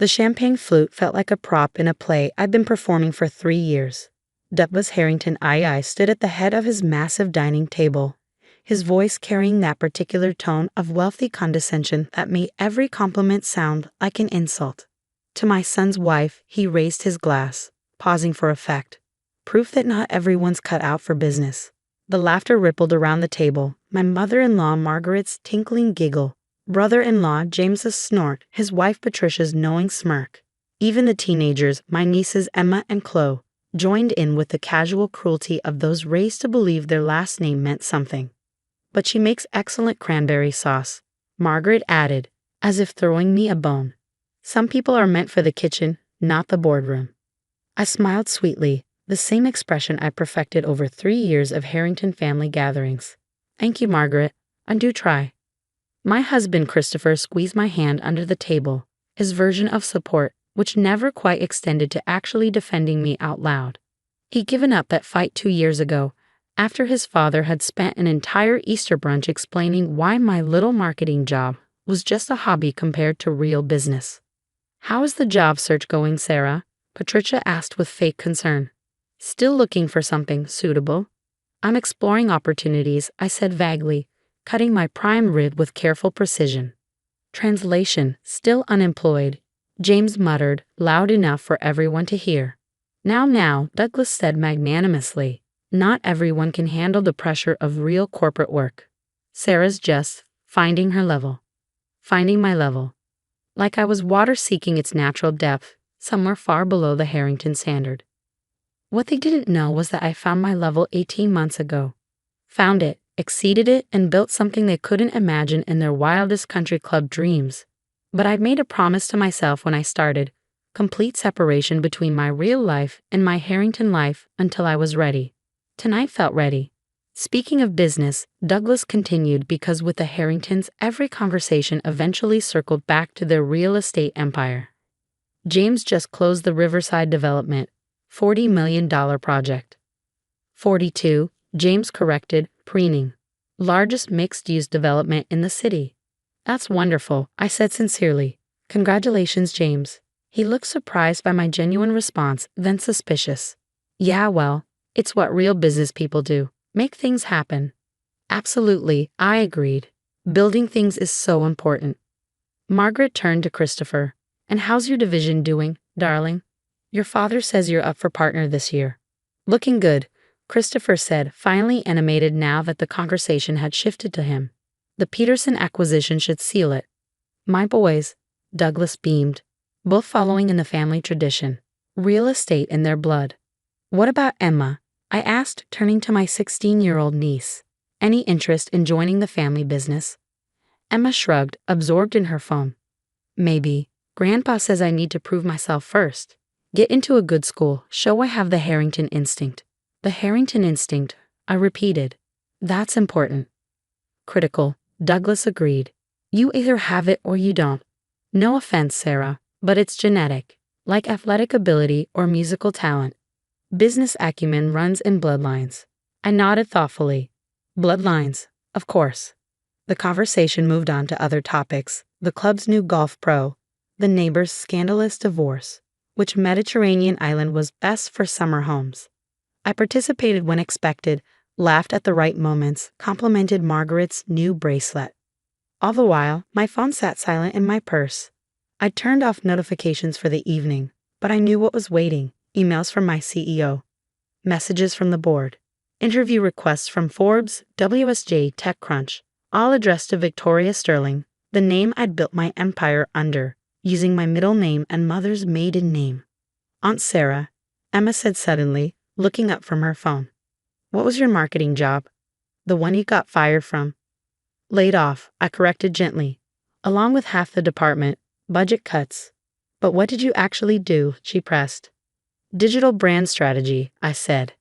The champagne flute felt like a prop in a play I'd been performing for 3 years. Douglas Harrington II stood at the head of his massive dining table, his voice carrying that particular tone of wealthy condescension that made every compliment sound like an insult. To my son's wife, he raised his glass, pausing for effect. Proof that not everyone's cut out for business. The laughter rippled around the table, my mother-in-law Margaret's tinkling giggle, brother-in-law James's snort, his wife Patricia's knowing smirk. Even the teenagers, my nieces Emma and Chloe, joined in with the casual cruelty of those raised to believe their last name meant something. But she makes excellent cranberry sauce, Margaret added, as if throwing me a bone. Some people are meant for the kitchen, not the boardroom. I smiled sweetly, the same expression I perfected over 3 years of Harrington family gatherings. Thank you, Margaret. I do try. My husband Christopher squeezed my hand under the table, his version of support, which never quite extended to actually defending me out loud. He'd given up that fight 2 years ago, after his father had spent an entire Easter brunch explaining why my little marketing job was just a hobby compared to real business. How is the job search going, Sarah? Patricia asked with fake concern. Still looking for something suitable? I'm exploring opportunities, I said vaguely, cutting my prime rib with careful precision. Translation, still unemployed, James muttered, loud enough for everyone to hear. Now, Douglas said magnanimously. Not everyone can handle the pressure of real corporate work. Sarah's just finding her level. Finding my level. Like I was water seeking its natural depth, somewhere far below the Harrington standard. What they didn't know was that I found my level 18 months ago. Found it, exceeded it, and built something they couldn't imagine in their wildest country club dreams. But I'd made a promise to myself when I started, complete separation between my real life and my Harrington life until I was ready. Tonight felt ready. Speaking of business, Douglas continued because with the Harringtons, every conversation eventually circled back to their real estate empire. James just closed the Riverside development, $40 million project. 42, James corrected, preening. Largest mixed-use development in the city. That's wonderful, I said sincerely. Congratulations, James. He looked surprised by my genuine response, then suspicious. Yeah, well, it's what real business people do. Make things happen. Absolutely, I agreed. Building things is so important. Margaret turned to Christopher. And how's your division doing, darling? Your father says you're up for partner this year. Looking good, Christopher said, finally animated now that the conversation had shifted to him. The Peterson acquisition should seal it. My boys, Douglas beamed, both following in the family tradition. Real estate in their blood. What about Emma? I asked, turning to my 16-year-old niece. Any interest in joining the family business? Emma shrugged, absorbed in her phone. Maybe. Grandpa says I need to prove myself first. Get into a good school, show I have the Harrington instinct. The Harrington instinct, I repeated. That's important. Critical, Douglas agreed. You either have it or you don't. No offense, Sarah, but it's genetic, like athletic ability or musical talent. Business acumen runs in bloodlines. I nodded thoughtfully. Bloodlines, of course. The conversation moved on to other topics, the club's new golf pro, the neighbor's scandalous divorce, which Mediterranean island was best for summer homes. I participated when expected, laughed at the right moments, complimented Margaret's new bracelet. All the while, my phone sat silent in my purse. I turned off notifications for the evening, but I knew what was waiting. Emails from my CEO, messages from the board, interview requests from Forbes, WSJ, TechCrunch, all addressed to Victoria Sterling, the name I'd built my empire under, using my middle name and mother's maiden name. Aunt Sarah, Emma said suddenly, looking up from her phone. What was your marketing job? The one you got fired from? Laid off, I corrected gently. Along with half the department, budget cuts. But what did you actually do? She pressed. Digital brand strategy, I said.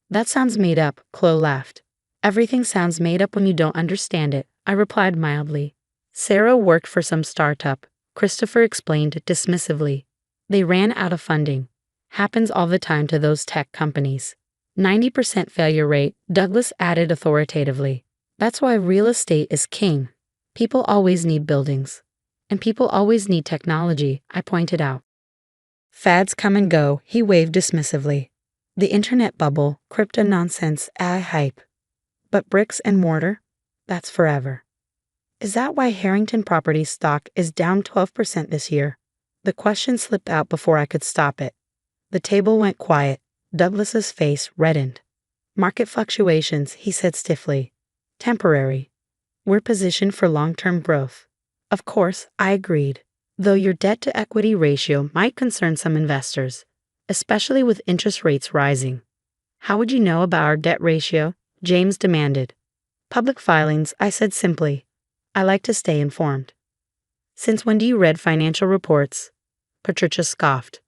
That sounds made up, Chloe laughed. Everything sounds made up when you don't understand it, I replied mildly. Sarah worked for some startup, Christopher explained dismissively. They ran out of funding. Happens all the time to those tech companies. 90% failure rate, Douglas added authoritatively. That's why real estate is king. People always need buildings. And people always need technology, I pointed out. Fads come and go, he waved dismissively. The internet bubble, crypto nonsense, AI hype. But bricks and mortar? That's forever. Is that why Harrington Properties stock is down 12% this year? The question slipped out before I could stop it. The table went quiet. Douglas's face reddened. Market fluctuations, he said stiffly. Temporary. We're positioned for long-term growth. Of course, I agreed. Though your debt-to-equity ratio might concern some investors, especially with interest rates rising. How would you know about our debt ratio? James demanded. Public filings, I said simply. I like to stay informed. Since when do you read financial reports? Patricia scoffed.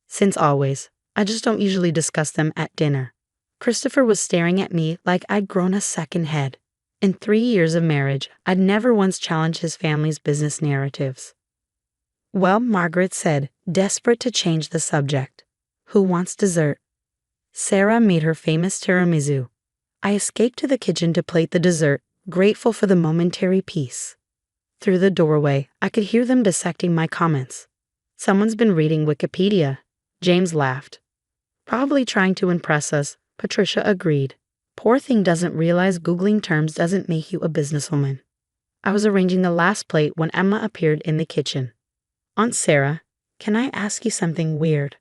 Since always. I just don't usually discuss them at dinner. Christopher was staring at me like I'd grown a second head. In 3 years of marriage, I'd never once challenged his family's business narratives. Well, Margaret said, desperate to change the subject. Who wants dessert? Sarah made her famous tiramisu. I escaped to the kitchen to plate the dessert, grateful for the momentary peace. Through the doorway, I could hear them dissecting my comments. Someone's been reading Wikipedia. James laughed. Probably trying to impress us, Patricia agreed. Poor thing doesn't realize Googling terms doesn't make you a businesswoman. I was arranging the last plate when Emma appeared in the kitchen. Aunt Sarah, can I ask you something weird?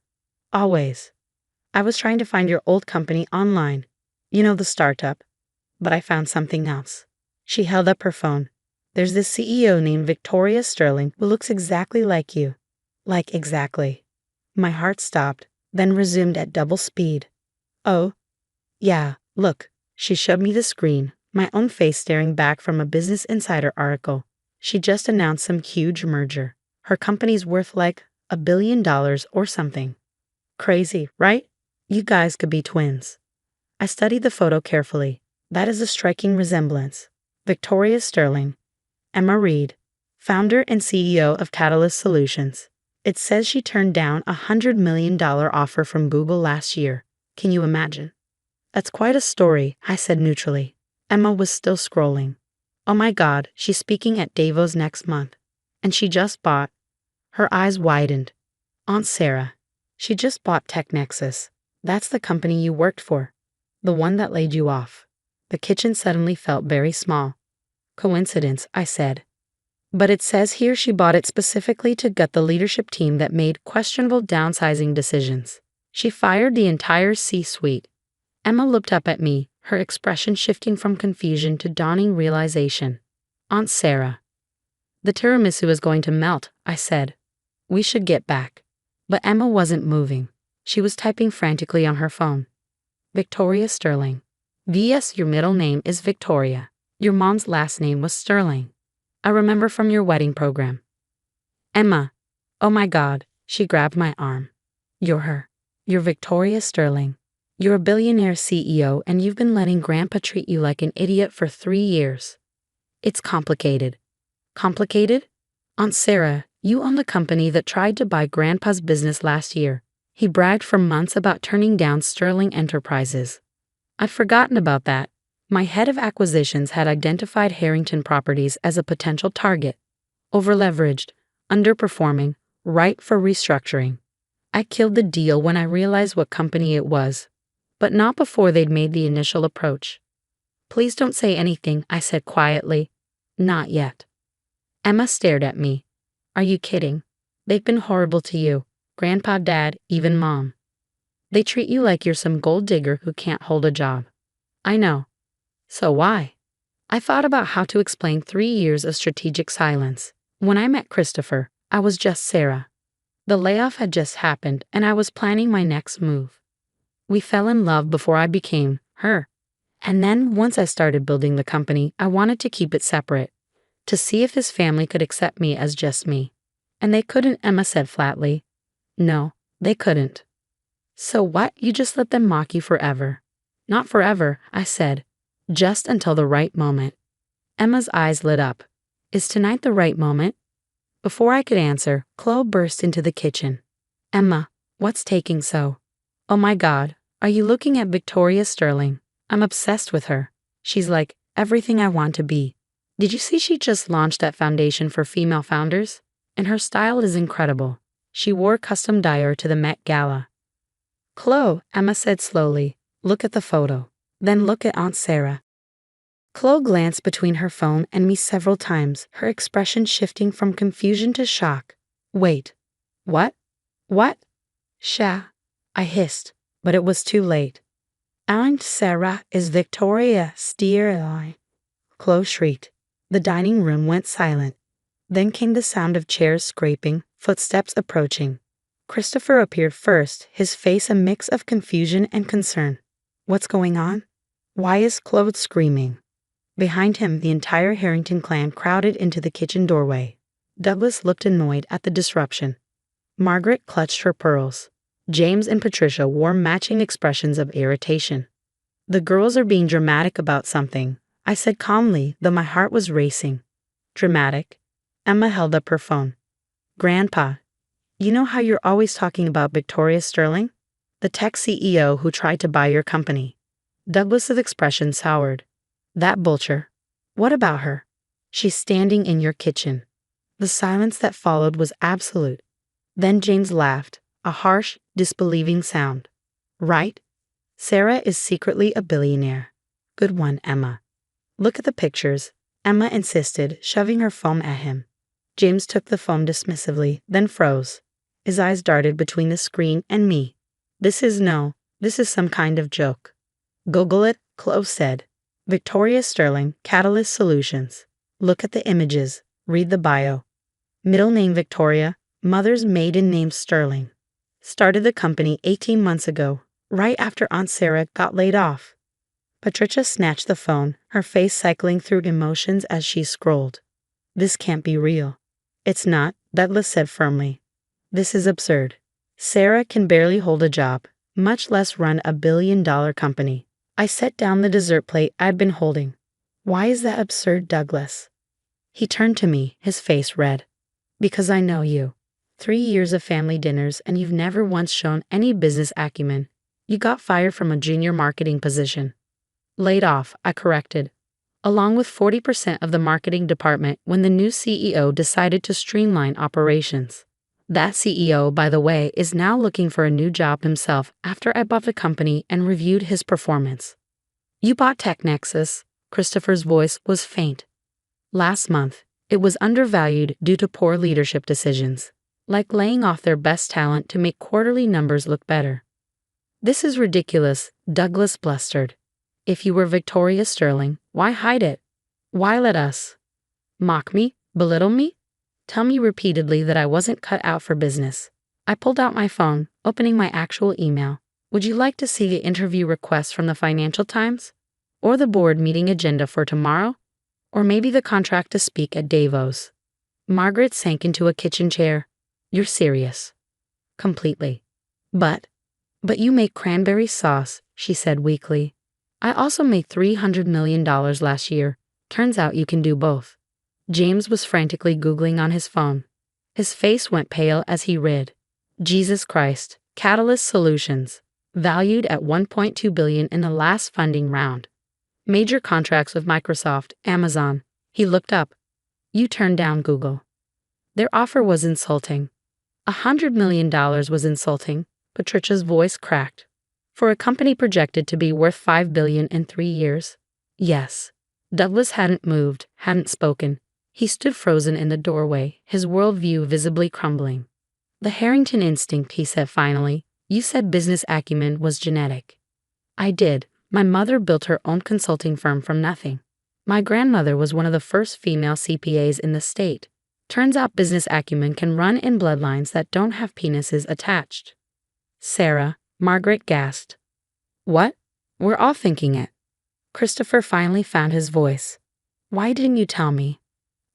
Always. I was trying to find your old company online. You know, the startup. But I found something else. She held up her phone. There's this CEO named Victoria Sterling who looks exactly like you. Like exactly. My heart stopped, then resumed at double speed. Oh, yeah, look. She showed me the screen, my own face staring back from a Business Insider article. She just announced some huge merger. Her company's worth like $1 billion or something. Crazy, right? You guys could be twins. I studied the photo carefully. That is a striking resemblance. Victoria Sterling. Emma Reed, founder and CEO of Catalyst Solutions. It says she turned down a $100 million offer from Google last year. Can you imagine? That's quite a story, I said neutrally. Emma was still scrolling. Oh my God, she's speaking at Davos next month. And she just bought. Her eyes widened. Aunt Sarah. She just bought TechNexus. That's the company you worked for. The one that laid you off. The kitchen suddenly felt very small. Coincidence, I said. But it says here she bought it specifically to gut the leadership team that made questionable downsizing decisions. She fired the entire C-suite. Emma looked up at me, her expression shifting from confusion to dawning realization. Aunt Sarah. The tiramisu is going to melt, I said. We should get back. But Emma wasn't moving. She was typing frantically on her phone. Victoria Sterling. V.S. Your middle name is Victoria. Your mom's last name was Sterling. I remember from your wedding program. Emma. Oh my God. She grabbed my arm. You're her. You're Victoria Sterling. You're a billionaire CEO and you've been letting Grandpa treat you like an idiot for 3 years. It's complicated. Complicated? Aunt Sarah, you own the company that tried to buy Grandpa's business last year. He bragged for months about turning down Sterling Enterprises. I'd forgotten about that. My head of acquisitions had identified Harrington Properties as a potential target. Overleveraged, underperforming, ripe for restructuring. I killed the deal when I realized what company it was. But not before they'd made the initial approach. Please don't say anything, I said quietly. Not yet. Emma stared at me. Are you kidding? They've been horrible to you. Grandpa, Dad, even Mom. They treat you like you're some gold digger who can't hold a job. I know. So why? I thought about how to explain 3 years of strategic silence. When I met Christopher, I was just Sarah. The layoff had just happened and I was planning my next move. We fell in love before I became her. And then once I started building the company, I wanted to keep it separate, to see if his family could accept me as just me. And they couldn't, Emma said flatly. No, they couldn't. So what? You just let them mock you forever. Not forever, I said. Just until the right moment. Emma's eyes lit up. Is tonight the right moment? Before I could answer, Chloe burst into the kitchen. Emma, what's taking so? Oh my God, are you looking at Victoria Sterling? I'm obsessed with her. She's like everything I want to be. Did you see she just launched that foundation for female founders? And her style is incredible. She wore custom dyer to the Met Gala. Chloe, Emma said slowly, look at the photo. Then look at Aunt Sarah. Chloe glanced between her phone and me several times, her expression shifting from confusion to shock. Wait. What? What? Sha. I hissed, but it was too late. Aunt Sarah is Victoria Sterling. Chloe shrieked. The dining room went silent. Then came the sound of chairs scraping, footsteps approaching. Christopher appeared first, his face a mix of confusion and concern. What's going on? Why is Chloe screaming? Behind him, the entire Harrington clan crowded into the kitchen doorway. Douglas looked annoyed at the disruption. Margaret clutched her pearls. James and Patricia wore matching expressions of irritation. The girls are being dramatic about something, I said calmly, though my heart was racing. Dramatic? Emma held up her phone. Grandpa, you know how you're always talking about Victoria Sterling? The tech CEO who tried to buy your company. Douglas's expression soured. That vulture. What about her? She's standing in your kitchen. The silence that followed was absolute. Then James laughed, a harsh, disbelieving sound. Right? Sarah is secretly a billionaire. Good one, Emma. Look at the pictures, Emma insisted, shoving her phone at him. James took the phone dismissively, then froze. His eyes darted between the screen and me. This is some kind of joke. Google it, Chloe said. Victoria Sterling, Catalyst Solutions. Look at the images, read the bio. Middle name Victoria, mother's maiden name Sterling. Started the company 18 months ago, right after Aunt Sarah got laid off. Patricia snatched the phone, her face cycling through emotions as she scrolled. This can't be real. It's not, Douglas said firmly. This is absurd. Sarah can barely hold a job, much less run a billion-dollar company. I set down the dessert plate I'd been holding. Why is that absurd, Douglas? He turned to me, his face red. Because I know you. 3 years of family dinners and you've never once shown any business acumen. You got fired from a junior marketing position. Laid off, I corrected. Along with 40% of the marketing department when the new CEO decided to streamline operations. That CEO, by the way, is now looking for a new job himself after I bought the company and reviewed his performance. You bought TechNexus. Christopher's voice was faint. Last month, it was undervalued due to poor leadership decisions, like laying off their best talent to make quarterly numbers look better. This is ridiculous, Douglas blustered. If you were Victoria Sterling, why hide it? Why let us mock me, belittle me? Tell me repeatedly that I wasn't cut out for business. I pulled out my phone, opening my actual email. Would you like to see the interview request from the Financial Times? Or the board meeting agenda for tomorrow? Or maybe the contract to speak at Davos? Margaret sank into a kitchen chair. You're serious. Completely. But you make cranberry sauce, she said weakly. I also made $300 million last year. Turns out you can do both. James was frantically Googling on his phone. His face went pale as he read. Jesus Christ, Catalyst Solutions, valued at $1.2 billion in the last funding round. Major contracts with Microsoft, Amazon. He looked up. You turned down Google. Their offer was insulting. $100 million was insulting. Patricia's voice cracked. For a company projected to be worth $5 billion in 3 years? Yes. Douglas hadn't moved, hadn't spoken. He stood frozen in the doorway, his worldview visibly crumbling. The Harrington instinct, he said finally. You said business acumen was genetic. I did. My mother built her own consulting firm from nothing. My grandmother was one of the first female CPAs in the state. Turns out business acumen can run in bloodlines that don't have penises attached. Sarah, Margaret gasped. What? We're all thinking it. Christopher finally found his voice. Why didn't you tell me?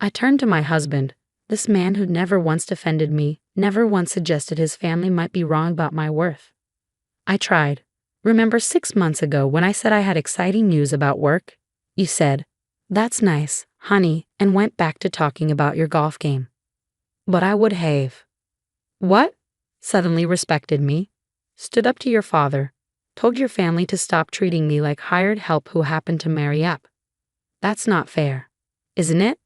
I turned to my husband, this man who'd never once defended me, never once suggested his family might be wrong about my worth. I tried. Remember 6 months ago when I said I had exciting news about work? You said, that's nice, honey, and went back to talking about your golf game. But I would have. What? Suddenly respected me. Stood up to your father. Told your family to stop treating me like hired help who happened to marry up. That's not fair. isn't it?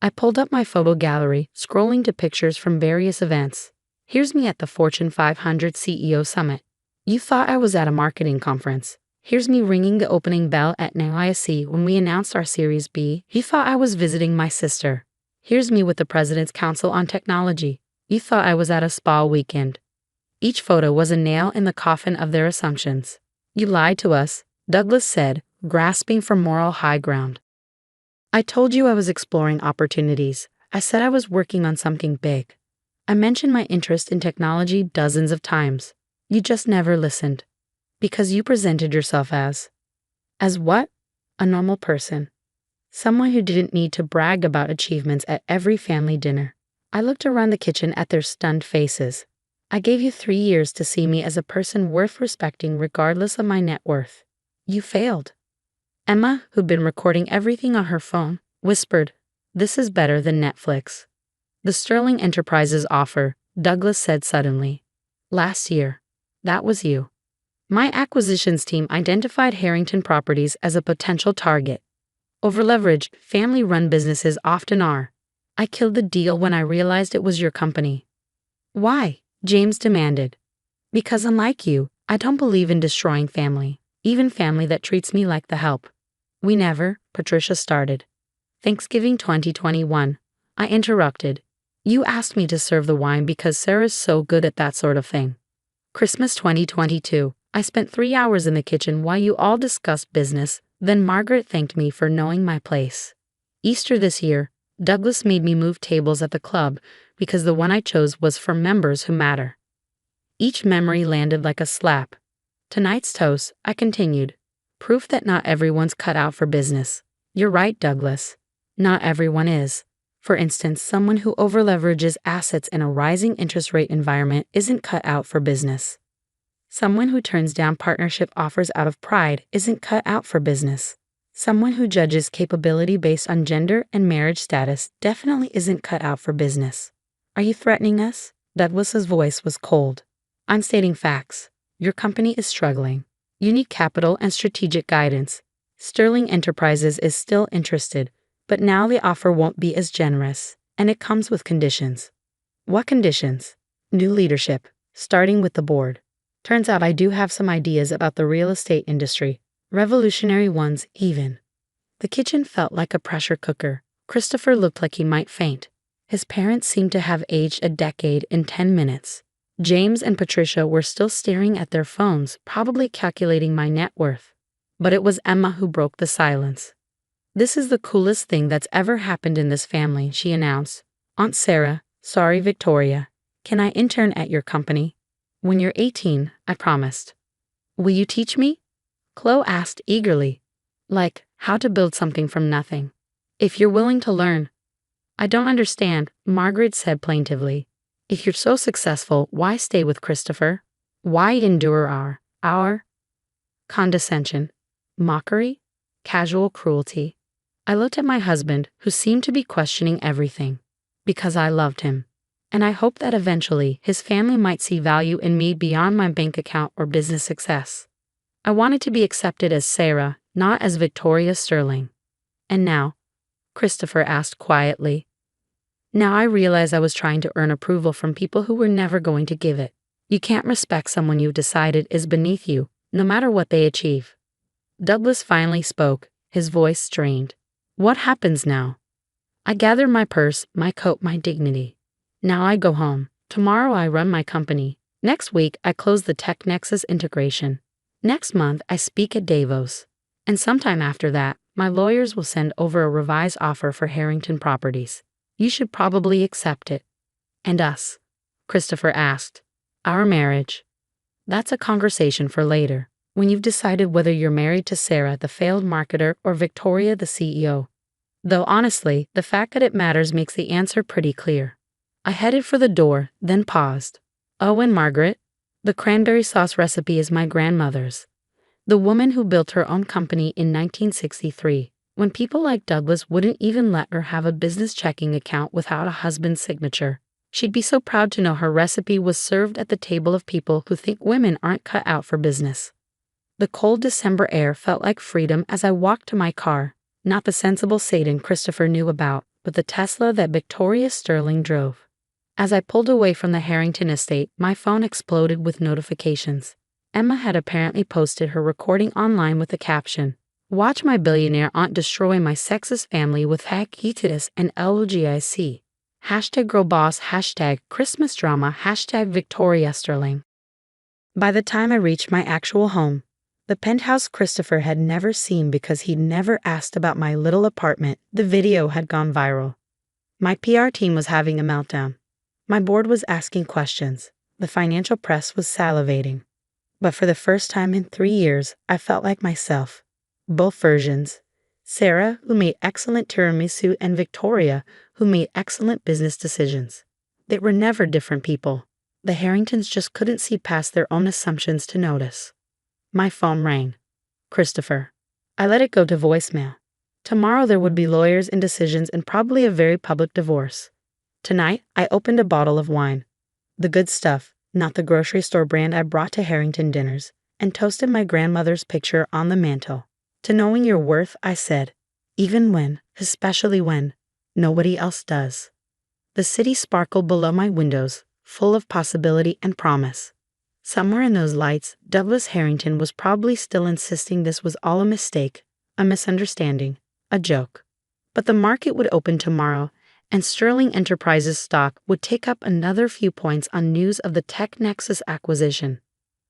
I pulled up my photo gallery, scrolling to pictures from various events. Here's me at the Fortune 500 CEO Summit. You thought I was at a marketing conference. Here's me ringing the opening bell at NYSE when we announced our Series B. You thought I was visiting my sister. Here's me with the President's Council on Technology. You thought I was at a spa weekend. Each photo was a nail in the coffin of their assumptions. You lied to us, Douglas said, grasping for moral high ground. I told you I was exploring opportunities. I said I was working on something big. I mentioned my interest in technology dozens of times. You just never listened. Because you presented yourself as what? A normal person. Someone who didn't need to brag about achievements at every family dinner. I looked around the kitchen at their stunned faces. I gave you 3 years to see me as a person worth respecting regardless of my net worth. You failed. Emma, who'd been recording everything on her phone, whispered, "This is better than Netflix." The Sterling Enterprises offer, Douglas said suddenly. Last year. That was you. My acquisitions team identified Harrington Properties as a potential target. Overleveraged, family-run businesses often are. I killed the deal when I realized it was your company. Why? James demanded. Because unlike you, I don't believe in destroying family, even family that treats me like the help. We never, Patricia started. Thanksgiving 2021. I interrupted. You asked me to serve the wine because Sarah's so good at that sort of thing. Christmas 2022. I spent 3 hours in the kitchen while you all discussed business, then Margaret thanked me for knowing my place. Easter this year, Douglas made me move tables at the club because the one I chose was for members who matter. Each memory landed like a slap. Tonight's toast, I continued. Proof that not everyone's cut out for business. You're right, Douglas. Not everyone is. For instance, someone who overleverages assets in a rising interest rate environment isn't cut out for business. Someone who turns down partnership offers out of pride isn't cut out for business. Someone who judges capability based on gender and marriage status definitely isn't cut out for business. Are you threatening us? Douglas's voice was cold. I'm stating facts. Your company is struggling. You need capital and strategic guidance. Sterling Enterprises is still interested, but now the offer won't be as generous, and it comes with conditions. What conditions? New leadership, starting with the board. Turns out I do have some ideas about the real estate industry, revolutionary ones even. The kitchen felt like a pressure cooker. Christopher looked like he might faint. His parents seemed to have aged a decade in 10 minutes. James and Patricia were still staring at their phones, probably calculating my net worth. But it was Emma who broke the silence. This is the coolest thing that's ever happened in this family, she announced. Aunt Sarah, sorry Victoria, can I intern at your company? When you're 18, I promised. Will you teach me? Chloe asked eagerly. Like, how to build something from nothing. If you're willing to learn. I don't understand, Margaret said plaintively. If you're so successful, why stay with Christopher? Why endure our condescension, mockery, casual cruelty? I looked at my husband, who seemed to be questioning everything. Because I loved him. And I hoped that eventually his family might see value in me beyond my bank account or business success. I wanted to be accepted as Sarah, not as Victoria Sterling. And now? Christopher asked quietly. Now I realize I was trying to earn approval from people who were never going to give it. You can't respect someone you've decided is beneath you, no matter what they achieve. Douglas finally spoke, his voice strained. What happens now? I gathered my purse, my coat, my dignity. Now I go home. Tomorrow I run my company. Next week I close the Tech Nexus integration. Next month I speak at Davos. And sometime after that, my lawyers will send over a revised offer for Harrington Properties. You should probably accept it. And us? Christopher asked. Our marriage. That's a conversation for later, when you've decided whether you're married to Sarah, the failed marketer, or Victoria, the CEO. Though honestly, the fact that it matters makes the answer pretty clear. I headed for the door, then paused. Oh, and Margaret? The cranberry sauce recipe is my grandmother's. The woman who built her own company in 1963, when people like Douglas wouldn't even let her have a business checking account without a husband's signature. She'd be so proud to know her recipe was served at the table of people who think women aren't cut out for business. The cold December air felt like freedom as I walked to my car. Not the sensible Satan Christopher knew about, but the Tesla that Victoria Sterling drove. As I pulled away from the Harrington estate, my phone exploded with notifications. Emma had apparently posted her recording online with the caption, "Watch my billionaire aunt destroy my sexist family with Hakitis and LOGIC. Hashtag girl boss, hashtag Christmas drama, hashtag Victoria Sterling." By the time I reached my actual home, the penthouse Christopher had never seen because he'd never asked about my little apartment, the video had gone viral. My PR team was having a meltdown. My board was asking questions. The financial press was salivating. But for the first time in 3 years, I felt like myself. Both versions. Sarah, who made excellent tiramisu, and Victoria, who made excellent business decisions. They were never different people. The Harringtons just couldn't see past their own assumptions to notice. My phone rang. Christopher. I let it go to voicemail. Tomorrow there would be lawyers and decisions and probably a very public divorce. Tonight, I opened a bottle of wine. The good stuff, not the grocery store brand I brought to Harrington dinners, and toasted my grandmother's picture on the mantel. To knowing your worth, I said, even when, especially when, nobody else does. The city sparkled below my windows, full of possibility and promise. Somewhere in those lights, Douglas Harrington was probably still insisting this was all a mistake, a misunderstanding, a joke. But the market would open tomorrow, and Sterling Enterprises stock would take up another few points on news of the TechNexus acquisition.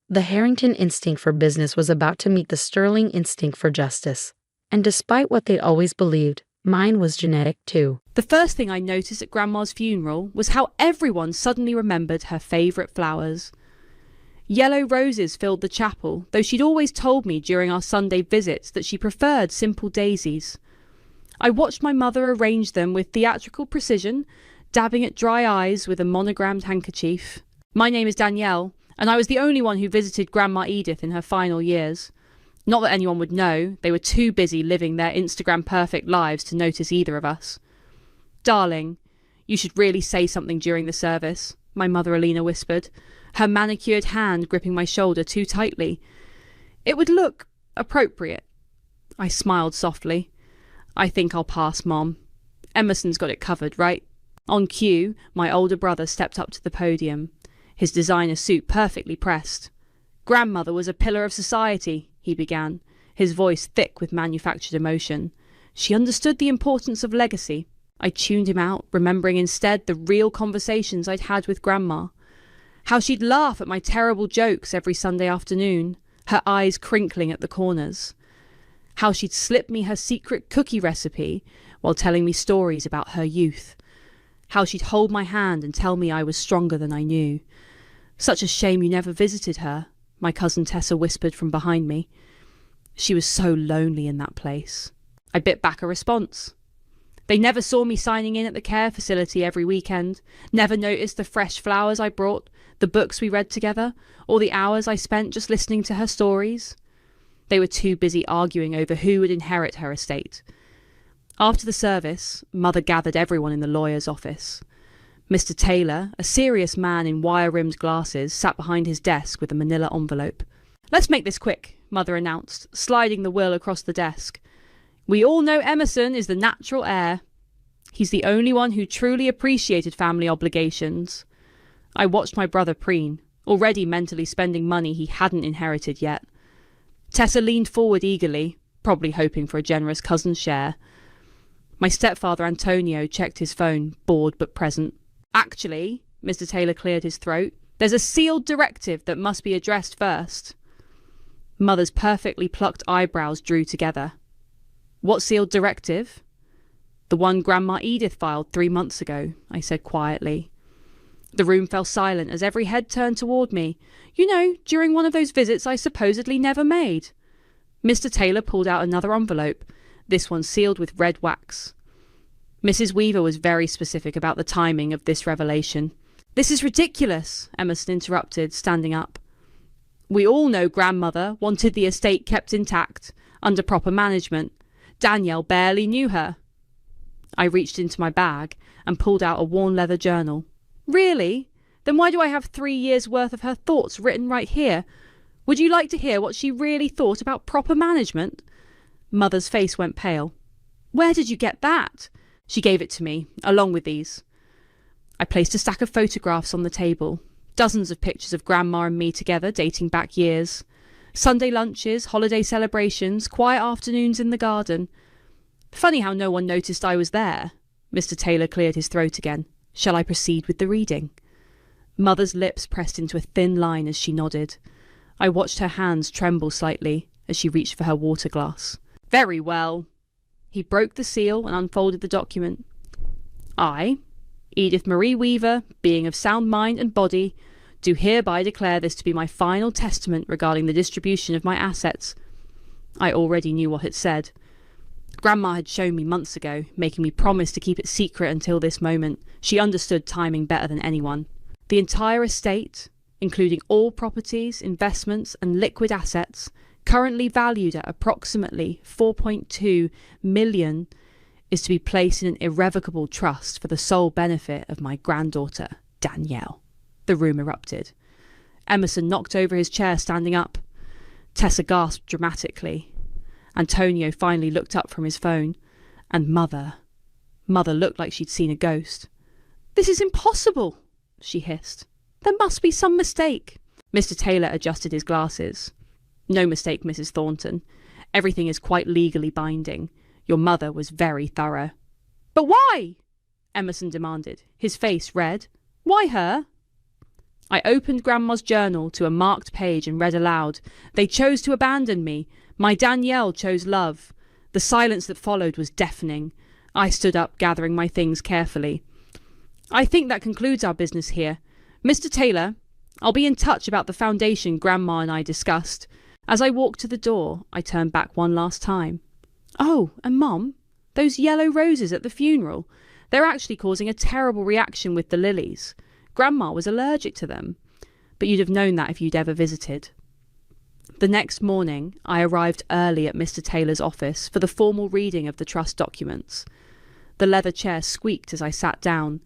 The Harrington instinct for business was about to meet the Sterling instinct for justice. And despite what they'd always believed, mine was genetic too. The first thing I noticed at Grandma's funeral was how everyone suddenly remembered her favourite flowers. Yellow roses filled the chapel, though she'd always told me during our Sunday visits that she preferred simple daisies. I watched my mother arrange them with theatrical precision, dabbing at dry eyes with a monogrammed handkerchief. My name is Danielle, and I was the only one who visited Grandma Edith in her final years. Not that anyone would know, they were too busy living their Instagram-perfect lives to notice either of us. "Darling, you should really say something during the service," my mother Alina whispered, her manicured hand gripping my shoulder too tightly. "It would look appropriate." I smiled softly. "I think I'll pass, Mom. Emerson's got it covered, right?" On cue, my older brother stepped up to the podium, his designer suit perfectly pressed. "Grandmother was a pillar of society," he began, his voice thick with manufactured emotion. "She understood the importance of legacy." I tuned him out, remembering instead the real conversations I'd had with Grandma. How she'd laugh at my terrible jokes every Sunday afternoon, her eyes crinkling at the corners. How she'd slip me her secret cookie recipe while telling me stories about her youth. How she'd hold my hand and tell me I was stronger than I knew. "Such a shame you never visited her," my cousin Tessa whispered from behind me. She was so lonely in that place. I bit back a response. They never saw me signing in at the care facility every weekend, never noticed the fresh flowers I brought, the books we read together, or the hours I spent just listening to her stories. They were too busy arguing over who would inherit her estate. After the service, Mother gathered everyone in the lawyer's office. Mr. Taylor, a serious man in wire-rimmed glasses, sat behind his desk with a manila envelope. "Let's make this quick," Mother announced, sliding the will across the desk. "We all know Emerson is the natural heir. He's the only one who truly appreciated family obligations." I watched my brother preen, already mentally spending money he hadn't inherited yet. Tessa leaned forward eagerly, probably hoping for a generous cousin's share. My stepfather Antonio checked his phone, bored but present. "Actually," Mr. Taylor cleared his throat, "there's a sealed directive that must be addressed first." Mother's perfectly plucked eyebrows drew together. "What sealed directive?" "The one Grandma Edith filed 3 months ago," I said quietly. The room fell silent as every head turned toward me. You know, during one of those visits I supposedly never made. Mr. Taylor pulled out another envelope, this one sealed with red wax. Mrs. Weaver was very specific about the timing of this revelation. "This is ridiculous," Emerson interrupted, standing up. "We all know Grandmother wanted the estate kept intact, under proper management. Danielle barely knew her." I reached into my bag and pulled out a worn leather journal. "Really? Then why do I have 3 years' worth of her thoughts written right here? Would you like to hear what she really thought about proper management?" Mother's face went pale. Where did you get that? She gave it to me, along with these. I placed a stack of photographs on the table. Dozens of pictures of Grandma and me together, dating back years. Sunday lunches, holiday celebrations, quiet afternoons in the garden. Funny how no one noticed I was there. Mr. Taylor cleared his throat again. Shall I proceed with the reading? Mother's lips pressed into a thin line as she nodded. I watched her hands tremble slightly as she reached for her water glass. Very well. He broke the seal and unfolded the document. I, Edith Marie Weaver, being of sound mind and body, do hereby declare this to be my final testament regarding the distribution of my assets. I already knew what it said. Grandma had shown me months ago, making me promise to keep it secret until this moment. She understood timing better than anyone. The entire estate, including all properties, investments, and liquid assets, currently valued at approximately 4.2 million, is to be placed in an irrevocable trust for the sole benefit of my granddaughter, Danielle. The room erupted. Emerson knocked over his chair, standing up. Tessa gasped dramatically. Antonio finally looked up from his phone. And Mother looked like she'd seen a ghost. This is impossible, she hissed. There must be some mistake. Mr. Taylor adjusted his glasses. No mistake, Mrs. Thornton. Everything is quite legally binding. Your mother was very thorough. But why? Emerson demanded, his face red. Why her? I opened Grandma's journal to a marked page and read aloud. They chose to abandon me. My Danielle chose love. The silence that followed was deafening. I stood up, gathering my things carefully. I think that concludes our business here. Mr. Taylor, I'll be in touch about the foundation Grandma and I discussed. As I walked to the door, I turned back one last time. Oh, and Mom, those yellow roses at the funeral, they're actually causing a terrible reaction with the lilies. Grandma was allergic to them, but you'd have known that if you'd ever visited. The next morning, I arrived early at Mr. Taylor's office for the formal reading of the trust documents. The leather chair squeaked as I sat down,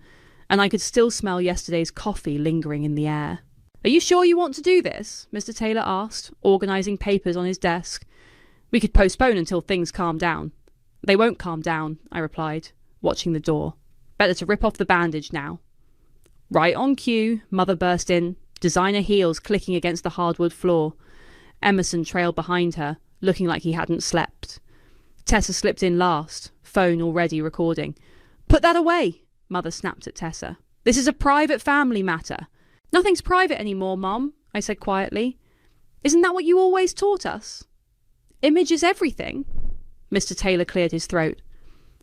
and I could still smell yesterday's coffee lingering in the air. Are you sure you want to do this? Mr. Taylor asked, organising papers on his desk. We could postpone until things calm down. They won't calm down, I replied, watching the door. Better to rip off the bandage now. Right on cue, Mother burst in, designer heels clicking against the hardwood floor. Emerson trailed behind her, looking like he hadn't slept. Tessa slipped in last, phone already recording. Put that away, Mother snapped at Tessa. This is a private family matter. Nothing's private anymore, Mom, I said quietly. Isn't that what you always taught us? Image is everything. Mr. Taylor cleared his throat.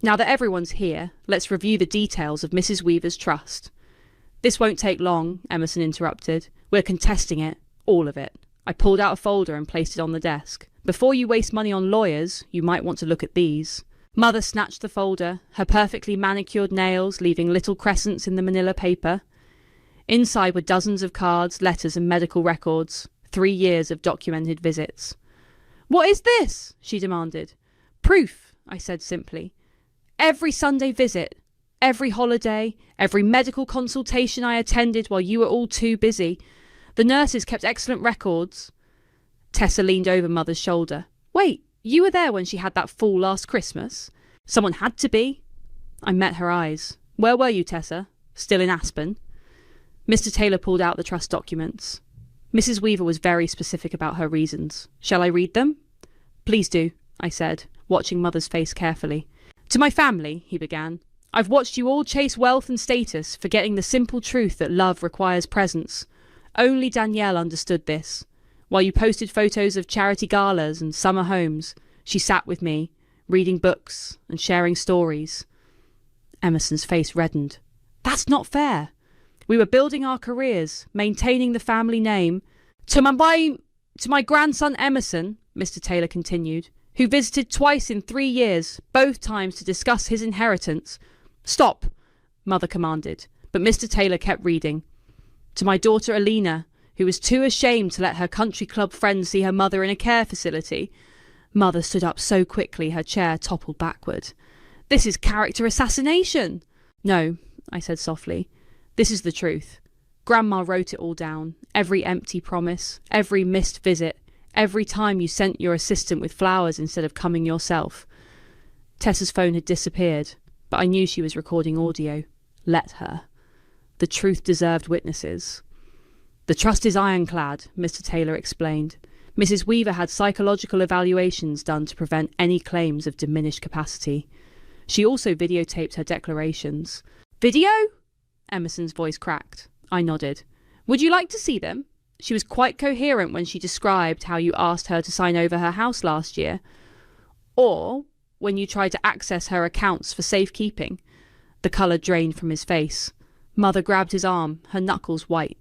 Now that everyone's here, let's review the details of Mrs. Weaver's trust. This won't take long, Emerson interrupted. We're contesting it, all of it. I pulled out a folder and placed it on the desk. Before you waste money on lawyers, you might want to look at these. Mother snatched the folder, her perfectly manicured nails leaving little crescents in the manila paper. Inside were dozens of cards, letters and medical records. 3 years of documented visits. What is this? She demanded. Proof, I said simply. Every Sunday visit, every holiday, every medical consultation I attended while you were all too busy. The nurses kept excellent records. Tessa leaned over Mother's shoulder. Wait, you were there when she had that fall last Christmas? Someone had to be. I met her eyes. Where were you, Tessa? Still in Aspen? Mr. Taylor pulled out the trust documents. Mrs. Weaver was very specific about her reasons. Shall I read them? Please do, I said, watching Mother's face carefully. To my family, he began. I've watched you all chase wealth and status, forgetting the simple truth that love requires presence. Only Danielle understood this. While you posted photos of charity galas and summer homes, she sat with me, reading books and sharing stories. Emerson's face reddened. That's not fair. We were building our careers, maintaining the family name. To my grandson Emerson, Mr. Taylor continued, who visited twice in 3 years, both times to discuss his inheritance. Stop, Mother commanded, but Mr. Taylor kept reading. To my daughter Alina, who was too ashamed to let her country club friends see her mother in a care facility. Mother stood up so quickly her chair toppled backward. This is character assassination. No, I said softly. This is the truth. Grandma wrote it all down, every empty promise, every missed visit, every time you sent your assistant with flowers instead of coming yourself. Tessa's phone had disappeared, but I knew she was recording audio. Let her. The truth deserved witnesses. The trust is ironclad, Mr. Taylor explained. Mrs. Weaver had psychological evaluations done to prevent any claims of diminished capacity. She also videotaped her declarations. Video? Emerson's voice cracked. I nodded. Would you like to see them? She was quite coherent when she described how you asked her to sign over her house last year. Or when you tried to access her accounts for safekeeping. The colour drained from his face. Mother grabbed his arm, her knuckles white.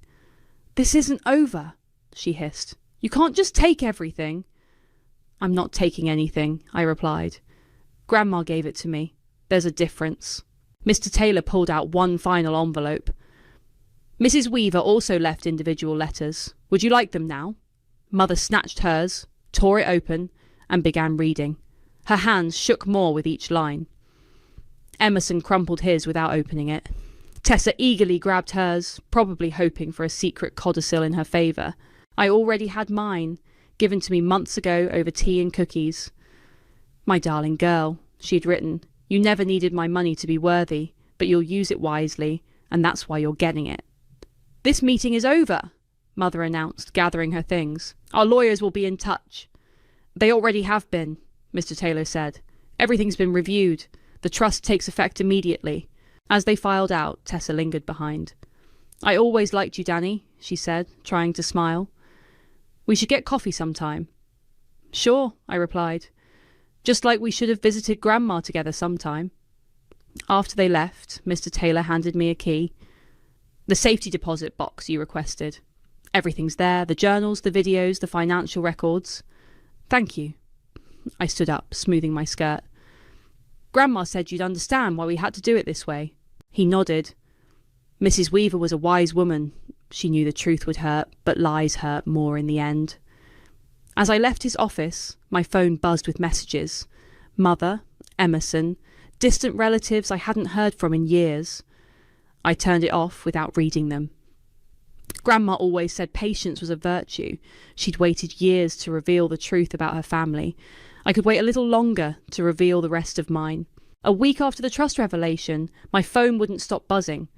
This isn't over, she hissed. You can't just take everything. I'm not taking anything, I replied. Grandma gave it to me. There's a difference. Mr. Taylor pulled out one final envelope. Mrs. Weaver also left individual letters. Would you like them now? Mother snatched hers, tore it open, and began reading. Her hands shook more with each line. Emerson crumpled his without opening it. Tessa eagerly grabbed hers, probably hoping for a secret codicil in her favour. I already had mine, given to me months ago over tea and cookies. My darling girl, she'd written, you never needed my money to be worthy, but you'll use it wisely, and that's why you're getting it. This meeting is over, Mother announced, gathering her things. Our lawyers will be in touch. They already have been, Mr. Taylor said. Everything's been reviewed. The trust takes effect immediately. As they filed out, Tessa lingered behind. I always liked you, Danny, she said, trying to smile. We should get coffee sometime. Sure, I replied. Just like we should have visited Grandma together sometime. After they left, Mr. Taylor handed me a key. The safety deposit box you requested. Everything's there, the journals, the videos, the financial records. Thank you. I stood up, smoothing my skirt. Grandma said you'd understand why we had to do it this way. He nodded. Mrs. Weaver was a wise woman. She knew the truth would hurt, but lies hurt more in the end. As I left his office, my phone buzzed with messages. Mother, Emerson, distant relatives I hadn't heard from in years. I turned it off without reading them. Grandma always said patience was a virtue. She'd waited years to reveal the truth about her family. I could wait a little longer to reveal the rest of mine. A week after the trust revelation, my phone wouldn't stop buzzing.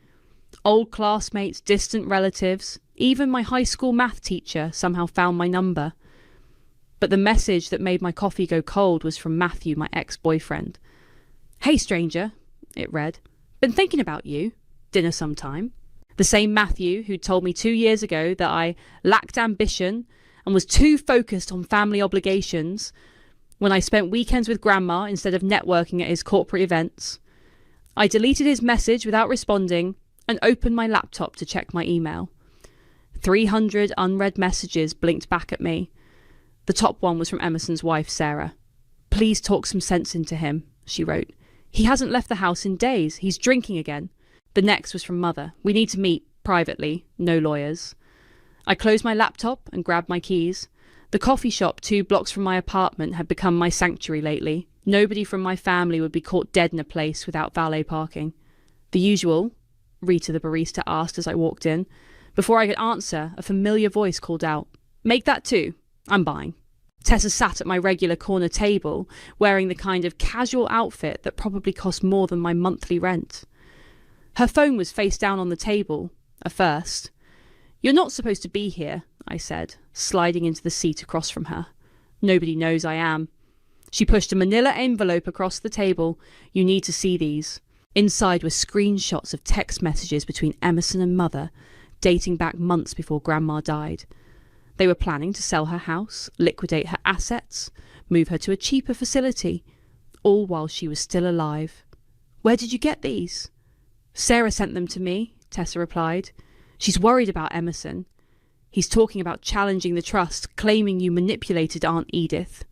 Old classmates, distant relatives, even my high school math teacher somehow found my number. But the message that made my coffee go cold was from Matthew, my ex-boyfriend. Hey stranger, it read. Been thinking about you. Dinner sometime. The same Matthew who'd told me 2 years ago that I lacked ambition and was too focused on family obligations when I spent weekends with Grandma instead of networking at his corporate events. I deleted his message without responding and opened my laptop to check my email. 300 unread messages blinked back at me. The top one was from Emerson's wife, Sarah. Please talk some sense into him, she wrote. He hasn't left the house in days. He's drinking again. The next was from Mother. We need to meet, privately, no lawyers. I closed my laptop and grabbed my keys. The coffee shop 2 blocks from my apartment had become my sanctuary lately. Nobody from my family would be caught dead in a place without valet parking. The usual, Rita the barista asked as I walked in. Before I could answer, a familiar voice called out, Make that 2. I'm buying. Tessa sat at my regular corner table, wearing the kind of casual outfit that probably cost more than my monthly rent. Her phone was face down on the table, a first. You're not supposed to be here, I said, sliding into the seat across from her. Nobody knows I am. She pushed a manila envelope across the table. You need to see these. Inside were screenshots of text messages between Emerson and Mother, dating back months before Grandma died. They were planning to sell her house, liquidate her assets, move her to a cheaper facility, all while she was still alive. Where did you get these? Sarah sent them to me, Tessa replied. She's worried about Emerson. He's talking about challenging the trust, claiming you manipulated Aunt Edith.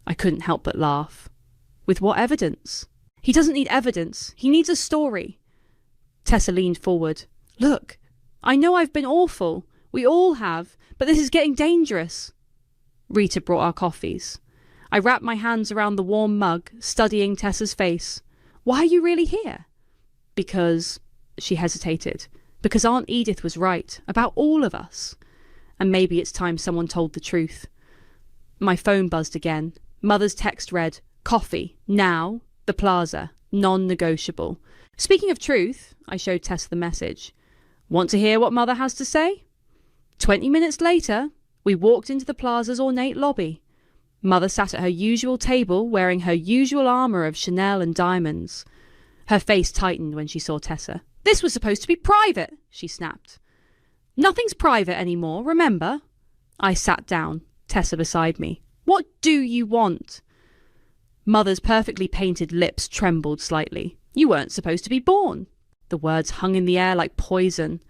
I couldn't help but laugh. With what evidence? He doesn't need evidence. He needs a story. Tessa leaned forward. Look, I know I've been awful. We all have, but this is getting dangerous. Rita brought our coffees. I wrapped my hands around the warm mug, studying Tessa's face. Why are you really here? Because, she hesitated, because Aunt Edith was right, about all of us. And maybe it's time someone told the truth. My phone buzzed again. Mother's text read, Coffee, now, The plaza. Non-negotiable. Speaking of truth, I showed Tessa the message. Want to hear what Mother has to say? 20 minutes later, we walked into the plaza's ornate lobby. Mother sat at her usual table, wearing her usual armour of Chanel and diamonds. Her face tightened when she saw Tessa. This was supposed to be private, she snapped. Nothing's private anymore, remember? I sat down, Tessa beside me. What do you want? Mother's perfectly painted lips trembled slightly. You weren't supposed to be born. The words hung in the air like poison.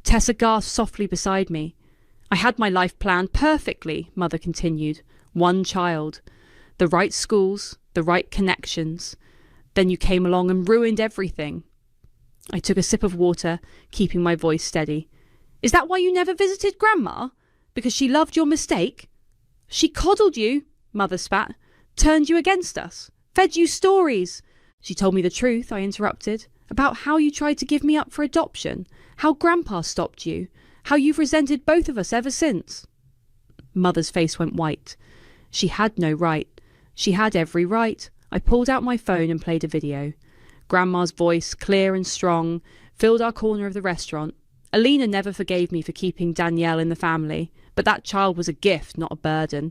Tessa gasped softly beside me. I had my life planned perfectly, Mother continued. One child. The right schools, the right connections. Then you came along and ruined everything. I took a sip of water, keeping my voice steady. Is that why you never visited Grandma? Because she loved your mistake? She coddled you, Mother spat. Turned you against us. Fed you stories. She told me the truth, I interrupted, about how you tried to give me up for adoption, how Grandpa stopped you, how you've resented both of us ever since. Mother's face went white. She had no right. She had every right. I pulled out my phone and played a video. Grandma's voice, clear and strong, filled our corner of the restaurant. Alina never forgave me for keeping Danielle in the family, but that child was a gift, not a burden.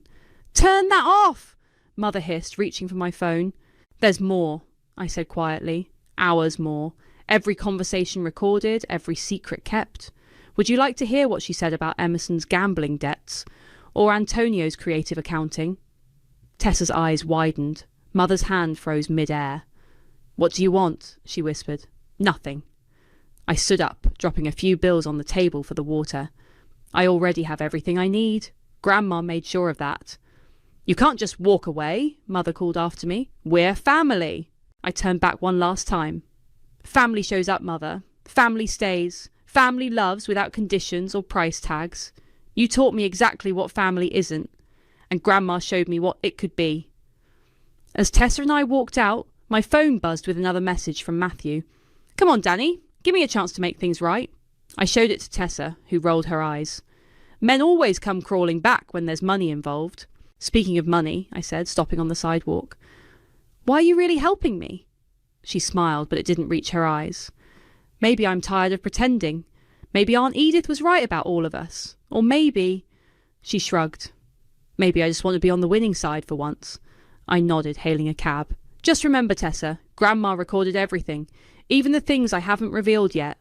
Turn that off! Mother hissed, reaching for my phone. There's more, I said quietly. Hours more. Every conversation recorded, every secret kept. Would you like to hear what she said about Emerson's gambling debts? Or Antonio's creative accounting? Tessa's eyes widened. Mother's hand froze mid-air. What do you want? She whispered. Nothing. I stood up, dropping a few bills on the table for the water. I already have everything I need. Grandma made sure of that. You can't just walk away, Mother called after me. We're family. I turned back one last time. Family shows up, Mother. Family stays. Family loves without conditions or price tags. You taught me exactly what family isn't, and Grandma showed me what it could be. As Tessa and I walked out, my phone buzzed with another message from Matthew. Come on, Danny, give me a chance to make things right. I showed it to Tessa, who rolled her eyes. Men always come crawling back when there's money involved. Speaking of money, I said, stopping on the sidewalk. Why are you really helping me? She smiled, but it didn't reach her eyes. Maybe I'm tired of pretending. Maybe Aunt Edith was right about all of us. Or maybe... She shrugged. Maybe I just want to be on the winning side for once. I nodded, hailing a cab. Just remember, Tessa, Grandma recorded everything, even the things I haven't revealed yet.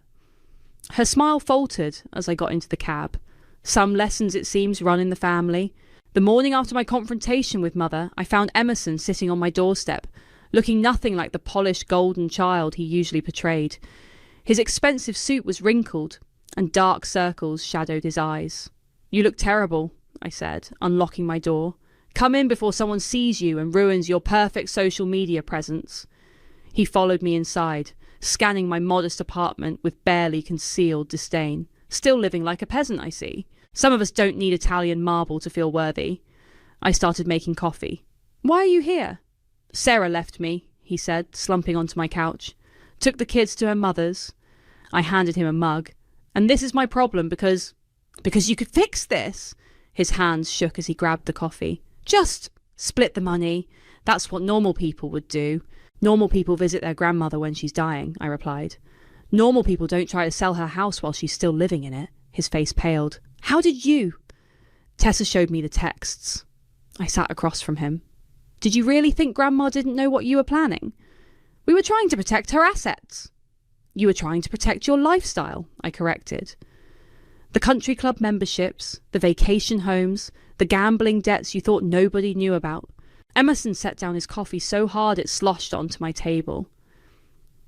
Her smile faltered as I got into the cab. Some lessons, it seems, run in the family. The morning after my confrontation with Mother, I found Emerson sitting on my doorstep, looking nothing like the polished golden child he usually portrayed. His expensive suit was wrinkled, and dark circles shadowed his eyes. You look terrible, I said, unlocking my door. Come in before someone sees you and ruins your perfect social media presence. He followed me inside, scanning my modest apartment with barely concealed disdain. Still living like a peasant, I see. Some of us don't need Italian marble to feel worthy. I started making coffee. Why are you here? Sarah left me, he said, slumping onto my couch. Took the kids to her mother's. I handed him a mug. And this is my problem because you could fix this. His hands shook as he grabbed the coffee. Just split the money. That's what normal people would do. Normal people visit their grandmother when she's dying, I replied. Normal people don't try to sell her house while she's still living in it. His face paled. How did you? Tessa showed me the texts. I sat across from him. Did you really think Grandma didn't know what you were planning? We were trying to protect her assets. You were trying to protect your lifestyle, I corrected. The country club memberships, the vacation homes, the gambling debts you thought nobody knew about. Emerson set down his coffee so hard it sloshed onto my table.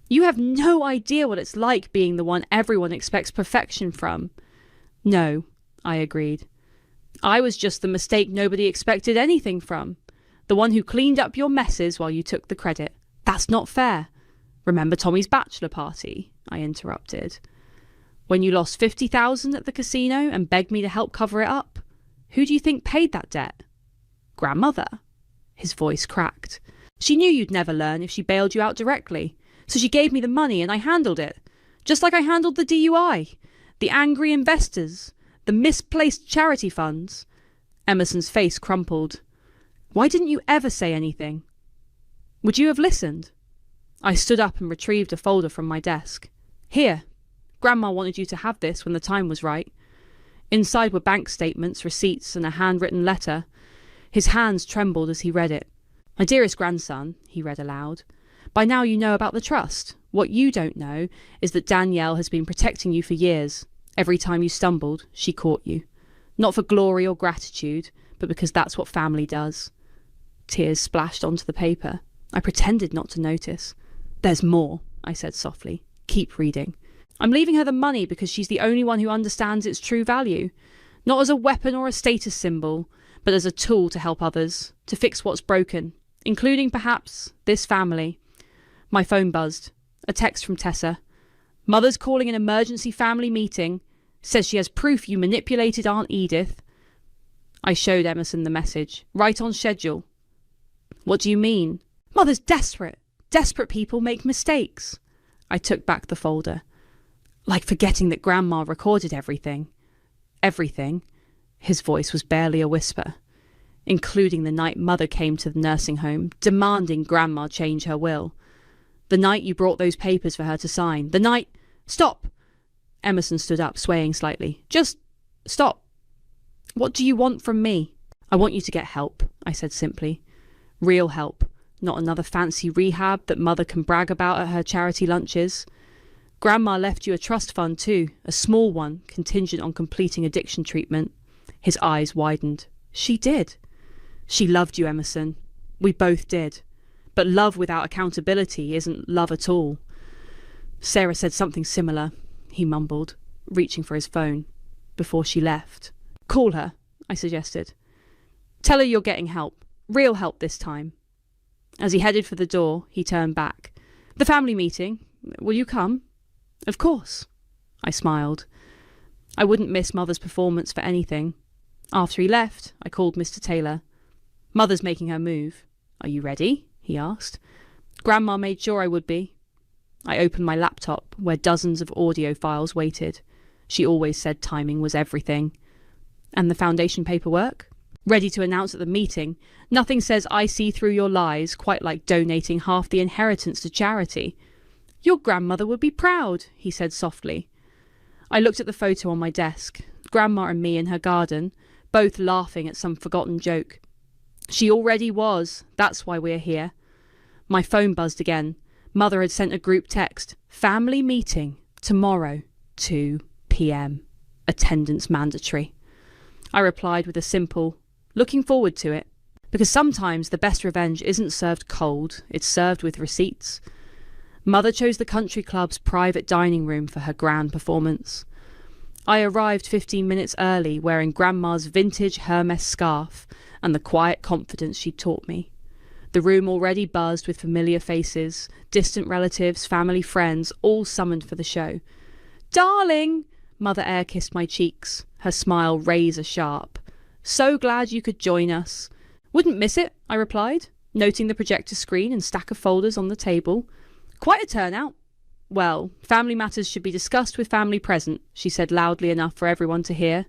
You have no idea what it's like being the one everyone expects perfection from. No, I agreed. I was just the mistake nobody expected anything from. The one who cleaned up your messes while you took the credit. That's not fair. Remember Tommy's bachelor party? I interrupted. When you lost 50,000 at the casino and begged me to help cover it up? Who do you think paid that debt? Grandmother. His voice cracked. She knew you'd never learn if she bailed you out directly. So she gave me the money and I handled it. Just like I handled the DUI. The angry investors. The misplaced charity funds. Emerson's face crumpled. Why didn't you ever say anything? Would you have listened? I stood up and retrieved a folder from my desk. Here. Grandma wanted you to have this when the time was right. Inside were bank statements, receipts, and a handwritten letter. His hands trembled as he read it. My dearest grandson, he read aloud, by now you know about the trust. What you don't know is that Danielle has been protecting you for years. Every time you stumbled, she caught you. Not for glory or gratitude, but because that's what family does. Tears splashed onto the paper. I pretended not to notice. There's more, I said softly. Keep reading. I'm leaving her the money because she's the only one who understands its true value. Not as a weapon or a status symbol, but as a tool to help others, to fix what's broken, including perhaps this family. My phone buzzed. A text from Tessa. Mother's calling an emergency family meeting. Says she has proof you manipulated Aunt Edith. I showed Emerson the message. Right on schedule. What do you mean? Mother's desperate. Desperate people make mistakes. I took back the folder. Like forgetting that Grandma recorded everything. Everything. His voice was barely a whisper. Including the night Mother came to the nursing home, demanding Grandma change her will. The night you brought those papers for her to sign. The night... Stop! Emerson stood up, swaying slightly. Just stop. What do you want from me? I want you to get help, I said simply. Real help. Not another fancy rehab that Mother can brag about at her charity lunches. Grandma left you a trust fund too, a small one, contingent on completing addiction treatment. His eyes widened. She did. She loved you, Emerson. We both did. But love without accountability isn't love at all. Sarah said something similar, he mumbled, reaching for his phone, before she left. Call her, I suggested. Tell her you're getting help. Real help this time. As he headed for the door, he turned back. The family meeting. Will you come? Of course. I smiled. I wouldn't miss Mother's performance for anything. After he left, I called Mr. Taylor. Mother's making her move. Are you ready? He asked. Grandma made sure I would be. I opened my laptop, where dozens of audio files waited. She always said timing was everything. And the foundation paperwork? Ready to announce at the meeting. Nothing says I see through your lies quite like donating half the inheritance to charity. Your grandmother would be proud, he said softly. I looked at the photo on my desk. Grandma and me in her garden, both laughing at some forgotten joke. She already was. That's why we're here. My phone buzzed again. Mother had sent a group text. Family meeting. Tomorrow. 2 p.m. Attendance mandatory. I replied with a simple, looking forward to it. Because sometimes the best revenge isn't served cold. It's served with receipts. Mother chose the country club's private dining room for her grand performance. I arrived 15 minutes early wearing Grandma's vintage Hermes scarf and the quiet confidence she'd taught me. The room already buzzed with familiar faces, distant relatives, family friends, all summoned for the show. Darling! Mother air-kissed my cheeks, her smile razor-sharp. So glad you could join us. Wouldn't miss it, I replied, noting the projector screen and stack of folders on the table. Quite a turnout. Well, family matters should be discussed with family present, she said loudly enough for everyone to hear.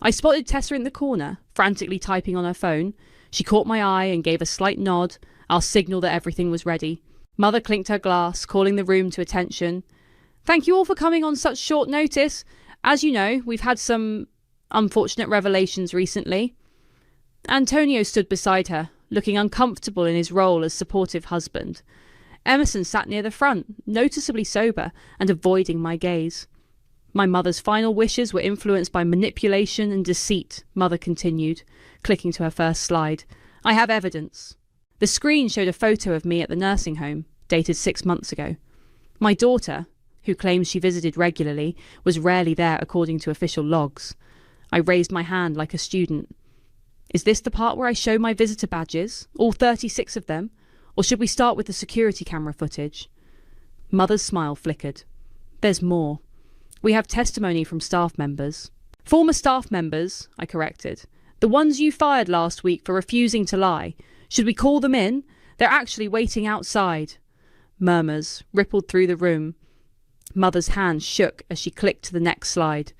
I spotted Tessa in the corner, frantically typing on her phone. She caught my eye and gave a slight nod. I'll signal that everything was ready. Mother clinked her glass, calling the room to attention. Thank you all for coming on such short notice. As you know, we've had some unfortunate revelations recently. Antonio stood beside her, looking uncomfortable in his role as supportive husband. Emerson sat near the front, noticeably sober and avoiding my gaze. My mother's final wishes were influenced by manipulation and deceit, Mother continued, clicking to her first slide. I have evidence. The screen showed a photo of me at the nursing home, dated 6 months ago. My daughter, who claims she visited regularly, was rarely there according to official logs. I raised my hand like a student. Is this the part where I show my visitor badges, all 36 of them? Or should we start with the security camera footage? Mother's smile flickered. There's more. We have testimony from staff members. Former staff members, I corrected. The ones you fired last week for refusing to lie. Should we call them in? They're actually waiting outside. Murmurs rippled through the room. Mother's hand shook as she clicked to the next slide.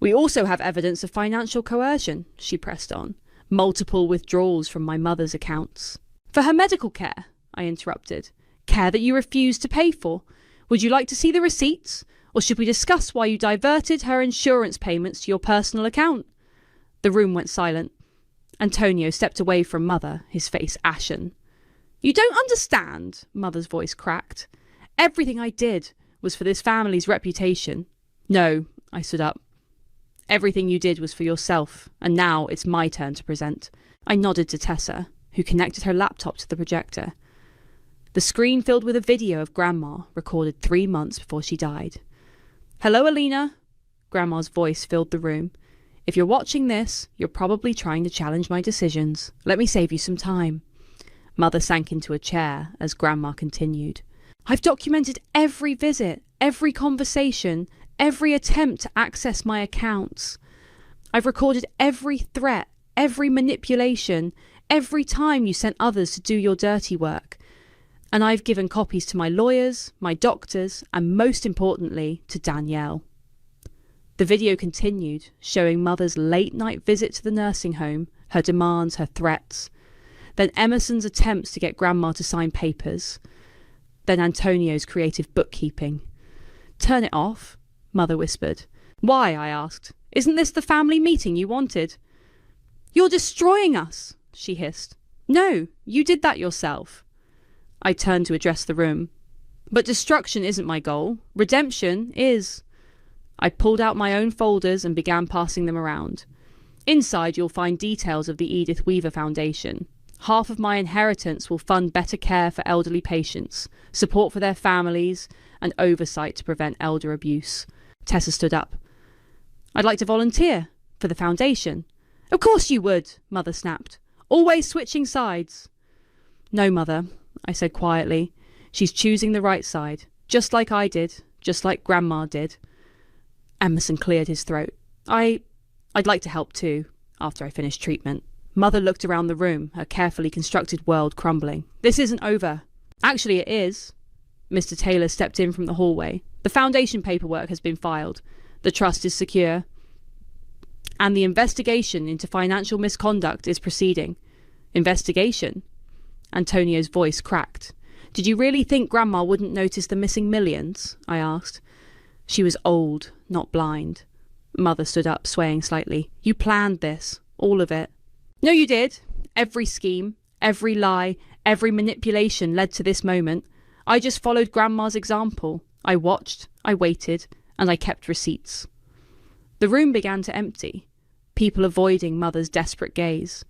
We also have evidence of financial coercion, she pressed on. Multiple withdrawals from my mother's accounts. For her medical care, I interrupted. Care that you refused to pay for? Would you like to see the receipts? Or should we discuss why you diverted her insurance payments to your personal account? The room went silent. Antonio stepped away from Mother, his face ashen. You don't understand, Mother's voice cracked. Everything I did was for this family's reputation. No, I stood up. Everything you did was for yourself, and now it's my turn to present. I nodded to Tessa, who connected her laptop to the projector. The screen filled with a video of Grandma, recorded 3 months before she died. Hello, Alina. Grandma's voice filled the room. If you're watching this, you're probably trying to challenge my decisions. Let me save you some time. Mother sank into a chair as Grandma continued. I've documented every visit, every conversation, every attempt to access my accounts. I've recorded every threat, every manipulation, every time you sent others to do your dirty work. And I've given copies to my lawyers, my doctors, and most importantly, to Danielle. The video continued, showing Mother's late-night visit to the nursing home, her demands, her threats. Then Emerson's attempts to get Grandma to sign papers. Then Antonio's creative bookkeeping. Turn it off, Mother whispered. Why? I asked. Isn't this the family meeting you wanted? You're destroying us, she hissed. No, you did that yourself. I turned to address the room. But destruction isn't my goal. Redemption is. I pulled out my own folders and began passing them around. Inside you'll find details of the Edith Weaver Foundation. Half of my inheritance will fund better care for elderly patients, support for their families, and oversight to prevent elder abuse. Tessa stood up. I'd like to volunteer for the foundation. Of course you would, Mother snapped. Always switching sides. No, Mother, I said quietly. She's choosing the right side, just like I did, just like Grandma did. Emerson cleared his throat. I'd like to help too, after I finished treatment. Mother looked around the room, her carefully constructed world crumbling. This isn't over. Actually, it is. Mr. Taylor stepped in from the hallway. The foundation paperwork has been filed. The trust is secure. And the investigation into financial misconduct is proceeding. Investigation? Antonio's voice cracked. Did you really think Grandma wouldn't notice the missing millions? I asked. She was old, not blind. Mother stood up, swaying slightly. You planned this. All of it. No, you did. Every scheme, every lie, every manipulation led to this moment. I just followed Grandma's example. I watched, I waited, and I kept receipts. The room began to empty, people avoiding Mother's desperate gaze.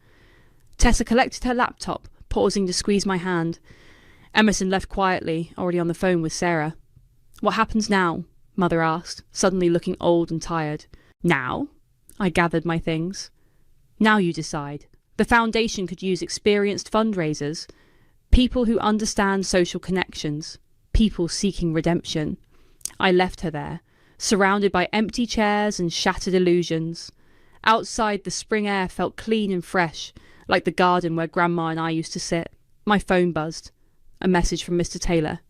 Tessa collected her laptop, pausing to squeeze my hand. Emerson left quietly, already on the phone with Sarah. What happens now? Mother asked, suddenly looking old and tired. Now? I gathered my things. Now you decide. The foundation could use experienced fundraisers, people who understand social connections, people seeking redemption. I left her there, surrounded by empty chairs and shattered illusions. Outside, the spring air felt clean and fresh, like the garden where Grandma and I used to sit. My phone buzzed. A message from Mr. Taylor.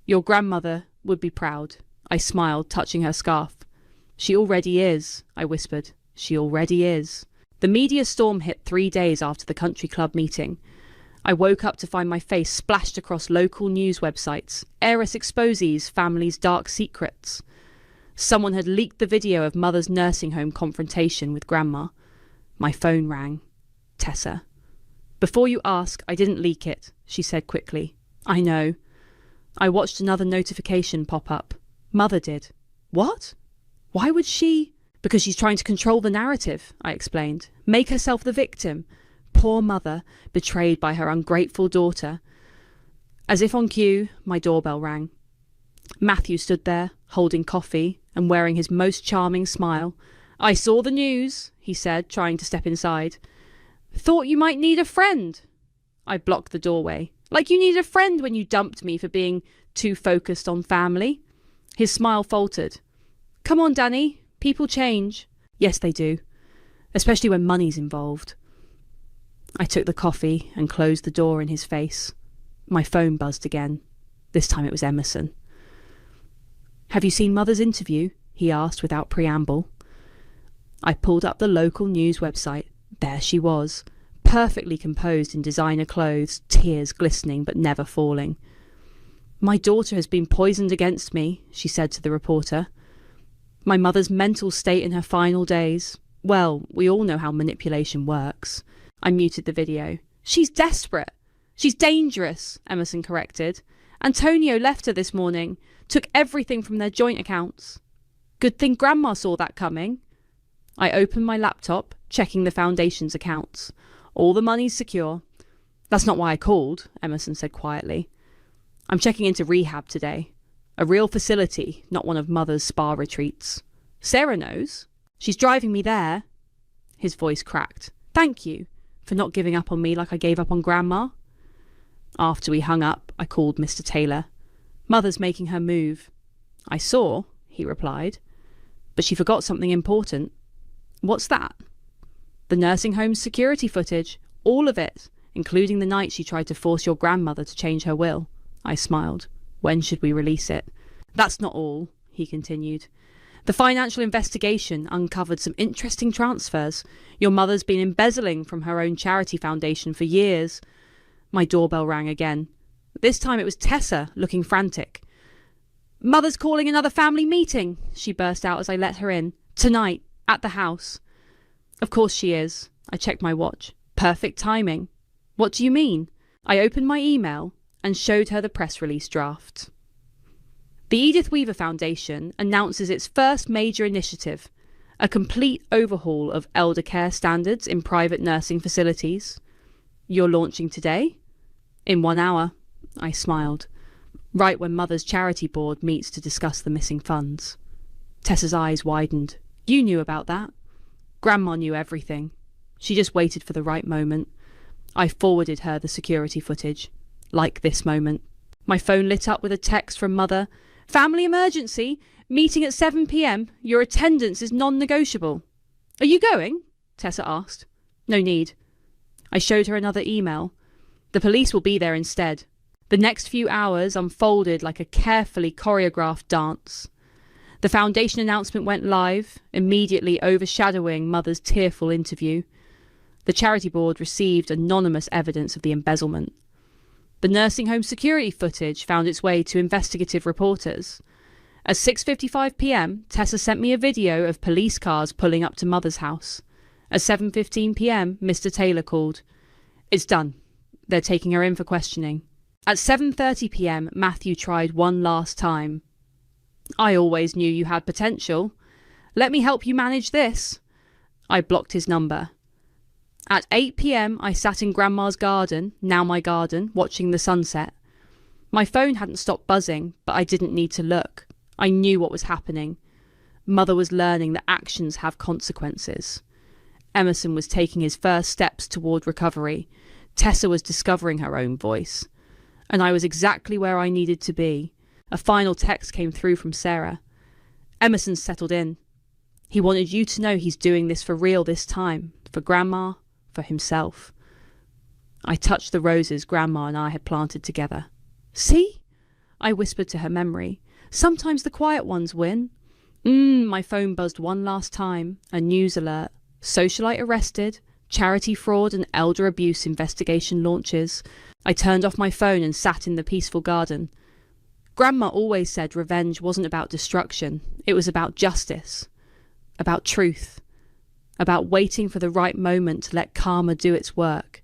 Your grandmother would be proud. I smiled, touching her scarf. She already is, I whispered. She already is. The media storm hit 3 days after the country club meeting. I woke up to find my face splashed across local news websites. Heiress exposes family's dark secrets. Someone had leaked the video of Mother's nursing home confrontation with Grandma. My phone rang. Tessa. Before you ask, I didn't leak it, she said quickly. I know. I watched another notification pop up. Mother did. What? Why would she? Because she's trying to control the narrative, I explained. Make herself the victim. Poor Mother, betrayed by her ungrateful daughter. As if on cue, my doorbell rang. Matthew stood there, holding coffee and wearing his most charming smile. I saw the news, he said, trying to step inside. Thought you might need a friend. I blocked the doorway. Like you needed a friend when you dumped me for being too focused on family. His smile faltered. Come on, Danny. People change. Yes, they do. Especially when money's involved. I took the coffee and closed the door in his face. My phone buzzed again. This time it was Emerson. Have you seen Mother's interview? He asked without preamble. I pulled up the local news website. There she was. perfectly composed in designer clothes, tears glistening but never falling. "My daughter has been poisoned against me," she said to the reporter. "My mother's mental state in her final days. Well, we all know how manipulation works." I muted the video. "She's desperate. She's dangerous," Emerson corrected. "Antonio left her this morning, took everything from their joint accounts. Good thing Grandma saw that coming." I opened my laptop, checking the Foundation's accounts. "All the money's secure." "That's not why I called," Emerson said quietly. "I'm checking into rehab today. A real facility, not one of Mother's spa retreats. Sarah knows. She's driving me there." His voice cracked. "Thank you for not giving up on me like I gave up on Grandma." After we hung up, I called Mr. Taylor. "Mother's making her move." "I saw," he replied. "But she forgot something important." "What's that?" "The nursing home's security footage. All of it, including the night she tried to force your grandmother to change her will." I smiled. "When should we release it?" "That's not all," he continued. "The financial investigation uncovered some interesting transfers. Your mother's been embezzling from her own charity foundation for years." My doorbell rang again. This time it was Tessa, looking frantic. "Mother's calling another family meeting," she burst out as I let her in. "Tonight, at the house." "Of course she is." I checked my watch. "Perfect timing." "What do you mean?" I opened my email and showed her the press release draft. The Edith Weaver Foundation announces its first major initiative, a complete overhaul of elder care standards in private nursing facilities. "You're launching today?" "In 1 hour," I smiled. "Right when Mother's charity board meets to discuss the missing funds." Tessa's eyes widened. "You knew about that?" "Grandma knew everything. She just waited for the right moment." I forwarded her the security footage. Like this moment. My phone lit up with a text from Mother. "Family emergency. Meeting at 7 p.m. Your attendance is non-negotiable." "Are you going?" Tessa asked. "No need." I showed her another email. "The police will be there instead." The next few hours unfolded like a carefully choreographed dance. The Foundation announcement went live, immediately overshadowing Mother's tearful interview. The charity board received anonymous evidence of the embezzlement. The nursing home security footage found its way to investigative reporters. At 6:55 p.m, Tessa sent me a video of police cars pulling up to Mother's house. At 7:15 p.m, Mr. Taylor called. "It's done. They're taking her in for questioning." At 7:30 p.m, Matthew tried one last time. "I always knew you had potential. Let me help you manage this." I blocked his number. At 8 p.m, I sat in Grandma's garden, now my garden, watching the sunset. My phone hadn't stopped buzzing, but I didn't need to look. I knew what was happening. Mother was learning that actions have consequences. Emerson was taking his first steps toward recovery. Tessa was discovering her own voice. And I was exactly where I needed to be. A final text came through from Sarah. "Emerson's settled in. He wanted you to know he's doing this for real this time. For Grandma, for himself." I touched the roses Grandma and I had planted together. "See?" I whispered to her memory. "Sometimes the quiet ones win." My phone buzzed one last time. A news alert. Socialite arrested. Charity fraud and elder abuse investigation launches. I turned off my phone and sat in the peaceful garden. Grandma always said revenge wasn't about destruction. It was about justice. About truth. About waiting for the right moment to let karma do its work.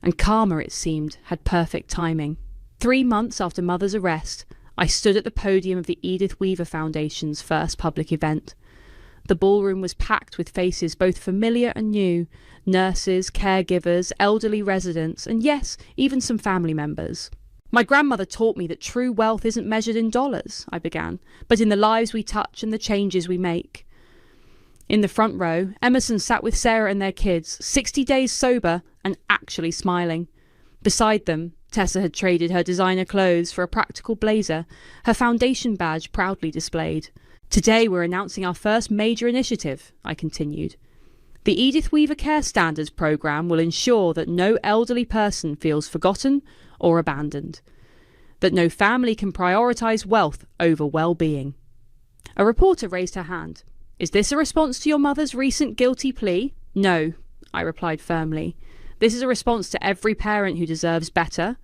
And karma, it seemed, had perfect timing. 3 months after Mother's arrest, I stood at the podium of the Edith Weaver Foundation's first public event. The ballroom was packed with faces both familiar and new, nurses, caregivers, elderly residents, and yes, even some family members. "My grandmother taught me that true wealth isn't measured in dollars," I began, "but in the lives we touch and the changes we make." In the front row, Emerson sat with Sarah and their kids, 60 days sober and actually smiling. Beside them, Tessa had traded her designer clothes for a practical blazer, her foundation badge proudly displayed. "Today we're announcing our first major initiative," I continued. "The Edith Weaver Care Standards program will ensure that no elderly person feels forgotten or abandoned. That no family can prioritise wealth over well-being." A reporter raised her hand. "Is this a response to your mother's recent guilty plea?" "No," I replied firmly. This is a response to every parent who deserves better,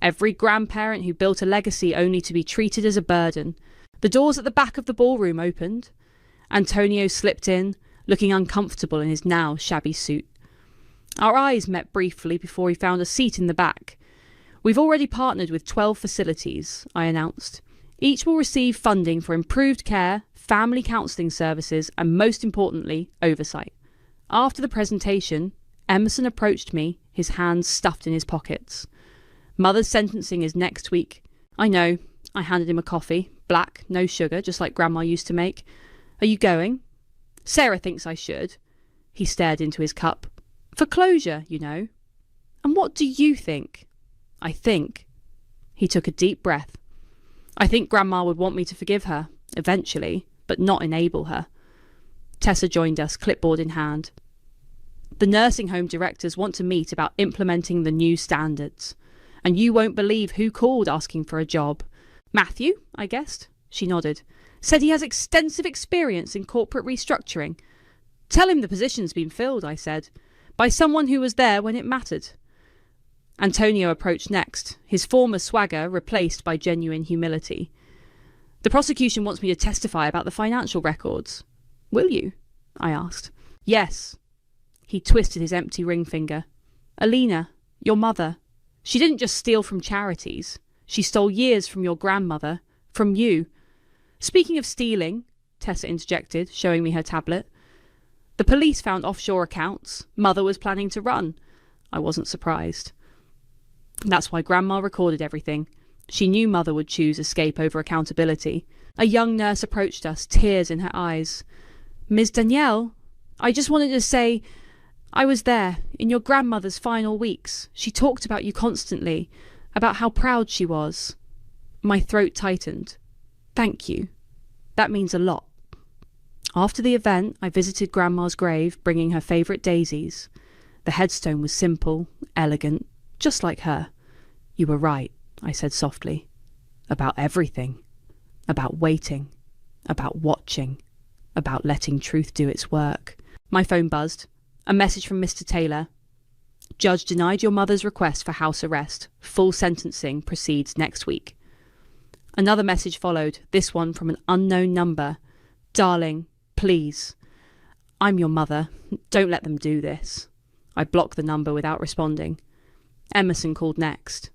every grandparent who built a legacy only to be treated as a burden. The doors at the back of the ballroom opened. Antonio slipped in, looking uncomfortable in his now shabby suit. Our eyes met briefly before he found a seat in the back. We've already partnered with 12 facilities, I announced. Each will receive funding for improved care, family counselling services, and most importantly, oversight. After the presentation, Emerson approached me, his hands stuffed in his pockets. Mother's sentencing is next week. I know. I handed him a coffee. Black, no sugar, just like Grandma used to make. Are you going? Sarah thinks I should. He stared into his cup. For closure, you know. And what do you think? I think. He took a deep breath. I think Grandma would want me to forgive her, eventually, but not enable her. Tessa joined us, clipboard in hand. The nursing home directors want to meet about implementing the new standards. And you won't believe who called asking for a job. Matthew, I guessed. She nodded. Said he has extensive experience in corporate restructuring. Tell him the position's been filled, I said, by someone who was there when it mattered. Antonio approached next, his former swagger replaced by genuine humility. The prosecution wants me to testify about the financial records. Will you? I asked. Yes. He twisted his empty ring finger. Alina, your mother. She didn't just steal from charities. She stole years from your grandmother, from you. Speaking of stealing, Tessa interjected, showing me her tablet. The police found offshore accounts Mother was planning to run. I wasn't surprised. That's why Grandma recorded everything. She knew Mother would choose escape over accountability. A young nurse approached us, tears in her eyes. Ms. Danielle, I just wanted to say, I was there, in your grandmother's final weeks. She talked about you constantly, about how proud she was. My throat tightened. Thank you. That means a lot. After the event, I visited Grandma's grave, bringing her favourite daisies. The headstone was simple, elegant, just like her. You were right, I said softly. About everything. About waiting. About watching. About letting truth do its work. My phone buzzed. A message from Mr. Taylor. Judge denied your mother's request for house arrest. Full sentencing proceeds next week. Another message followed, this one from an unknown number. Darling, please. I'm your mother. Don't let them do this. I blocked the number without responding. Emerson called next.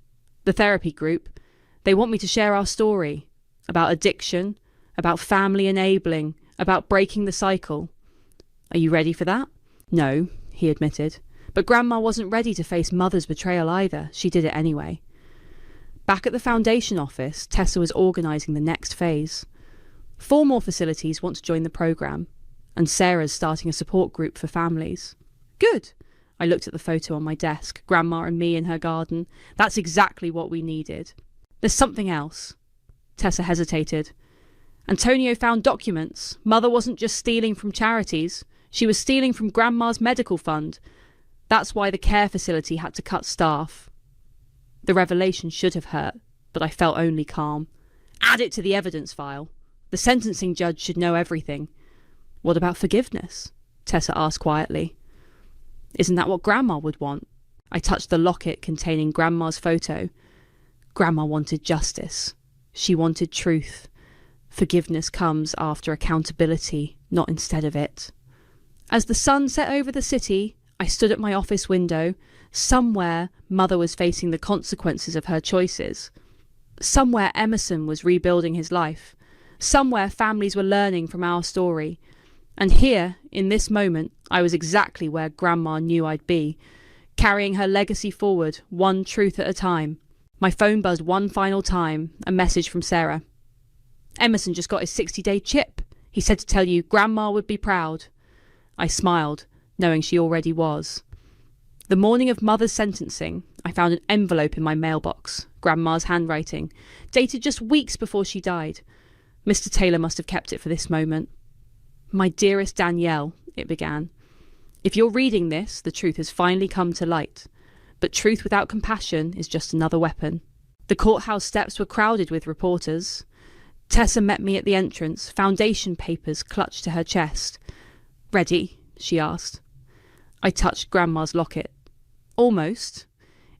The therapy group. They want me to share our story. About addiction. About family enabling. About breaking the cycle. Are you ready for that? No, he admitted. But Grandma wasn't ready to face Mother's betrayal either. She did it anyway. Back at the foundation office, Tessa was organising the next phase. 4 more facilities want to join the programme, and Sarah's starting a support group for families. Good. I looked at the photo on my desk, Grandma and me in her garden. That's exactly what we needed. There's something else. Tessa hesitated. Antonio found documents. Mother wasn't just stealing from charities. She was stealing from Grandma's medical fund. That's why the care facility had to cut staff. The revelation should have hurt, but I felt only calm. Add it to the evidence file. The sentencing judge should know everything. What about forgiveness? Tessa asked quietly. Isn't that what Grandma would want? I touched the locket containing Grandma's photo. Grandma wanted justice. She wanted truth. Forgiveness comes after accountability, not instead of it. As the sun set over the city, I stood at my office window. Somewhere, Mother was facing the consequences of her choices. Somewhere, Emerson was rebuilding his life. Somewhere, families were learning from our story. And here, in this moment, I was exactly where Grandma knew I'd be, carrying her legacy forward, one truth at a time. My phone buzzed one final time, a message from Sarah. Emerson just got his 60-day chip. He said to tell you Grandma would be proud. I smiled, knowing she already was. The morning of Mother's sentencing, I found an envelope in my mailbox, Grandma's handwriting, dated just weeks before she died. Mr. Taylor must have kept it for this moment. My dearest Danielle, it began. If you're reading this, the truth has finally come to light. But truth without compassion is just another weapon. The courthouse steps were crowded with reporters. Tessa met me at the entrance, foundation papers clutched to her chest. Ready? She asked. I touched Grandma's locket. Almost.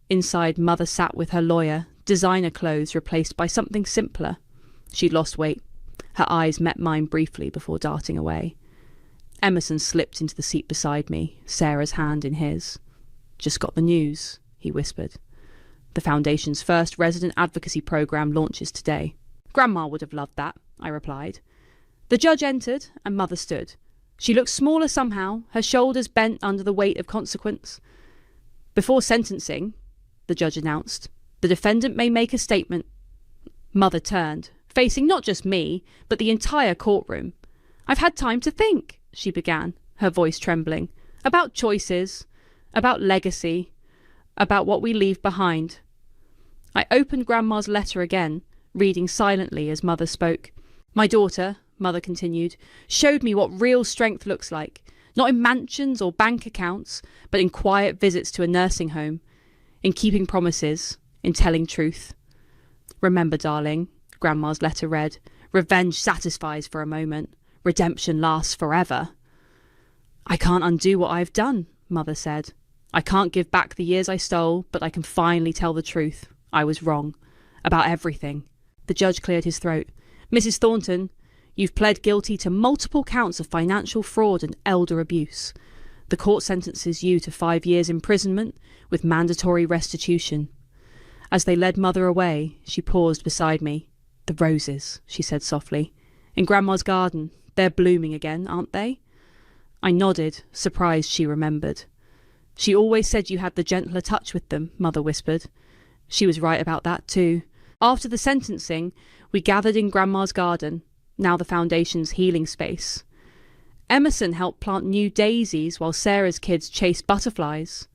Inside, Mother sat with her lawyer, designer clothes replaced by something simpler. She'd lost weight. Her eyes met mine briefly before darting away. Emerson slipped into the seat beside me, Sarah's hand in his. "Just got the news," he whispered. "The Foundation's first resident advocacy program launches today." "Grandma would have loved that," I replied. The judge entered, and Mother stood. She looked smaller somehow, her shoulders bent under the weight of consequence. "Before sentencing," the judge announced, "the defendant may make a statement." Mother turned, facing not just me, but the entire courtroom. "I've had time to think," she began, her voice trembling, "about choices, about legacy, about what we leave behind." I opened Grandma's letter again, reading silently as Mother spoke. "My daughter," Mother continued, "showed me what real strength looks like, not in mansions or bank accounts, but in quiet visits to a nursing home, in keeping promises, in telling truth. Remember, darling," Grandma's letter read, "revenge satisfies for a moment. Redemption lasts forever." "I can't undo what I've done," Mother said. "I can't give back the years I stole, but I can finally tell the truth. I was wrong. About everything." The judge cleared his throat. "Mrs. Thornton, you've pled guilty to multiple counts of financial fraud and elder abuse. The court sentences you to 5 years imprisonment with mandatory restitution." As they led Mother away, she paused beside me. "The roses," she said softly. "In Grandma's garden. They're blooming again, aren't they?" I nodded, surprised she remembered. "She always said you had the gentler touch with them," Mother whispered. She was right about that too. After the sentencing, we gathered in Grandma's garden, now the Foundation's healing space. Emerson helped plant new daisies while Sarah's kids chased butterflies.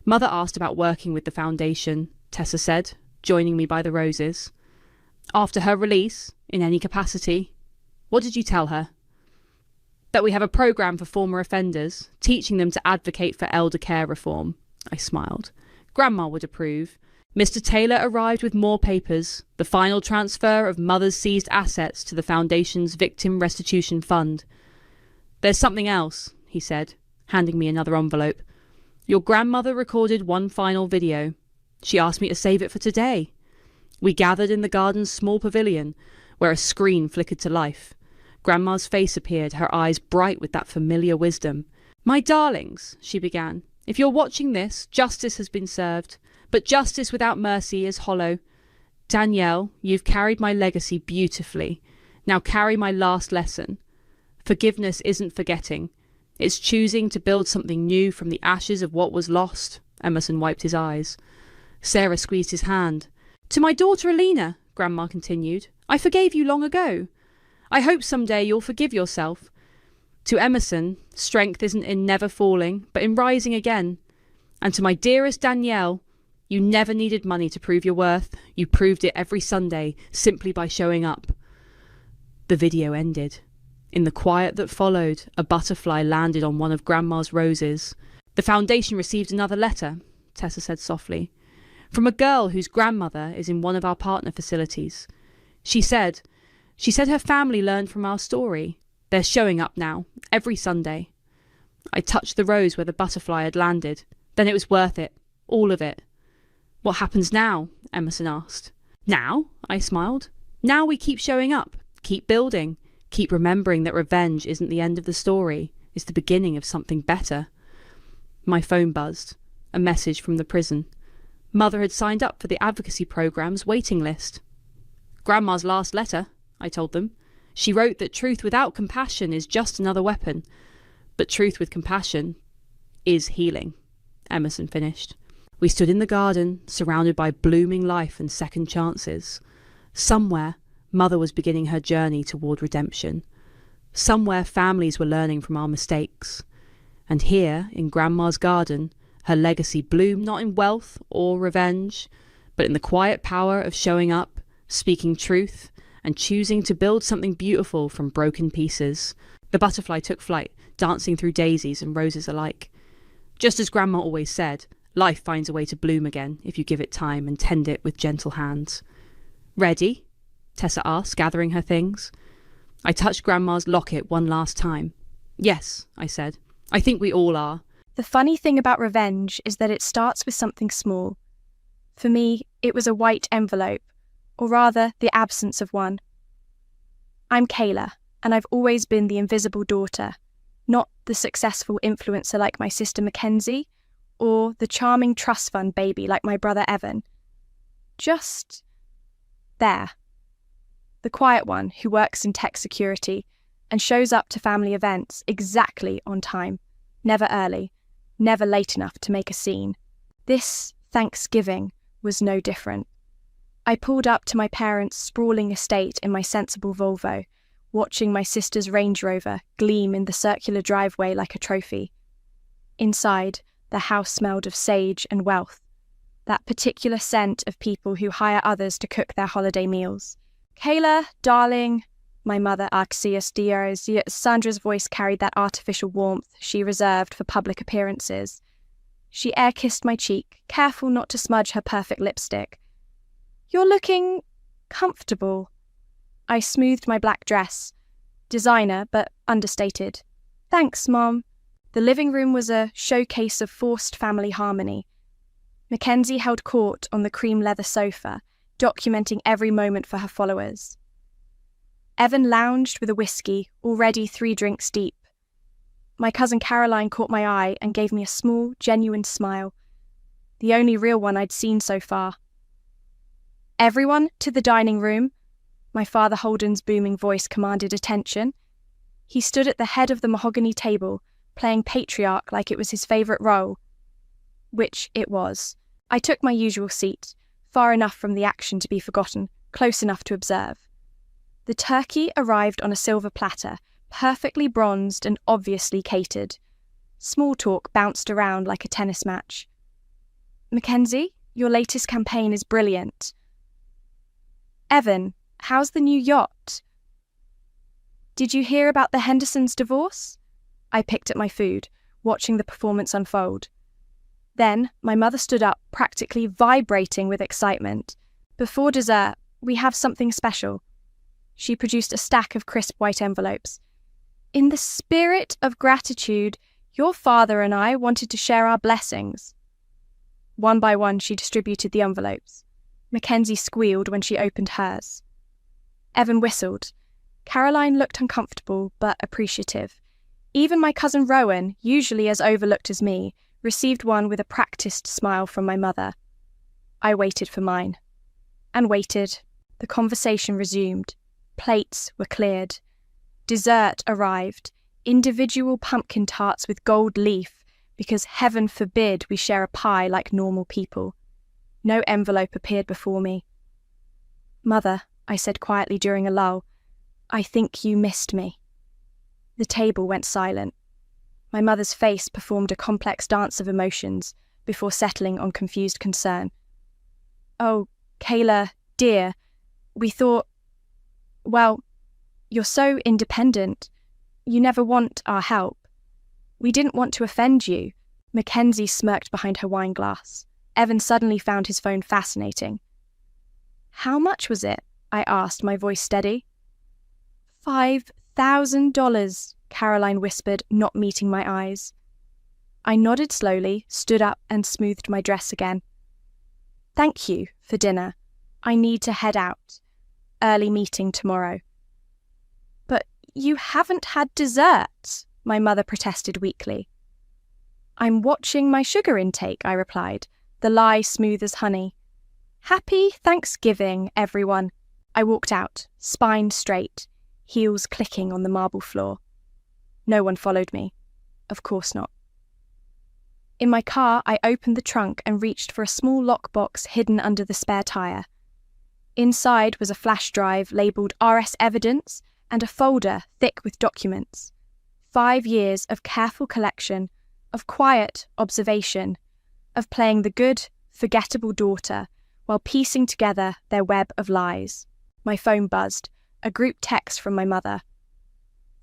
Mother asked about working with the Foundation, Tessa said, joining me by the roses. "After her release, in any capacity." "What did you tell her?" "That we have a program for former offenders, teaching them to advocate for elder care reform." I smiled. "Grandma would approve." Mr. Taylor arrived with more papers, the final transfer of Mother's seized assets to the Foundation's Victim Restitution Fund. "There's something else," he said, handing me another envelope. "Your grandmother recorded one final video. She asked me to save it for today." We gathered in the garden's small pavilion, where a screen flickered to life. Grandma's face appeared, her eyes bright with that familiar wisdom. "My darlings," she began, "if you're watching this, justice has been served. But justice without mercy is hollow. Danielle, you've carried my legacy beautifully. Now carry my last lesson. Forgiveness isn't forgetting. It's choosing to build something new from the ashes of what was lost." Emerson wiped his eyes. Sarah squeezed his hand. "To my daughter Alina," Grandma continued, "I forgave you long ago. I hope someday you'll forgive yourself. To Emerson, strength isn't in never falling, but in rising again. And to my dearest Danielle, you never needed money to prove your worth. You proved it every Sunday, simply by showing up." The video ended. In the quiet that followed, a butterfly landed on one of Grandma's roses. "The Foundation received another letter," Tessa said softly, "from a girl whose grandmother is in one of our partner facilities. She said her family learned from our story. They're showing up now, every Sunday." I touched the rose where the butterfly had landed. "Then it was worth it. All of it." "What happens now?" Emerson asked. "Now?" I smiled. "Now we keep showing up, keep building, keep remembering that revenge isn't the end of the story, it's the beginning of something better." My phone buzzed. A message from the prison. Mother had signed up for the advocacy program's waiting list. "Grandma's last letter," I told them. "She wrote that truth without compassion is just another weapon, but truth with compassion is healing," Emerson finished. We stood in the garden, surrounded by blooming life and second chances. Somewhere, Mother was beginning her journey toward redemption. Somewhere, families were learning from our mistakes. And here, in Grandma's garden, her legacy bloomed not in wealth or revenge, but in the quiet power of showing up, speaking truth, and choosing to build something beautiful from broken pieces. The butterfly took flight, dancing through daisies and roses alike. Just as Grandma always said, life finds a way to bloom again if you give it time and tend it with gentle hands. "Ready?" Tessa asked, gathering her things. I touched Grandma's locket one last time. "Yes," I said. "I think we all are. The funny thing about revenge is that it starts with something small. For me, it was a white envelope, or rather, the absence of one. I'm Kayla, and I've always been the invisible daughter, not the successful influencer like my sister Mackenzie, or the charming trust fund baby like my brother Evan. Just there. The quiet one who works in tech security and shows up to family events exactly on time, never early, never late enough to make a scene. This Thanksgiving was no different. I pulled up to my parents' sprawling estate in my sensible Volvo, watching my sister's Range Rover gleam in the circular driveway like a trophy. Inside, the house smelled of sage and wealth, that particular scent of people who hire others to cook their holiday meals. Kayla, darling, my mother Arceus Diaz, Sandra's voice carried that artificial warmth she reserved for public appearances. She air-kissed my cheek, careful not to smudge her perfect lipstick. You're looking comfortable. I smoothed my black dress. Designer, but understated. Thanks, Mom. The living room was a showcase of forced family harmony. Mackenzie held court on the cream leather sofa, documenting every moment for her followers. Evan lounged with a whiskey, already 3 drinks deep. My cousin Caroline caught my eye and gave me a small, genuine smile, the only real one I'd seen so far. Everyone to the dining room. My father Holden's booming voice commanded attention. He stood at the head of the mahogany table, playing patriarch like it was his favourite role. Which it was. I took my usual seat, far enough from the action to be forgotten, close enough to observe. The turkey arrived on a silver platter, perfectly bronzed and obviously catered. Small talk bounced around like a tennis match. Mackenzie, your latest campaign is brilliant. Evan, how's the new yacht? Did you hear about the Hendersons' divorce? I picked at my food, watching the performance unfold. Then, my mother stood up, practically vibrating with excitement. Before dessert, we have something special. She produced a stack of crisp white envelopes. In the spirit of gratitude, your father and I wanted to share our blessings. One by one, she distributed the envelopes. Mackenzie squealed when she opened hers. Evan whistled. Caroline looked uncomfortable, but appreciative. Even my cousin Rowan, usually as overlooked as me, received one with a practiced smile from my mother. I waited for mine. And waited. The conversation resumed. Plates were cleared. Dessert arrived. Individual pumpkin tarts with gold leaf, because heaven forbid we share a pie like normal people. No envelope appeared before me. Mother, I said quietly during a lull, I think you missed me. The table went silent. My mother's face performed a complex dance of emotions before settling on confused concern. Oh, Kayla, dear, we thought, well, you're so independent. You never want our help. We didn't want to offend you. Mackenzie smirked behind her wine glass. Evan suddenly found his phone fascinating. How much was it? I asked, my voice steady. $5,000, Caroline whispered, not meeting my eyes. I nodded slowly, stood up and smoothed my dress again. Thank you for dinner. I need to head out. Early meeting tomorrow. But you haven't had dessert, my mother protested weakly. I'm watching my sugar intake, I replied, the lie smooth as honey. Happy Thanksgiving, everyone. I walked out, spine straight, heels clicking on the marble floor. No one followed me. Of course not. In my car, I opened the trunk and reached for a small lockbox hidden under the spare tyre. Inside was a flash drive labelled RS Evidence and a folder thick with documents. 5 years of careful collection, of quiet observation, of playing the good, forgettable daughter while piecing together their web of lies. My phone buzzed, a group text from my mother.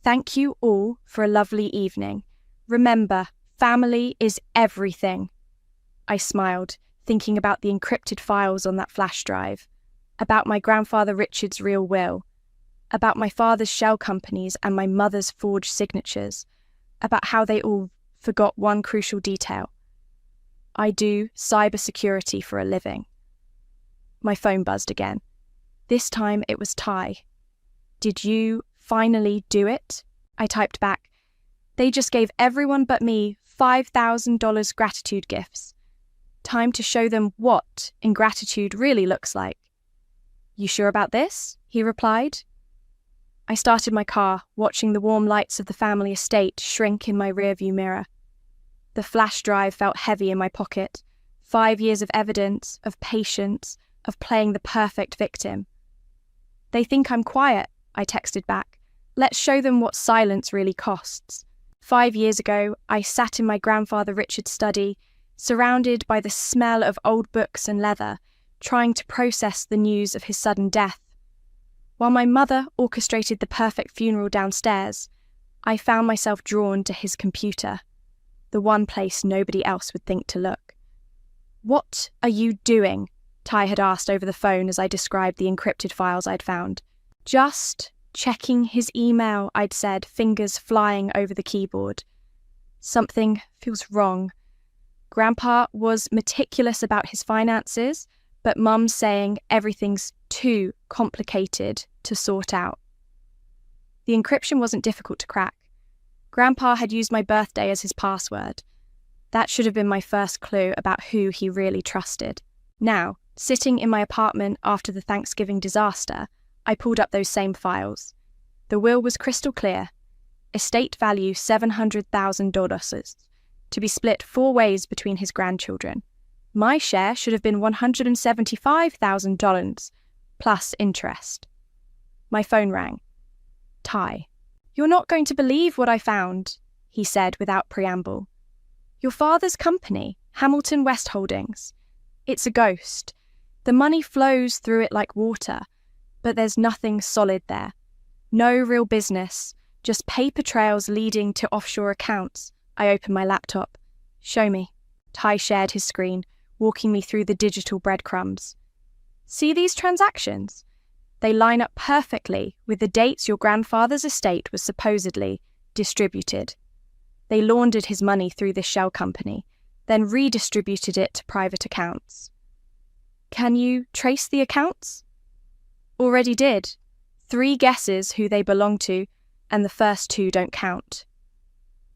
Thank you all for a lovely evening. Remember, family is everything. I smiled, thinking about the encrypted files on that flash drive, about my grandfather Richard's real will, about my father's shell companies and my mother's forged signatures, about how they all forgot one crucial detail. I do cybersecurity for a living. My phone buzzed again. This time it was Ty. Did you finally do it? I typed back. They just gave everyone but me $5,000 gratitude gifts. Time to show them what ingratitude really looks like. You sure about this? He replied. I started my car, watching the warm lights of the family estate shrink in my rearview mirror. The flash drive felt heavy in my pocket. 5 years of evidence, of patience, of playing the perfect victim. They think I'm quiet, I texted back. Let's show them what silence really costs. 5 years ago, I sat in my grandfather Richard's study, surrounded by the smell of old books and leather, trying to process the news of his sudden death. While my mother orchestrated the perfect funeral downstairs, I found myself drawn to his computer, the one place nobody else would think to look. What are you doing? Ty had asked over the phone as I described the encrypted files I'd found. Just checking his email, I'd said, fingers flying over the keyboard. Something feels wrong. Grandpa was meticulous about his finances, but Mum's saying everything's too complicated to sort out. The encryption wasn't difficult to crack. Grandpa had used my birthday as his password. That should have been my first clue about who he really trusted. Now, sitting in my apartment after the Thanksgiving disaster, I pulled up those same files. The will was crystal clear. Estate value $700,000, to be split 4 ways between his grandchildren. My share should have been $175,000, plus interest. My phone rang. Ty. You're not going to believe what I found, he said without preamble. Your father's company, Hamilton West Holdings. It's a ghost. The money flows through it like water, but there's nothing solid there. No real business, just paper trails leading to offshore accounts. I opened my laptop. Show me. Ty shared his screen, walking me through the digital breadcrumbs. See these transactions? They line up perfectly with the dates your grandfather's estate was supposedly distributed. They laundered his money through this shell company, then redistributed it to private accounts. Can you trace the accounts? Already did. 3 guesses who they belong to, and the first 2 don't count.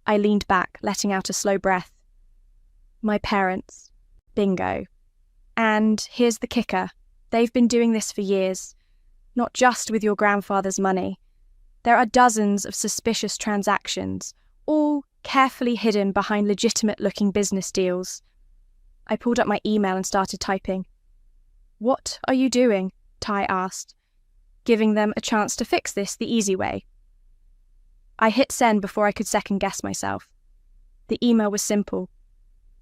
I leaned back, letting out a slow breath. My parents. Bingo. And here's the kicker. They've been doing this for years. Not just with your grandfather's money. There are dozens of suspicious transactions, all carefully hidden behind legitimate-looking business deals. I pulled up my email and started typing. What are you doing? Ty asked, giving them a chance to fix this the easy way. I hit send before I could second-guess myself. The email was simple.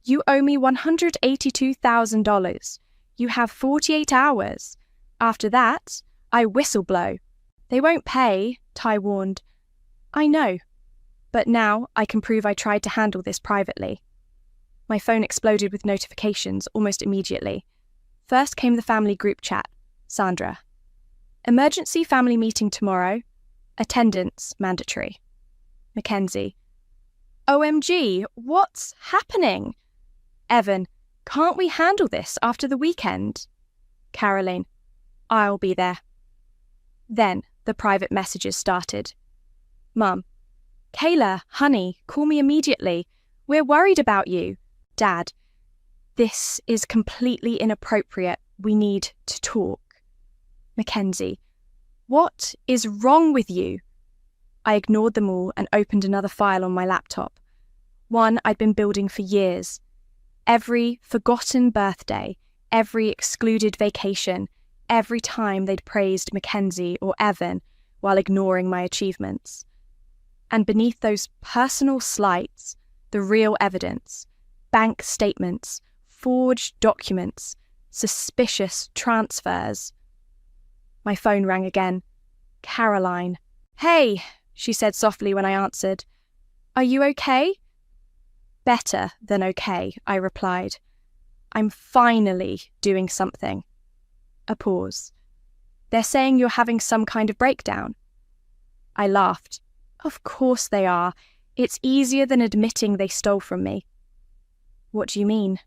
You owe me $182,000. You have 48 hours. After that, I whistle-blow. They won't pay, Ty warned. I know, but now I can prove I tried to handle this privately. My phone exploded with notifications almost immediately. First came the family group chat. Sandra. Emergency family meeting tomorrow. Attendance mandatory. Mackenzie. OMG, what's happening? Evan. Can't we handle this after the weekend? Caroline. I'll be there. Then the private messages started. Mum. Kayla, honey, call me immediately. We're worried about you. Dad. This is completely inappropriate. We need to talk. Mackenzie. What is wrong with you? I ignored them all and opened another file on my laptop. One I'd been building for years. Every forgotten birthday, every excluded vacation, every time they'd praised Mackenzie or Evan while ignoring my achievements. And beneath those personal slights, the real evidence, bank statements, forged documents, suspicious transfers. My phone rang again. Caroline. Hey, she said softly when I answered. Are you okay? Better than okay, I replied. I'm finally doing something. A pause. They're saying you're having some kind of breakdown. I laughed. Of course they are. It's easier than admitting they stole from me. What do you mean?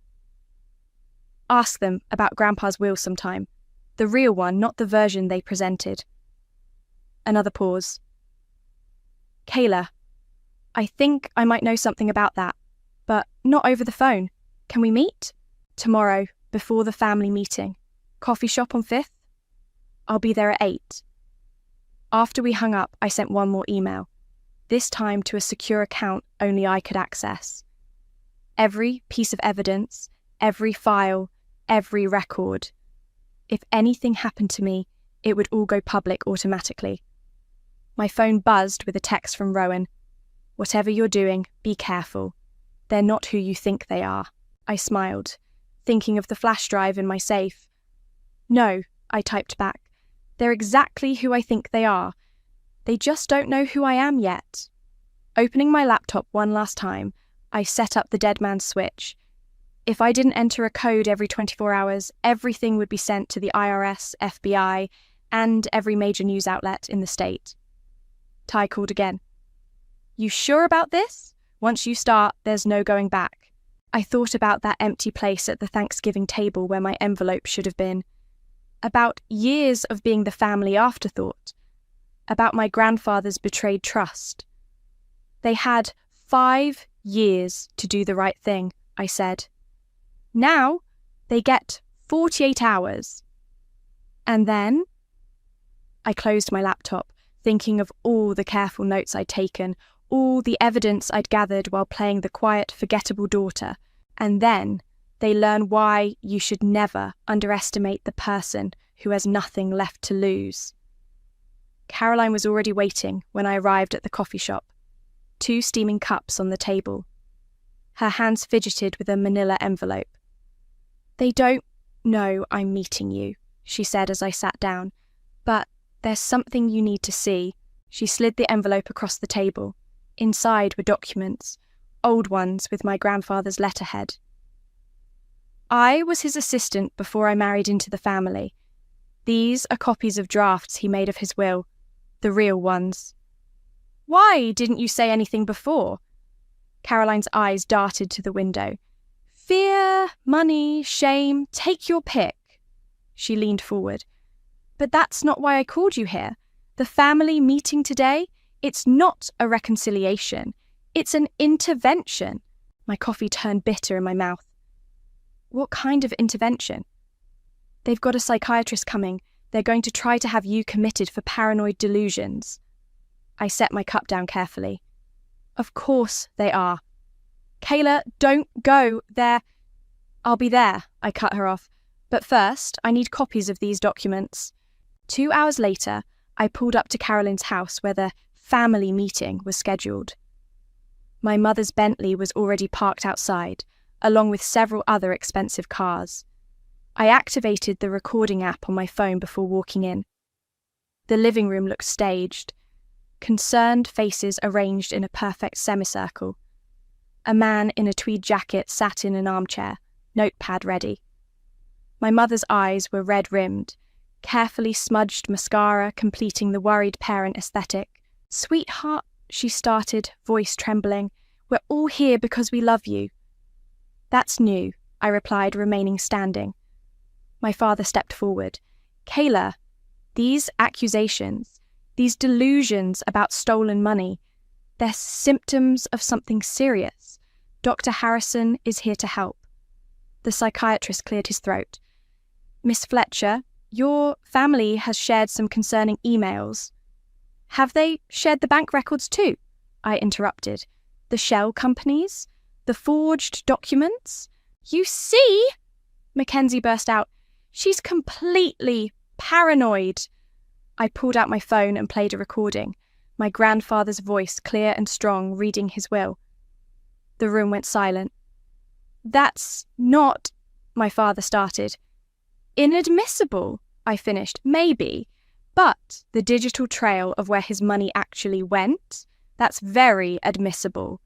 Ask them about Grandpa's will sometime. The real one, not the version they presented. Another pause. Kayla, I think I might know something about that, but not over the phone. Can we meet? Tomorrow, before the family meeting. Coffee shop on 5th? I'll be there at 8. After we hung up, I sent one more email, this time to a secure account only I could access. Every piece of evidence, every file, every record. If anything happened to me, it would all go public automatically. My phone buzzed with a text from Rowan. Whatever you're doing, be careful. They're not who you think they are. I smiled, thinking of the flash drive in my safe. No, I typed back. They're exactly who I think they are. They just don't know who I am yet. Opening my laptop one last time, I set up the dead man's switch. If I didn't enter a code every 24 hours, everything would be sent to the IRS, FBI, and every major news outlet in the state. Ty called again. You sure about this? Once you start, there's no going back. I thought about that empty place at the Thanksgiving table where my envelope should have been. About years of being the family afterthought. About my grandfather's betrayed trust. They had 5 years to do the right thing, I said. Now, they get 48 hours. And then? I closed my laptop, thinking of all the careful notes I'd taken, all the evidence I'd gathered while playing the quiet, forgettable daughter. And then they learn why you should never underestimate the person who has nothing left to lose. Caroline was already waiting when I arrived at the coffee shop, 2 steaming cups on the table. Her hands fidgeted with a manila envelope. They don't know I'm meeting you, she said as I sat down, but there's something you need to see. She slid the envelope across the table. Inside were documents, old ones with my grandfather's letterhead. I was his assistant before I married into the family. These are copies of drafts he made of his will, the real ones. Why didn't you say anything before? Caroline's eyes darted to the window. Fear, money, shame, take your pick. She leaned forward. But that's not why I called you here. The family meeting today, it's not a reconciliation. It's an intervention. My coffee turned bitter in my mouth. What kind of intervention? They've got a psychiatrist coming. They're going to try to have you committed for paranoid delusions. I set my cup down carefully. Of course they are. Kayla, don't go there. I'll be there, I cut her off. But first, I need copies of these documents. 2 hours later, I pulled up to Caroline's house where the family meeting was scheduled. My mother's Bentley was already parked outside, along with several other expensive cars. I activated the recording app on my phone before walking in. The living room looked staged. Concerned faces arranged in a perfect semicircle. A man in a tweed jacket sat in an armchair, notepad ready. My mother's eyes were red-rimmed, carefully smudged mascara completing the worried parent aesthetic. Sweetheart, she started, voice trembling, we're all here because we love you. That's new, I replied, remaining standing. My father stepped forward. Kayla, these accusations, these delusions about stolen money, they're symptoms of something serious. Dr. Harrison is here to help. The psychiatrist cleared his throat. Miss Fletcher, your family has shared some concerning emails. Have they shared the bank records too? I interrupted. The shell companies? The forged documents? You see? Mackenzie burst out. She's completely paranoid. I pulled out my phone and played a recording, my grandfather's voice clear and strong, reading his will. The room went silent. That's not, my father started. Inadmissible, I finished. Maybe. But the digital trail of where his money actually went, that's very admissible.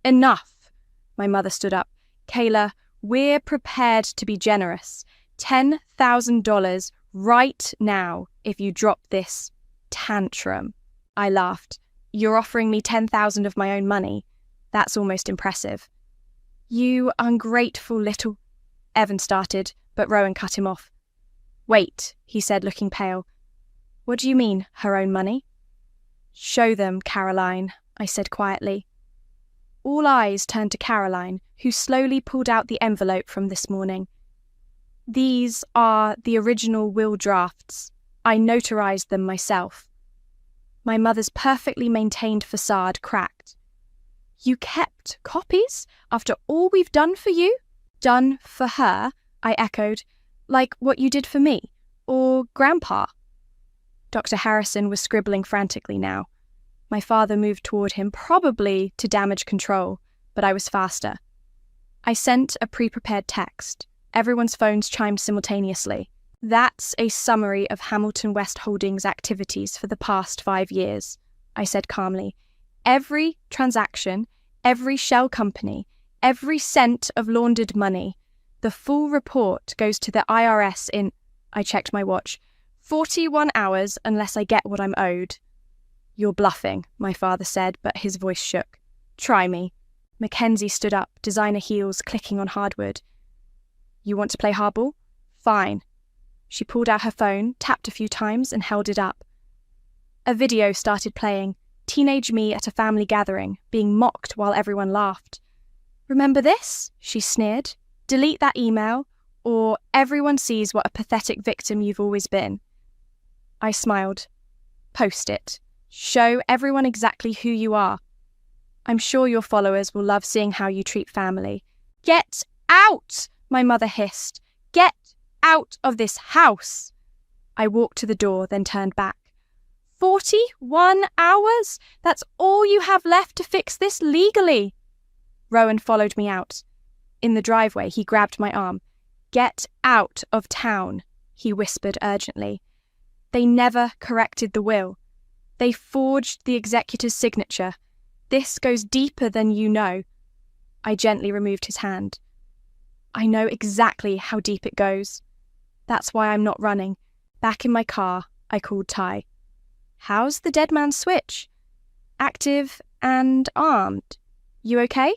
Enough. My mother stood up. Kayla, we're prepared to be generous. $10,000 right now if you drop this tantrum. I laughed. you're offering me 10,000 of my own money. That's almost impressive. You ungrateful little... Evan started, but Rowan cut him off. Wait, he said, looking pale. What do you mean, her own money? Show them, Caroline, I said quietly. All eyes turned to Caroline, who slowly pulled out the envelope from this morning. These are the original will drafts. I notarized them myself. My mother's perfectly maintained facade cracked. You kept copies after all we've done for you? Done for her, I echoed, like what you did for me, or Grandpa. Dr. Harrison was scribbling frantically now. My father moved toward him, probably to damage control, but I was faster. I sent a pre-prepared text. Everyone's phones chimed simultaneously. That's a summary of Hamilton West Holdings' activities for the past 5 years, I said calmly. Every transaction, every shell company, every cent of laundered money. The full report goes to the IRS in, I checked my watch, 41 hours unless I get what I'm owed. You're bluffing, my father said, but his voice shook. Try me. Mackenzie stood up, designer heels clicking on hardwood. You want to play hardball? Fine. She pulled out her phone, tapped a few times, and held it up. A video started playing, teenage me at a family gathering, being mocked while everyone laughed. Remember this? She sneered. Delete that email, or everyone sees what a pathetic victim you've always been. I smiled. Post it. Show everyone exactly who you are. I'm sure your followers will love seeing how you treat family. Get out! My mother hissed. Get out of this house! I walked to the door, then turned back. 41 hours? That's all you have left to fix this legally. Rowan followed me out. In the driveway, he grabbed my arm. Get out of town, he whispered urgently. They never corrected the will. They forged the executor's signature. This goes deeper than you know. I gently removed his hand. I know exactly how deep it goes. That's why I'm not running. Back in my car, I called Ty. How's the dead man's switch? Active and armed. You okay?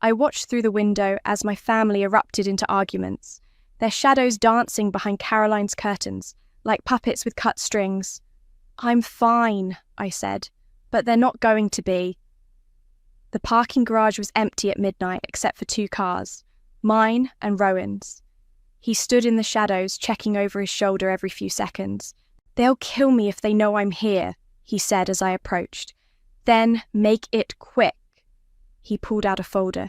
I watched through the window as my family erupted into arguments, their shadows dancing behind Caroline's curtains, like puppets with cut strings. I'm fine, I said, but they're not going to be. The parking garage was empty at midnight except for 2 cars, mine and Rowan's. He stood in the shadows, checking over his shoulder every few seconds. They'll kill me if they know I'm here, he said as I approached. Then make it quick. He pulled out a folder.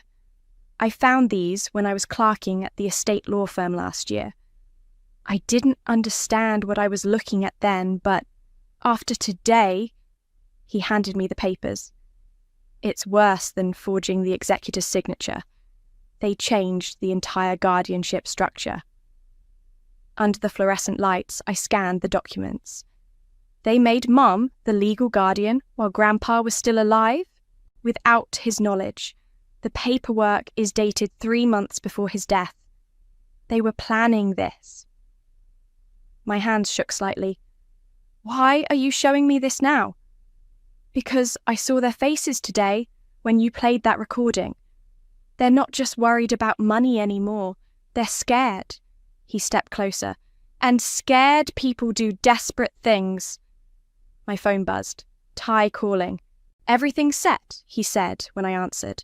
I found these when I was clerking at the estate law firm last year. I didn't understand what I was looking at then, but after today, he handed me the papers. It's worse than forging the executor's signature. They changed the entire guardianship structure. Under the fluorescent lights, I scanned the documents. They made Mum the legal guardian while Grandpa was still alive, without his knowledge. The paperwork is dated 3 months before his death. They were planning this. My hands shook slightly. Why are you showing me this now? Because I saw their faces today when you played that recording. They're not just worried about money anymore. They're scared. He stepped closer. And scared people do desperate things. My phone buzzed. Ty calling. Everything's set, he said when I answered.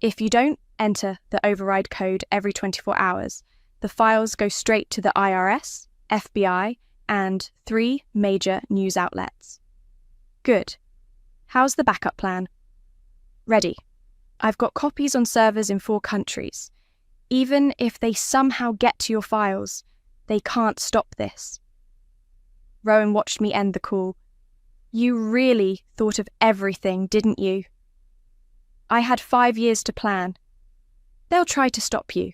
If you don't enter the override code every 24 hours, the files go straight to the IRS, FBI, and 3 major news outlets. Good. How's the backup plan? Ready. I've got copies on servers in 4 countries. Even if they somehow get to your files, they can't stop this. Rowan watched me end the call. You really thought of everything, didn't you? I had 5 years to plan. They'll try to stop you.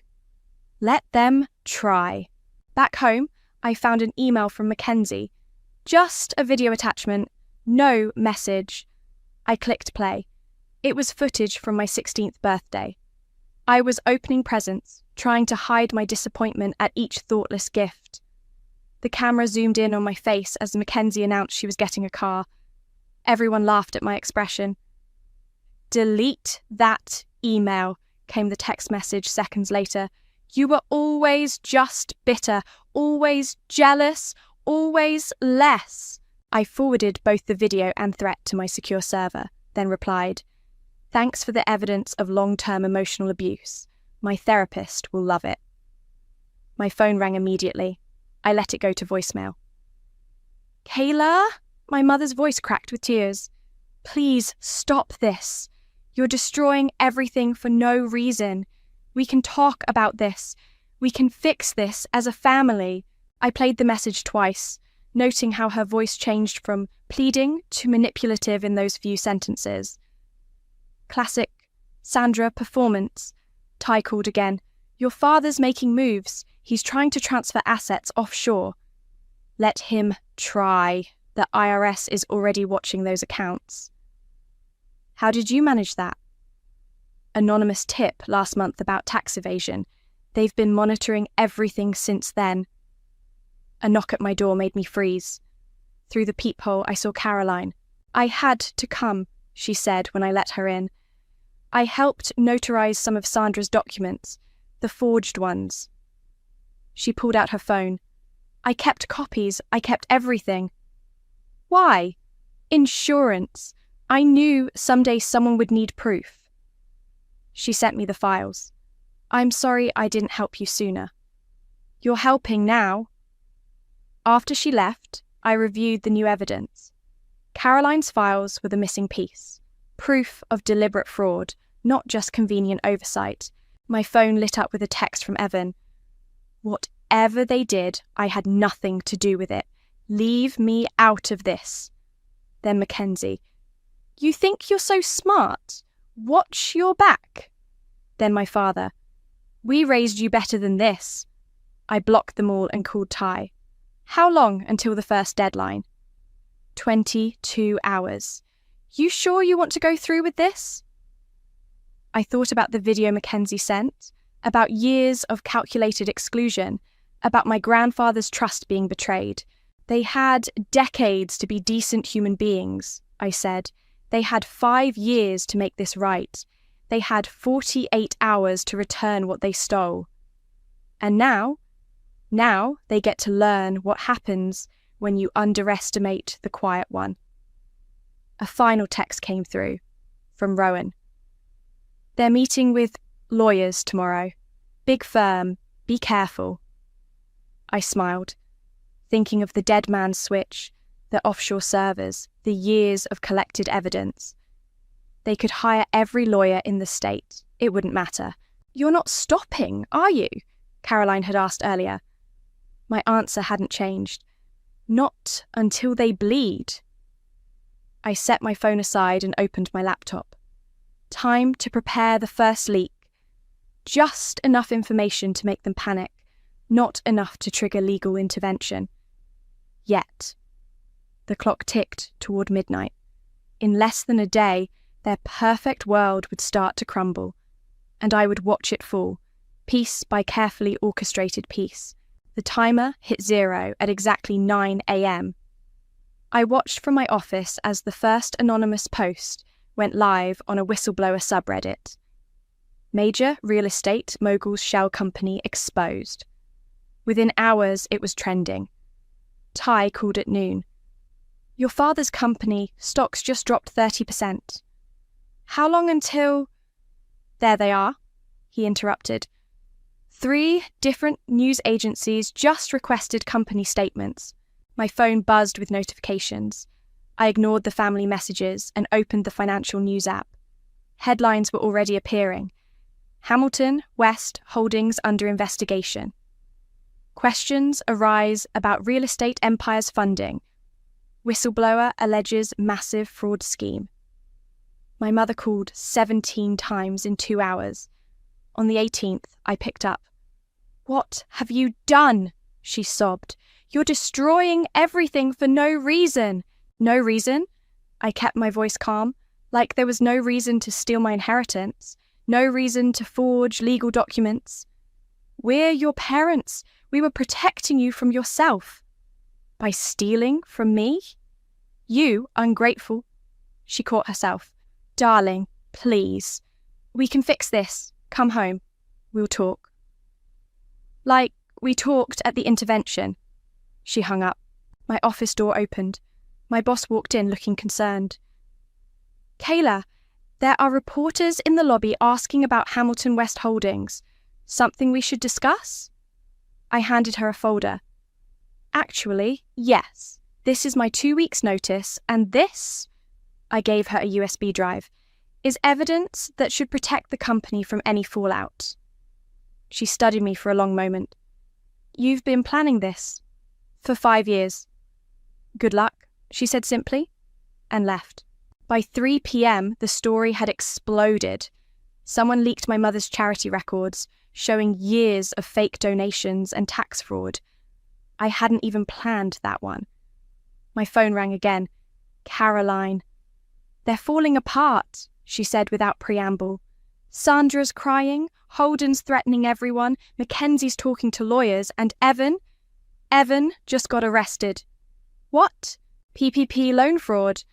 Let them try. Back home, I found an email from Mackenzie. Just a video attachment, no message. I clicked play. It was footage from my 16th birthday. I was opening presents, trying to hide my disappointment at each thoughtless gift. The camera zoomed in on my face as Mackenzie announced she was getting a car. Everyone laughed at my expression. "Delete that email," came the text message seconds later. "You were always just bitter, always jealous, always less." I forwarded both the video and threat to my secure server, then replied, "Thanks for the evidence of long-term emotional abuse. My therapist will love it." My phone rang immediately. I let it go to voicemail. "Kayla?" My mother's voice cracked with tears. "Please stop this. You're destroying everything for no reason. We can talk about this. We can fix this as a family." I played the message twice, noting how her voice changed from pleading to manipulative in those few sentences. Classic Sandra performance. Ty called again. "Your father's making moves. He's trying to transfer assets offshore." "Let him try. The IRS is already watching those accounts." "How did you manage that?" "Anonymous tip last month about tax evasion. They've been monitoring everything since then." A knock at my door made me freeze. Through the peephole, I saw Caroline. "I had to come," she said when I let her in. "I helped notarize some of Sandra's documents, the forged ones." She pulled out her phone. "I kept copies. I kept everything." "Why?" "Insurance. I knew someday someone would need proof." She sent me the files. "I'm sorry I didn't help you sooner." "You're helping now." After she left, I reviewed the new evidence. Caroline's files were the missing piece. Proof of deliberate fraud, not just convenient oversight. My phone lit up with a text from Evan. "Whatever they did, I had nothing to do with it. Leave me out of this." Then Mackenzie. "You think you're so smart? Watch your back." Then my father. "We raised you better than this." I blocked them all and called Ty. "How long until the first deadline?" 22 hours. "You sure you want to go through with this?" I thought about the video Mackenzie sent, about years of calculated exclusion, about my grandfather's trust being betrayed. "They had decades to be decent human beings," I said. "They had 5 years to make this right. They had 48 hours to return what they stole. And now they get to learn what happens when you underestimate the quiet one." A final text came through, from Rowan. "They're meeting with lawyers tomorrow. Big firm, be careful." I smiled, thinking of the dead man's switch, the offshore servers, the years of collected evidence. They could hire every lawyer in the state. It wouldn't matter. "You're not stopping, are you?" Caroline had asked earlier. My answer hadn't changed. "Not until they bleed." I set my phone aside and opened my laptop. Time to prepare the first leak. Just enough information to make them panic, not enough to trigger legal intervention. Yet. The clock ticked toward midnight. In less than a day, their perfect world would start to crumble, and I would watch it fall, piece by carefully orchestrated piece. The timer hit 0 at exactly 9 a.m. I watched from my office as the first anonymous post went live on a whistleblower subreddit. Major real estate mogul's shell company exposed. Within hours, it was trending. Ty called at noon. "Your father's company stocks just dropped 30%. How long until—" "There they are," he interrupted. 3 different news agencies just requested company statements. My phone buzzed with notifications. I ignored the family messages and opened the financial news app. Headlines were already appearing. Hamilton West Holdings under investigation. Questions arise about real estate empire's funding. Whistleblower alleges massive fraud scheme. My mother called 17 times in 2 hours. On the 18th, I picked up. "What have you done?" she sobbed. "You're destroying everything for no reason." "No reason?" I kept my voice calm, like there was no reason to steal my inheritance, no reason to forge legal documents. "We're your parents. We were protecting you from yourself." "By stealing from me?" "You ungrateful, She caught herself. Darling, please. We can fix this. Come home. We'll talk. Like we talked at the intervention. She hung up. My office door opened. My boss walked in looking concerned. Kayla, there are reporters in the lobby asking about Hamilton West Holdings. Something we should discuss? I handed her a folder. Actually, yes. This is my 2 weeks' notice, and this, I gave her a USB drive, is evidence that should protect the company from any fallout. She studied me for a long moment. You've been planning this for 5 years. Good luck, she said simply, and left. By 3 p.m, the story had exploded. Someone leaked my mother's charity records, showing years of fake donations and tax fraud. I hadn't even planned that one. My phone rang again. Caroline. They're falling apart, she said without preamble. Sandra's crying, Holden's threatening everyone, Mackenzie's talking to lawyers, and Evan just got arrested. What? PPP loan fraud.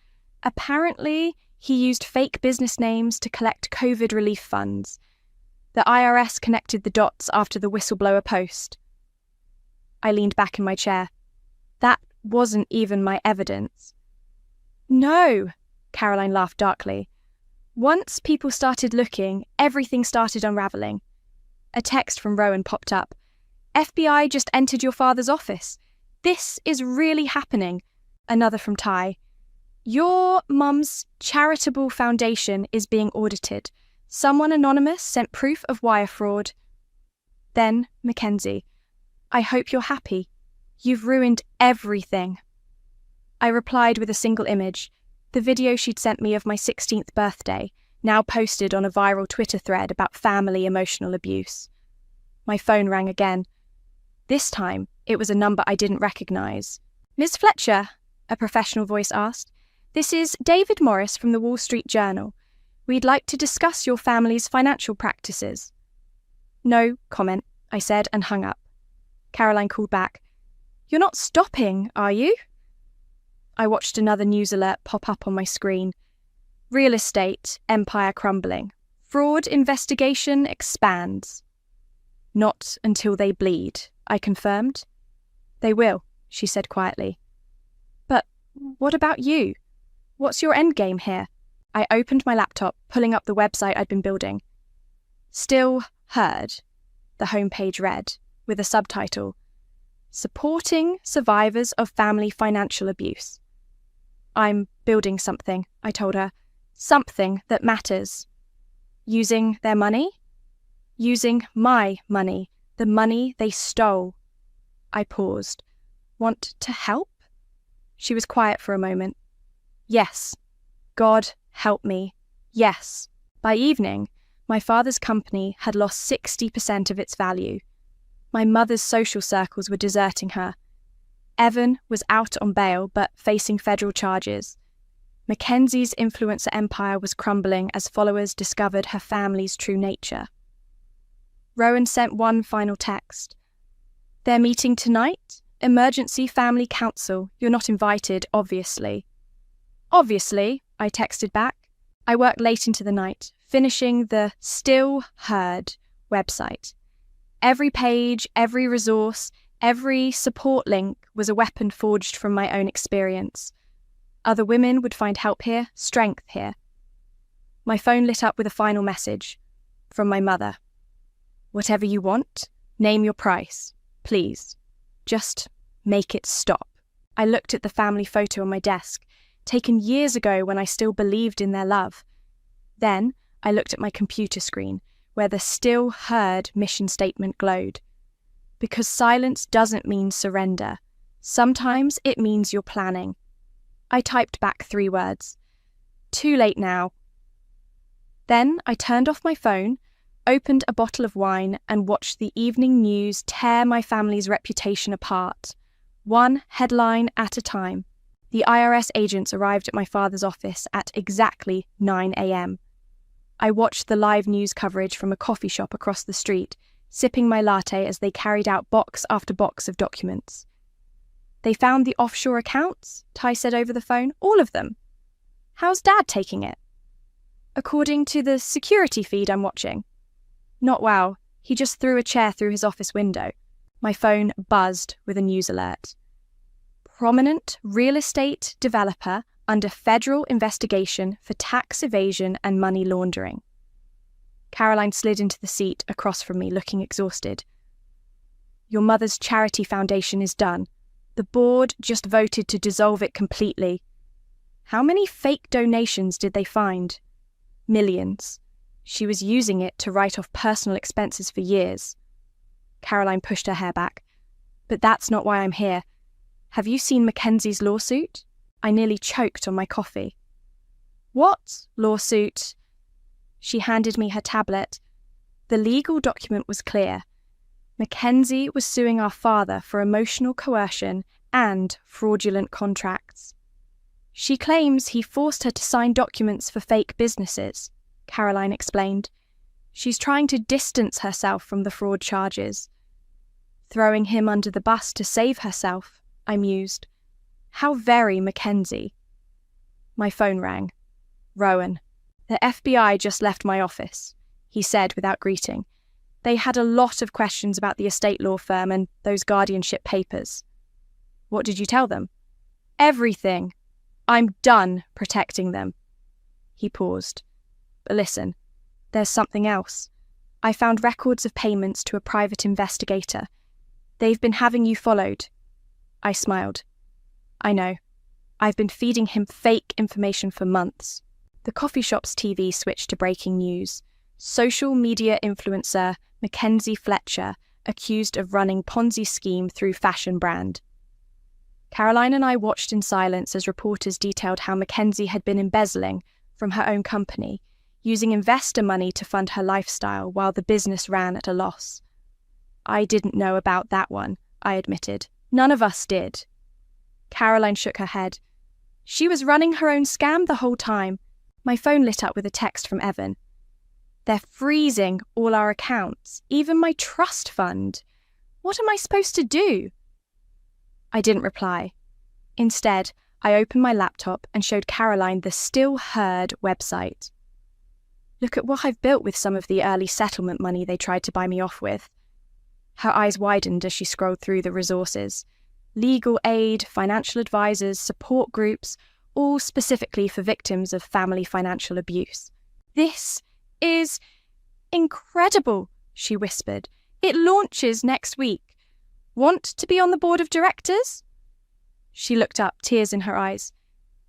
Apparently, he used fake business names to collect COVID relief funds. The IRS connected the dots after the whistleblower post. I leaned back in my chair. That wasn't even my evidence. No, Caroline laughed darkly. Once people started looking, everything started unraveling. A text from Rowan popped up. FBI just entered your father's office. This is really happening. Another from Ty. Your mum's charitable foundation is being audited. Someone anonymous sent proof of wire fraud. Then Mackenzie. I hope you're happy. You've ruined everything. I replied with a single image, the video she'd sent me of my 16th birthday, now posted on a viral Twitter thread about family emotional abuse. My phone rang again. This time, it was a number I didn't recognise. Miss Fletcher, a professional voice asked, this is David Morris from the Wall Street Journal. We'd like to discuss your family's financial practices. No comment, I said and hung up. Caroline called back. You're not stopping, are you? I watched another news alert pop up on my screen. Real estate, empire crumbling. Fraud investigation expands. Not until they bleed, I confirmed. They will, she said quietly. But what about you? What's your endgame here? I opened my laptop, pulling up the website I'd been building. Still heard, the homepage read, with a subtitle, Supporting Survivors of Family Financial Abuse. I'm building something, I told her. Something that matters. Using their money? Using my money, the money they stole. I paused. Want to help? She was quiet for a moment. Yes. God help me. Yes. By evening, my father's company had lost 60% of its value. My mother's social circles were deserting her. Evan was out on bail but facing federal charges. Mackenzie's influencer empire was crumbling as followers discovered her family's true nature. Rowan sent one final text. They're meeting tonight? Emergency Family Council. You're not invited, obviously. Obviously, I texted back. I worked late into the night, finishing the Still Heard website. Every page, every resource, every support link was a weapon forged from my own experience. Other women would find help here, strength here. My phone lit up with a final message from my mother. Whatever you want, name your price, please. Just make it stop. I looked at the family photo on my desk, taken years ago when I still believed in their love. Then I looked at my computer screen, where the Still Heard mission statement glowed. Because silence doesn't mean surrender. Sometimes it means you're planning. I typed back 3 words. Too late now. Then I turned off my phone, opened a bottle of wine, and watched the evening news tear my family's reputation apart, one headline at a time. The IRS agents arrived at my father's office at exactly 9 a.m. I watched the live news coverage from a coffee shop across the street, sipping my latte as they carried out box after box of documents. They found the offshore accounts, Ty said over the phone, all of them. How's Dad taking it? According to the security feed I'm watching. Not well. He just threw a chair through his office window. My phone buzzed with a news alert. Prominent real estate developer under federal investigation for tax evasion and money laundering. Caroline slid into the seat across from me, looking exhausted. Your mother's charity foundation is done. The board just voted to dissolve it completely. How many fake donations did they find? Millions. She was using it to write off personal expenses for years. Caroline pushed her hair back. But that's not why I'm here. Have you seen Mackenzie's lawsuit? I nearly choked on my coffee. What lawsuit? She handed me her tablet. The legal document was clear. Mackenzie was suing our father for emotional coercion and fraudulent contracts. She claims he forced her to sign documents for fake businesses, Caroline explained. She's trying to distance herself from the fraud charges. Throwing him under the bus to save herself, I mused. How very Mackenzie. My phone rang. Rowan. The FBI just left my office, he said without greeting. They had a lot of questions about the estate law firm and those guardianship papers. What did you tell them? Everything. I'm done protecting them. He paused. But listen, there's something else. I found records of payments to a private investigator. They've been having you followed. I smiled. I know. I've been feeding him fake information for months. The coffee shop's TV switched to breaking news. Social media influencer Mackenzie Fletcher accused of running Ponzi scheme through fashion brand. Caroline and I watched in silence as reporters detailed how Mackenzie had been embezzling from her own company, using investor money to fund her lifestyle while the business ran at a loss. I didn't know about that one, I admitted. None of us did. Caroline shook her head. She was running her own scam the whole time. My phone lit up with a text from Evan. They're freezing all our accounts, even my trust fund. What am I supposed to do? I didn't reply. Instead, I opened my laptop and showed Caroline the Still Heard website. Look at what I've built with some of the early settlement money they tried to buy me off with. Her eyes widened as she scrolled through the resources. Legal aid, financial advisors, support groups, all specifically for victims of family financial abuse. This is incredible, she whispered. It launches next week. Want to be on the board of directors? She looked up, tears in her eyes.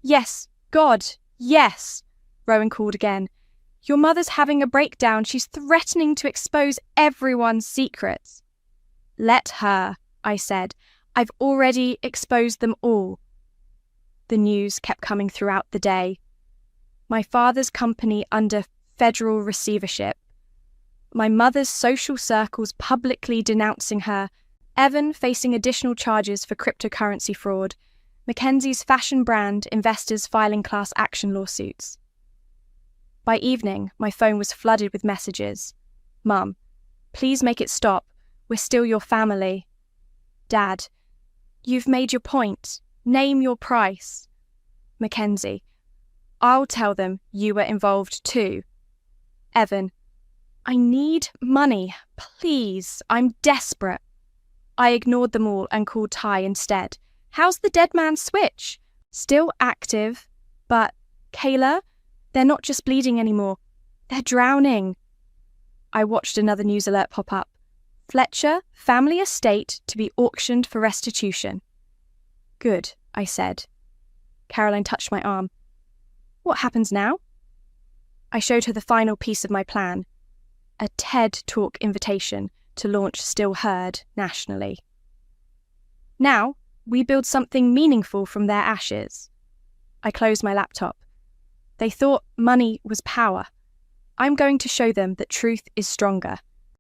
Yes, God, yes, Rowan called again. Your mother's having a breakdown. She's threatening to expose everyone's secrets. Let her, I said. I've already exposed them all. The news kept coming throughout the day. My father's company under federal receivership. My mother's social circles publicly denouncing her. Evan facing additional charges for cryptocurrency fraud. Mackenzie's fashion brand investors filing class action lawsuits. By evening, my phone was flooded with messages. Mum, please make it stop. We're still your family. Dad, you've made your point. Name your price. Mackenzie, I'll tell them you were involved too. Evan, I need money. Please, I'm desperate. I ignored them all and called Ty instead. How's the dead man's switch? Still active, but Kayla, they're not just bleeding anymore. They're drowning. I watched another news alert pop up. Fletcher, family estate to be auctioned for restitution. Good, I said. Caroline touched my arm. What happens now? I showed her the final piece of my plan. A TED Talk invitation to launch Still Heard nationally. Now, we build something meaningful from their ashes. I closed my laptop. They thought money was power. I'm going to show them that truth is stronger.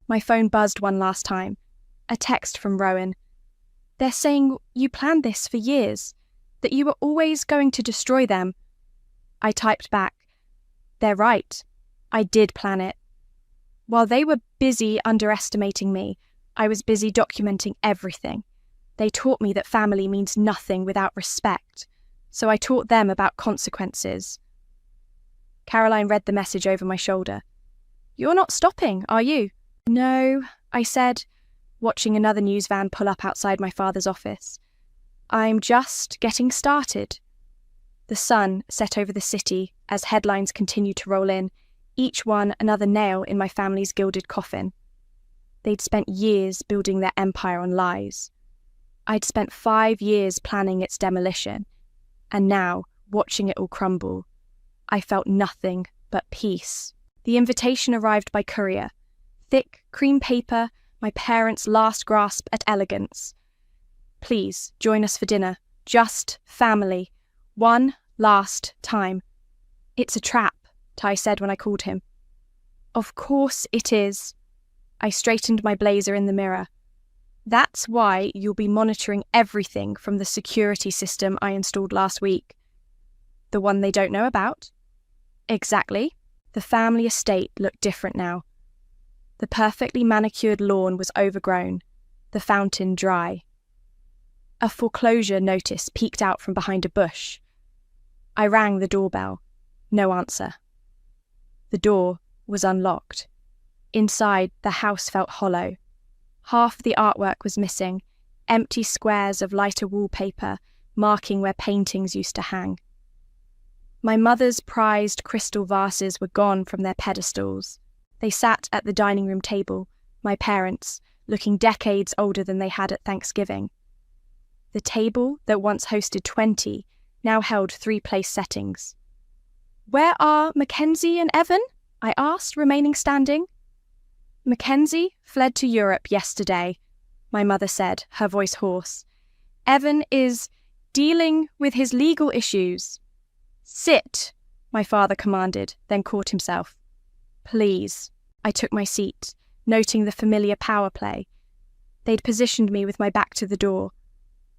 My phone buzzed one last time. A text from Rowan. They're saying you planned this for years, that you were always going to destroy them. I typed back. They're right. I did plan it. While they were busy underestimating me, I was busy documenting everything. They taught me that family means nothing without respect, so I taught them about consequences, Caroline read the message over my shoulder. "You're not stopping, are you?" "No," I said, watching another news van pull up outside my father's office. "I'm just getting started." The sun set over the city as headlines continued to roll in, each one another nail in my family's gilded coffin. They'd spent years building their empire on lies. I'd spent 5 years planning its demolition, and now, watching it all crumble, I felt nothing but peace. The invitation arrived by courier. Thick cream paper, my parents' last grasp at elegance. "Please join us for dinner. Just family. One last time." "It's a trap," Ty said when I called him. "Of course it is." I straightened my blazer in the mirror. "That's why you'll be monitoring everything from the security system I installed last week." "The one they don't know about?" "Exactly." The family estate looked different now. The perfectly manicured lawn was overgrown, the fountain dry. A foreclosure notice peeked out from behind a bush. I rang the doorbell. No answer. The door was unlocked. Inside, the house felt hollow. Half the artwork was missing, empty squares of lighter wallpaper marking where paintings used to hang. My mother's prized crystal vases were gone from their pedestals. They sat at the dining room table, my parents, looking decades older than they had at Thanksgiving. The table that once hosted 20 now held 3-place settings. "Where are Mackenzie and Evan?" I asked, remaining standing. "Mackenzie fled to Europe yesterday," my mother said, her voice hoarse. "Evan is dealing with his legal issues." "Sit," my father commanded, then caught himself. "Please." I took my seat, noting the familiar power play. They'd positioned me with my back to the door.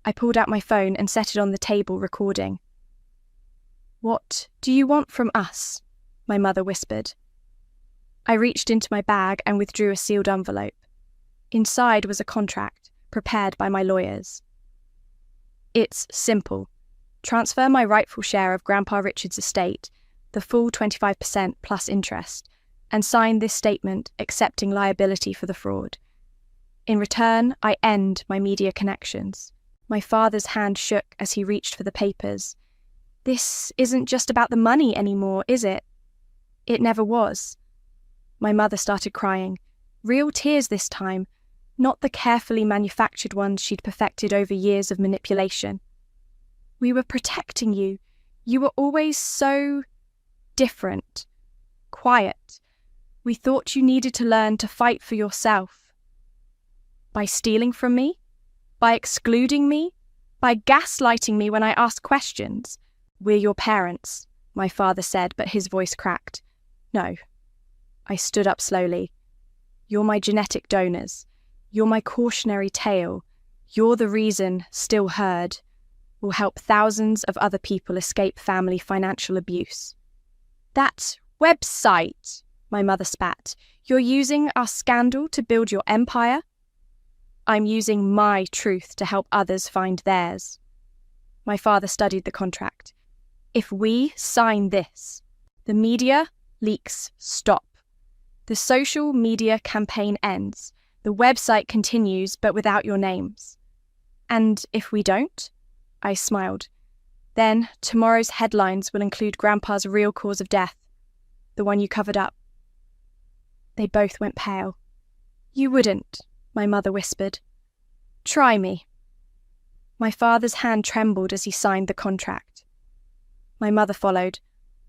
I pulled out my phone and set it on the table, recording. "What do you want from us?" my mother whispered. I reached into my bag and withdrew a sealed envelope. Inside was a contract, prepared by my lawyers. "It's simple. Transfer my rightful share of Grandpa Richard's estate, the full 25% plus interest, and sign this statement accepting liability for the fraud. In return, I end my media connections." My father's hand shook as he reached for the papers. "This isn't just about the money anymore, is it?" "It never was." My mother started crying. Real tears this time, not the carefully manufactured ones she'd perfected over years of manipulation. "We were protecting you. You were always so different, quiet. We thought you needed to learn to fight for yourself." "By stealing from me? By excluding me? By gaslighting me when I asked questions?" "We're your parents," my father said, but his voice cracked. "No." I stood up slowly. "You're my genetic donors. You're my cautionary tale. You're the reason, still heard, will help thousands of other people escape family financial abuse." "That website," my mother spat. "You're using our scandal to build your empire?" "I'm using my truth to help others find theirs." My father studied the contract. "If we sign this, the media leaks stop. The social media campaign ends. The website continues, but without your names." "And if we don't?" I smiled. "Then tomorrow's headlines will include Grandpa's real cause of death, the one you covered up." They both went pale. "You wouldn't," my mother whispered. "Try me." My father's hand trembled as he signed the contract. My mother followed,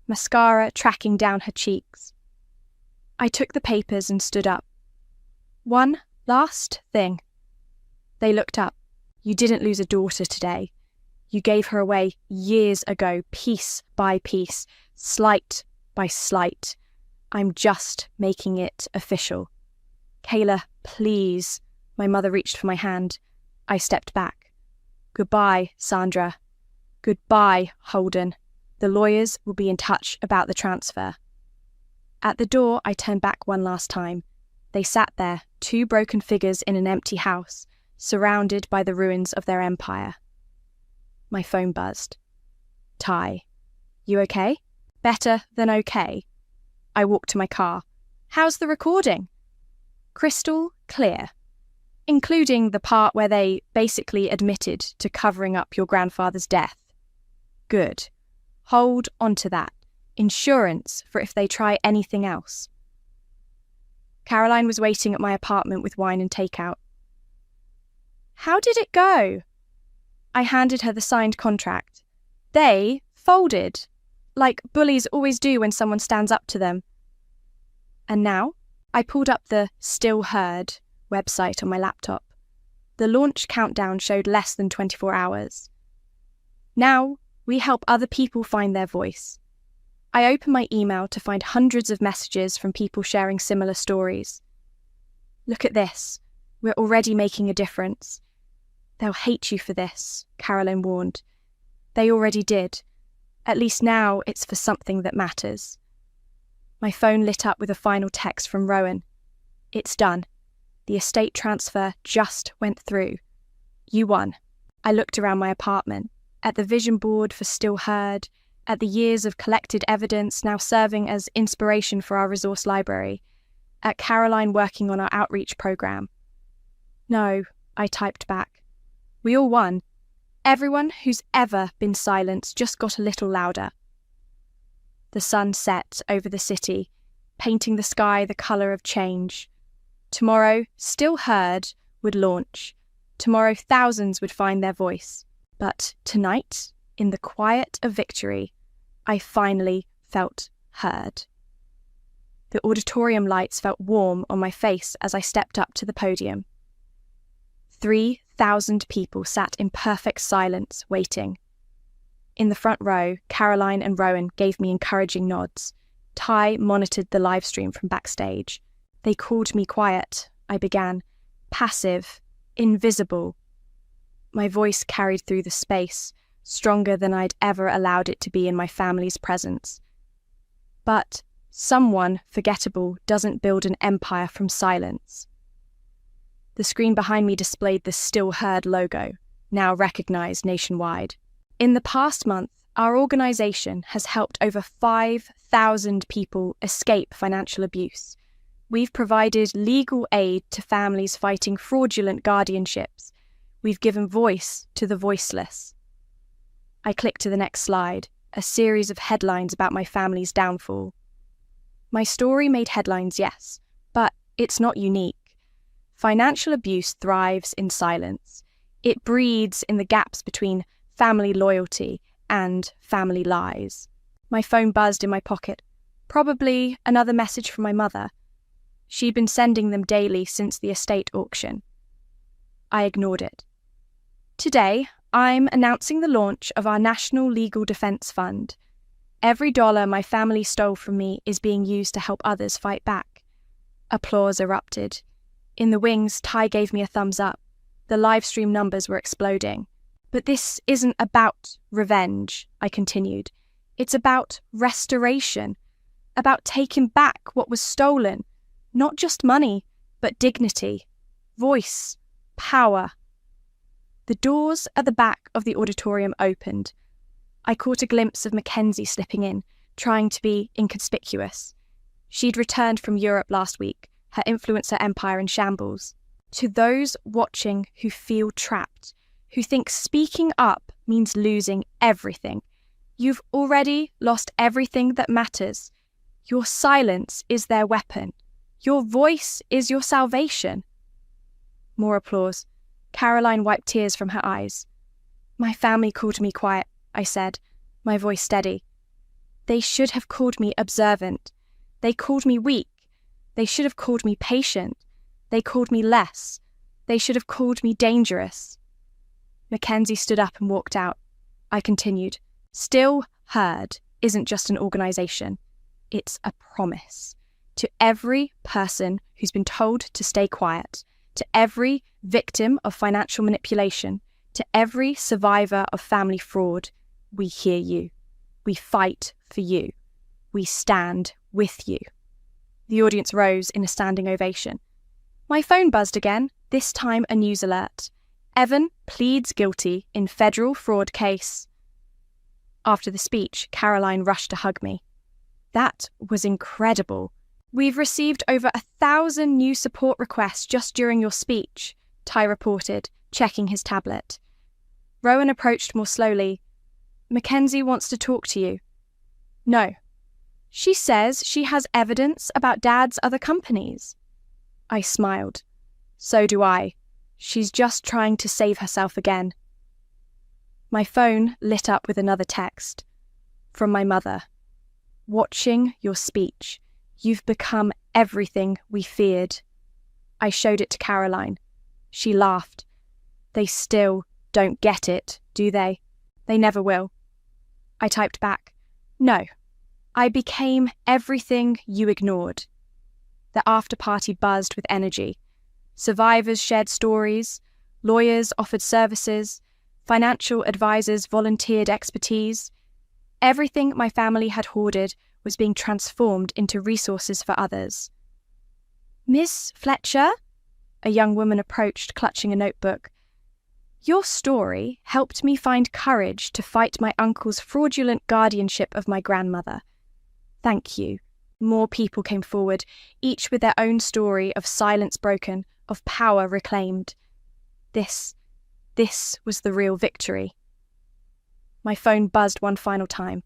mascara tracking down her cheeks. I took the papers and stood up. "One last thing." They looked up. "You didn't lose a daughter today. You gave her away years ago, piece by piece, slight by slight. I'm just making it official." "Kayla, please." My mother reached for my hand. I stepped back. "Goodbye, Sandra. Goodbye, Holden. The lawyers will be in touch about the transfer." At the door, I turned back one last time. They sat there, 2 broken figures in an empty house, surrounded by the ruins of their empire. My phone buzzed. "Ty, you okay?" Better than okay. I walked to my car. How's the recording? Crystal clear, including the part where they basically admitted to covering up your grandfather's death. Good. Hold on to that. Insurance for if they try anything else. Caroline was waiting at my apartment with wine and takeout. How did it go? I handed her the signed contract. They folded, like bullies always do when someone stands up to them. And now, I pulled up the Still Heard website on my laptop. The launch countdown showed less than 24 hours. Now, we help other people find their voice. I open my email to find hundreds of messages from people sharing similar stories. Look at this. We're already making a difference. They'll hate you for this, Caroline warned. They already did. At least now it's for something that matters. My phone lit up with a final text from Rowan. It's done. The estate transfer just went through. You won. I looked around my apartment, at the vision board for Still Heard, at the years of collected evidence now serving as inspiration for our resource library, at Caroline working on our outreach program. No, I typed back. We all won. Everyone who's ever been silenced just got a little louder. The sun set over the city, painting the sky the colour of change. Tomorrow, Still Heard would launch. Tomorrow, thousands would find their voice. But tonight, in the quiet of victory, I finally felt heard. The auditorium lights felt warm on my face as I stepped up to the podium. 3,000 people sat in perfect silence, waiting. In the front row, Caroline and Rowan gave me encouraging nods. Ty monitored the live stream from backstage. They called me quiet, I began. Passive, invisible. My voice carried through the space, stronger than I'd ever allowed it to be in my family's presence. But someone forgettable doesn't build an empire from silence. The screen behind me displayed the Still Heard logo, now recognised nationwide. In the past month, our organisation has helped over 5,000 people escape financial abuse. We've provided legal aid to families fighting fraudulent guardianships. We've given voice to the voiceless. I clicked to the next slide, a series of headlines about my family's downfall. My story made headlines, yes, but it's not unique. Financial abuse thrives in silence. It breeds in the gaps between family loyalty and family lies. My phone buzzed in my pocket. Probably another message from my mother. She'd been sending them daily since the estate auction. I ignored it. Today, I'm announcing the launch of our National Legal Defence Fund. Every dollar my family stole from me is being used to help others fight back. Applause erupted. In the wings, Ty gave me a thumbs up. The live stream numbers were exploding. But this isn't about revenge, I continued. It's about restoration, about taking back what was stolen. Not just money, but dignity, voice, power. The doors at the back of the auditorium opened. I caught a glimpse of Mackenzie slipping in, trying to be inconspicuous. She'd returned from Europe last week, her influencer empire in shambles. To those watching who feel trapped, who think speaking up means losing everything, you've already lost everything that matters. Your silence is their weapon. Your voice is your salvation. More applause. Caroline wiped tears from her eyes. My family called me quiet, I said, my voice steady. They should have called me observant. They called me weak. They should have called me patient. They called me less. They should have called me dangerous. Mackenzie stood up and walked out. I continued. Still Heard isn't just an organisation. It's a promise. To every person who's been told to stay quiet, to every victim of financial manipulation, to every survivor of family fraud, we hear you. We fight for you. We stand with you. The audience rose in a standing ovation. My phone buzzed again, this time a news alert. Evan pleads guilty in federal fraud case. After the speech, Caroline rushed to hug me. That was incredible. We've received over 1,000 new support requests just during your speech, Ty reported, checking his tablet. Rowan approached more slowly. Mackenzie wants to talk to you. No. She says she has evidence about Dad's other companies. I smiled. So do I. She's just trying to save herself again. My phone lit up with another text. From my mother. Watching your speech. You've become everything we feared. I showed it to Caroline. She laughed. They still don't get it, do they? They never will. I typed back. No. I became everything you ignored. The after-party buzzed with energy. Survivors shared stories. Lawyers offered services. Financial advisors volunteered expertise. Everything my family had hoarded was being transformed into resources for others. Miss Fletcher? A young woman approached, clutching a notebook. Your story helped me find courage to fight my uncle's fraudulent guardianship of my grandmother. Thank you. More people came forward, each with their own story of silence broken, of power reclaimed. This was the real victory. My phone buzzed one final time.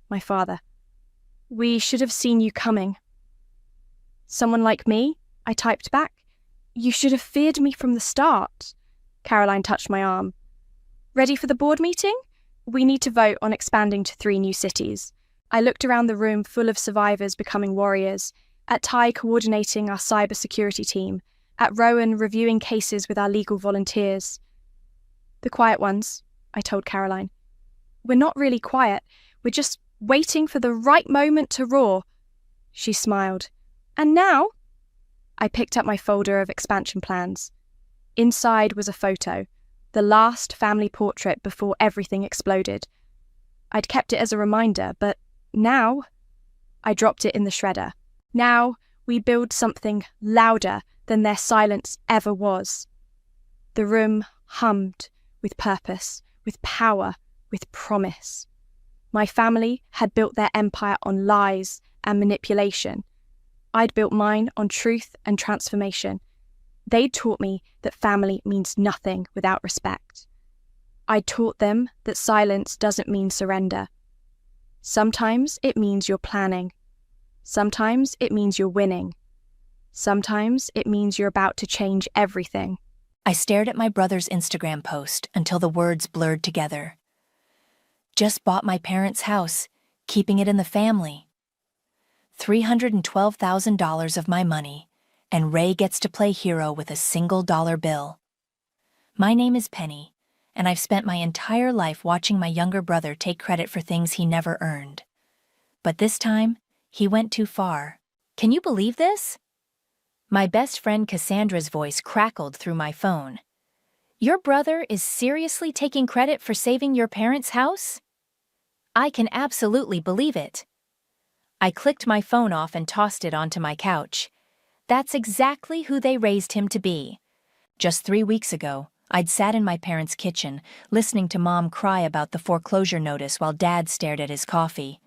My father. We should have seen you coming. Someone like me? I typed back. You should have feared me from the start. Caroline touched my arm. Ready for the board meeting? We need to vote on expanding to 3 new cities. I looked around the room full of survivors becoming warriors, at Ty coordinating our cybersecurity team, at Rowan reviewing cases with our legal volunteers. The quiet ones, I told Caroline. We're not really quiet, we're just waiting for the right moment to roar. She smiled. And now? I picked up my folder of expansion plans. Inside was a photo, the last family portrait before everything exploded. I'd kept it as a reminder, but now I dropped it in the shredder. Now we build something louder than their silence ever was. The room hummed with purpose, with power, with promise. My family had built their empire on lies and manipulation. I'd built mine on truth and transformation. They'd taught me that family means nothing without respect. I'd taught them that silence doesn't mean surrender. Sometimes it means you're planning. Sometimes it means you're winning. Sometimes it means you're about to change everything. I stared at my brother's Instagram post until the words blurred together. Just bought my parents' house, keeping it in the family. $312,000 of my money, and Ray gets to play hero with a single dollar bill. My name is Penny, and I've spent my entire life watching my younger brother take credit for things he never earned. But this time, he went too far. Can you believe this? My best friend Cassandra's voice crackled through my phone. Your brother is seriously taking credit for saving your parents' house? I can absolutely believe it. I clicked my phone off and tossed it onto my couch. That's exactly who they raised him to be. Just 3 weeks ago, I'd sat in my parents' kitchen, listening to Mom cry about the foreclosure notice while Dad stared at his coffee.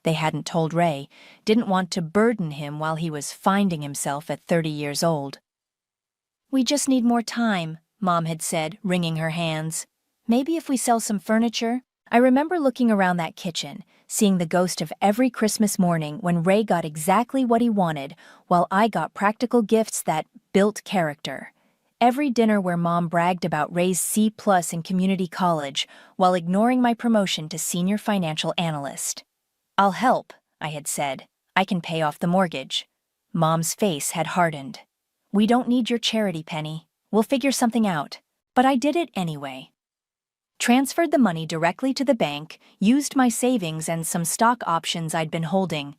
They hadn't told Ray, didn't want to burden him while he was finding himself at 30 years old. We just need more time, Mom had said, wringing her hands. Maybe if we sell some furniture? I remember looking around that kitchen, seeing the ghost of every Christmas morning when Ray got exactly what he wanted, while I got practical gifts that built character. Every dinner where Mom bragged about Ray's C+ in community college, while ignoring my promotion to senior financial analyst. I'll help, I had said. I can pay off the mortgage. Mom's face had hardened. We don't need your charity, Penny. We'll figure something out. But I did it anyway. Transferred the money directly to the bank, used my savings and some stock options I'd been holding.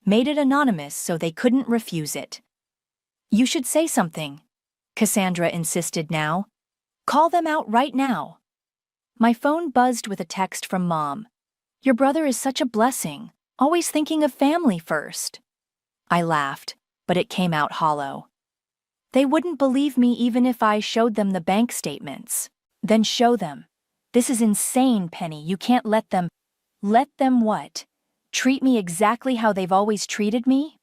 Made it anonymous so they couldn't refuse it. You should say something, Cassandra insisted now. Call them out right now. My phone buzzed with a text from Mom. Your brother is such a blessing, always thinking of family first. I laughed, but it came out hollow. They wouldn't believe me even if I showed them the bank statements. Then show them. This is insane, Penny. You can't let them... Let them what? Treat me exactly how they've always treated me?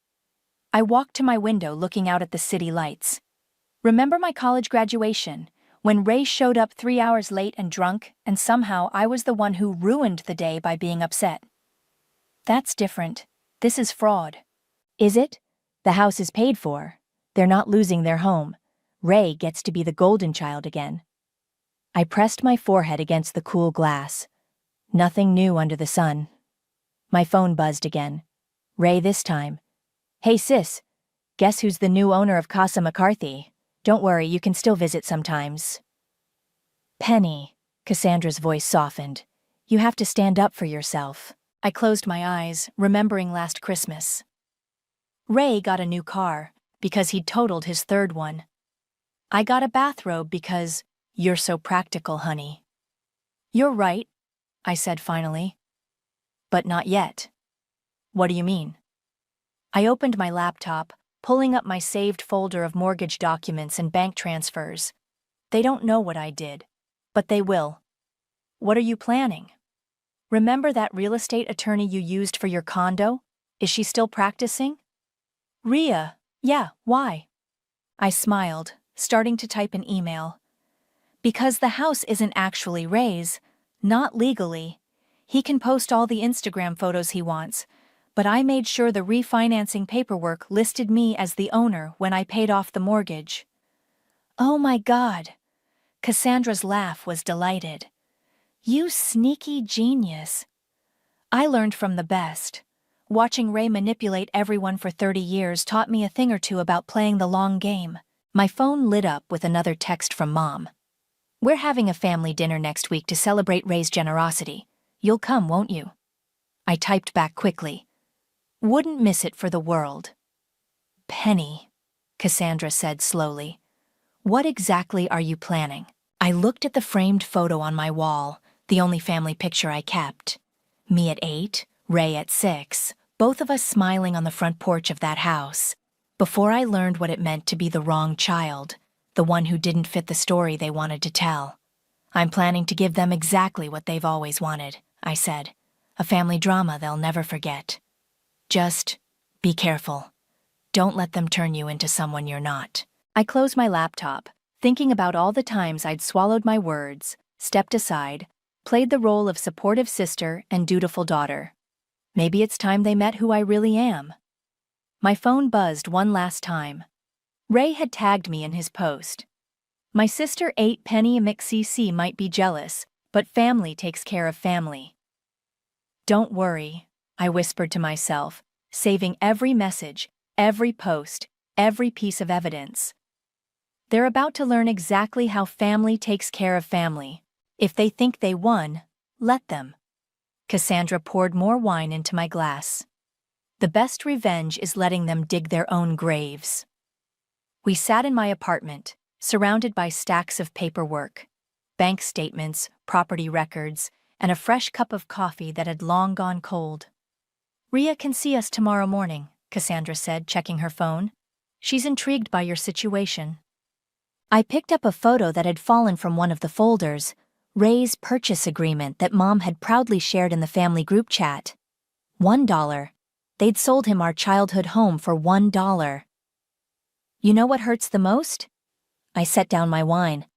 I walked to my window looking out at the city lights. Remember my college graduation, when Ray showed up 3 hours late and drunk, and somehow I was the one who ruined the day by being upset? That's different. This is fraud. Is it? The house is paid for. They're not losing their home. Ray gets to be the golden child again. I pressed my forehead against the cool glass. Nothing new under the sun. My phone buzzed again. Ray this time. Hey sis, guess who's the new owner of Casa McCarthy? Don't worry, you can still visit sometimes. Penny, Cassandra's voice softened. You have to stand up for yourself. I closed my eyes, remembering last Christmas. Ray got a new car because he'd totaled his third one. I got a bathrobe because you're so practical, honey. You're right, I said finally. But not yet. What do you mean? I opened my laptop, pulling up my saved folder of mortgage documents and bank transfers. They don't know what I did, but they will. What are you planning? Remember that real estate attorney you used for your condo? Is she still practicing? Rhea, yeah, why? I smiled, starting to type an email. Because the house isn't actually Ray's, not legally. He can post all the Instagram photos he wants, but I made sure the refinancing paperwork listed me as the owner when I paid off the mortgage. Oh my God! Cassandra's laugh was delighted. You sneaky genius. I learned from the best. Watching Ray manipulate everyone for 30 years taught me a thing or two about playing the long game. My phone lit up with another text from Mom. We're having a family dinner next week to celebrate Ray's generosity. You'll come, won't you? I typed back quickly. Wouldn't miss it for the world. Penny, Cassandra said slowly. What exactly are you planning? I looked at the framed photo on my wall, the only family picture I kept. Me at 8, Ray at 6, both of us smiling on the front porch of that house. Before I learned what it meant to be the wrong child, the one who didn't fit the story they wanted to tell. I'm planning to give them exactly what they've always wanted, I said. A family drama they'll never forget. Just be careful. Don't let them turn you into someone you're not. I closed my laptop, thinking about all the times I'd swallowed my words, stepped aside, played the role of supportive sister and dutiful daughter. Maybe it's time they met who I really am. My phone buzzed one last time. Ray had tagged me in his post. My sister 8 Penny McCC might be jealous, but family takes care of family. Don't worry, I whispered to myself, saving every message, every post, every piece of evidence. They're about to learn exactly how family takes care of family. If they think they won, let them. Cassandra poured more wine into my glass. The best revenge is letting them dig their own graves. We sat in my apartment, surrounded by stacks of paperwork, bank statements, property records, and a fresh cup of coffee that had long gone cold. Rhea can see us tomorrow morning, Cassandra said, checking her phone. She's intrigued by your situation. I picked up a photo that had fallen from one of the folders, Ray's purchase agreement that Mom had proudly shared in the family group chat. $1. They'd sold him our childhood home for $1. You know what hurts the most? I set down my wine.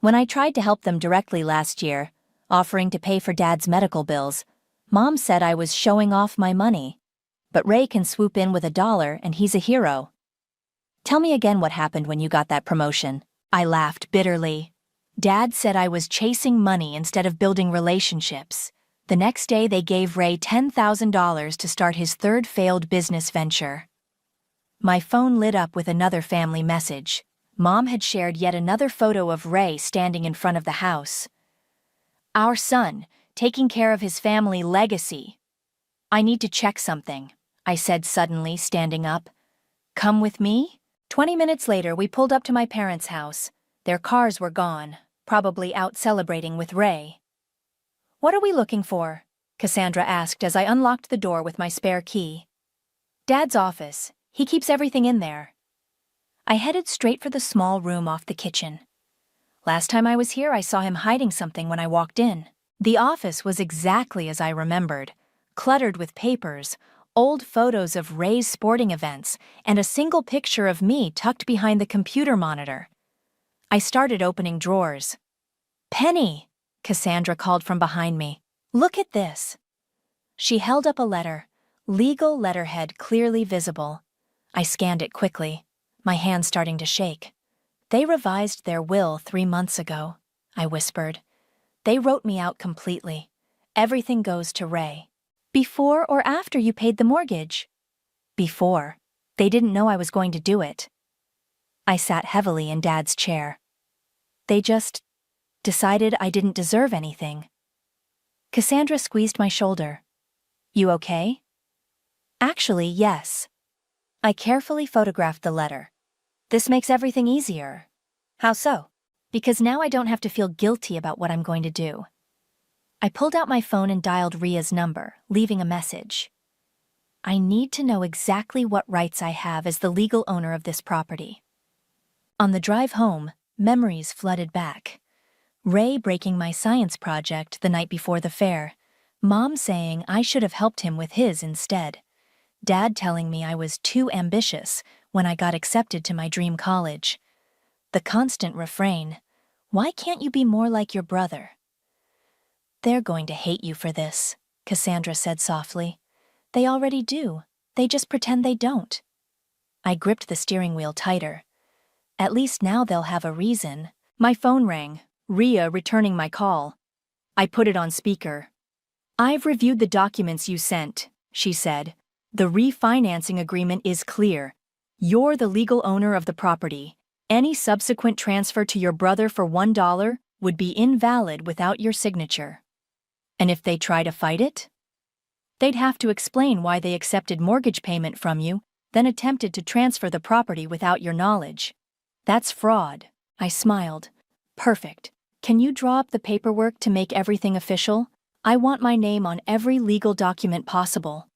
When I tried to help them directly last year, offering to pay for Dad's medical bills, Mom said I was showing off my money. But Ray can swoop in with $1 and he's a hero. Tell me again what happened when you got that promotion. I laughed bitterly. Dad said I was chasing money instead of building relationships. The next day they gave Ray $10,000 to start his third failed business venture. My phone lit up with another family message. Mom had shared yet another photo of Ray standing in front of the house. Our son, taking care of his family legacy. I need to check something, I said suddenly, standing up. Come with me? 20 minutes later, we pulled up to my parents' house. Their cars were gone, probably out celebrating with Ray. What are we looking for? Cassandra asked as I unlocked the door with my spare key. Dad's office. He keeps everything in there. I headed straight for the small room off the kitchen. Last time I was here, I saw him hiding something when I walked in. The office was exactly as I remembered. cluttered with papers, old photos of Ray's sporting events, and a single picture of me tucked behind the computer monitor. I started opening drawers. "Penny," Cassandra called from behind me. "Look at this." She held up a letter, legal letterhead clearly visible. I scanned it quickly, my hand starting to shake. "They revised their will 3 months ago," I whispered. "They wrote me out completely. Everything goes to Ray." "Before or after you paid the mortgage?" "Before. They didn't know I was going to do it." I sat heavily in Dad's chair. "They just decided I didn't deserve anything." Cassandra squeezed my shoulder. "You okay?" "Actually, yes." I carefully photographed the letter. "This makes everything easier." "How so?" "Because now I don't have to feel guilty about what I'm going to do." I pulled out my phone and dialed Ria's number, leaving a message. "I need to know exactly what rights I have as the legal owner of this property." On the drive home, memories flooded back. Ray breaking my science project the night before the fair, Mom saying I should have helped him with his instead, Dad telling me I was too ambitious when I got accepted to my dream college. The constant refrain, "Why can't you be more like your brother?" "They're going to hate you for this," Cassandra said softly. "They already do. They just pretend they don't." I gripped the steering wheel tighter. At least now they'll have a reason. My phone rang, Ria returning my call. I put it on speaker. "I've reviewed the documents you sent," she said. "The refinancing agreement is clear. You're the legal owner of the property. Any subsequent transfer to your brother for $1 would be invalid without your signature. And if they try to fight it? They'd have to explain why they accepted mortgage payment from you, then attempted to transfer the property without your knowledge. That's fraud." I smiled. "Perfect. Can you draw up the paperwork to make everything official? I want my name on every legal document possible.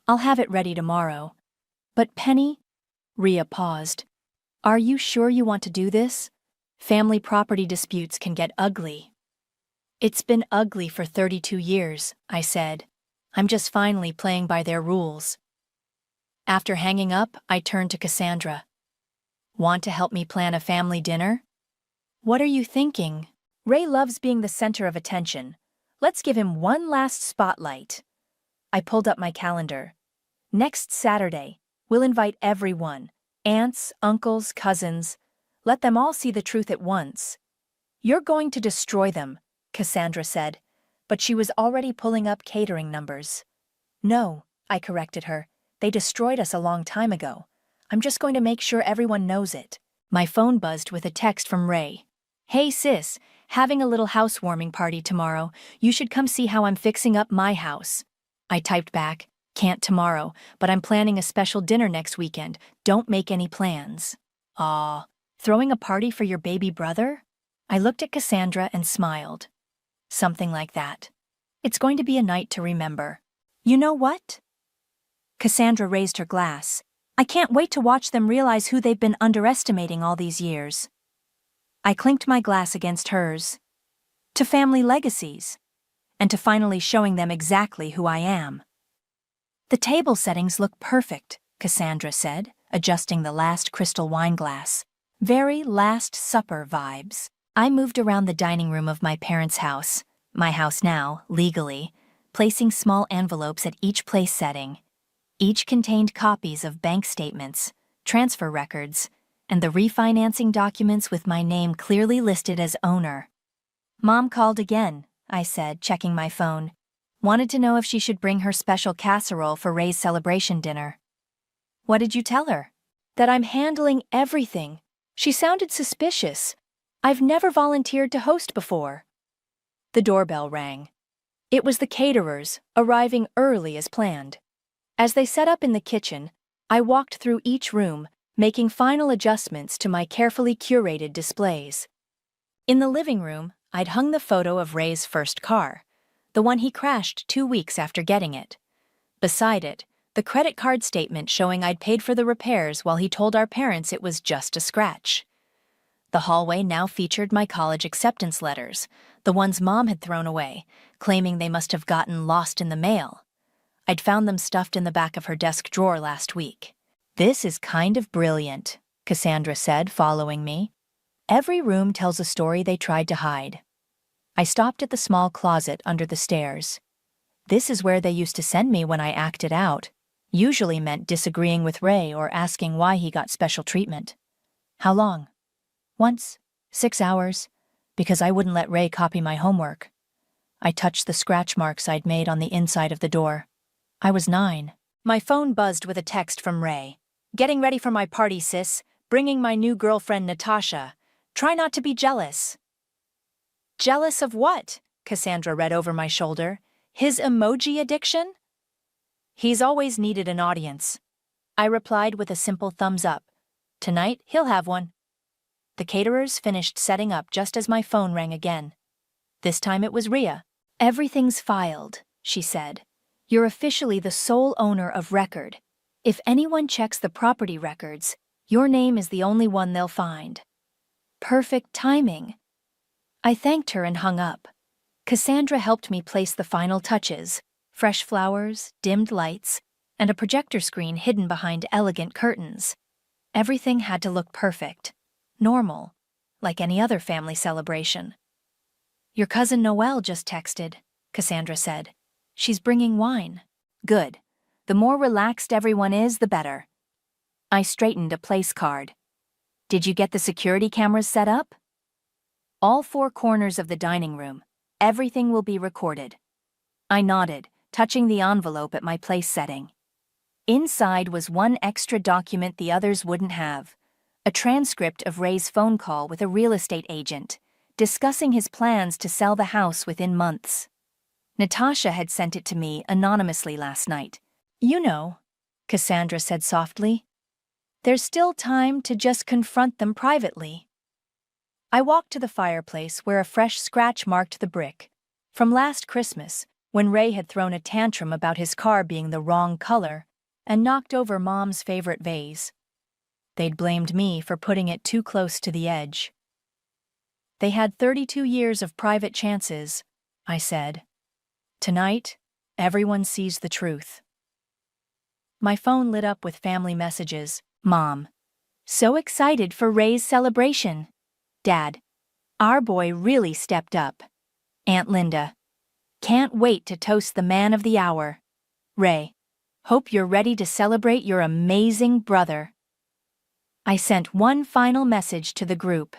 I'll have it ready tomorrow." "But Penny," Ria paused, "are you sure you want to do this? Family property disputes can get ugly." "It's been ugly for 32 years, I said. "I'm just finally playing by their rules." After hanging up, I turned to Cassandra. "Want to help me plan a family dinner?" "What are you thinking?" "Ray loves being the center of attention. Let's give him one last spotlight." I pulled up my calendar. "Next Saturday, we'll invite everyone. Aunts, uncles, cousins. Let them all see the truth at once." "You're going to destroy them," Cassandra said, but she was already pulling up catering numbers. "No," I corrected her. "They destroyed us a long time ago. I'm just going to make sure everyone knows it." My phone buzzed with a text from Ray. "Hey sis, having a little housewarming party tomorrow. You should come see how I'm fixing up my house." I typed back, "Can't tomorrow, but I'm planning a special dinner next weekend. Don't make any plans." "Aw, throwing a party for your baby brother?" I looked at Cassandra and smiled. "Something like that. It's going to be a night to remember." "You know what?" Cassandra raised her glass. "I can't wait to watch them realize who they've been underestimating all these years." I clinked my glass against hers. "To family legacies. And to finally showing them exactly who I am." "The table settings look perfect," Cassandra said, adjusting the last crystal wine glass. "Very Last Supper vibes." I moved around the dining room of my parents' house, my house now, legally, placing small envelopes at each place setting. Each contained copies of bank statements, transfer records, and the refinancing documents with my name clearly listed as owner. "Mom called again," I said, checking my phone. "Wanted to know if she should bring her special casserole for Ray's celebration dinner." "What did you tell her?" "That I'm handling everything." She sounded suspicious. "I've never volunteered to host before." The doorbell rang. It was the caterers, arriving early as planned. As they set up in the kitchen, I walked through each room, making final adjustments to my carefully curated displays. In the living room, I'd hung the photo of Ray's first car, the one he crashed 2 weeks after getting it. Beside it, the credit card statement showing I'd paid for the repairs while he told our parents it was just a scratch. The hallway now featured my college acceptance letters, the ones Mom had thrown away, claiming they must have gotten lost in the mail. I'd found them stuffed in the back of her desk drawer last week. "This is kind of brilliant," Cassandra said, following me. "Every room tells a story they tried to hide." I stopped at the small closet under the stairs. "This is where they used to send me when I acted out. Usually meant disagreeing with Ray or asking why he got special treatment." "How long?" "Once, 6 hours, because I wouldn't let Ray copy my homework." I touched the scratch marks I'd made on the inside of the door. I was 9. My phone buzzed with a text from Ray. "Getting ready for my party, sis. Bringing my new girlfriend, Natasha. Try not to be jealous." "Jealous of what?" Cassandra read over my shoulder. "His emoji addiction?" "He's always needed an audience." I replied with a simple thumbs up. "Tonight, he'll have one." The caterers finished setting up just as my phone rang again. This time it was Rhea. "Everything's filed," she said. "You're officially the sole owner of record. If anyone checks the property records, your name is the only one they'll find." Perfect timing. I thanked her and hung up. Cassandra helped me place the final touches: fresh flowers, dimmed lights, and a projector screen hidden behind elegant curtains. Everything had to look perfect, normal, like any other family celebration. "Your cousin Noelle just texted," Cassandra said. "She's bringing wine." "Good. The more relaxed everyone is, the better." I straightened a place card. "Did you get the security cameras set up?" "All 4 corners of the dining room. Everything will be recorded." I nodded, touching the envelope at my place setting. Inside was one extra document the others wouldn't have: a transcript of Ray's phone call with a real estate agent, discussing his plans to sell the house within months. Natasha had sent it to me anonymously last night. "You know," Cassandra said softly, "there's still time to just confront them privately." I walked to the fireplace where a fresh scratch marked the brick. From last Christmas, when Ray had thrown a tantrum about his car being the wrong color and knocked over Mom's favorite vase. They'd blamed me for putting it too close to the edge. "They had 32 years of private chances," I said. "Tonight, everyone sees the truth." My phone lit up with family messages. "Mom, so excited for Ray's celebration." "Dad, our boy really stepped up." Aunt Linda, "Can't wait to toast the man of the hour." Ray, "Hope you're ready to celebrate your amazing brother." I sent one final message to the group.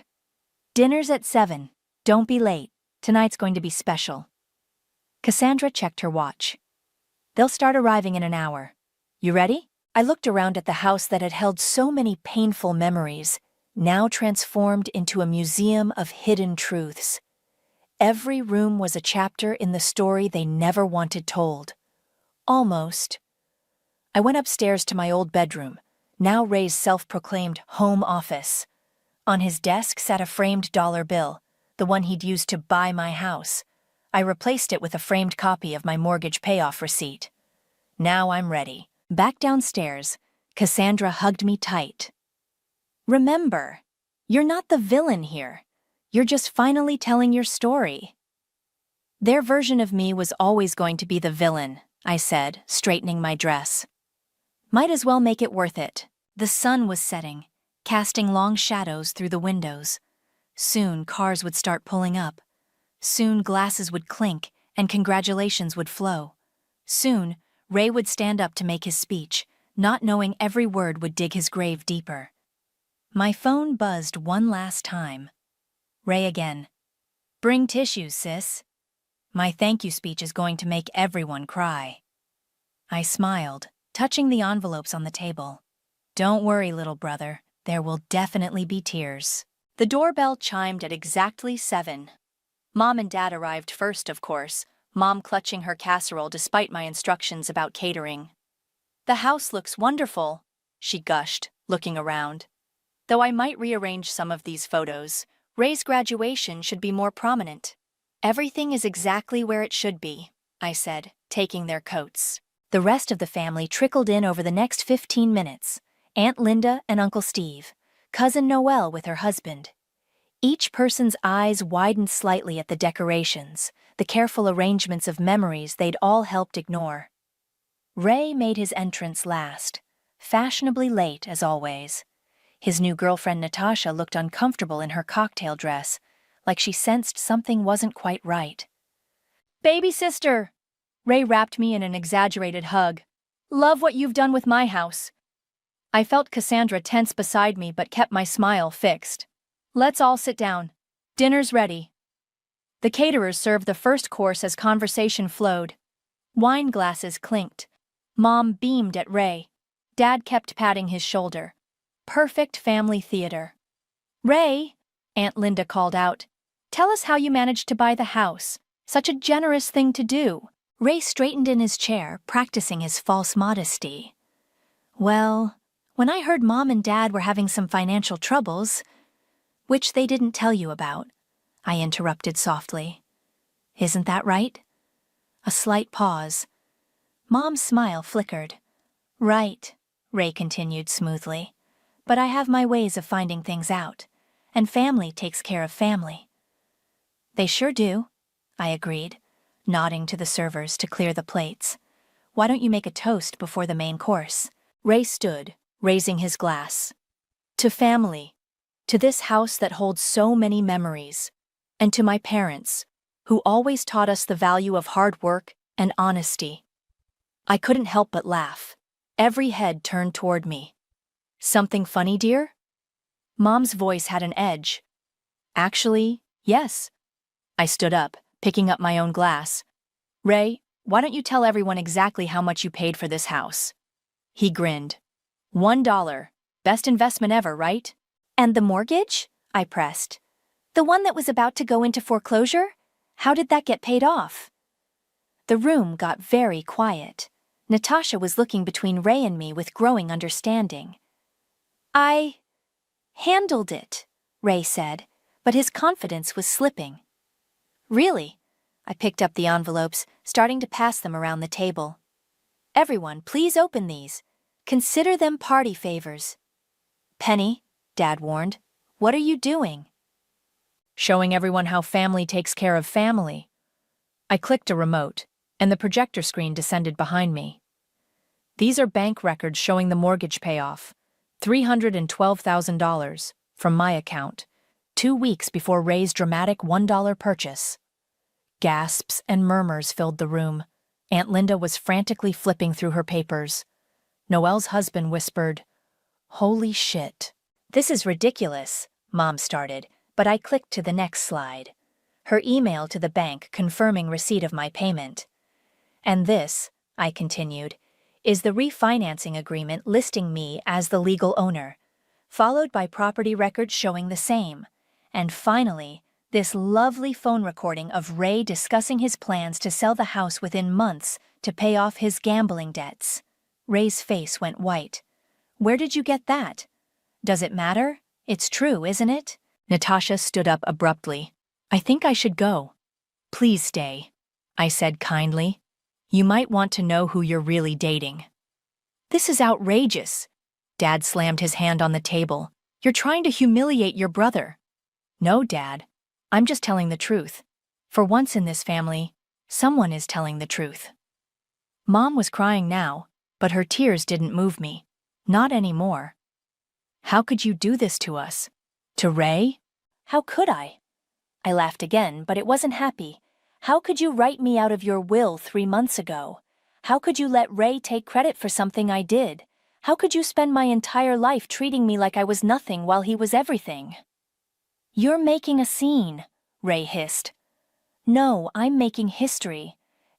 "Dinner's at 7. Don't be late. Tonight's going to be special." Cassandra checked her watch. "They'll start arriving in an hour. You ready?" I looked around at the house that had held so many painful memories, now transformed into a museum of hidden truths. Every room was a chapter in the story they never wanted told. Almost. I went upstairs to my old bedroom, now Ray's self-proclaimed home office. On his desk sat a framed dollar bill, the one he'd used to buy my house. I replaced it with a framed copy of my mortgage payoff receipt. Now I'm ready. Back downstairs, Cassandra hugged me tight. "Remember, you're not the villain here. You're just finally telling your story." "Their version of me was always going to be the villain," I said, straightening my dress. "Might as well make it worth it." The sun was setting, casting long shadows through the windows. Soon cars would start pulling up. Soon glasses would clink and congratulations would flow. Soon Ray would stand up to make his speech, not knowing every word would dig his grave deeper. My phone buzzed one last time. Ray again. "Bring tissues, sis. My thank you speech is going to make everyone cry." I smiled, touching the envelopes on the table. "Don't worry, little brother. There will definitely be tears." The doorbell chimed at exactly 7. Mom and Dad arrived first, of course, Mom clutching her casserole despite my instructions about catering. "The house looks wonderful," she gushed, looking around. "Though I might rearrange some of these photos, Ray's graduation should be more prominent." "Everything is exactly where it should be," I said, taking their coats. The rest of the family trickled in over the next 15 minutes. Aunt Linda and Uncle Steve, Cousin Noelle with her husband. Each person's eyes widened slightly at the decorations, the careful arrangements of memories they'd all helped ignore. Ray made his entrance last, fashionably late as always. His new girlfriend Natasha looked uncomfortable in her cocktail dress, like she sensed something wasn't quite right. "Baby sister!" Ray wrapped me in an exaggerated hug. "Love what you've done with my house." I felt Cassandra tense beside me but kept my smile fixed. "Let's all sit down. Dinner's ready." The caterers served the first course as conversation flowed. Wine glasses clinked. Mom beamed at Ray. Dad kept patting his shoulder. Perfect family theater. "Ray," Aunt Linda called out, "tell us how you managed to buy the house. Such a generous thing to do." Ray straightened in his chair, practicing his false modesty. "Well, when I heard Mom and Dad were having some financial troubles, which they didn't tell you about," I interrupted softly. "Isn't that right?" A slight pause. Mom's smile flickered. "Right," Ray continued smoothly. "But I have my ways of finding things out, and family takes care of family." "They sure do," I agreed, nodding to the servers to clear the plates. "Why don't you make a toast before the main course?" Ray stood, raising his glass. "To family, to this house that holds so many memories, and to my parents, who always taught us the value of hard work and honesty." I couldn't help but laugh. Every head turned toward me. "Something funny, dear?" Mom's voice had an edge. "Actually, yes." I stood up, picking up my own glass. "Ray, why don't you tell everyone exactly how much you paid for this house?" He grinned. $1. Best investment ever, right?" "And the mortgage?" I pressed. "The one that was about to go into foreclosure? How did that get paid off?" The room got very quiet. Natasha was looking between Ray and me with growing understanding. "I handled it," Ray said, but his confidence was slipping. "Really?" I picked up the envelopes, starting to pass them around the table. "Everyone, please open these. Consider them party favors." "Penny," Dad warned, "what are you doing?" "Showing everyone how family takes care of family." I clicked a remote, and the projector screen descended behind me. "These are bank records showing the mortgage payoff. $312,000 from my account, 2 weeks before Ray's dramatic $1 purchase." Gasps and murmurs filled the room. Aunt Linda was frantically flipping through her papers. Noelle's husband whispered, "Holy shit." "This is ridiculous," Mom started, but I clicked to the next slide. Her email to the bank confirming receipt of my payment. "And this," I continued, "is the refinancing agreement listing me as the legal owner, followed by property records showing the same, and finally, this lovely phone recording of Ray discussing his plans to sell the house within months to pay off his gambling debts." Ray's face went white. "Where did you get that?" "Does it matter? It's true, isn't it?" Natasha stood up abruptly. "I think I should go." "Please stay," I said kindly. "You might want to know who you're really dating." "This is outrageous." Dad slammed his hand on the table. "You're trying to humiliate your brother." "No, Dad. I'm just telling the truth. For once in this family, someone is telling the truth." Mom was crying now, but her tears didn't move me. Not anymore. "How could you do this to us? To Ray?" "How could I?" I laughed again, but it wasn't happy. "How could you write me out of your will 3 months ago? How could you let Ray take credit for something I did? How could you spend my entire life treating me like I was nothing while he was everything?" "You're making a scene," Ray hissed. "No, I'm making history.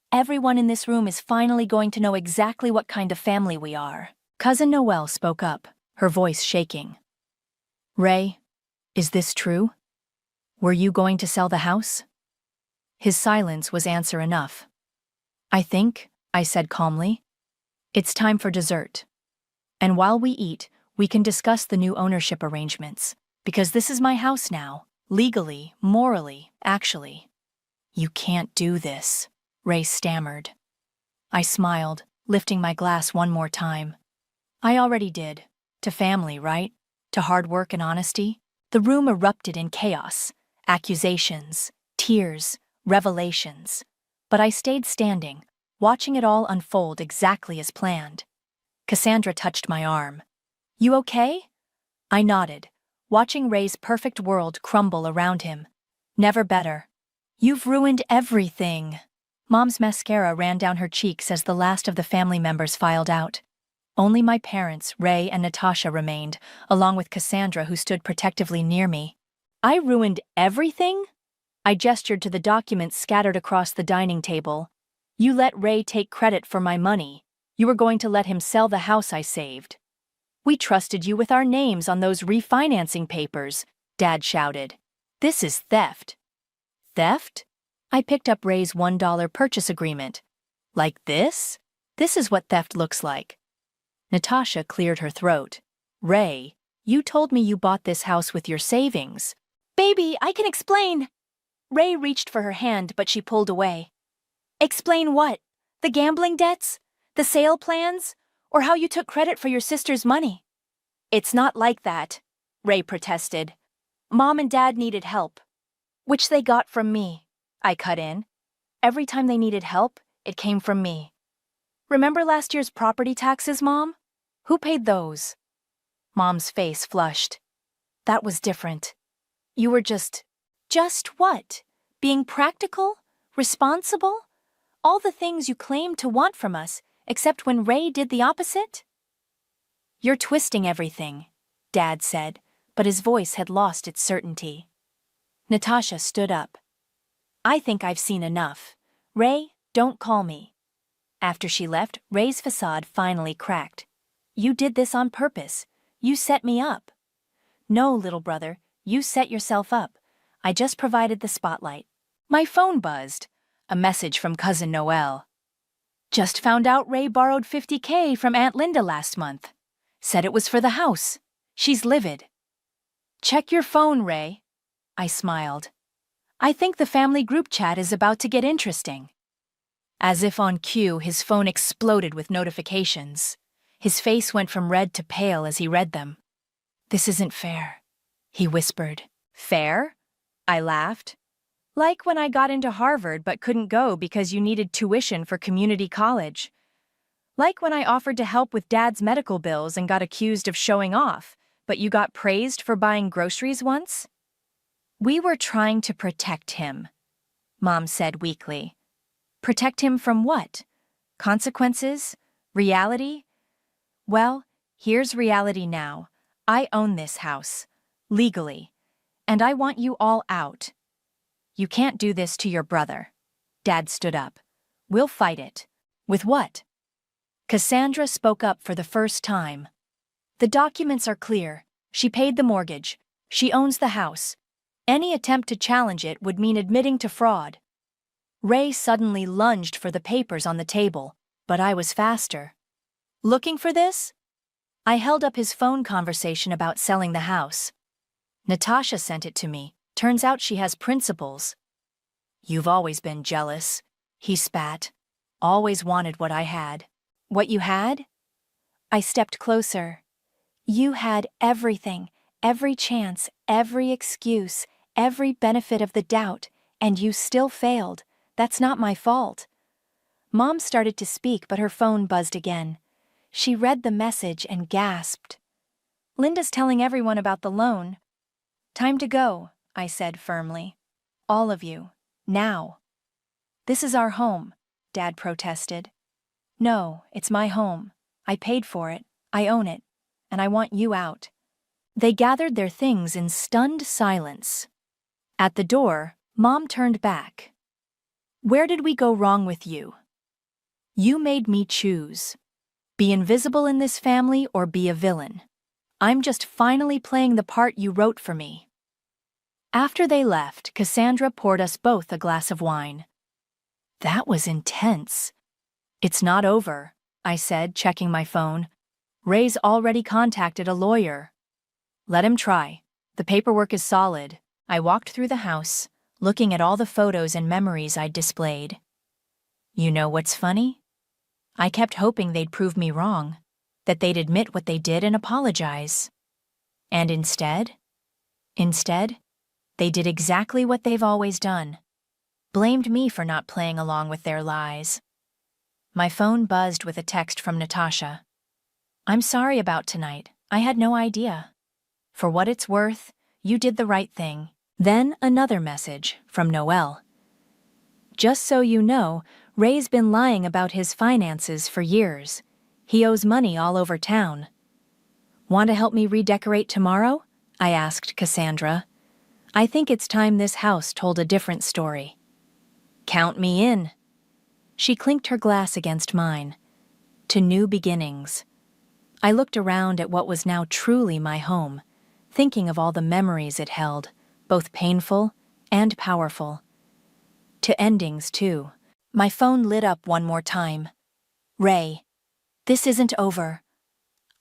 Everyone in this room is finally going to know exactly what kind of family we are." Cousin Noelle spoke up, her voice shaking. "Ray, is this true? Were you going to sell the house?" His silence was answer enough. "I think," I said calmly, "it's time for dessert. And while we eat, we can discuss the new ownership arrangements, because this is my house now, legally, morally, actually." "You can't do this," Ray stammered. I smiled, lifting my glass one more time. "I already did. To family, right? To hard work and honesty." The room erupted in chaos, accusations, tears, revelations. But I stayed standing, watching it all unfold exactly as planned. Cassandra touched my arm. "You okay?" I nodded, watching Ray's perfect world crumble around him. "Never better." "You've ruined everything." Mom's mascara ran down her cheeks as the last of the family members filed out. Only my parents, Ray and Natasha, remained, along with Cassandra, who stood protectively near me. "I ruined everything?" I gestured to the documents scattered across the dining table. "You let Ray take credit for my money. You were going to let him sell the house I saved. We trusted you with our names on those refinancing papers," Dad shouted. "This is theft." "Theft?" I picked up Ray's $1 purchase agreement. "Like this? This is what theft looks like." Natasha cleared her throat. "Ray, you told me you bought this house with your savings." "Baby, I can explain." Ray reached for her hand, but she pulled away. "Explain what? The gambling debts? The sale plans? Or how you took credit for your sister's money?" "It's not like that," Ray protested. "Mom and Dad needed help." "Which they got from me," I cut in. "Every time they needed help, it came from me. Remember last year's property taxes, Mom? Who paid those?" Mom's face flushed. "That was different. You were just what? Being practical? Responsible? All the things you claimed to want from us, except when Ray did the opposite?" "You're twisting everything," Dad said, but his voice had lost its certainty. Natasha stood up. "I think I've seen enough. Ray, don't call me." After she left, Ray's facade finally cracked. "You did this on purpose. You set me up." "No, little brother, you set yourself up. I just provided the spotlight." My phone buzzed. A message from Cousin Noelle. "Just found out Ray borrowed $50K from Aunt Linda last month. Said it was for the house. She's livid." "Check your phone, Ray." I smiled. "I think the family group chat is about to get interesting." As if on cue, his phone exploded with notifications. His face went from red to pale as he read them. "This isn't fair," he whispered. "Fair?" I laughed. "Like when I got into Harvard but couldn't go because you needed tuition for community college. Like when I offered to help with Dad's medical bills and got accused of showing off, but you got praised for buying groceries once." "We were trying to protect him," Mom said weakly. "Protect him from what? Consequences? Reality? Well, here's reality now. I own this house. Legally. And I want you all out. You can't do this to your brother." Dad stood up. "We'll fight it." "With what?" Cassandra spoke up for the first time. "The documents are clear. She paid the mortgage. She owns the house. Any attempt to challenge it would mean admitting to fraud." Ray suddenly lunged for the papers on the table, but I was faster. "Looking for this?" I held up his phone conversation about selling the house. "Natasha sent it to me. Turns out she has principles." "You've always been jealous," he spat. "Always wanted what I had." "What you had?" I stepped closer. "You had everything, every chance, every excuse, every benefit of the doubt, and you still failed. That's not my fault." Mom started to speak, but her phone buzzed again. She read the message and gasped. "Linda's telling everyone about the loan." "Time to go," I said firmly. "All of you. Now." "This is our home," Dad protested. "No, it's my home. I paid for it. I own it. And I want you out." They gathered their things in stunned silence. At the door, Mom turned back. "Where did we go wrong with you? You made me choose. Be invisible in this family or be a villain. I'm just finally playing the part you wrote for me." After they left, Cassandra poured us both a glass of wine. That was intense. "It's not over," I said, checking my phone. "Ray's already contacted a lawyer." "Let him try. The paperwork is solid." I walked through the house, looking at all the photos and memories I'd displayed. You know what's funny? I kept hoping they'd prove me wrong, that they'd admit what they did and apologize. And instead, they did exactly what they've always done. Blamed me for not playing along with their lies. My phone buzzed with a text from Natasha. I'm sorry about tonight. I had no idea. For what it's worth, you did the right thing. Then another message from Noel. Just so you know, Ray's been lying about his finances for years. He owes money all over town. Want to help me redecorate tomorrow? I asked Cassandra. I think it's time this house told a different story. Count me in. She clinked her glass against mine. To new beginnings. I looked around at what was now truly my home, thinking of all the memories it held, both painful and powerful. To endings, too. My phone lit up one more time. Ray, this isn't over.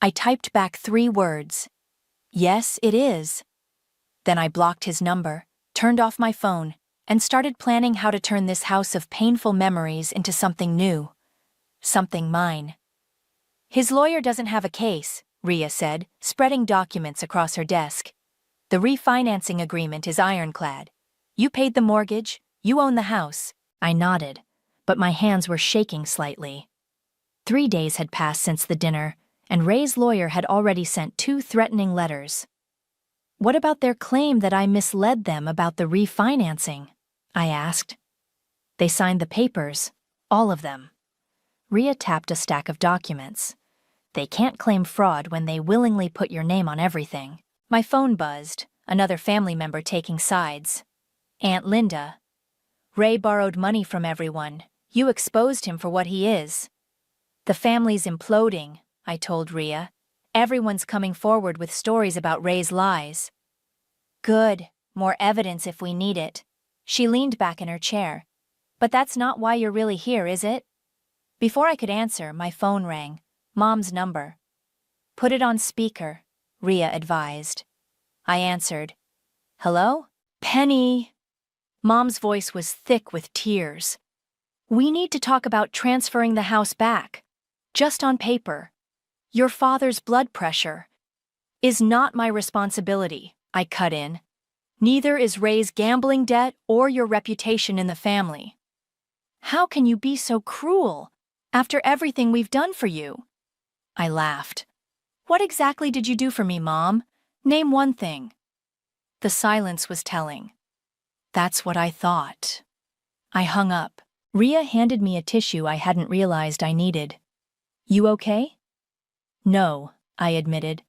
I typed back 3 words. Yes, it is. Then I blocked his number, turned off my phone, and started planning how to turn this house of painful memories into something new. Something mine. His lawyer doesn't have a case, Rhea said, spreading documents across her desk. The refinancing agreement is ironclad. You paid the mortgage, you own the house. I nodded, but my hands were shaking slightly. 3 days had passed since the dinner, and Ray's lawyer had already sent 2 threatening letters. What about their claim that I misled them about the refinancing? I asked. They signed the papers, all of them. Rhea tapped a stack of documents. They can't claim fraud when they willingly put your name on everything. My phone buzzed, another family member taking sides. Aunt Linda. Ray borrowed money from everyone. You exposed him for what he is. The family's imploding, I told Rhea. Everyone's coming forward with stories about Ray's lies. Good, more evidence if we need it. She leaned back in her chair. But that's not why you're really here, is it? Before I could answer, my phone rang. Mom's number. Put it on speaker, Rhea advised. I answered. Hello? Penny. Mom's voice was thick with tears. We need to talk about transferring the house back. Just on paper. Your father's blood pressure is not my responsibility, I cut in. Neither is Ray's gambling debt or your reputation in the family. How can you be so cruel after everything we've done for you? I laughed. What exactly did you do for me, Mom? Name one thing. The silence was telling. That's what I thought. I hung up. Rhea handed me a tissue I hadn't realized I needed. You okay? No, I admitted.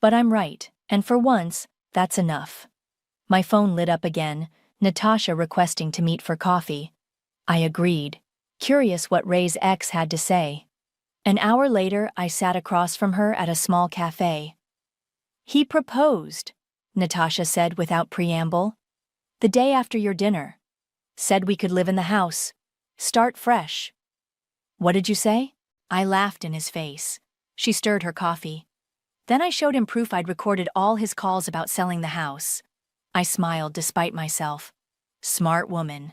But I'm right, and for once, that's enough. My phone lit up again, Natasha requesting to meet for coffee. I agreed, curious what Ray's ex had to say. An hour later, I sat across from her at a small cafe. He proposed, Natasha said without preamble. The day after your dinner. Said we could live in the house. Start fresh. What did you say? I laughed in his face. She stirred her coffee. Then I showed him proof I'd recorded all his calls about selling the house. I smiled despite myself. Smart woman.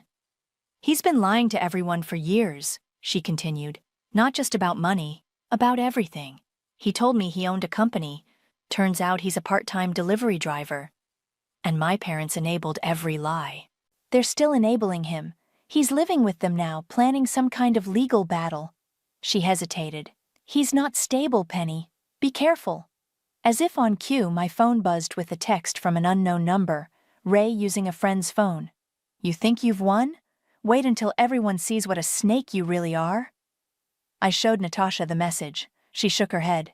He's been lying to everyone for years, she continued. Not just about money, about everything. He told me he owned a company. Turns out he's a part-time delivery driver. And my parents enabled every lie. They're still enabling him. He's living with them now, planning some kind of legal battle. She hesitated. He's not stable, Penny. Be careful. As if on cue, my phone buzzed with a text from an unknown number, Ray using a friend's phone. You think you've won? Wait until everyone sees what a snake you really are. I showed Natasha the message. She shook her head.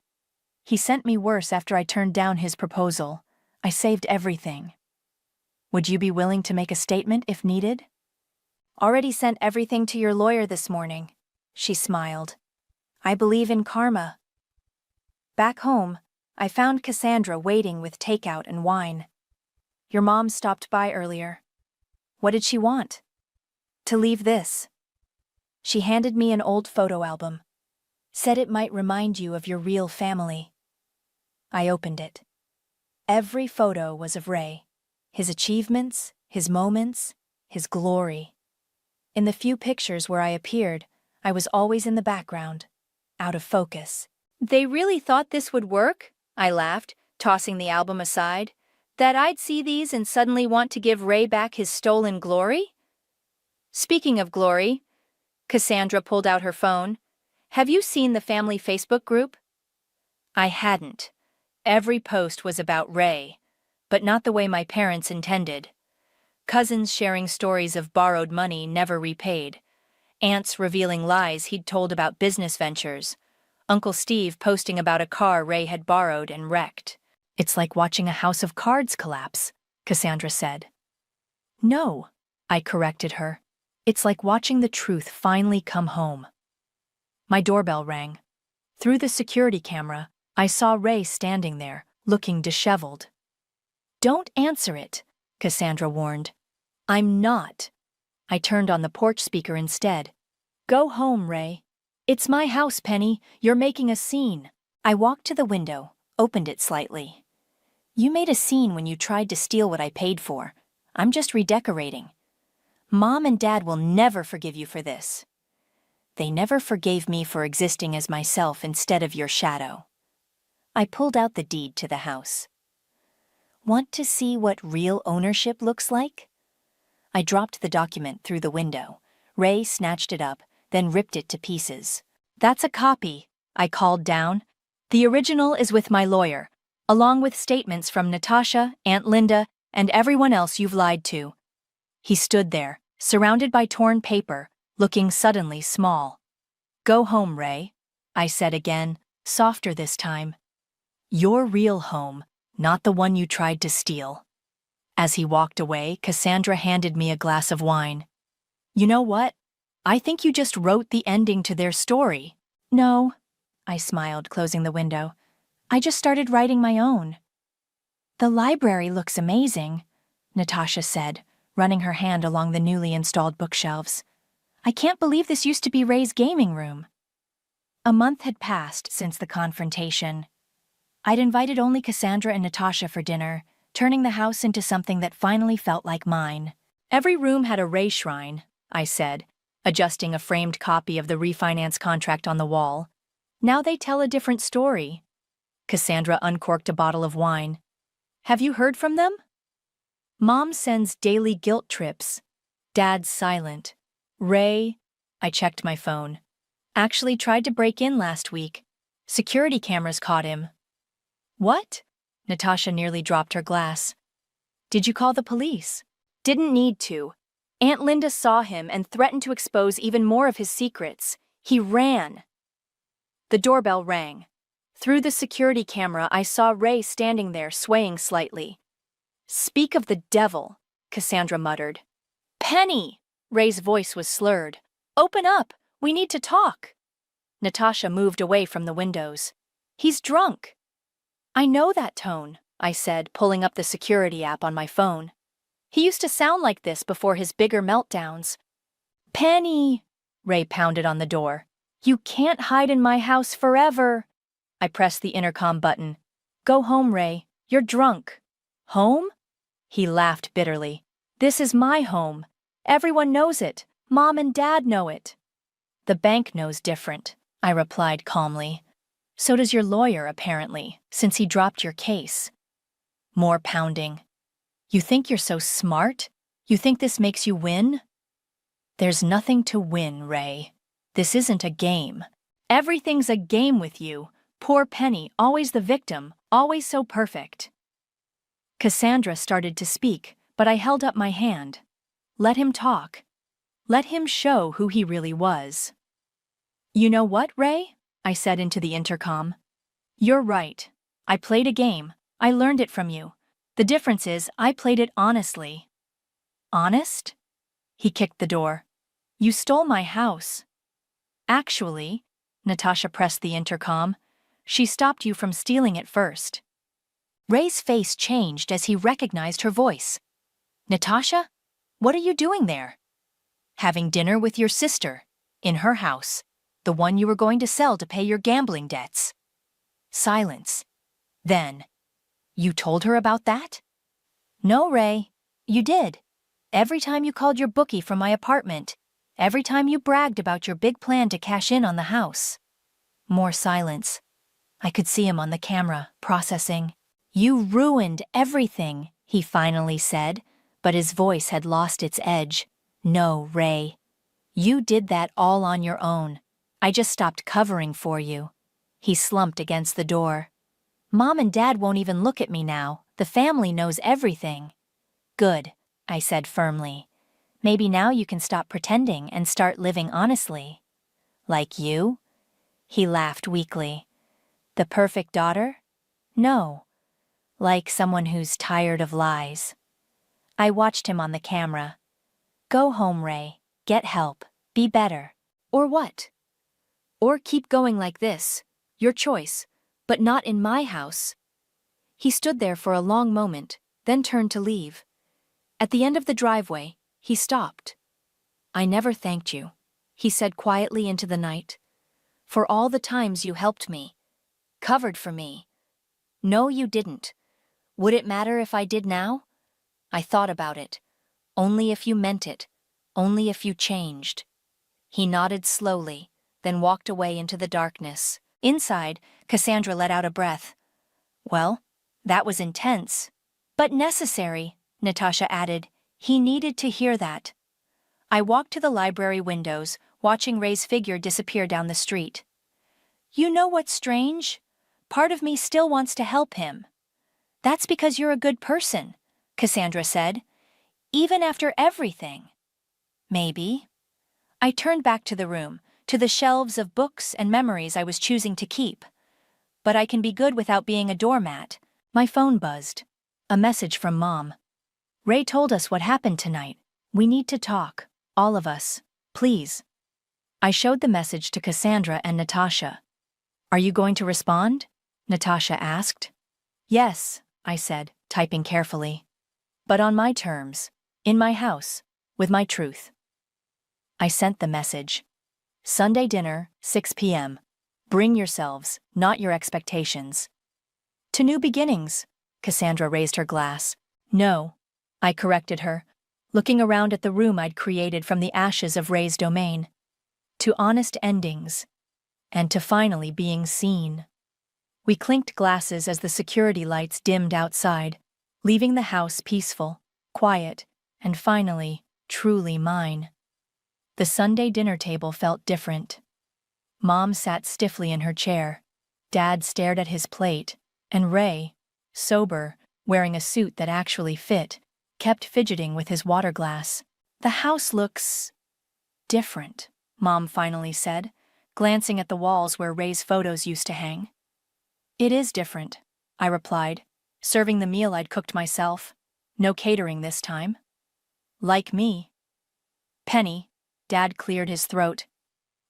He sent me worse after I turned down his proposal. I saved everything. Would you be willing to make a statement if needed? Already sent everything to your lawyer this morning. She smiled. I believe in karma. Back home, I found Cassandra waiting with takeout and wine. Your mom stopped by earlier. What did she want? To leave this. She handed me an old photo album. Said it might remind you of your real family. I opened it. Every photo was of Ray. His achievements, his moments, his glory. In the few pictures where I appeared, I was always in the background, out of focus. They really thought this would work? I laughed, tossing the album aside. That I'd see these and suddenly want to give Ray back his stolen glory? Speaking of glory, Cassandra pulled out her phone. "Have you seen the family Facebook group?" I hadn't. Every post was about Ray, but not the way my parents intended. Cousins sharing stories of borrowed money never repaid. Aunts revealing lies he'd told about business ventures. Uncle Steve posting about a car Ray had borrowed and wrecked. "It's like watching a house of cards collapse," Cassandra said. "No," I corrected her. "It's like watching the truth finally come home." My doorbell rang. Through the security camera, I saw Ray standing there, looking disheveled. "Don't answer it," Cassandra warned. "I'm not." I turned on the porch speaker instead. "Go home, Ray." "It's my house, Penny. You're making a scene." I walked to the window, opened it slightly. "You made a scene when you tried to steal what I paid for. I'm just redecorating. Mom and Dad will never forgive you for this. They never forgave me for existing as myself instead of your shadow." I pulled out the deed to the house. "Want to see what real ownership looks like?" I dropped the document through the window. Ray snatched it up, then ripped it to pieces. "That's a copy," I called down. "The original is with my lawyer, along with statements from Natasha, Aunt Linda, and everyone else you've lied to." He stood there, surrounded by torn paper, looking suddenly small. "Go home, Ray," I said again, softer this time. "Your real home, not the one you tried to steal." As he walked away, Cassandra handed me a glass of wine. "You know what? I think you just wrote the ending to their story." "No," I smiled, closing the window. "I just started writing my own." "The library looks amazing," Natasha said, running her hand along the newly installed bookshelves. "I can't believe this used to be Ray's gaming room." A month had passed since the confrontation. I'd invited only Cassandra and Natasha for dinner, turning the house into something that finally felt like mine. "Every room had a Ray shrine," I said, adjusting a framed copy of the refinance contract on the wall. "Now they tell a different story." Cassandra uncorked a bottle of wine. "Have you heard from them?" "Mom sends daily guilt trips. Dad's silent. Ray," I checked my phone, "actually tried to break in last week. Security cameras caught him." "What?" Natasha nearly dropped her glass. "Did you call the police?" "Didn't need to. Aunt Linda saw him and threatened to expose even more of his secrets. He ran." The doorbell rang. Through the security camera, I saw Ray standing there, swaying slightly. "Speak of the devil," Cassandra muttered. "Penny!" Ray's voice was slurred. "Open up! We need to talk." Natasha moved away from the windows. "He's drunk." "I know that tone," I said, pulling up the security app on my phone. "He used to sound like this before his bigger meltdowns." "Penny!" Ray pounded on the door. "You can't hide in my house forever." I pressed the intercom button. "Go home, Ray. You're drunk." "Home?" He laughed bitterly. "This is my home. Everyone knows it. Mom and Dad know it." "The bank knows different," I replied calmly. "So does your lawyer, apparently, since he dropped your case." More pounding. "You think you're so smart? You think this makes you win?" "There's nothing to win, Ray. This isn't a game. Everything's a game with you. Poor Penny, always the victim, always so perfect." Cassandra started to speak, but I held up my hand. Let him talk. Let him show who he really was. "You know what, Ray?" I said into the intercom. "You're right. I played a game. I learned it from you. The difference is I played it honestly." "Honest?" He kicked the door. "You stole my house." "Actually," Natasha pressed the intercom, "she stopped you from stealing it first." Ray's face changed as he recognized her voice. "Natasha? What are you doing there?" "Having dinner with your sister. In her house. The one you were going to sell to pay your gambling debts." Silence. Then, "You told her about that?" "No, Ray. You did. Every time you called your bookie from my apartment. Every time you bragged about your big plan to cash in on the house." More silence. I could see him on the camera, processing. "You ruined everything," he finally said, but his voice had lost its edge. "No, Ray. You did that all on your own. I just stopped covering for you. He slumped against the door. Mom and Dad won't even look at me now. The family knows everything. Good, I said firmly. Maybe now you can stop pretending and start living honestly. Like you? He laughed weakly. The perfect daughter? No. Like someone who's tired of lies. I watched him on the camera. Go home, Ray. Get help. Be better. Or what? Or keep going like this. Your choice. But not in my house. He stood there for a long moment, then turned to leave. At the end of the driveway, he stopped. I never thanked you, he said quietly into the night. For all the times you helped me. Covered for me. No, you didn't. Would it matter if I did now? I thought about it. Only if you meant it. Only if you changed. He nodded slowly, then walked away into the darkness. Inside, Cassandra let out a breath. Well, that was intense. But necessary, Natasha added. He needed to hear that. I walked to the library windows, watching Ray's figure disappear down the street. You know what's strange? Part of me still wants to help him. That's because you're a good person, Cassandra said. Even after everything. Maybe. I turned back to the room, to the shelves of books and memories I was choosing to keep. But I can be good without being a doormat. My phone buzzed. A message from Mom. Ray told us what happened tonight. We need to talk. All of us. Please. I showed the message to Cassandra and Natasha. Are you going to respond? Natasha asked. Yes, I said, typing carefully. But on my terms. In my house. With my truth. I sent the message. Sunday dinner, 6 p.m. Bring yourselves, not your expectations. To new beginnings, Cassandra raised her glass. No, I corrected her, looking around at the room I'd created from the ashes of Ray's domain. To honest endings, and to finally being seen. We clinked glasses as the security lights dimmed outside, leaving the house peaceful, quiet, and finally, truly mine. The Sunday dinner table felt different. Mom sat stiffly in her chair. Dad stared at his plate, and Ray, sober, wearing a suit that actually fit, kept fidgeting with his water glass. The house looks different, Mom finally said, glancing at the walls where Ray's photos used to hang. It is different, I replied, serving the meal I'd cooked myself. No catering this time. Like me. Penny, Dad cleared his throat.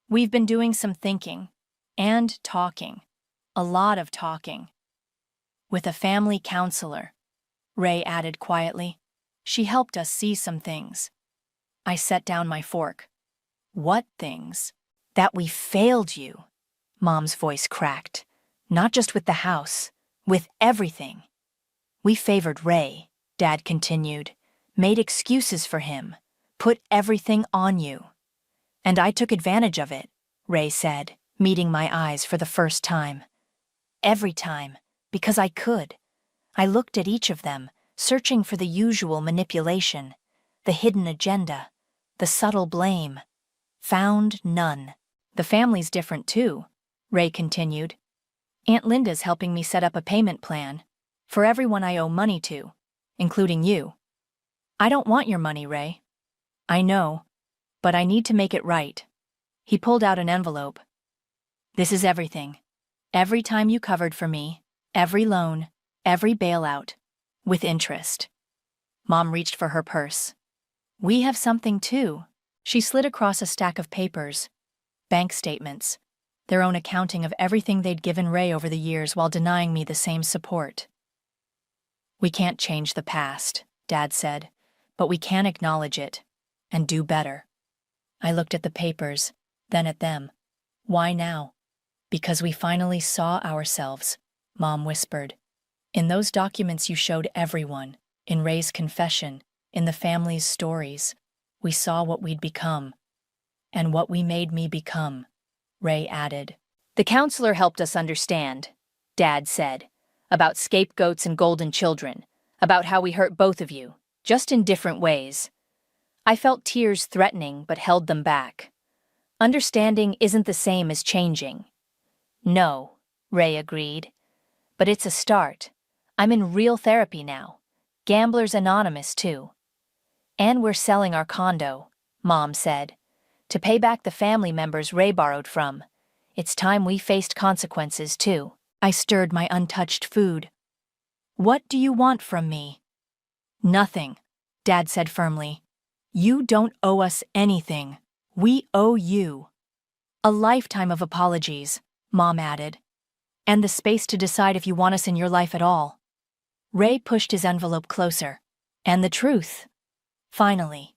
We've been doing some thinking. And talking. A lot of talking. With a family counselor, Ray added quietly. She helped us see some things. I set down my fork. What things? That we failed you. Mom's voice cracked. Not just with the house, with everything. We favored Ray, Dad continued, made excuses for him, put everything on you. And I took advantage of it, Ray said, meeting my eyes for the first time. Every time, because I could. I looked at each of them, searching for the usual manipulation, the hidden agenda, the subtle blame. Found none. The family's different too, Ray continued. Aunt Linda's helping me set up a payment plan for everyone I owe money to, including you. I don't want your money, Ray. I know, but I need to make it right. He pulled out an envelope. This is everything. Every time you covered for me, every loan, every bailout, with interest. Mom reached for her purse. We have something too. She slid across a stack of papers. Bank statements. Their own accounting of everything they'd given Ray over the years while denying me the same support. We can't change the past, Dad said, but we can acknowledge it and do better. I looked at the papers, then at them. Why now? Because we finally saw ourselves, Mom whispered. In those documents you showed everyone, in Ray's confession, in the family's stories, we saw what we'd become. And what we made me become, Ray added. The counselor helped us understand, Dad said, about scapegoats and golden children, about how we hurt both of you, just in different ways. I felt tears threatening but held them back. Understanding isn't the same as changing. No, Ray agreed. But it's a start. I'm in real therapy now. Gamblers Anonymous, too. And we're selling our condo, Mom said, to pay back the family members Ray borrowed from. It's time we faced consequences, too. I stirred my untouched food. What do you want from me? Nothing, Dad said firmly. You don't owe us anything. We owe you. A lifetime of apologies, Mom added. And the space to decide if you want us in your life at all. Ray pushed his envelope closer. And the truth. Finally.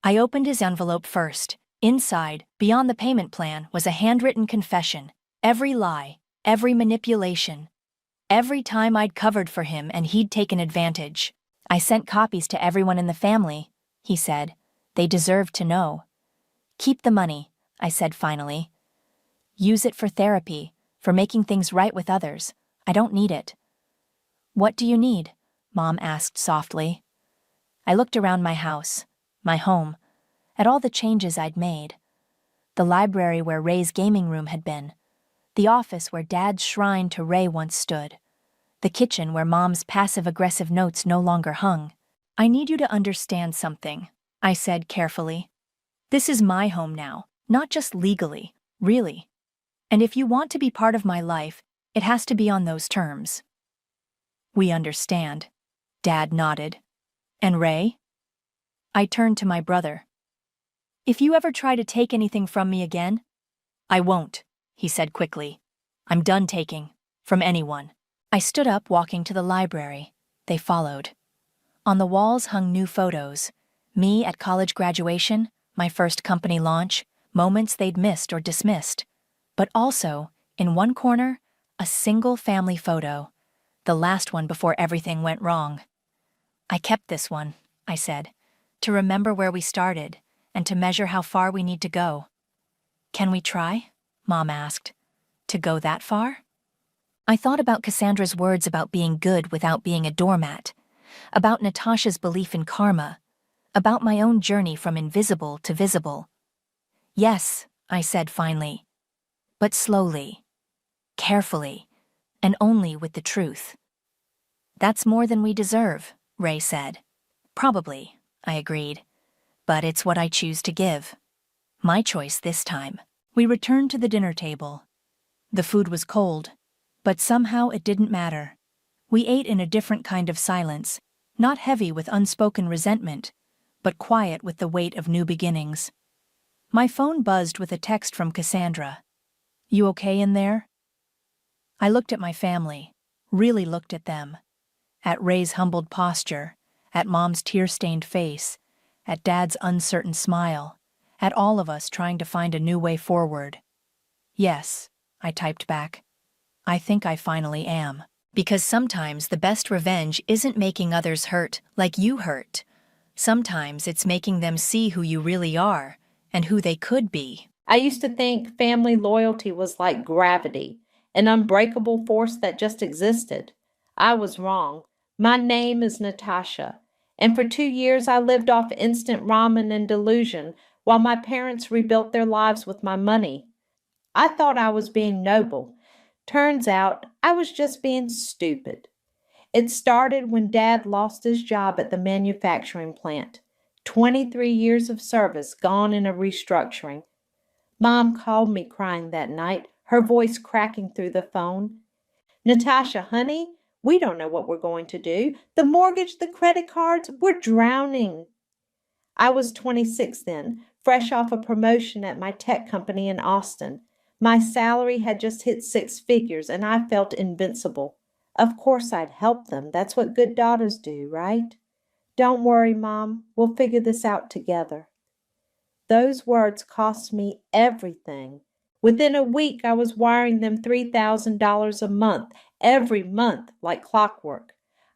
I opened his envelope first. Inside, beyond the payment plan, was a handwritten confession. Every lie, every manipulation. Every time I'd covered for him and he'd taken advantage. I sent copies to everyone in the family, he said. They deserved to know. Keep the money, I said finally. Use it for therapy, for making things right with others. I don't need it. What do you need? Mom asked softly. I looked around my house, my home, at all the changes I'd made. The library where Ray's gaming room had been. The office where Dad's shrine to Ray once stood. The kitchen where Mom's passive-aggressive notes no longer hung. I need you to understand something, I said carefully. This is my home now, not just legally, really. And if you want to be part of my life, it has to be on those terms. We understand, Dad nodded. And Ray? I turned to my brother. If you ever try to take anything from me again, I won't, he said quickly. I'm done taking, from anyone. I stood up, walking to the library. They followed. On the walls hung new photos. Me at college graduation, my first company launch, moments they'd missed or dismissed. But also, in one corner, a single family photo. The last one before everything went wrong. I kept this one, I said, to remember where we started and to measure how far we need to go. Can we try? Mom asked. To go that far? I thought about Cassandra's words about being good without being a doormat, about Natasha's belief in karma, about my own journey from invisible to visible. Yes, I said finally, but slowly, carefully, and only with the truth. That's more than we deserve, Ray said. Probably, I agreed, but it's what I choose to give. My choice this time. We returned to the dinner table. The food was cold, but somehow it didn't matter. We ate in a different kind of silence, not heavy with unspoken resentment, but quiet with the weight of new beginnings. My phone buzzed with a text from Cassandra. You okay in there? I looked at my family, really looked at them. At Ray's humbled posture, at Mom's tear-stained face, at Dad's uncertain smile, at all of us trying to find a new way forward. Yes, I typed back. I think I finally am. Because sometimes the best revenge isn't making others hurt like you hurt. Sometimes it's making them see who you really are and who they could be. I used to think family loyalty was like gravity, an unbreakable force that just existed. I was wrong. My name is Natasha, and for 2 years I lived off instant ramen and delusion while my parents rebuilt their lives with my money. I thought I was being noble. Turns out I was just being stupid. It started when Dad lost his job at the manufacturing plant. 23 years of service gone in a restructuring. Mom called me crying that night, her voice cracking through the phone. Natasha, honey, we don't know what we're going to do. The mortgage, the credit cards, we're drowning. I was 26 then, fresh off a promotion at my tech company in Austin. My salary had just hit 6 figures, and I felt invincible. Of course I'd help them. That's what good daughters do, right? Don't worry, Mom. We'll figure this out together. Those words cost me everything. Within a week, I was wiring them $3,000 a month, every month, like clockwork.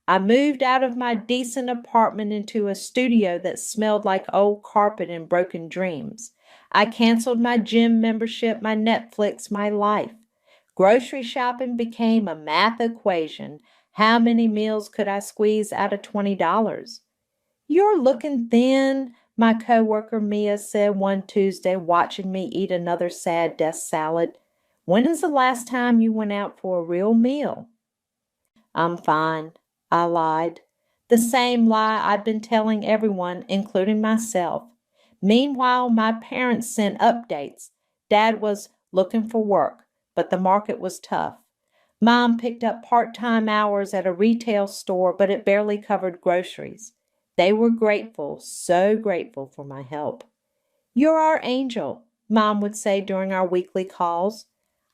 I moved out of my decent apartment into a studio that smelled like old carpet and broken dreams. I canceled my gym membership, my Netflix, my life. Grocery shopping became a math equation. How many meals could I squeeze out of $20? You're looking thin, my coworker Mia said one Tuesday, watching me eat another sad desk salad. When is the last time you went out for a real meal? I'm fine, I lied. The same lie I'd been telling everyone, including myself. Meanwhile, my parents sent updates. Dad was looking for work, but the market was tough. Mom picked up part-time hours at a retail store, but it barely covered groceries. They were grateful, so grateful for my help. You're our angel, Mom would say during our weekly calls.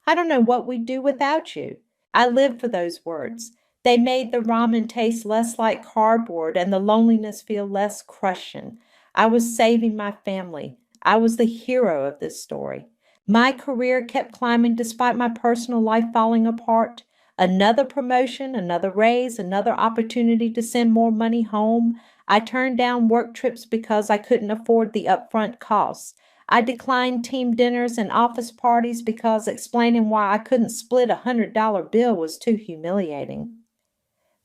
I don't know what we'd do without you. I lived for those words. They made the ramen taste less like cardboard and the loneliness feel less crushing. I was saving my family. I was the hero of this story. My career kept climbing despite my personal life falling apart. Another promotion, another raise, another opportunity to send more money home. I turned down work trips because I couldn't afford the upfront costs. I declined team dinners and office parties because explaining why I couldn't split a $100 bill was too humiliating.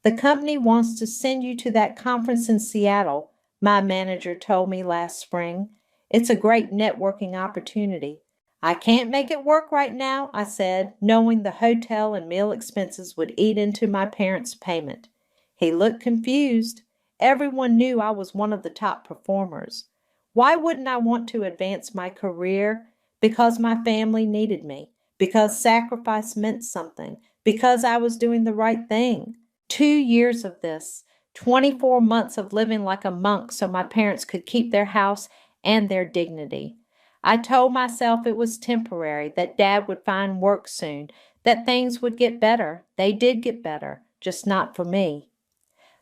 The company wants to send you to that conference in Seattle, my manager told me last spring. It's a great networking opportunity. I can't make it work right now, I said, knowing the hotel and meal expenses would eat into my parents' payment. He looked confused. Everyone knew I was one of the top performers. Why wouldn't I want to advance my career? Because my family needed me. Because sacrifice meant something. Because I was doing the right thing. 2 years of this, 24 months of living like a monk so my parents could keep their house and their dignity. I told myself it was temporary, that Dad would find work soon, that things would get better. They did get better, just not for me.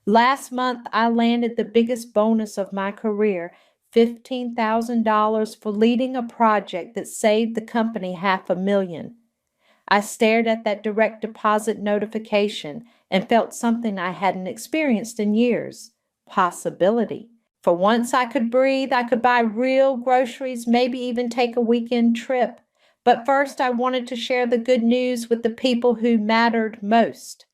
Last month, I landed the biggest bonus of my career, $15,000 for leading a project that saved the company $500,000. I stared at that direct deposit notification and felt something I hadn't experienced in years. Possibility. For once I could breathe, I could buy real groceries, maybe even take a weekend trip. But first I wanted to share the good news with the people who mattered most.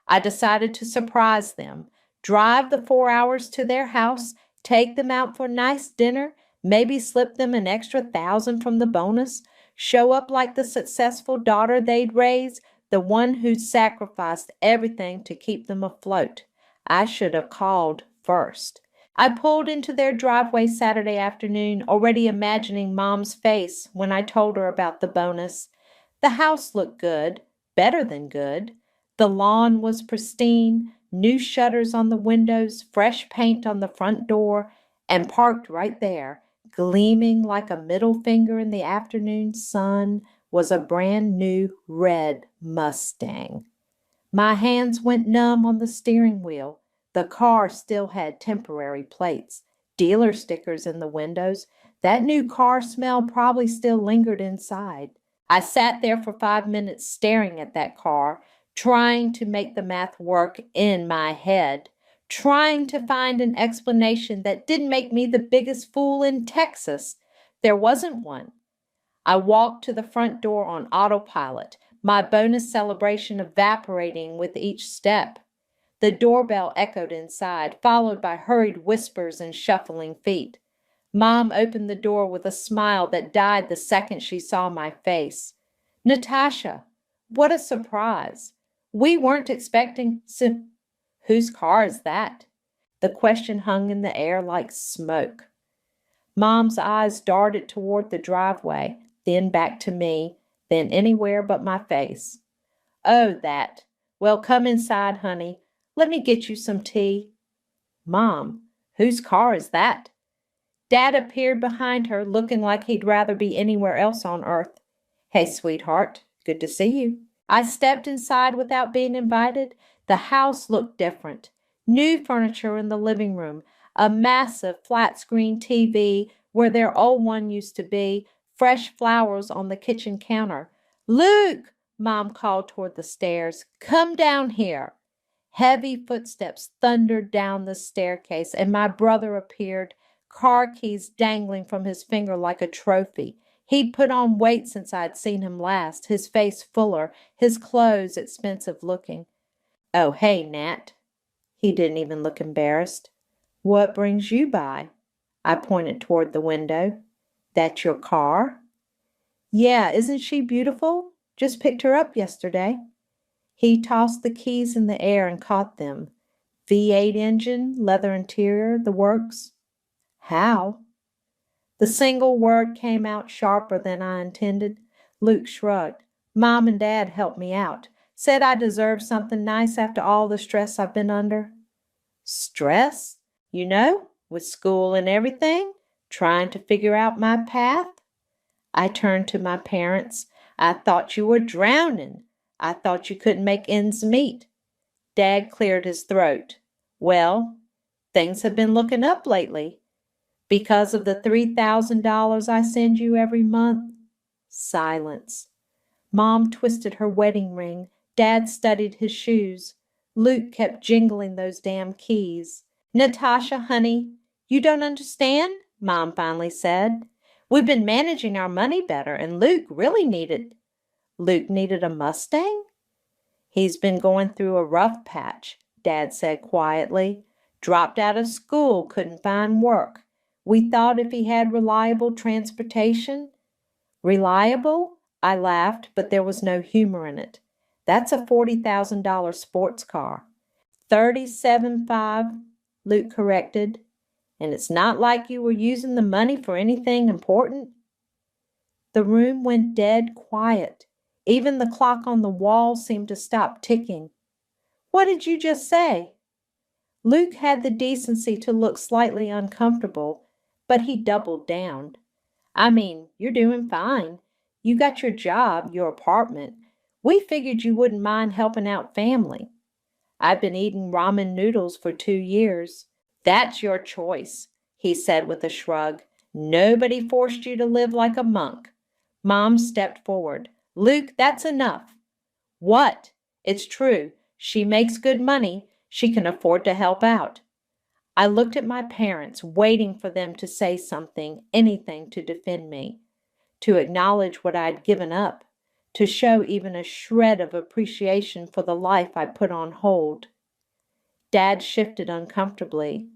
I decided to surprise them, drive the 4 hours to their house, take them out for a nice dinner, maybe slip them an extra $1,000 from the bonus, show up like the successful daughter they'd raised, the one who'd sacrificed everything to keep them afloat. I should have called first. I pulled into their driveway Saturday afternoon, already imagining Mom's face when I told her about the bonus. The house looked good, better than good. The lawn was pristine, new shutters on the windows, fresh paint on the front door, and parked right there, gleaming like a middle finger in the afternoon sun, was a brand new red Mustang. My hands went numb on the steering wheel. The car still had temporary plates, dealer stickers in the windows. That new car smell probably still lingered inside. I sat there for 5 minutes staring at that car, trying to make the math work in my head, trying to find an explanation that didn't make me the biggest fool in Texas. There wasn't one. I walked to the front door on autopilot, my bonus celebration evaporating with each step. The doorbell echoed inside, followed by hurried whispers and shuffling feet. Mom opened the door with a smile that died the second she saw my face. Natasha, what a surprise. We weren't expecting Whose car is that? The question hung in the air like smoke. Mom's eyes darted toward the driveway, then back to me, then anywhere but my face. Oh, that. Well, come inside, honey. Let me get you some tea. Mom, whose car is that? Dad appeared behind her, looking like he'd rather be anywhere else on earth. Hey, sweetheart, good to see you. I stepped inside without being invited. The house looked different. New furniture in the living room, a massive flat-screen TV where their old one used to be, fresh flowers on the kitchen counter. Luke, Mom called toward the stairs, come down here. Heavy footsteps thundered down the staircase, and my brother appeared, car keys dangling from his finger like a trophy. He'd put on weight since I'd seen him last, his face fuller, his clothes expensive-looking. Oh, hey, Nat. He didn't even look embarrassed. What brings you by? I pointed toward the window. That's your car? Yeah, isn't she beautiful? Just picked her up yesterday. He tossed the keys in the air and caught them. V8 engine, leather interior, the works. How? The single word came out sharper than I intended. Luke shrugged. Mom and Dad helped me out. Said I deserved something nice after all the stress I've been under. Stress? You know, with school and everything? Trying to figure out my path? I turned to my parents. I thought you were drowning. I thought you couldn't make ends meet. Dad cleared his throat. Well, things have been looking up lately. Because of the $3,000 I send you every month? Silence. Mom twisted her wedding ring. Dad studied his shoes. Luke kept jingling those damn keys. Natasha, honey, you don't understand? Mom finally said. We've been managing our money better, and Luke really needed... Luke needed a Mustang? He's been going through a rough patch, Dad said quietly. Dropped out of school, couldn't find work. We thought if he had reliable transportation... Reliable? I laughed, but there was no humor in it. That's a $40,000 sports car. 37.5, Luke corrected. And it's not like you were using the money for anything important. The room went dead quiet. Even the clock on the wall seemed to stop ticking. What did you just say? Luke had the decency to look slightly uncomfortable, but he doubled down. I mean, you're doing fine. You got your job, your apartment. We figured you wouldn't mind helping out family. I've been eating ramen noodles for 2 years. That's your choice, he said with a shrug. Nobody forced you to live like a monk. Mom stepped forward. Luke, that's enough. What? It's true. She makes good money. She can afford to help out. I looked at my parents, waiting for them to say something, anything to defend me, to acknowledge what I'd given up, to show even a shred of appreciation for the life I put on hold. Dad shifted uncomfortably.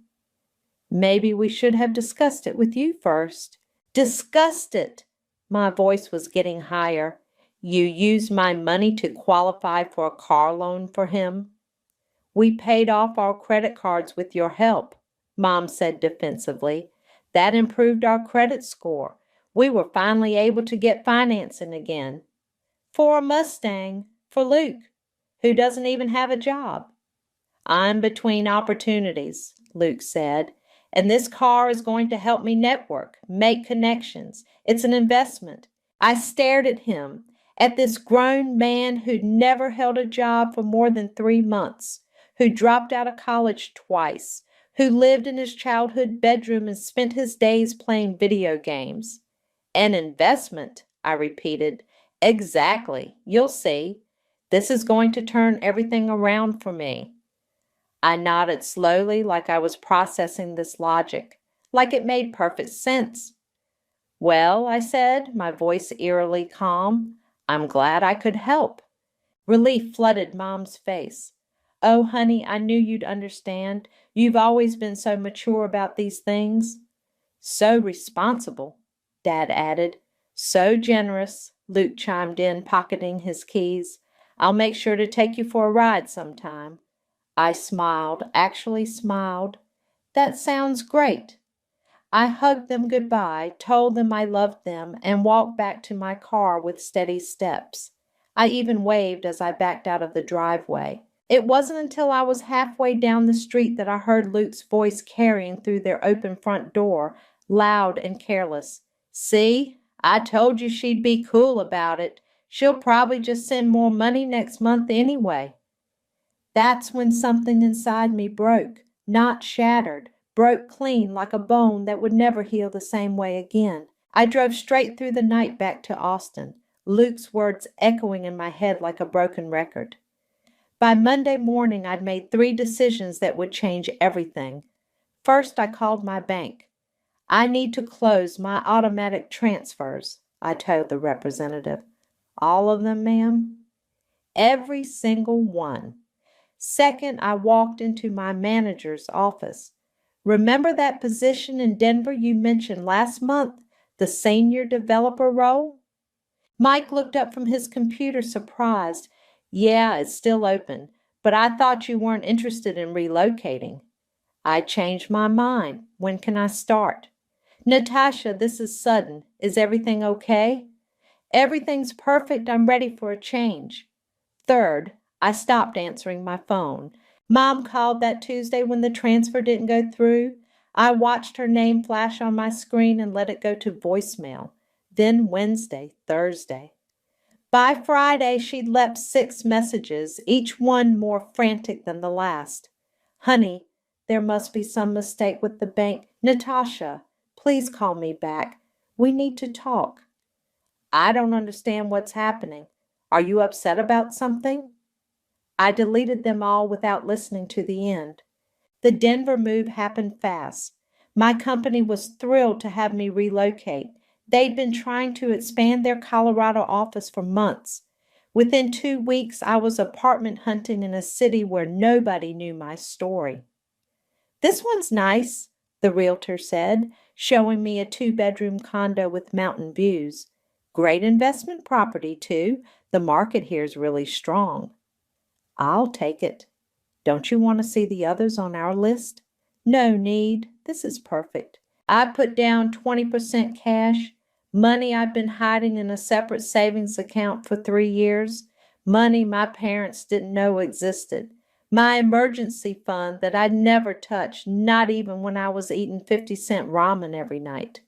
Maybe we should have discussed it with you first. Discussed it! My voice was getting higher. You used my money to qualify for a car loan for him? We paid off our credit cards with your help, Mom said defensively. That improved our credit score. We were finally able to get financing again. For a Mustang, for Luke, who doesn't even have a job. I'm between opportunities, Luke said, and this car is going to help me network, make connections. It's an investment. I stared at him, at this grown man who'd never held a job for more than 3 months, who dropped out of college twice, who lived in his childhood bedroom and spent his days playing video games. An investment, I repeated. Exactly. You'll see. This is going to turn everything around for me. I nodded slowly, like I was processing this logic, like it made perfect sense. Well, I said, my voice eerily calm, I'm glad I could help. Relief flooded Mom's face. Oh, honey, I knew you'd understand. You've always been so mature about these things. So responsible, Dad added. So generous, Luke chimed in, pocketing his keys. I'll make sure to take you for a ride sometime. I smiled, actually smiled. That sounds great. I hugged them goodbye, told them I loved them, and walked back to my car with steady steps. I even waved as I backed out of the driveway. It wasn't until I was halfway down the street that I heard Luke's voice carrying through their open front door, loud and careless. See, I told you she'd be cool about it. She'll probably just send more money next month anyway. That's when something inside me broke, not shattered, broke clean like a bone that would never heal the same way again. I drove straight through the night back to Austin, Luke's words echoing in my head like a broken record. By Monday morning, I'd made 3 decisions that would change everything. First, I called my bank. I need to close my automatic transfers, I told the representative. All of them, ma'am? Every single one. Second, I walked into my manager's office. remember that position in Denver you mentioned last month, the senior developer role? Mike looked up from his computer, surprised. Yeah, it's still open, but I thought you weren't interested in relocating. I changed my mind. When can I start? Natasha, this is sudden. Is everything okay? Everything's perfect. I'm ready for a change. Third, I stopped answering my phone. Mom called that Tuesday when the transfer didn't go through. I watched her name flash on my screen and let it go to voicemail. Then Wednesday, Thursday. By Friday, she'd left 6 messages, each one more frantic than the last. Honey, there must be some mistake with the bank. Natasha, please call me back. We need to talk. I don't understand what's happening. Are you upset about something? I deleted them all without listening to the end. The Denver move happened fast. My company was thrilled to have me relocate. They'd been trying to expand their Colorado office for months. Within 2 weeks, I was apartment hunting in a city where nobody knew my story. This one's nice, the realtor said, showing me a 2-bedroom condo with mountain views. Great investment property, too. The market here's really strong. I'll take it. Don't you want to see the others on our list? No need. This is perfect. I put down 20% cash, money I've been hiding in a separate savings account for 3 years, money my parents didn't know existed, my emergency fund that I'd never touched, not even when I was eating 50-cent ramen every night.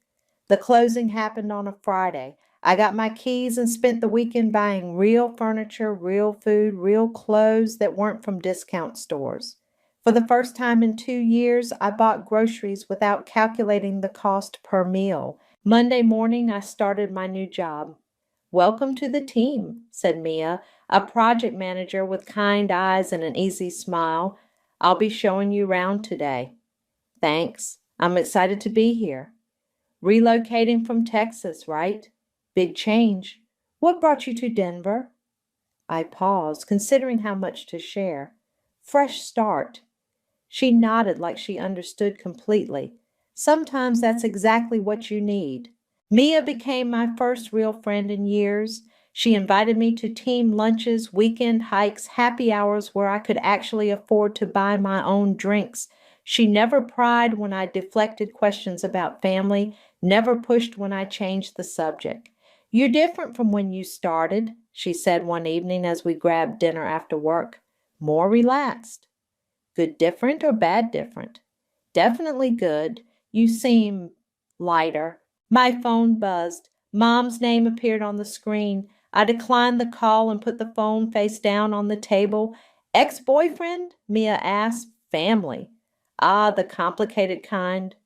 The closing happened on a Friday. I got my keys and spent the weekend buying real furniture, real food, real clothes that weren't from discount stores. For the first time in 2 years, I bought groceries without calculating the cost per meal. Monday morning, I started my new job. Welcome to the team, said Mia, a project manager with kind eyes and an easy smile. I'll be showing you around today. Thanks. I'm excited to be here. Relocating from Texas, right? Big change. What brought you to Denver? I paused, considering how much to share. Fresh start. She nodded like she understood completely. Sometimes that's exactly what you need. Mia became my first real friend in years. She invited me to team lunches, weekend hikes, happy hours where I could actually afford to buy my own drinks. She never pried when I deflected questions about family, never pushed when I changed the subject. You're different from when you started, she said one evening as we grabbed dinner after work. More relaxed. Good different or bad different? Definitely good. You seem lighter. My phone buzzed. Mom's name appeared on the screen. I declined the call and put the phone face down on the table. Ex-boyfriend? Mia asked. Family. Ah, the complicated kind.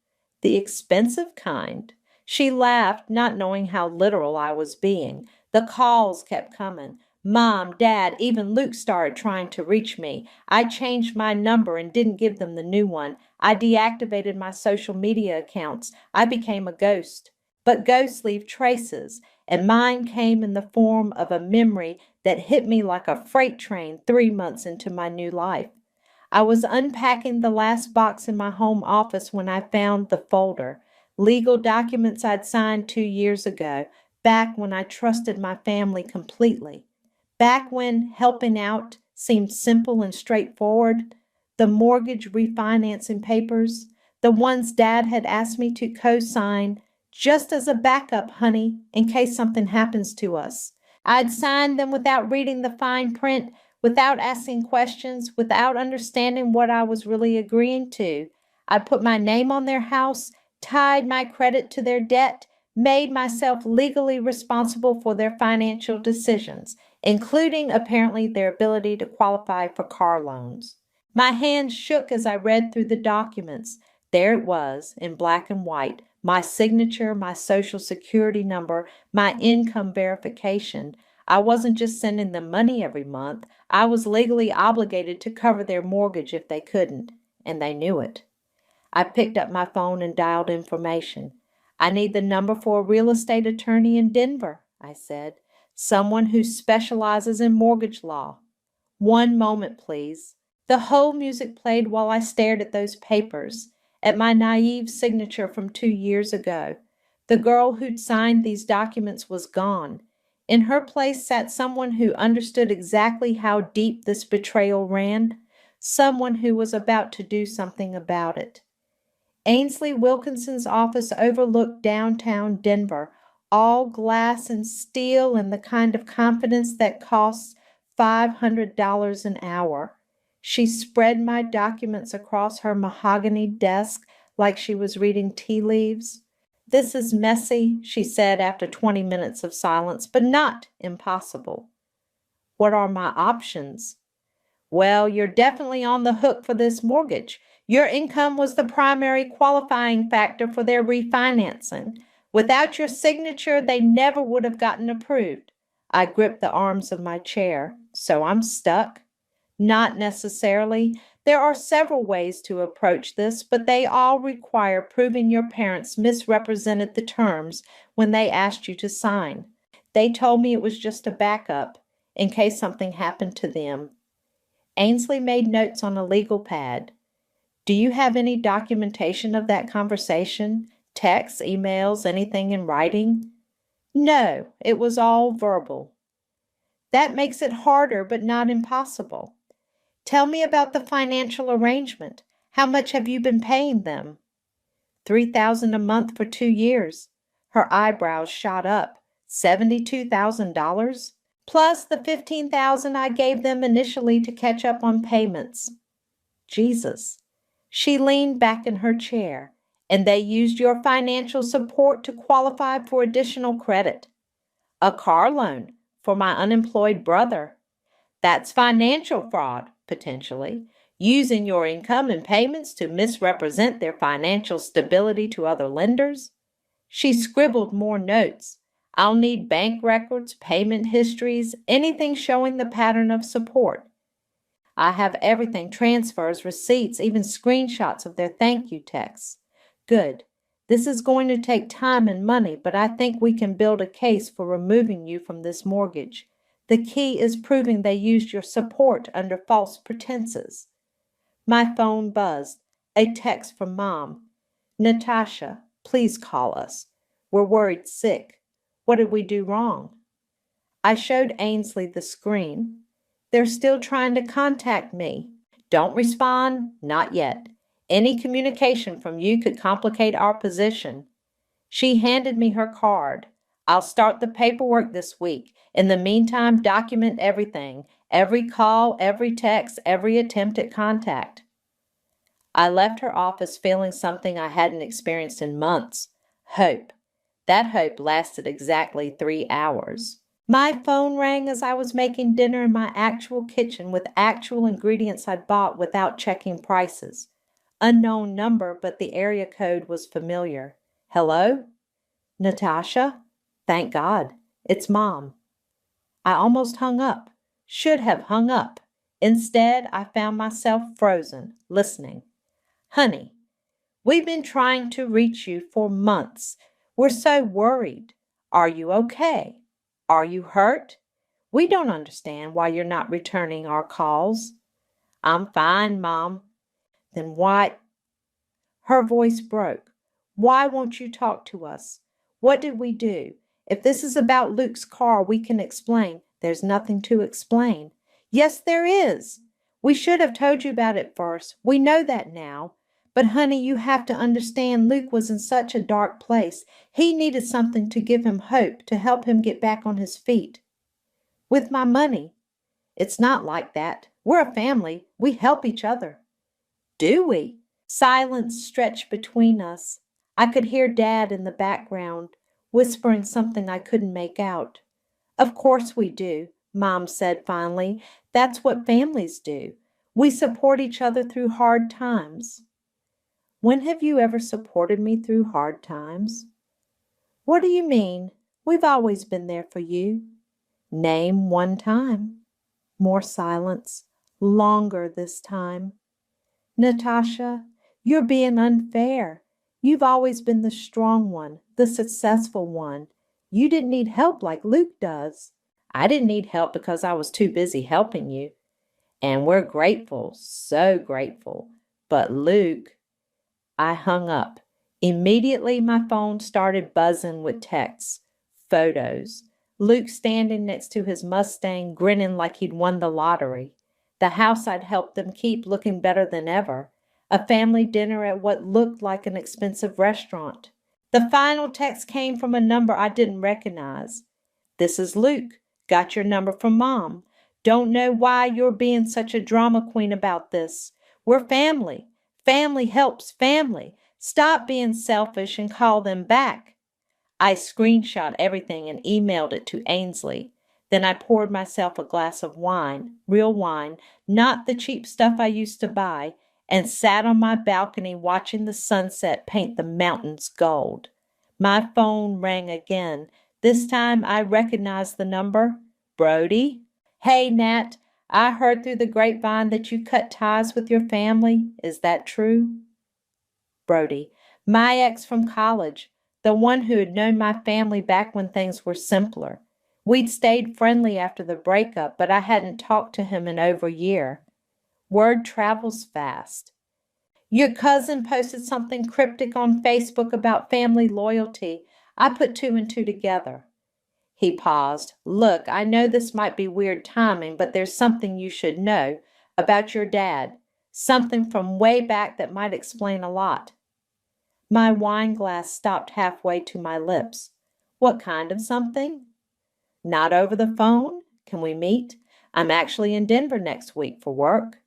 The expensive kind. She laughed, not knowing how literal I was being. The calls kept coming. Mom, Dad, even Luke started trying to reach me. I changed my number and didn't give them the new one. I deactivated my social media accounts. I became a ghost. But ghosts leave traces, and mine came in the form of a memory that hit me like a freight train 3 months into my new life. I was unpacking the last box in my home office when I found the folder. Legal documents I'd signed 2 years ago, back when I trusted my family completely. Back when helping out seemed simple and straightforward, the mortgage refinancing papers, the ones Dad had asked me to co-sign, just as a backup, honey, in case something happens to us. I'd signed them without reading the fine print, without asking questions, without understanding what I was really agreeing to. I put my name on their house, tied my credit to their debt, made myself legally responsible for their financial decisions, including apparently their ability to qualify for car loans. My hands shook as I read through the documents. There it was, in black and white, my signature, my social security number, my income verification. I wasn't just sending them money every month. I was legally obligated to cover their mortgage if they couldn't, and they knew it. I picked up my phone and dialed information. I need the number for a real estate attorney in Denver, I said. Someone who specializes in mortgage law. One moment, please. The whole music played while I stared at those papers. at my naive signature from 2 years ago. The girl who'd signed these documents was gone. In her place sat someone who understood exactly how deep this betrayal ran, someone who was about to do something about it. Ainsley Wilkinson's office overlooked downtown Denver, all glass and steel and the kind of confidence that costs $500 an hour. She spread my documents across her mahogany desk like she was reading tea leaves. "This is messy," she said after 20 minutes of silence, "but not impossible." "What are my options?" "Well, you're definitely on the hook for this mortgage. Your income was the primary qualifying factor for their refinancing. Without your signature, they never would have gotten approved." I gripped the arms of my chair. "So I'm stuck?" "Not necessarily. There are several ways to approach this, but they all require proving your parents misrepresented the terms when they asked you to sign. They told me it was just a backup, in case something happened to them." Ainsley made notes on a legal pad. "Do you have any documentation of that conversation? Texts, emails, anything in writing?" "No, it was all verbal." "That makes it harder, but not impossible. Tell me about the financial arrangement. How much have you been paying them?" $3,000 a month for 2 years. Her eyebrows shot up. $72,000? Plus the $15,000 I gave them initially to catch up on payments. Jesus. She leaned back in her chair. "And they used your financial support to qualify for additional credit." "A car loan for my unemployed brother." "That's financial fraud, potentially. Using your income and payments to misrepresent their financial stability to other lenders." She scribbled more notes. "I'll need bank records, payment histories, anything showing the pattern of support." "I have everything, transfers, receipts, even screenshots of their thank you texts." "Good. This is going to take time and money, but I think we can build a case for removing you from this mortgage. The key is proving they used your support under false pretenses." My phone buzzed. A text from Mom. "Natasha, please call us. We're worried sick. What did we do wrong?" I showed Ainsley the screen. "They're still trying to contact me." "Don't respond, not yet. Any communication from you could complicate our position." She handed me her card. "I'll start the paperwork this week. In the meantime, document everything. Every call, every text, every attempt at contact." I left her office feeling something I hadn't experienced in months. Hope. That hope lasted exactly 3 hours. My phone rang as I was making dinner in my actual kitchen with actual ingredients I'd bought without checking prices. Unknown number, but the area code was familiar. "Hello? Natasha? Thank God. It's Mom." I almost hung up. Should have hung up. Instead, I found myself frozen, listening. "Honey, we've been trying to reach you for months. We're so worried. Are you okay? Are you hurt? We don't understand why you're not returning our calls." "I'm fine, Mom." "Then why—" Her voice broke. "Why won't you talk to us? What did we do? If this is about Luke's car, we can explain." "There's nothing to explain." "Yes, there is. We should have told you about it first. We know that now. But honey, you have to understand Luke was in such a dark place. He needed something to give him hope, to help him get back on his feet." "With my money." "It's not like that. We're a family. We help each other." "Do we?" Silence stretched between us. I could hear Dad in the background, whispering something I couldn't make out. "Of course we do," Mom said finally. "That's what families do. We support each other through hard times." "When have you ever supported me through hard times?" "What do you mean? We've always been there for you." "Name one time." More silence. Longer this time. "Natasha, you're being unfair. You've always been the strong one, the successful one. You didn't need help like Luke does." "I didn't need help because I was too busy helping you. And we're grateful, so grateful. But Luke—" I hung up. Immediately, my phone started buzzing with texts, photos. Luke standing next to his Mustang, grinning like he'd won the lottery. The house I'd helped them keep looking better than ever. A family dinner at what looked like an expensive restaurant. The final text came from a number I didn't recognize. "This is Luke. Got your number from Mom. Don't know why you're being such a drama queen about this. We're family. Family helps family. Stop being selfish and call them back." I screenshot everything and emailed it to Ainsley. Then I poured myself a glass of wine, real wine, not the cheap stuff I used to buy, and sat on my balcony watching the sunset paint the mountains gold. My phone rang again. This time I recognized the number. "Brody?" "Hey, Nat, I heard through the grapevine that you cut ties with your family. Is that true?" Brody: "My ex from college, the one who had known my family back when things were simpler. We'd stayed friendly after the breakup, but I hadn't talked to him in over a year." Word travels fast. "Your cousin posted something cryptic on Facebook about family loyalty. I put two and two together." He paused. "Look, I know this might be weird timing, but there's something you should know about your dad. Something from way back that might explain a lot." My wine glass stopped halfway to my lips. "What kind of something?" "Not over the phone? Can we meet? I'm actually in Denver next week for work."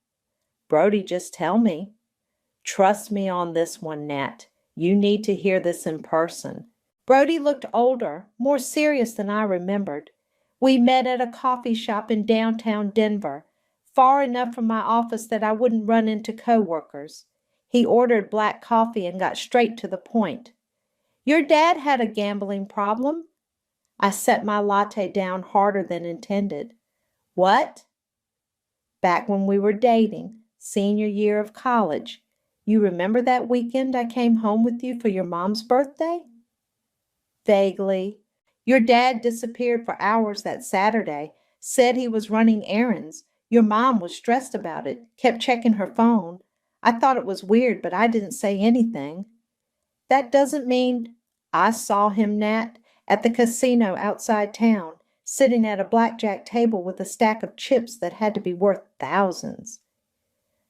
"Brody, just tell me." "Trust me on this one, Nat. You need to hear this in person." Brody looked older, more serious than I remembered. We met at a coffee shop in downtown Denver, far enough from my office that I wouldn't run into coworkers. He ordered black coffee and got straight to the point. "Your dad had a gambling problem." I set my latte down harder than intended. "What?" "Back when we were dating, senior year of college. You remember that weekend I came home with you for your mom's birthday?" "Vaguely." "Your dad disappeared for hours that Saturday, said he was running errands. Your mom was stressed about it, kept checking her phone. I thought it was weird, but I didn't say anything." "That doesn't mean—" "I saw him, Nat, at the casino outside town, sitting at a blackjack table with a stack of chips that had to be worth thousands."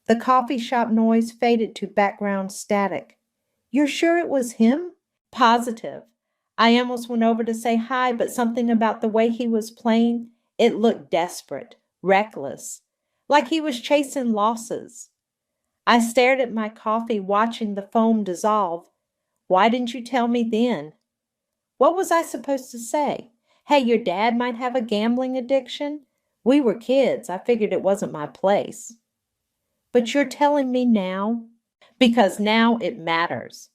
The coffee shop noise faded to background static. "You're sure it was him?" "Positive. I almost went over to say hi, but something about the way he was playing, it looked desperate, reckless, like he was chasing losses." I stared at my coffee, watching the foam dissolve. "Why didn't you tell me then?" What was I supposed to say? "Hey, your dad might have a gambling addiction?" We were kids. I figured it wasn't my place. "But you're telling me now?" "Because now it matters.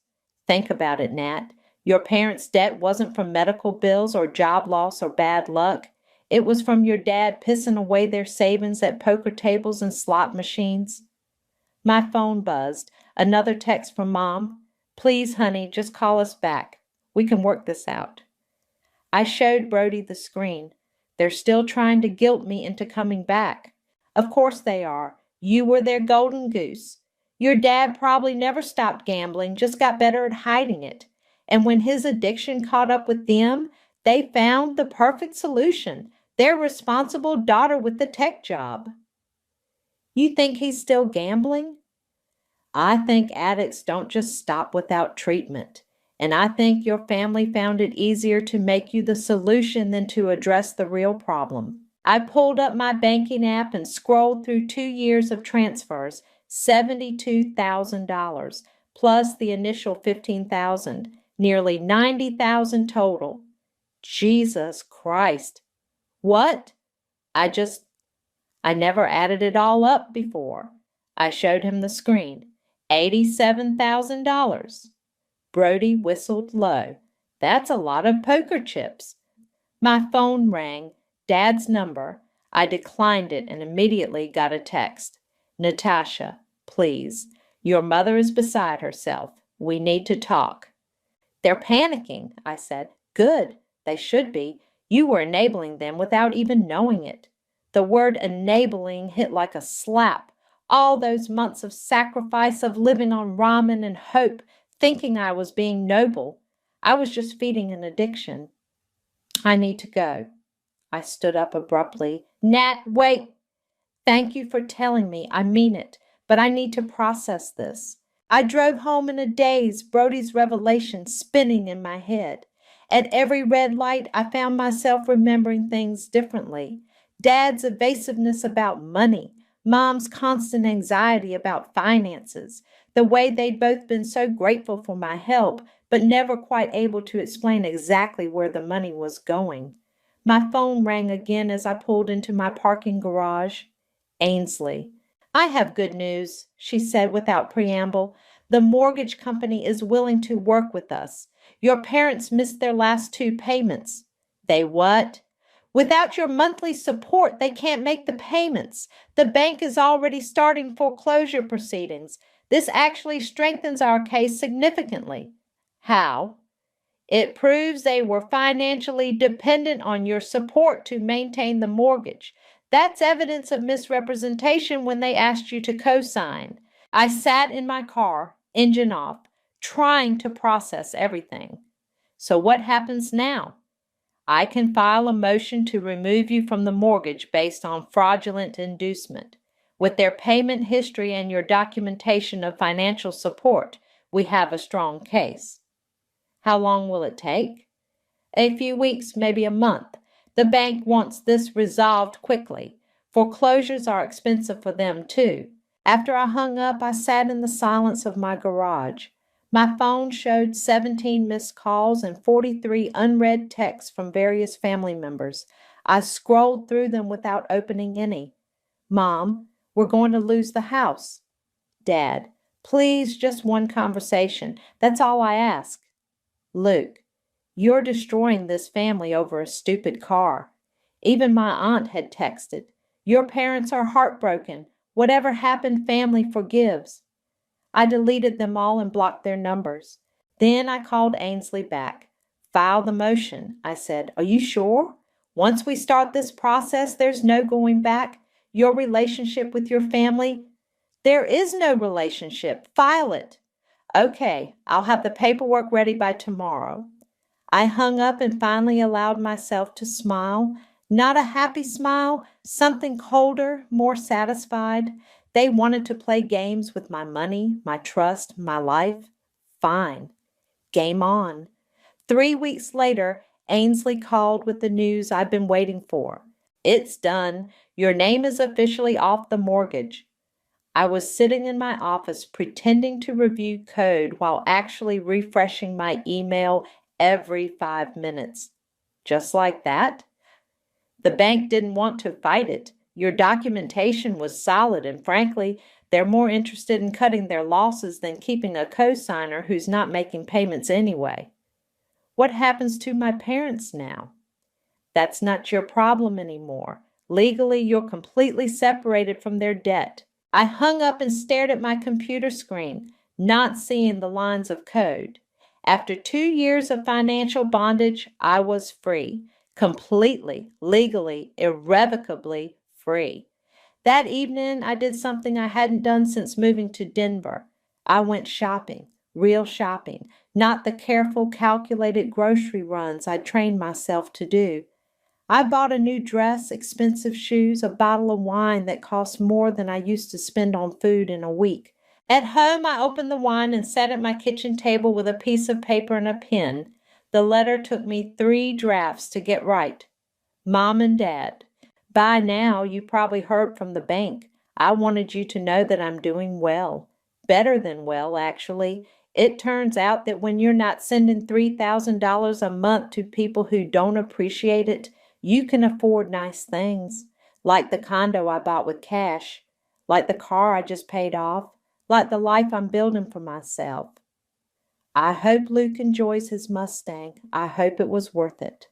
Think about it, Nat. Your parents' debt wasn't from medical bills or job loss or bad luck. It was from your dad pissing away their savings at poker tables and slot machines." My phone buzzed. Another text from Mom. "Please, honey, just call us back. We can work this out." I showed Brody the screen. "They're still trying to guilt me into coming back." "Of course they are. You were their golden goose. Your dad probably never stopped gambling, just got better at hiding it. And when his addiction caught up with them, they found the perfect solution. Their responsible daughter with the tech job." "You think he's still gambling?" "I think addicts don't just stop without treatment. And I think your family found it easier to make you the solution than to address the real problem." I pulled up my banking app and scrolled through 2 years of transfers, $72,000, plus the initial $15,000, nearly $90,000 total. Jesus Christ. "What?" I never added it all up before." I showed him the screen. $87,000. Brody whistled low. "That's a lot of poker chips." My phone rang. Dad's number. I declined it and immediately got a text. "Natasha, please. Your mother is beside herself. We need to talk." "They're panicking," I said. "Good. They should be. You were enabling them without even knowing it." The word enabling hit like a slap. All those months of sacrifice, of living on ramen and hope, thinking I was being noble. I was just feeding an addiction. I need to go. I stood up abruptly. Nat, wait! Thank you for telling me. I mean it, but I need to process this. I drove home in a daze, Brody's revelation spinning in my head. At every red light, I found myself remembering things differently. Dad's evasiveness about money, Mom's constant anxiety about finances, the way they'd both been so grateful for my help, but never quite able to explain exactly where the money was going. My phone rang again as I pulled into my parking garage. Ainsley. I have good news, she said without preamble. The mortgage company is willing to work with us. Your parents missed their last 2 payments. They what? Without your monthly support, they can't make the payments. The bank is already starting foreclosure proceedings. This actually strengthens our case significantly. How? It proves they were financially dependent on your support to maintain the mortgage. That's evidence of misrepresentation when they asked you to co-sign. I sat in my car, engine off, trying to process everything. So what happens now? I can file a motion to remove you from the mortgage based on fraudulent inducement. With their payment history and your documentation of financial support, we have a strong case. How long will it take? A few weeks, maybe a month. The bank wants this resolved quickly. Foreclosures are expensive for them, too. After I hung up, I sat in the silence of my garage. My phone showed 17 missed calls and 43 unread texts from various family members. I scrolled through them without opening any. Mom, we're going to lose the house. Dad, please, just one conversation. That's all I ask. Luke, you're destroying this family over a stupid car. Even my aunt had texted. Your parents are heartbroken. Whatever happened, family forgives. I deleted them all and blocked their numbers. Then I called Ainsley back. File the motion, I said. Are you sure? Once we start this process, there's no going back. Your relationship with your family? There is no relationship. File it. Okay, I'll have the paperwork ready by tomorrow. I hung up and finally allowed myself to smile. Not a happy smile, something colder, more satisfied. They wanted to play games with my money, my trust, my life. Fine. Game on. 3 weeks later, Ainsley called with the news I've been waiting for. It's done. Your name is officially off the mortgage. I was sitting in my office pretending to review code while actually refreshing my email every 5 minutes. Just like that? The bank didn't want to fight it. Your documentation was solid, and frankly, they're more interested in cutting their losses than keeping a co-signer who's not making payments anyway. What happens to my parents now? That's not your problem anymore. Legally, you're completely separated from their debt. I hung up and stared at my computer screen, not seeing the lines of code. After 2 years of financial bondage, I was free. Completely, legally, irrevocably free. That evening, I did something I hadn't done since moving to Denver. I went shopping, real shopping, not the careful, calculated grocery runs I'd trained myself to do. I bought a new dress, expensive shoes, a bottle of wine that cost more than I used to spend on food in a week. At home, I opened the wine and sat at my kitchen table with a piece of paper and a pen. The letter took me 3 drafts to get right. Mom and Dad, by now you probably heard from the bank. I wanted you to know that I'm doing well. Better than well, actually. It turns out that when you're not sending $3,000 a month to people who don't appreciate it, you can afford nice things, like the condo I bought with cash, like the car I just paid off, like the life I'm building for myself. I hope Luke enjoys his Mustang. I hope it was worth it.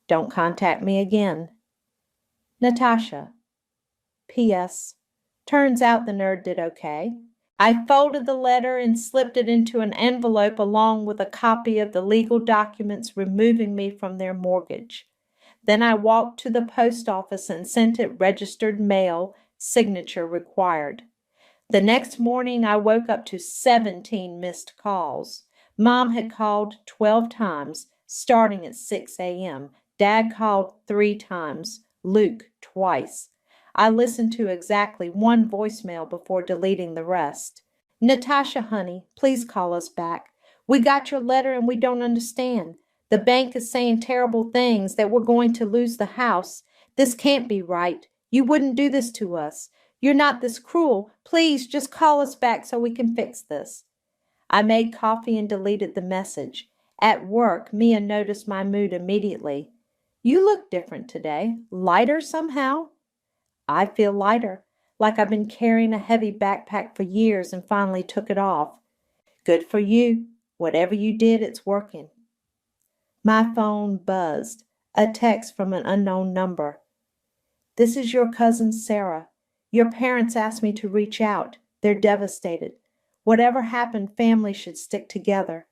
Don't contact me again. Natasha. P.S. Turns out the nerd did okay. I folded the letter and slipped it into an envelope along with a copy of the legal documents removing me from their mortgage. Then I walked to the post office and sent it registered mail, Signature required. The next morning, I woke up to 17 missed calls. Mom had called 12 times, starting at 6 a.m. Dad called 3 times. Luke twice. I listened to exactly one voicemail before deleting the rest. Natasha, honey, please call us back. We got your letter and we don't understand. The bank is saying terrible things, that we're going to lose the house. This can't be right. You wouldn't do this to us. You're not this cruel. Please just call us back so we can fix this. I made coffee and deleted the message. At work, Mia noticed my mood immediately. You look different today. Lighter somehow? I feel lighter, like I've been carrying a heavy backpack for years and finally took it off. Good for you. Whatever you did, it's working. My phone buzzed. A text from an unknown number. This is your cousin Sarah. Your parents asked me to reach out. They're devastated. Whatever happened, family should stick together.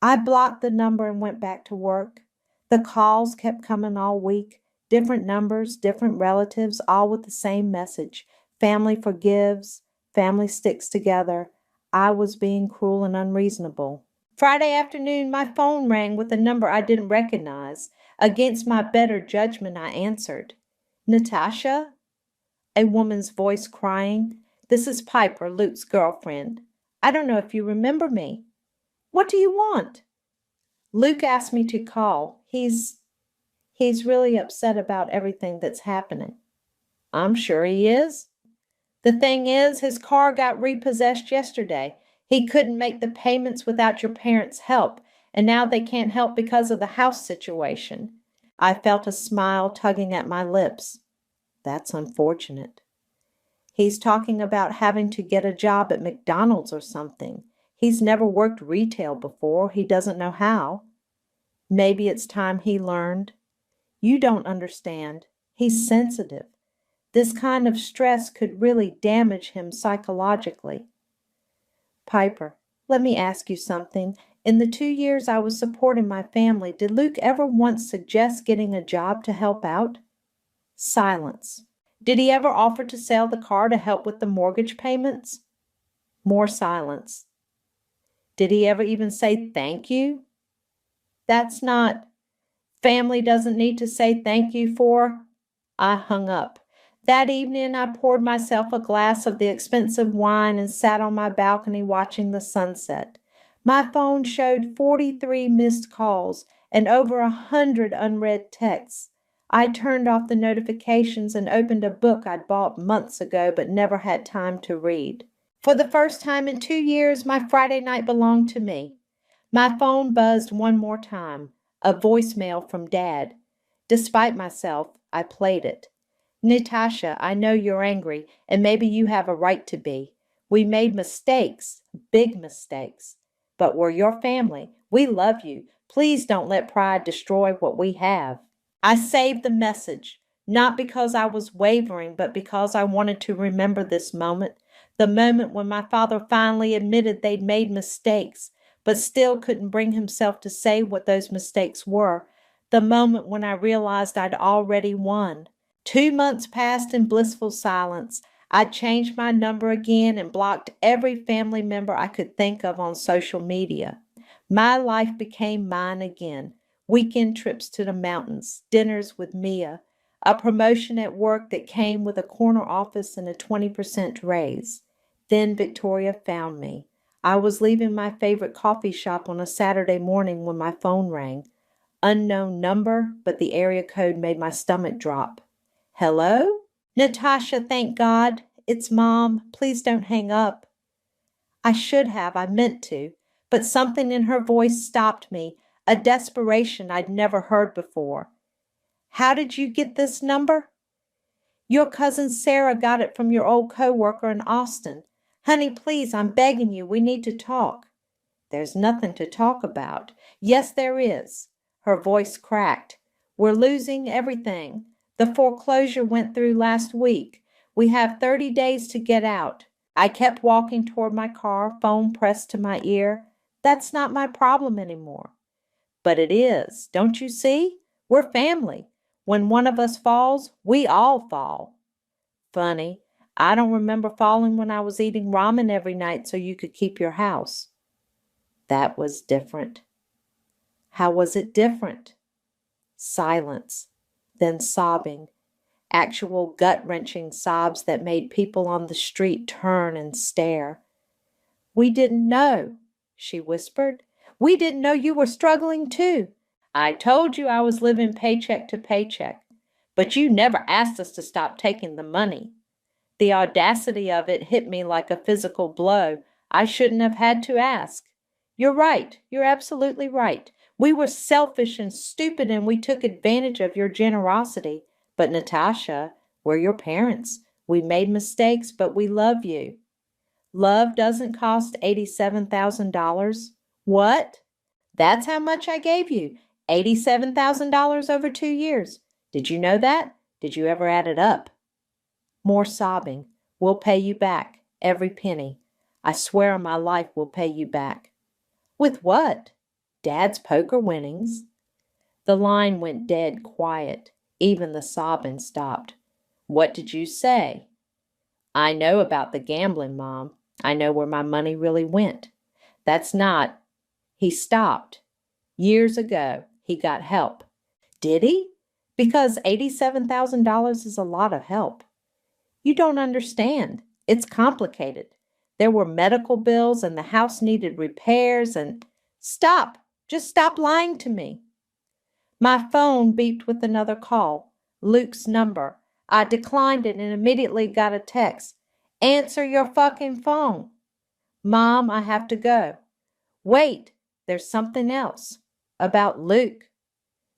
I blocked the number and went back to work. The calls kept coming all week. Different numbers, different relatives, all with the same message. Family forgives. Family sticks together. I was being cruel and unreasonable. Friday afternoon, my phone rang with a number I didn't recognize. Against my better judgment, I answered. Natasha? A woman's voice crying. This is Piper, Luke's girlfriend. I don't know if you remember me. What do you want? Luke asked me to call. He's really upset about everything that's happening. I'm sure he is. The thing is, his car got repossessed yesterday. He couldn't make the payments without your parents' help, and now they can't help because of the house situation. I felt a smile tugging at my lips. That's unfortunate. He's talking about having to get a job at McDonald's or something. He's never worked retail before. He doesn't know how. Maybe it's time he learned. You don't understand. He's sensitive. This kind of stress could really damage him psychologically. Piper, let me ask you something. In the 2 years I was supporting my family, did Luke ever once suggest getting a job to help out? Silence. Did he ever offer to sell the car to help with the mortgage payments? More silence. Did he ever even say thank you? That's not. Family doesn't need to say thank you for. I hung up. That evening, I poured myself a glass of the expensive wine and sat on my balcony watching the sunset. My phone showed 43 missed calls and over 100 unread texts. I turned off the notifications and opened a book I'd bought months ago but never had time to read. For the first time in 2 years, my Friday night belonged to me. My phone buzzed one more time, a voicemail from Dad. Despite myself, I played it. Natasha, I know you're angry, and maybe you have a right to be. We made mistakes, big mistakes. But we're your family. We love you. Please don't let pride destroy what we have. I saved the message, not because I was wavering, but because I wanted to remember this moment, the moment when my father finally admitted they'd made mistakes, but still couldn't bring himself to say what those mistakes were, the moment when I realized I'd already won. 2 months passed in blissful silence. I changed my number again and blocked every family member I could think of on social media. My life became mine again. Weekend trips to the mountains, dinners with Mia, a promotion at work that came with a corner office and a 20% raise. Then Victoria found me. I was leaving my favorite coffee shop on a Saturday morning when my phone rang. Unknown number, but the area code made my stomach drop. Hello? Natasha, thank God. It's Mom. Please don't hang up. I should have. I meant to. But something in her voice stopped me, a desperation I'd never heard before. How did you get this number? Your cousin Sarah got it from your old coworker in Austin. Honey, please, I'm begging you. We need to talk. There's nothing to talk about. Yes, there is. Her voice cracked. We're losing everything. The foreclosure went through last week. We have 30 days to get out. I kept walking toward my car, phone pressed to my ear. That's not my problem anymore. But it is. Don't you see? We're family. When one of us falls, we all fall. funny. I don't remember falling when I was eating ramen every night so you could keep your house. That was different. How was it different? Silence, then sobbing, actual gut-wrenching sobs that made people on the street turn and stare. We didn't know, she whispered. We didn't know you were struggling too. I told you I was living paycheck to paycheck, but you never asked us to stop taking the money. The audacity of it hit me like a physical blow. I shouldn't have had to ask. You're right. You're absolutely right. We were selfish and stupid and we took advantage of your generosity. But Natasha, we're your parents. We made mistakes, but we love you. Love doesn't cost $87,000. What? That's how much I gave you. $87,000 over 2 years. Did you know that? Did you ever add it up? More sobbing. We'll pay you back. Every penny. I swear on my life we'll pay you back. With what? Dad's poker winnings. The line went dead quiet. Even the sobbing stopped. What did you say? I know about the gambling, Mom. I know where my money really went. That's not... He stopped. Years ago, he got help. Did he? Because $87,000 is a lot of help. You don't understand. It's complicated. There were medical bills and the house needed repairs and... Stop! Just stop lying to me. My phone beeped with another call. Luke's number. I declined it and immediately got a text. Answer your fucking phone. Mom, I have to go. Wait, there's something else. About Luke.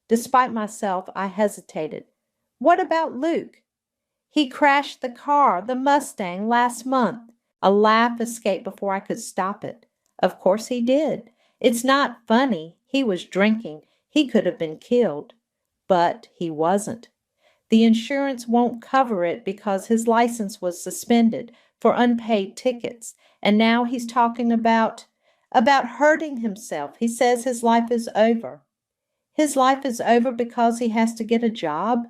Despite myself, I hesitated. What about Luke? He crashed the car, the Mustang, last month. A laugh escaped before I could stop it. Of course he did. It's not funny. He was drinking. He could have been killed. But he wasn't. The insurance won't cover it because his license was suspended for unpaid tickets. And now he's talking about hurting himself. He says his life is over. His life is over because he has to get a job?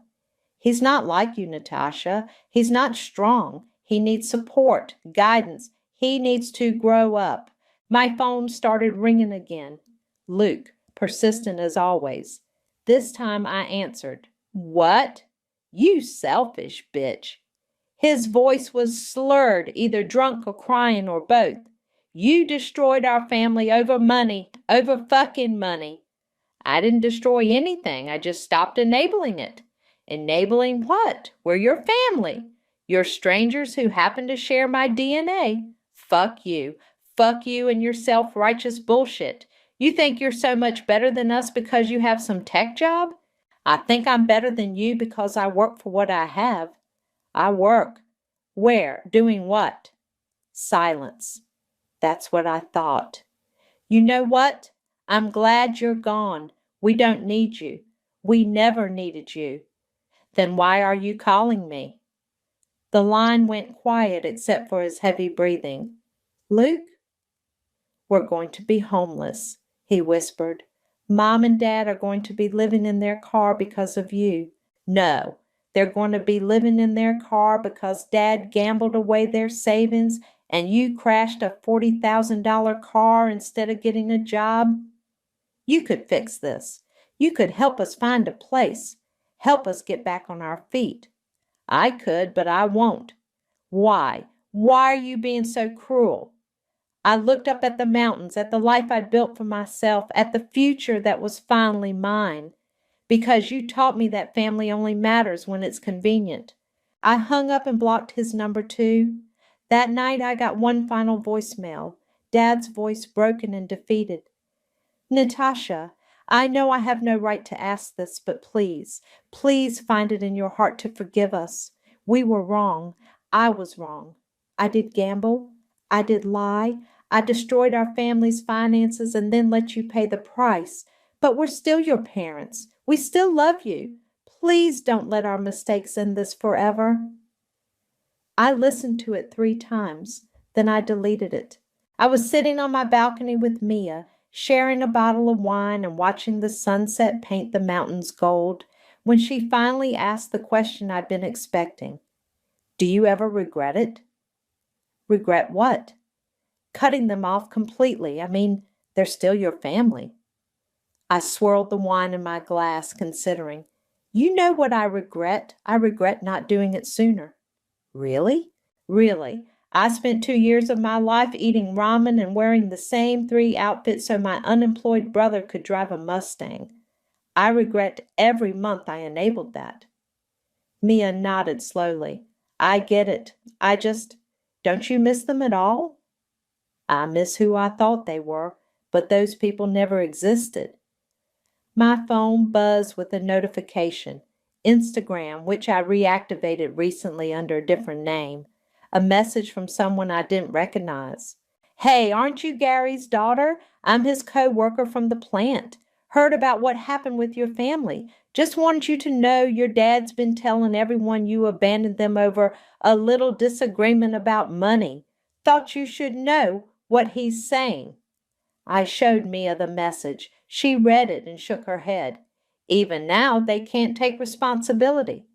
He's not like you, Natasha. He's not strong. He needs support, guidance. He needs to grow up. My phone started ringing again. Luke, persistent as always. This time I answered. What? You selfish bitch. His voice was slurred, either drunk or crying or both. You destroyed our family over money, over fucking money. I didn't destroy anything. I just stopped enabling it. Enabling what? We're your family. You're strangers who happen to share my DNA. Fuck you. Fuck you and your self-righteous bullshit. You think you're so much better than us because you have some tech job? I think I'm better than you because I work for what I have. I work. Where? Doing what? Silence. That's what I thought. You know what? I'm glad you're gone. We don't need you. We never needed you. Then why are you calling me? The line went quiet except for his heavy breathing. Luke? We're going to be homeless, he whispered. Mom and Dad are going to be living in their car because of you. No, they're going to be living in their car because Dad gambled away their savings and you crashed a $40,000 car instead of getting a job. You could fix this. You could help us find a place. Help us get back on our feet. I could, but I won't. Why? Why are you being so cruel? I looked up at the mountains, at the life I'd built for myself, at the future that was finally mine. Because you taught me that family only matters when it's convenient. I hung up and blocked his number too. That night I got one final voicemail, Dad's voice broken and defeated. Natasha, I know I have no right to ask this, but please, please find it in your heart to forgive us. We were wrong. I was wrong. I did gamble. I did lie. I destroyed our family's finances and then let you pay the price. But we're still your parents. We still love you. Please don't let our mistakes end this forever. I listened to it 3 times. Then I deleted it. I was sitting on my balcony with Mia, sharing a bottle of wine and watching the sunset paint the mountains gold, when she finally asked the question I'd been expecting. Do you ever regret it? Regret what? Cutting them off completely. I mean, they're still your family. I swirled the wine in my glass, considering. You know what I regret? I regret not doing it sooner. Really? Really. I spent 2 years of my life eating ramen and wearing the same 3 outfits so my unemployed brother could drive a Mustang. I regret every month I enabled that. Mia nodded slowly. I get it. Don't you miss them at all? I miss who I thought they were, but those people never existed. My phone buzzed with a notification. Instagram, which I reactivated recently under a different name. A message from someone I didn't recognize. Hey, aren't you Gary's daughter? I'm his co-worker from the plant. Heard about what happened with your family. Just wanted you to know your dad's been telling everyone you abandoned them over a little disagreement about money. Thought you should know what he's saying. I showed Mia the message. She read it and shook her head. Even now, they can't take responsibility.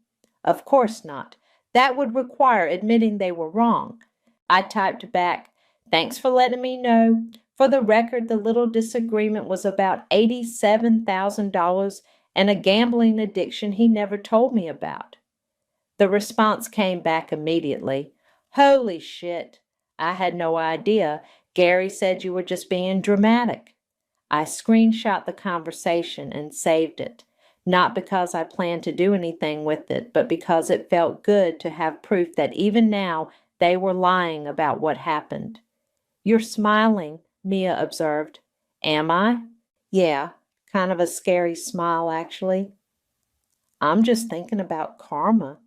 Of course not. That would require admitting they were wrong. I typed back, thanks for letting me know. For the record, the little disagreement was about $87,000 and a gambling addiction he never told me about. The response came back immediately. Holy shit. I had no idea. Gary said you were just being dramatic. I screenshot the conversation and saved it, not because I planned to do anything with it, but because it felt good to have proof that even now they were lying about what happened. You're smiling, Mia observed. Am I? Yeah, kind of a scary smile, actually. I'm just thinking about karma.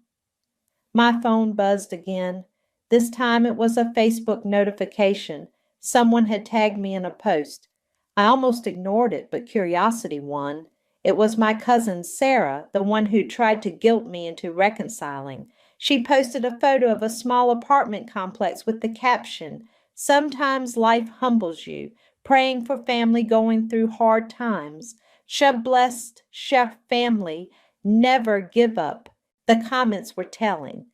My phone buzzed again. This time it was a Facebook notification. Someone had tagged me in a post. I almost ignored it, but curiosity won. It was my cousin Sarah, the one who tried to guilt me into reconciling. She posted a photo of a small apartment complex with the caption, Sometimes life humbles you, praying for family going through hard times. Blessed family, never give up. The comments were telling.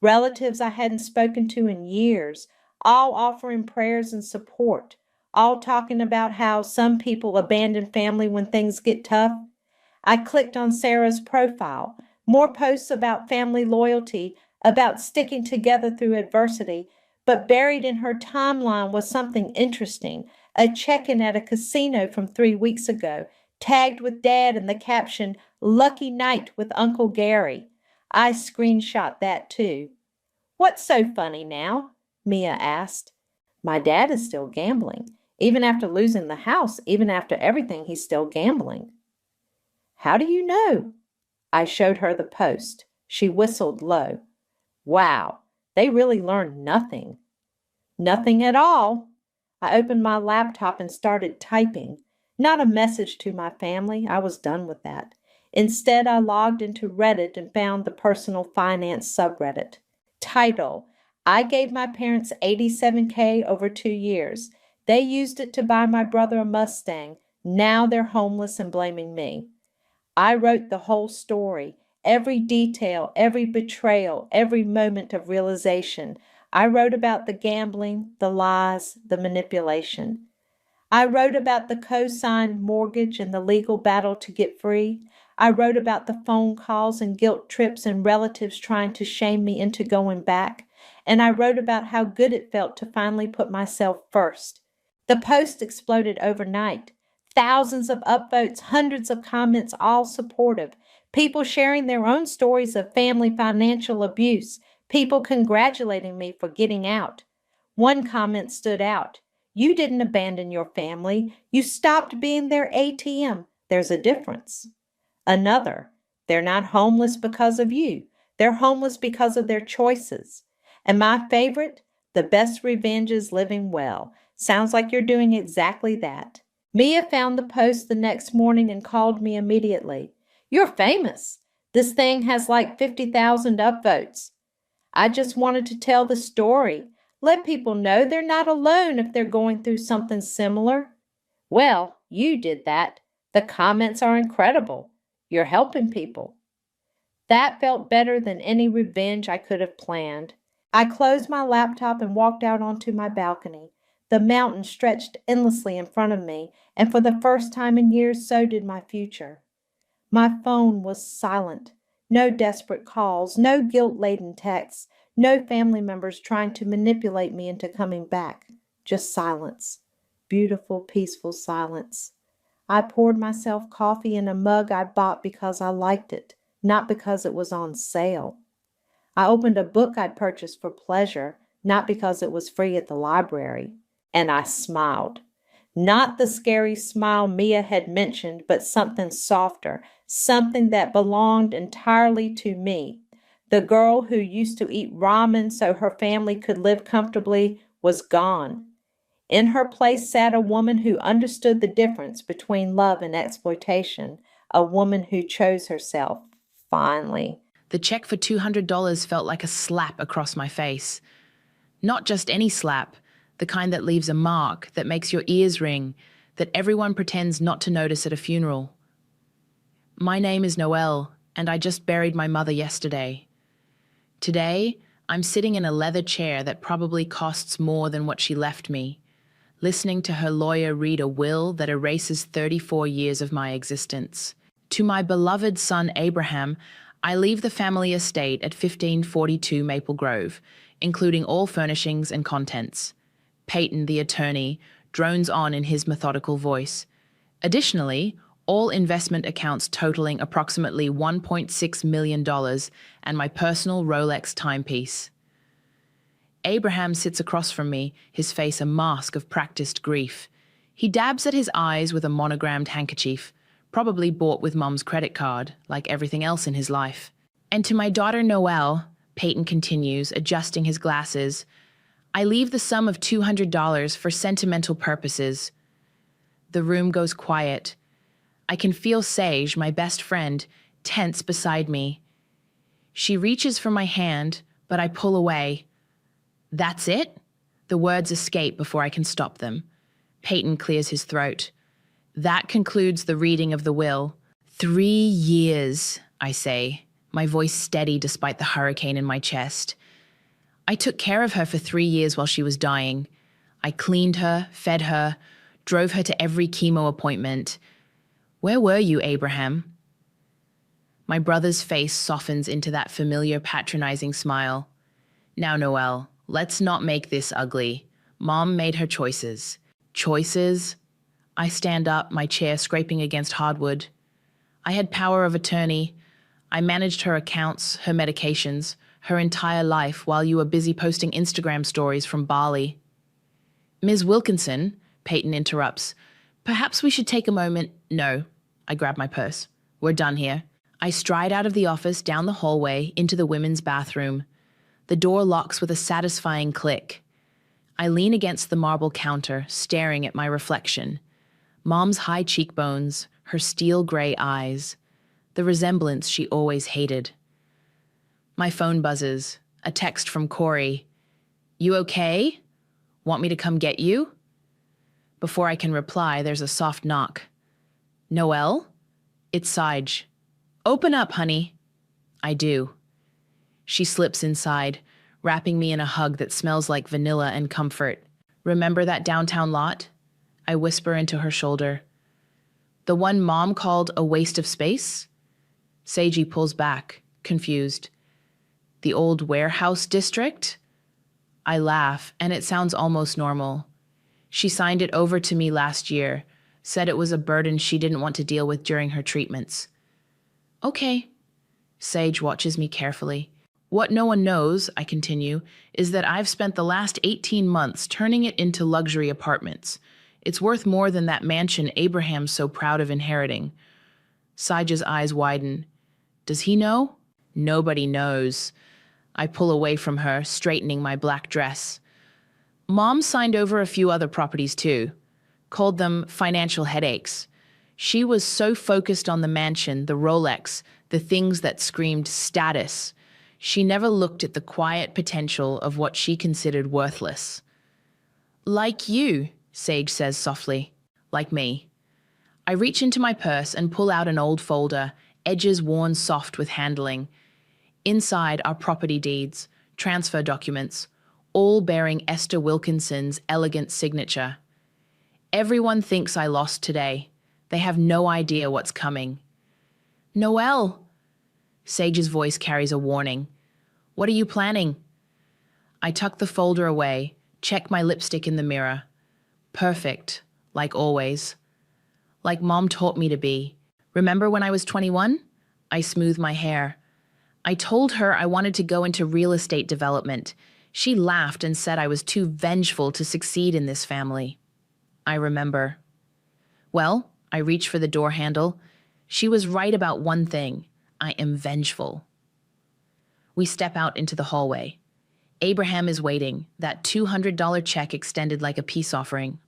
Relatives I hadn't spoken to in years, all offering prayers and support, all talking about how some people abandon family when things get tough. I clicked on Sarah's profile. More posts about family loyalty, about sticking together through adversity, but buried in her timeline was something interesting, a check-in at a casino from 3 weeks ago, tagged with Dad and the caption, Lucky Night with Uncle Gary. I screenshot that too. What's so funny now? Mia asked. My dad is still gambling. Even after losing the house, even after everything, he's still gambling. How do you know? I showed her the post. She whistled low. Wow, they really learned nothing. Nothing at all. I opened my laptop and started typing. Not a message to my family. I was done with that. Instead, I logged into Reddit and found the personal finance subreddit. Title, I gave my parents $87K over 2 years. They used it to buy my brother a Mustang. Now they're homeless and blaming me. I wrote the whole story, every detail, every betrayal, every moment of realization. I wrote about the gambling, the lies, the manipulation. I wrote about the co-signed mortgage and the legal battle to get free. I wrote about the phone calls and guilt trips and relatives trying to shame me into going back. And I wrote about how good it felt to finally put myself first. The post exploded overnight. Thousands of upvotes, hundreds of comments, all supportive. People sharing their own stories of family financial abuse. People congratulating me for getting out. One comment stood out. You didn't abandon your family. You stopped being their ATM. There's a difference. Another, they're not homeless because of you. They're homeless because of their choices. And my favorite, the best revenge is living well. Sounds like you're doing exactly that. Mia found the post the next morning and called me immediately. You're famous. This thing has like 50,000 upvotes. I just wanted to tell the story. Let people know they're not alone if they're going through something similar. Well, you did that. The comments are incredible. You're helping people. That felt better than any revenge I could have planned. I closed my laptop and walked out onto my balcony. The mountain stretched endlessly in front of me, and for the first time in years, so did my future. My phone was silent. No desperate calls, no guilt-laden texts, no family members trying to manipulate me into coming back. Just silence. Beautiful, peaceful silence. I poured myself coffee in a mug I bought because I liked it, not because it was on sale. I opened a book I'd purchased for pleasure, not because it was free at the library. And I smiled. Not the scary smile Mia had mentioned, but something softer, something that belonged entirely to me. The girl who used to eat ramen so her family could live comfortably was gone. In her place sat a woman who understood the difference between love and exploitation, a woman who chose herself, finally. The check for $200 felt like a slap across my face. Not just any slap, the kind that leaves a mark, that makes your ears ring, that everyone pretends not to notice at a funeral. My name is Noelle, and I just buried my mother yesterday. Today, I'm sitting in a leather chair that probably costs more than what she left me, listening to her lawyer read a will that erases 34 years of my existence. To my beloved son Abraham, I leave the family estate at 1542 Maple Grove, including all furnishings and contents. Peyton, the attorney, drones on in his methodical voice. Additionally, all investment accounts totaling approximately $1.6 million and my personal Rolex timepiece. Abraham sits across from me, his face a mask of practiced grief. He dabs at his eyes with a monogrammed handkerchief, probably bought with Mum's credit card, like everything else in his life. And to my daughter Noelle, Peyton continues, adjusting his glasses, I leave the sum of $200 for sentimental purposes. The room goes quiet. I can feel Sage, my best friend, tense beside me. She reaches for my hand, but I pull away. That's it? The words escape before I can stop them. Peyton clears his throat. That concludes the reading of the will. 3 years, I say, my voice steady despite the hurricane in my chest. I took care of her for 3 years while she was dying. I cleaned her, fed her, drove her to every chemo appointment. Where were you, Abraham? My brother's face softens into that familiar patronizing smile. Now, Noelle, let's not make this ugly. Mom made her choices. Choices? I stand up, my chair scraping against hardwood. I had power of attorney. I managed her accounts, her medications, her entire life while you were busy posting Instagram stories from Bali. Ms. Wilkinson, Peyton interrupts, perhaps we should take a moment. No, I grab my purse. We're done here. I stride out of the office, down the hallway, into the women's bathroom. The door locks with a satisfying click. I lean against the marble counter, staring at my reflection. Mom's high cheekbones, her steel gray eyes, the resemblance she always hated. My phone buzzes, a text from Corey. You okay? Want me to come get you? Before I can reply, there's a soft knock. Noelle? It's Sage. Open up, honey. I do. She slips inside, wrapping me in a hug that smells like vanilla and comfort. Remember that downtown lot? I whisper into her shoulder. The one Mom called a waste of space? Seiji pulls back, confused. The old warehouse district? I laugh, and it sounds almost normal. She signed it over to me last year, said it was a burden she didn't want to deal with during her treatments. Okay. Sage watches me carefully. What no one knows, I continue, is that I've spent the last 18 months turning it into luxury apartments. It's worth more than that mansion Abraham's so proud of inheriting. Sage's eyes widen. Does he know? Nobody knows. I pull away from her, straightening my black dress. Mom signed over a few other properties too. Called them financial headaches. She was so focused on the mansion, the Rolex, the things that screamed status. She never looked at the quiet potential of what she considered worthless. Like you, Sage says softly. Like me. I reach into my purse and pull out an old folder, edges worn soft with handling. Inside are property deeds, transfer documents, all bearing Esther Wilkinson's elegant signature. Everyone thinks I lost today. They have no idea what's coming. Noelle! Sage's voice carries a warning. What are you planning? I tuck the folder away, check my lipstick in the mirror. Perfect, like always. Like Mom taught me to be. Remember when I was 21? I smooth my hair. I told her I wanted to go into real estate development. She laughed and said I was too vengeful to succeed in this family. I remember. Well, I reach for the door handle. She was right about one thing. I am vengeful. We step out into the hallway. Abraham is waiting, that $200 check extended like a peace offering.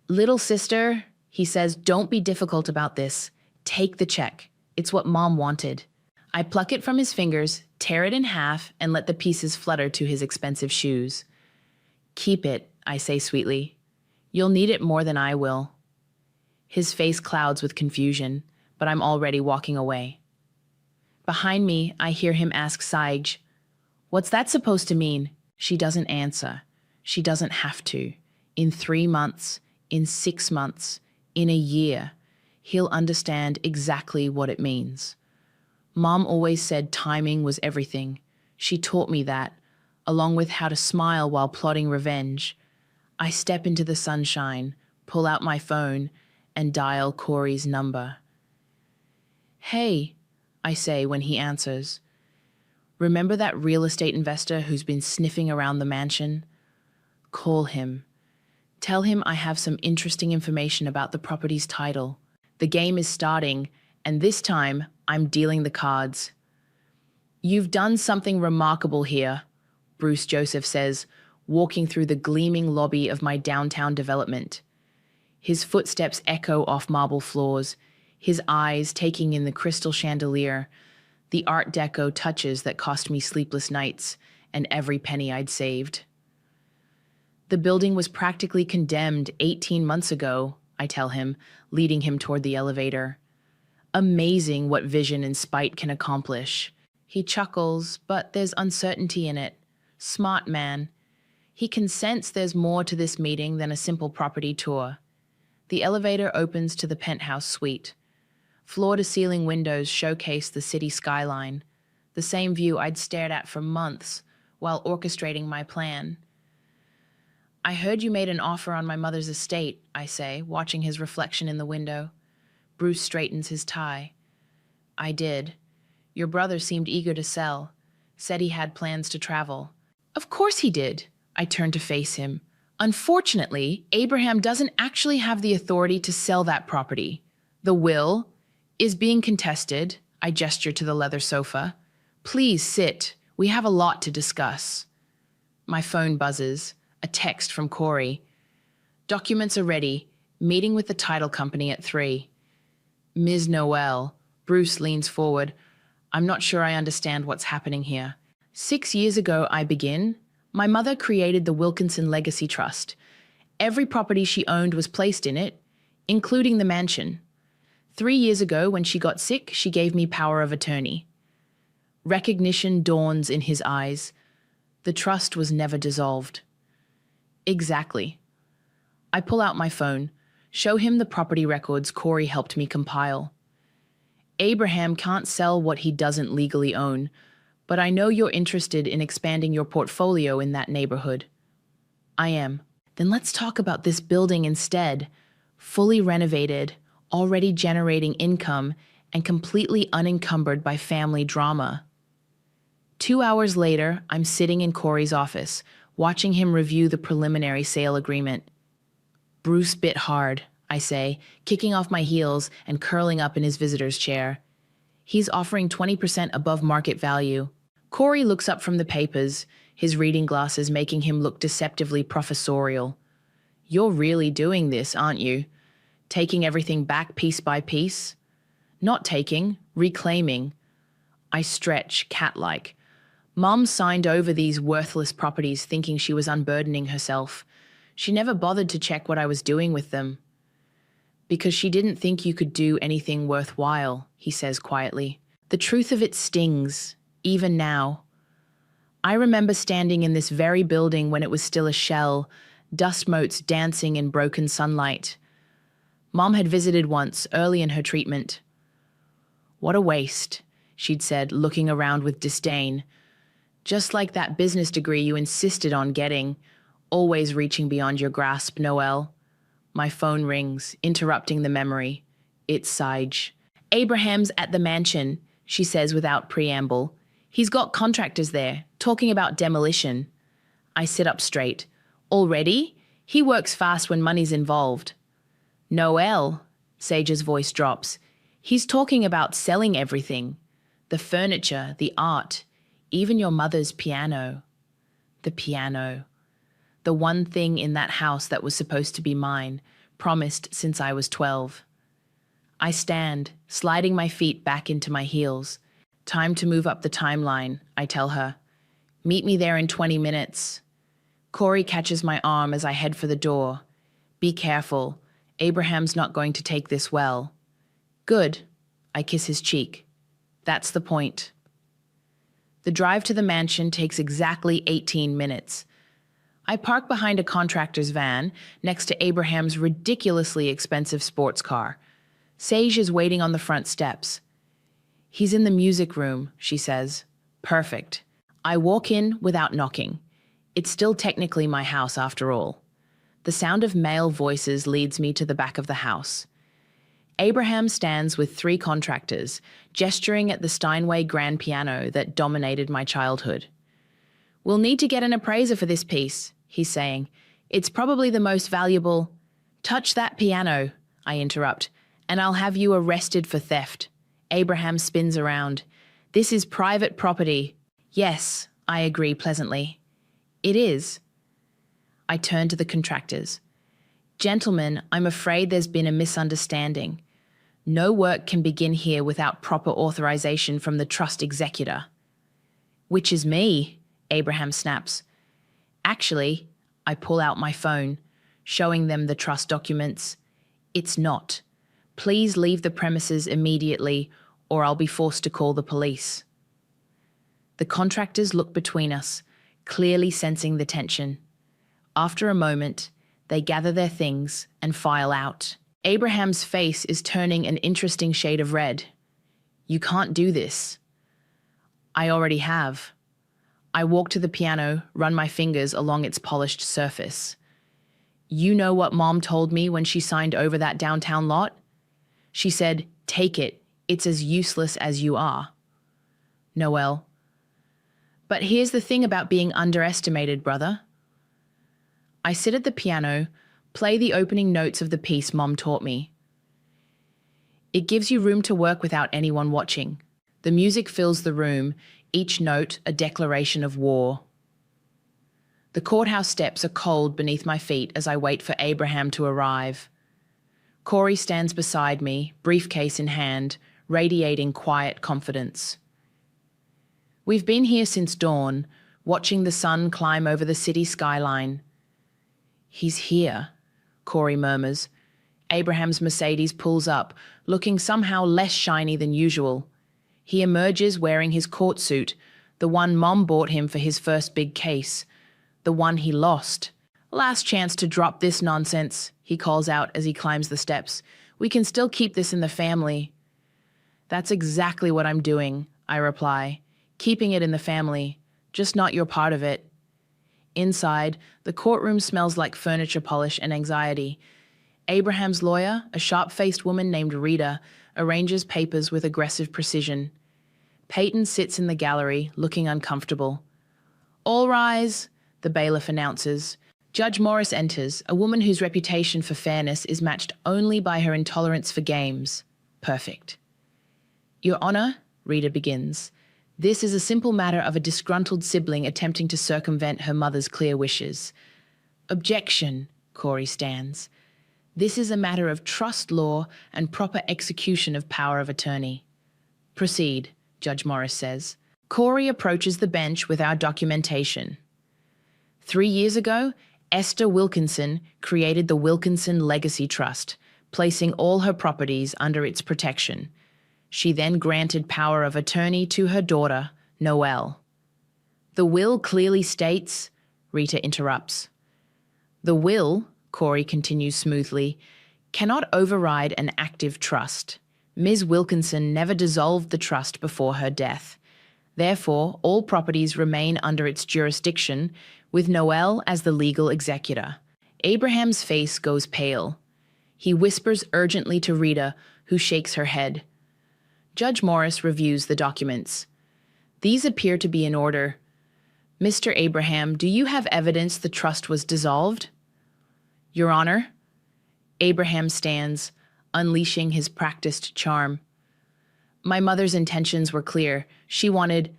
Little sister, he says, don't be difficult about this. Take the check. It's what Mom wanted. I pluck it from his fingers, tear it in half, and let the pieces flutter to his expensive shoes. Keep it, I say sweetly. You'll need it more than I will. His face clouds with confusion, but I'm already walking away. Behind me, I hear him ask Sage, "What's that supposed to mean?" She doesn't answer. She doesn't have to. In 3 months, in 6 months, in a year, he'll understand exactly what it means. Mom always said timing was everything. She taught me that, along with how to smile while plotting revenge. I step into the sunshine, pull out my phone, and dial Corey's number. "Hey," I say when he answers. "Remember that real estate investor who's been sniffing around the mansion? Call him. Tell him I have some interesting information about the property's title. The game is starting, and this time I'm dealing the cards." "You've done something remarkable here," Bruce Joseph says, walking through the gleaming lobby of my downtown development. His footsteps echo off marble floors, his eyes taking in the crystal chandelier, the Art Deco touches that cost me sleepless nights and every penny I'd saved. "The building was practically condemned 18 months ago," I tell him, leading him toward the elevator. Amazing what vision and spite can accomplish. He chuckles, but there's uncertainty in it. Smart man. He can sense there's more to this meeting than a simple property tour. The elevator opens to the penthouse suite. Floor-to-ceiling windows showcase the city skyline, the same view I'd stared at for months while orchestrating my plan. "I heard you made an offer on my mother's estate," I say, watching his reflection in the window. Bruce straightens his tie. "I did. Your brother seemed eager to sell, said he had plans to travel." "Of course he did." I turn to face him. "Unfortunately, Abraham doesn't actually have the authority to sell that property. The will is being contested." I gesture to the leather sofa. "Please sit. We have a lot to discuss." My phone buzzes. A text from Corey. "Documents are ready. Meeting with the title company at 3. Ms. Noelle." Bruce leans forward. "I'm not sure I understand what's happening here." 6 years ago, I begin. My mother created the Wilkinson Legacy Trust. Every property she owned was placed in it, including the mansion. 3 years ago, when she got sick, she gave me power of attorney. Recognition dawns in his eyes. The trust was never dissolved. Exactly. I pull out my phone, show him the property records Corey helped me compile. "Abraham can't sell what he doesn't legally own, but I know you're interested in expanding your portfolio in that neighborhood." "I am." "Then let's talk about this building instead. Fully renovated, already generating income, and completely unencumbered by family drama." 2 hours later, I'm sitting in Corey's office, watching him review the preliminary sale agreement. "Bruce bit hard," I say, kicking off my heels and curling up in his visitor's chair. "He's offering 20% above market value." Corey looks up from the papers, his reading glasses making him look deceptively professorial. "You're really doing this, aren't you? Taking everything back piece by piece?" "Not taking, reclaiming." I stretch, cat-like. Mom signed over these worthless properties thinking she was unburdening herself. She never bothered to check what I was doing with them. Because she didn't think you could do anything worthwhile, he says quietly. The truth of it stings, even now. I remember standing in this very building when it was still a shell, dust motes dancing in broken sunlight. Mom had visited once, early in her treatment. What a waste, she'd said, looking around with disdain. Just like that business degree you insisted on getting, always reaching beyond your grasp, Noelle. My phone rings, interrupting the memory. It's Sage. Abraham's at the mansion, she says without preamble. He's got contractors there, talking about demolition. I sit up straight. Already? He works fast when money's involved. Noelle, Sage's voice drops. He's talking about selling everything. The furniture, the art, even your mother's piano. The piano. The one thing in that house that was supposed to be mine, promised since I was 12. I stand, sliding my feet back into my heels. Time to move up the timeline, I tell her. Meet me there in 20 minutes. Corey catches my arm as I head for the door. Be careful. Abraham's not going to take this well. Good. I kiss his cheek. That's the point. The drive to the mansion takes exactly 18 minutes. I park behind a contractor's van next to Abraham's ridiculously expensive sports car. Sage is waiting on the front steps. He's in the music room, she says. Perfect. I walk in without knocking. It's still technically my house after all. The sound of male voices leads me to the back of the house. Abraham stands with 3 contractors, gesturing at the Steinway grand piano that dominated my childhood. We'll need to get an appraiser for this piece, he's saying. It's probably the most valuable. Touch that piano, I interrupt, and I'll have you arrested for theft. Abraham spins around. This is private property. Yes, I agree pleasantly. It is. I turn to the contractors. Gentlemen, I'm afraid there's been a misunderstanding. No work can begin here without proper authorization from the trust executor. Which is me, Abraham snaps. Actually, I pull out my phone, showing them the trust documents. It's not. Please leave the premises immediately, or I'll be forced to call the police. The contractors look between us, clearly sensing the tension. After a moment, they gather their things and file out. Abraham's face is turning an interesting shade of red. You can't do this. I already have. I walk to the piano, run my fingers along its polished surface. You know what Mom told me when she signed over that downtown lot? She said, take it. It's as useless as you are. Noelle. But here's the thing about being underestimated, brother. I sit at the piano, play the opening notes of the piece Mom taught me. It gives you room to work without anyone watching. The music fills the room, each note a declaration of war. The courthouse steps are cold beneath my feet as I wait for Abraham to arrive. Corey stands beside me, briefcase in hand, radiating quiet confidence. We've been here since dawn, watching the sun climb over the city skyline. He's here, Corey murmurs. Abraham's Mercedes pulls up, looking somehow less shiny than usual. He emerges wearing his court suit, the one Mom bought him for his first big case, the one he lost. Last chance to drop this nonsense, he calls out as he climbs the steps. We can still keep this in the family. That's exactly what I'm doing, I reply. Keeping it in the family, just not your part of it. Inside, the courtroom smells like furniture polish and anxiety. Abraham's lawyer, a sharp-faced woman named Rita, arranges papers with aggressive precision. Peyton sits in the gallery, looking uncomfortable. All rise, the bailiff announces. Judge Morris enters, a woman whose reputation for fairness is matched only by her intolerance for games. Perfect. Your Honor, Rita begins. This is a simple matter of a disgruntled sibling attempting to circumvent her mother's clear wishes. Objection, Corey stands. This is a matter of trust law and proper execution of power of attorney. Proceed, Judge Morris says. Corey approaches the bench with our documentation. 3 years ago, Esther Wilkinson created the Wilkinson Legacy Trust, placing all her properties under its protection. She then granted power of attorney to her daughter, Noelle. The will clearly states, Rita interrupts. The will, Corey continues smoothly, cannot override an active trust. Ms. Wilkinson never dissolved the trust before her death. Therefore, all properties remain under its jurisdiction, with Noelle as the legal executor. Abraham's face goes pale. He whispers urgently to Rita, who shakes her head. Judge Morris reviews the documents. These appear to be in order. Mr. Abraham, do you have evidence the trust was dissolved? Your Honor. Abraham stands, unleashing his practiced charm. My mother's intentions were clear. She wanted...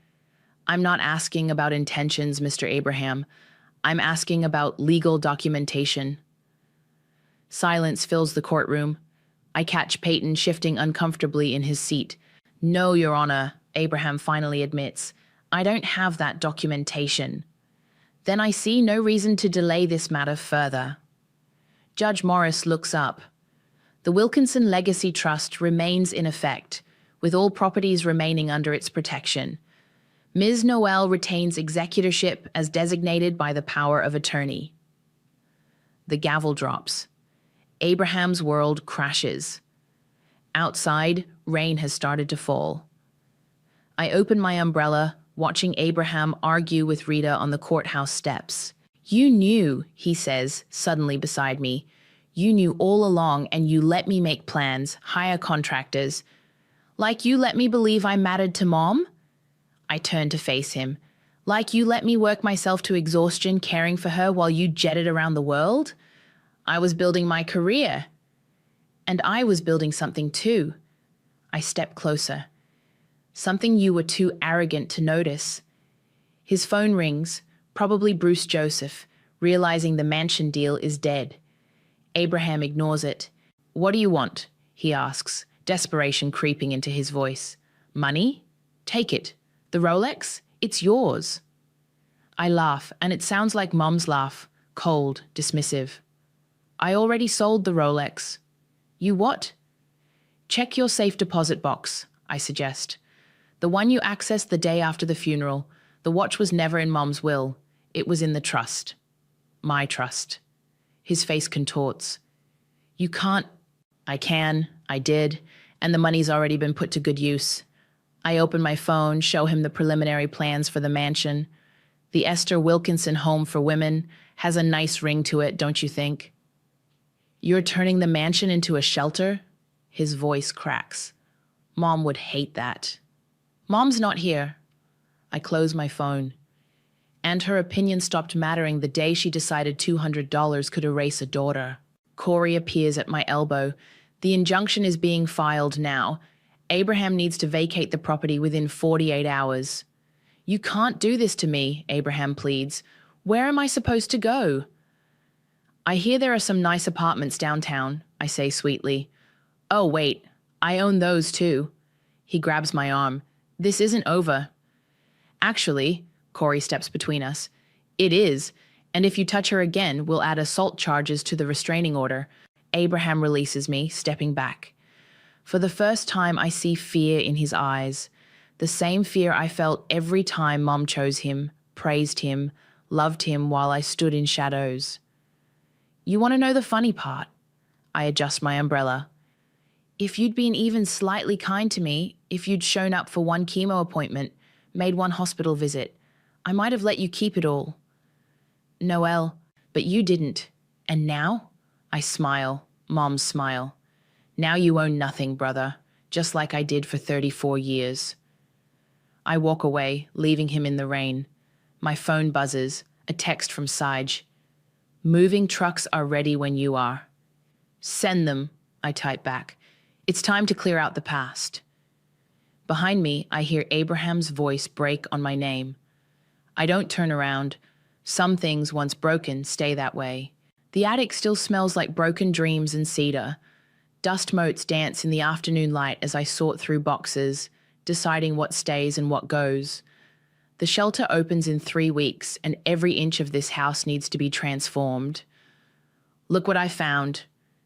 I'm not asking about intentions, Mr. Abraham. I'm asking about legal documentation. Silence fills the courtroom. I catch Peyton shifting uncomfortably in his seat. No, Your Honor, Abraham finally admits. I don't have that documentation. Then I see no reason to delay this matter further. Judge Morris looks up. The Wilkinson Legacy Trust remains in effect, with all properties remaining under its protection. Ms. Noelle retains executorship as designated by the power of attorney. The gavel drops. Abraham's world crashes. Outside, rain has started to fall. I open my umbrella, watching Abraham argue with Rita on the courthouse steps. You knew, he says, suddenly beside me. You knew all along, and you let me make plans, hire contractors. Like you let me believe I mattered to Mom? I turn to face him. Like you let me work myself to exhaustion caring for her while you jetted around the world? I was building my career. And I was building something too. I step closer. Something you were too arrogant to notice. His phone rings, probably Bruce Joseph, realizing the mansion deal is dead. Abraham ignores it. What do you want? He asks, desperation creeping into his voice. Money? Take it. The Rolex? It's yours. I laugh, and it sounds like Mom's laugh, cold, dismissive. I already sold the Rolex. You what? Check your safe deposit box, I suggest. The one you accessed the day after the funeral. The watch was never in Mom's will. It was in the trust. My trust. His face contorts. You can't... I can. I did. And the money's already been put to good use. I open my phone, show him the preliminary plans for the mansion. The Esther Wilkinson Home for Women has a nice ring to it, don't you think? You're turning the mansion into a shelter? His voice cracks. Mom would hate that. Mom's not here. I close my phone. And her opinion stopped mattering the day she decided $200 could erase a daughter. Corey appears at my elbow. The injunction is being filed now. Abraham needs to vacate the property within 48 hours. You can't do this to me, Abraham pleads. Where am I supposed to go? I hear there are some nice apartments downtown, I say sweetly. Oh, wait, I own those too. He grabs my arm. This isn't over. Actually, Corey steps between us. It is, and if you touch her again, we'll add assault charges to the restraining order. Abraham releases me, stepping back. For the first time, I see fear in his eyes. The same fear I felt every time Mom chose him, praised him, loved him while I stood in shadows. You want to know the funny part? I adjust my umbrella. If you'd been even slightly kind to me, if you'd shown up for one chemo appointment, made one hospital visit, I might have let you keep it all. Noelle, but you didn't. And now? I smile, Mom's smile. Now you own nothing, brother, just like I did for 34 years. I walk away, leaving him in the rain. My phone buzzes, a text from Saj. Moving trucks are ready when you are. Send them, I type back. It's time to clear out the past. Behind me, I hear Abraham's voice break on my name. I don't turn around. Some things, once broken, stay that way. The attic still smells like broken dreams and cedar. Dust motes dance in the afternoon light as I sort through boxes, deciding what stays and what goes. The shelter opens in 3 weeks, and every inch of this house needs to be transformed. Look what I found.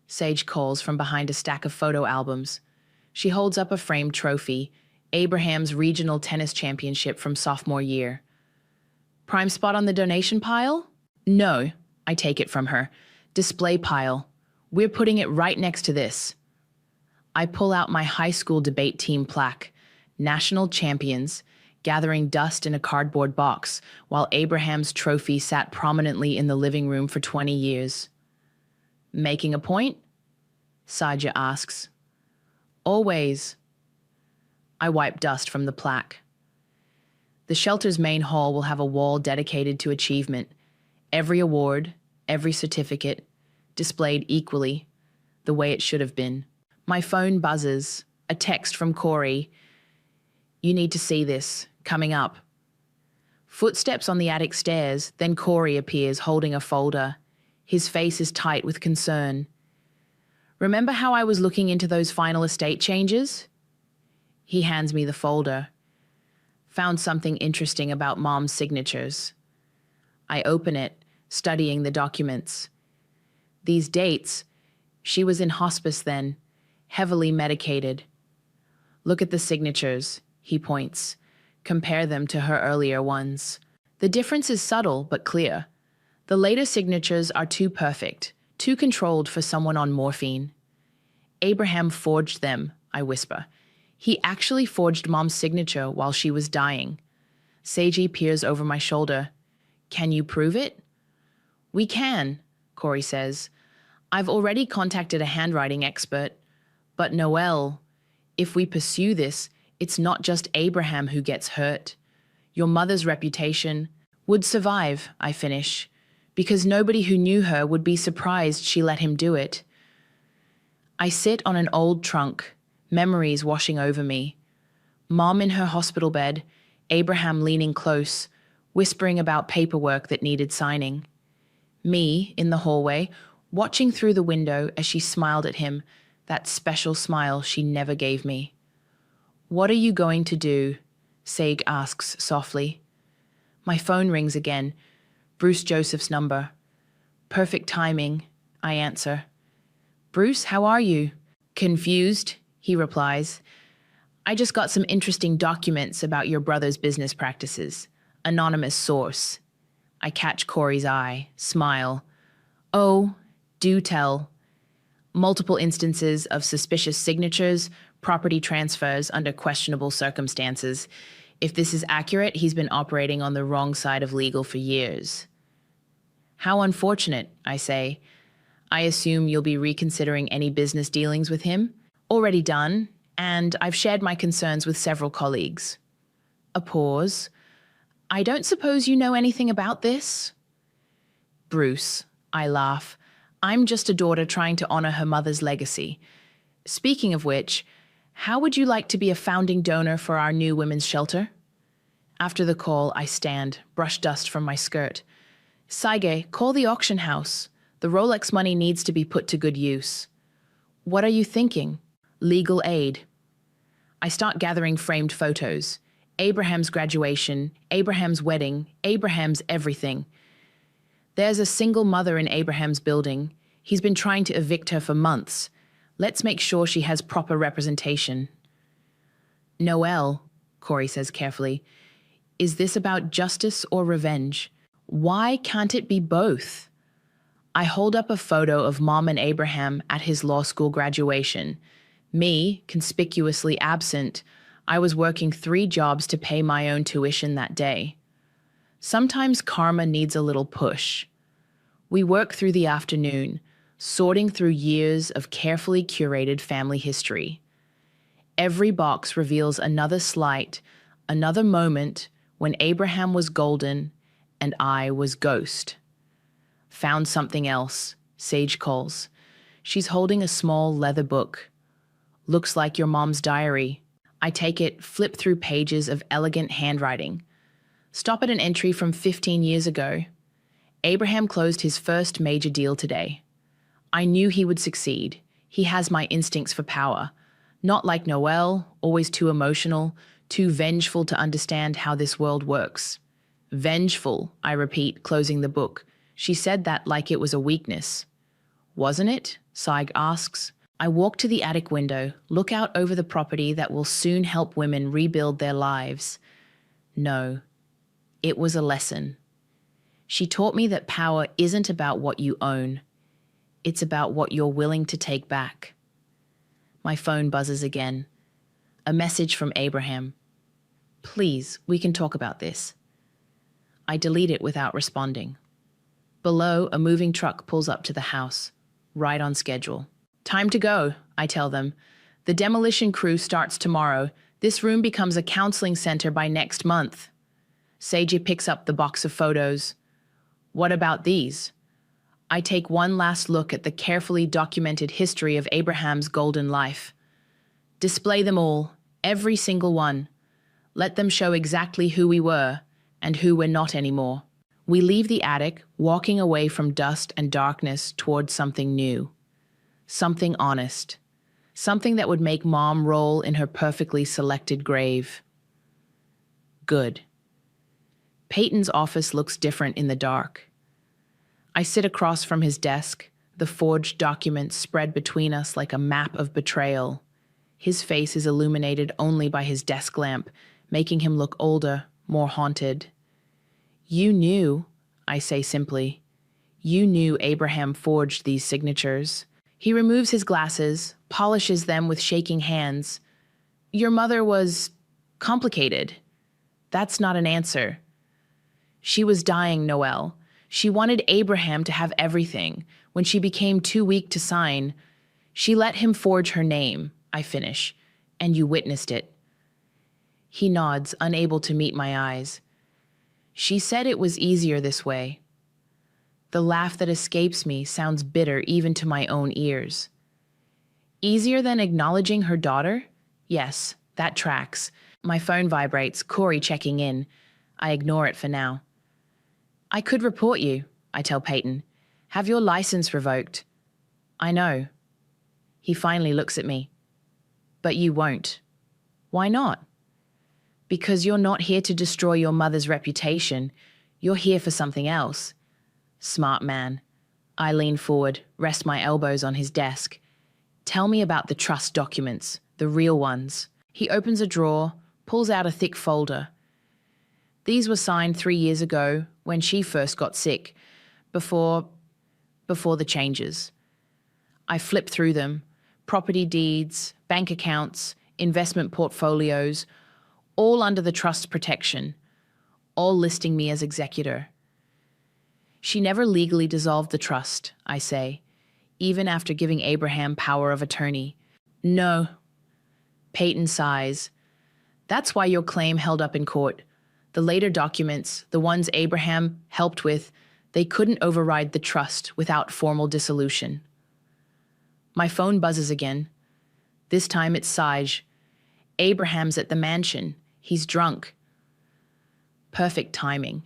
Sage calls from behind a stack of photo albums. She holds up a framed trophy, Abraham's regional tennis championship from sophomore year. Prime spot on the donation pile? No, I take it from her. Display pile. We're putting it right next to this. I pull out my high school debate team plaque, national champions, gathering dust in a cardboard box, while Abraham's trophy sat prominently in the living room for 20 years. Making a point? Saja asks. Always. I wipe dust from the plaque. The shelter's main hall will have a wall dedicated to achievement. Every award, every certificate, displayed equally, the way it should have been. My phone buzzes, a text from Corey. You need to see this, coming up. Footsteps on the attic stairs, then Corey appears holding a folder. His face is tight with concern. Remember how I was looking into those final estate changes? He hands me the folder. Found something interesting about Mom's signatures. I open it, studying the documents. These dates, she was in hospice then, heavily medicated. Look at the signatures, he points. Compare them to her earlier ones. The difference is subtle but clear. The later signatures are too perfect, too controlled for someone on morphine. Abraham forged them, I whisper. He actually forged Mom's signature while she was dying. Seiji peers over my shoulder. Can you prove it? We can, Corey says. I've already contacted a handwriting expert. But Noelle, if we pursue this, it's not just Abraham who gets hurt. Your mother's reputation would survive, I finish, because nobody who knew her would be surprised she let him do it. I sit on an old trunk, memories washing over me. Mom in her hospital bed, Abraham leaning close, whispering about paperwork that needed signing. Me, in the hallway, watching through the window as she smiled at him, that special smile she never gave me. What are you going to do? Sage asks softly. My phone rings again. Bruce Joseph's number. Perfect timing, I answer. Bruce, how are you? Confused, he replies. I just got some interesting documents about your brother's business practices. Anonymous source. I catch Corey's eye, smile. Oh, do tell. Multiple instances of suspicious signatures, property transfers under questionable circumstances. If this is accurate, he's been operating on the wrong side of legal for years. How unfortunate, I say. I assume you'll be reconsidering any business dealings with him? Already done, and I've shared my concerns with several colleagues. A pause. I don't suppose you know anything about this? Bruce, I laugh. I'm just a daughter trying to honor her mother's legacy. Speaking of which, how would you like to be a founding donor for our new women's shelter? After the call, I stand, brush dust from my skirt. Saige, call the auction house. The Rolex money needs to be put to good use. What are you thinking? Legal aid. I start gathering framed photos. Abraham's graduation, Abraham's wedding, Abraham's everything. There's a single mother in Abraham's building. He's been trying to evict her for months. Let's make sure she has proper representation. Noelle, Corey says carefully, is this about justice or revenge? Why can't it be both? I hold up a photo of Mom and Abraham at his law school graduation. Me, conspicuously absent. I was working 3 jobs to pay my own tuition that day. Sometimes karma needs a little push. We work through the afternoon, sorting through years of carefully curated family history. Every box reveals another slight, another moment when Abraham was golden and I was ghost. Found something else, Sage calls. She's holding a small leather book. Looks like your mom's diary. I take it, flip through pages of elegant handwriting. Stop at an entry from 15 years ago. Abraham closed his first major deal today. I knew he would succeed. He has my instincts for power. Not like Noelle, always too emotional, too vengeful to understand how this world works. Vengeful, I repeat, closing the book. She said that like it was a weakness. Wasn't it? Saig asks. I walk to the attic window, look out over the property that will soon help women rebuild their lives. No, it was a lesson. She taught me that power isn't about what you own. It's about what you're willing to take back. My phone buzzes again. A message from Abraham. Please, we can talk about this. I delete it without responding. Below, a moving truck pulls up to the house, right on schedule. Time to go, I tell them. The demolition crew starts tomorrow. This room becomes a counseling center by next month. Seiji picks up the box of photos. What about these? I take one last look at the carefully documented history of Abraham's golden life. Display them all, every single one. Let them show exactly who we were and who we're not anymore. We leave the attic, walking away from dust and darkness towards something new. Something honest. Something that would make Mom roll in her perfectly selected grave. Good. Peyton's office looks different in the dark. I sit across from his desk, the forged documents spread between us like a map of betrayal. His face is illuminated only by his desk lamp, making him look older, more haunted. You knew, I say simply. You knew Abraham forged these signatures. He removes his glasses, polishes them with shaking hands. Your mother was complicated. That's not an answer. She was dying, Noelle. She wanted Abraham to have everything. When she became too weak to sign, she let him forge her name, I finish, and you witnessed it. He nods, unable to meet my eyes. She said it was easier this way. The laugh that escapes me sounds bitter even to my own ears. Easier than acknowledging her daughter? Yes, that tracks. My phone vibrates, Corey checking in. I ignore it for now. I could report you, I tell Peyton. Have your license revoked. I know. He finally looks at me. But you won't. Why not? Because you're not here to destroy your mother's reputation. You're here for something else. Smart man. I lean forward, rest my elbows on his desk. Tell me about the trust documents, the real ones. He opens a drawer, pulls out a thick folder. These were signed 3 years ago when she first got sick, before the changes. I flip through them. Property deeds, bank accounts, investment portfolios, all under the trust protection, all listing me as executor. She never legally dissolved the trust, I say, even after giving Abraham power of attorney. No. Peyton sighs. That's why your claim held up in court. The later documents, the ones Abraham helped with, they couldn't override the trust without formal dissolution. My phone buzzes again. This time it's Saj. Abraham's at the mansion. He's drunk. Perfect timing.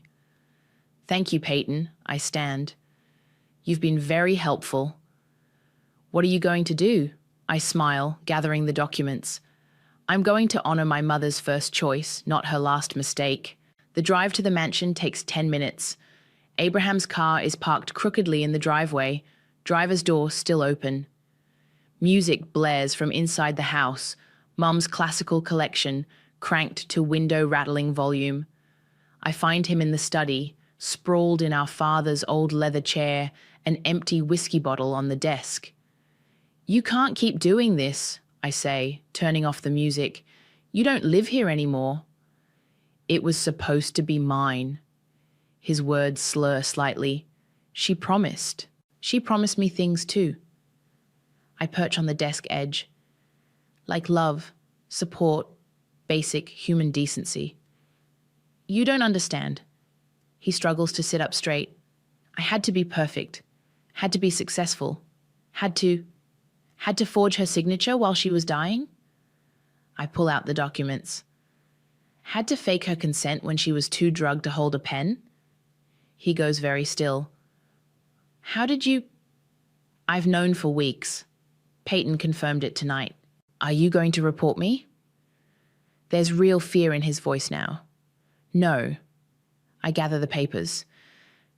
Thank you, Peyton. I stand. You've been very helpful. What are you going to do? I smile, gathering the documents. I'm going to honor my mother's first choice, not her last mistake. The drive to the mansion takes 10 minutes. Abraham's car is parked crookedly in the driveway, driver's door still open. Music blares from inside the house, Mum's classical collection, cranked to window-rattling volume. I find him in the study, sprawled in our father's old leather chair, an empty whiskey bottle on the desk. You can't keep doing this, I say, turning off the music. You don't live here anymore. It was supposed to be mine. His words slur slightly. She promised. She promised me things too. I perch on the desk edge. Like love, support, basic human decency. You don't understand. He struggles to sit up straight. I had to be perfect. Had to be successful. Had to forge her signature while she was dying? I pull out the documents. Had to fake her consent when she was too drugged to hold a pen? He goes very still. How did you... I've known for weeks. Peyton confirmed it tonight. Are you going to report me? There's real fear in his voice now. No. I gather the papers.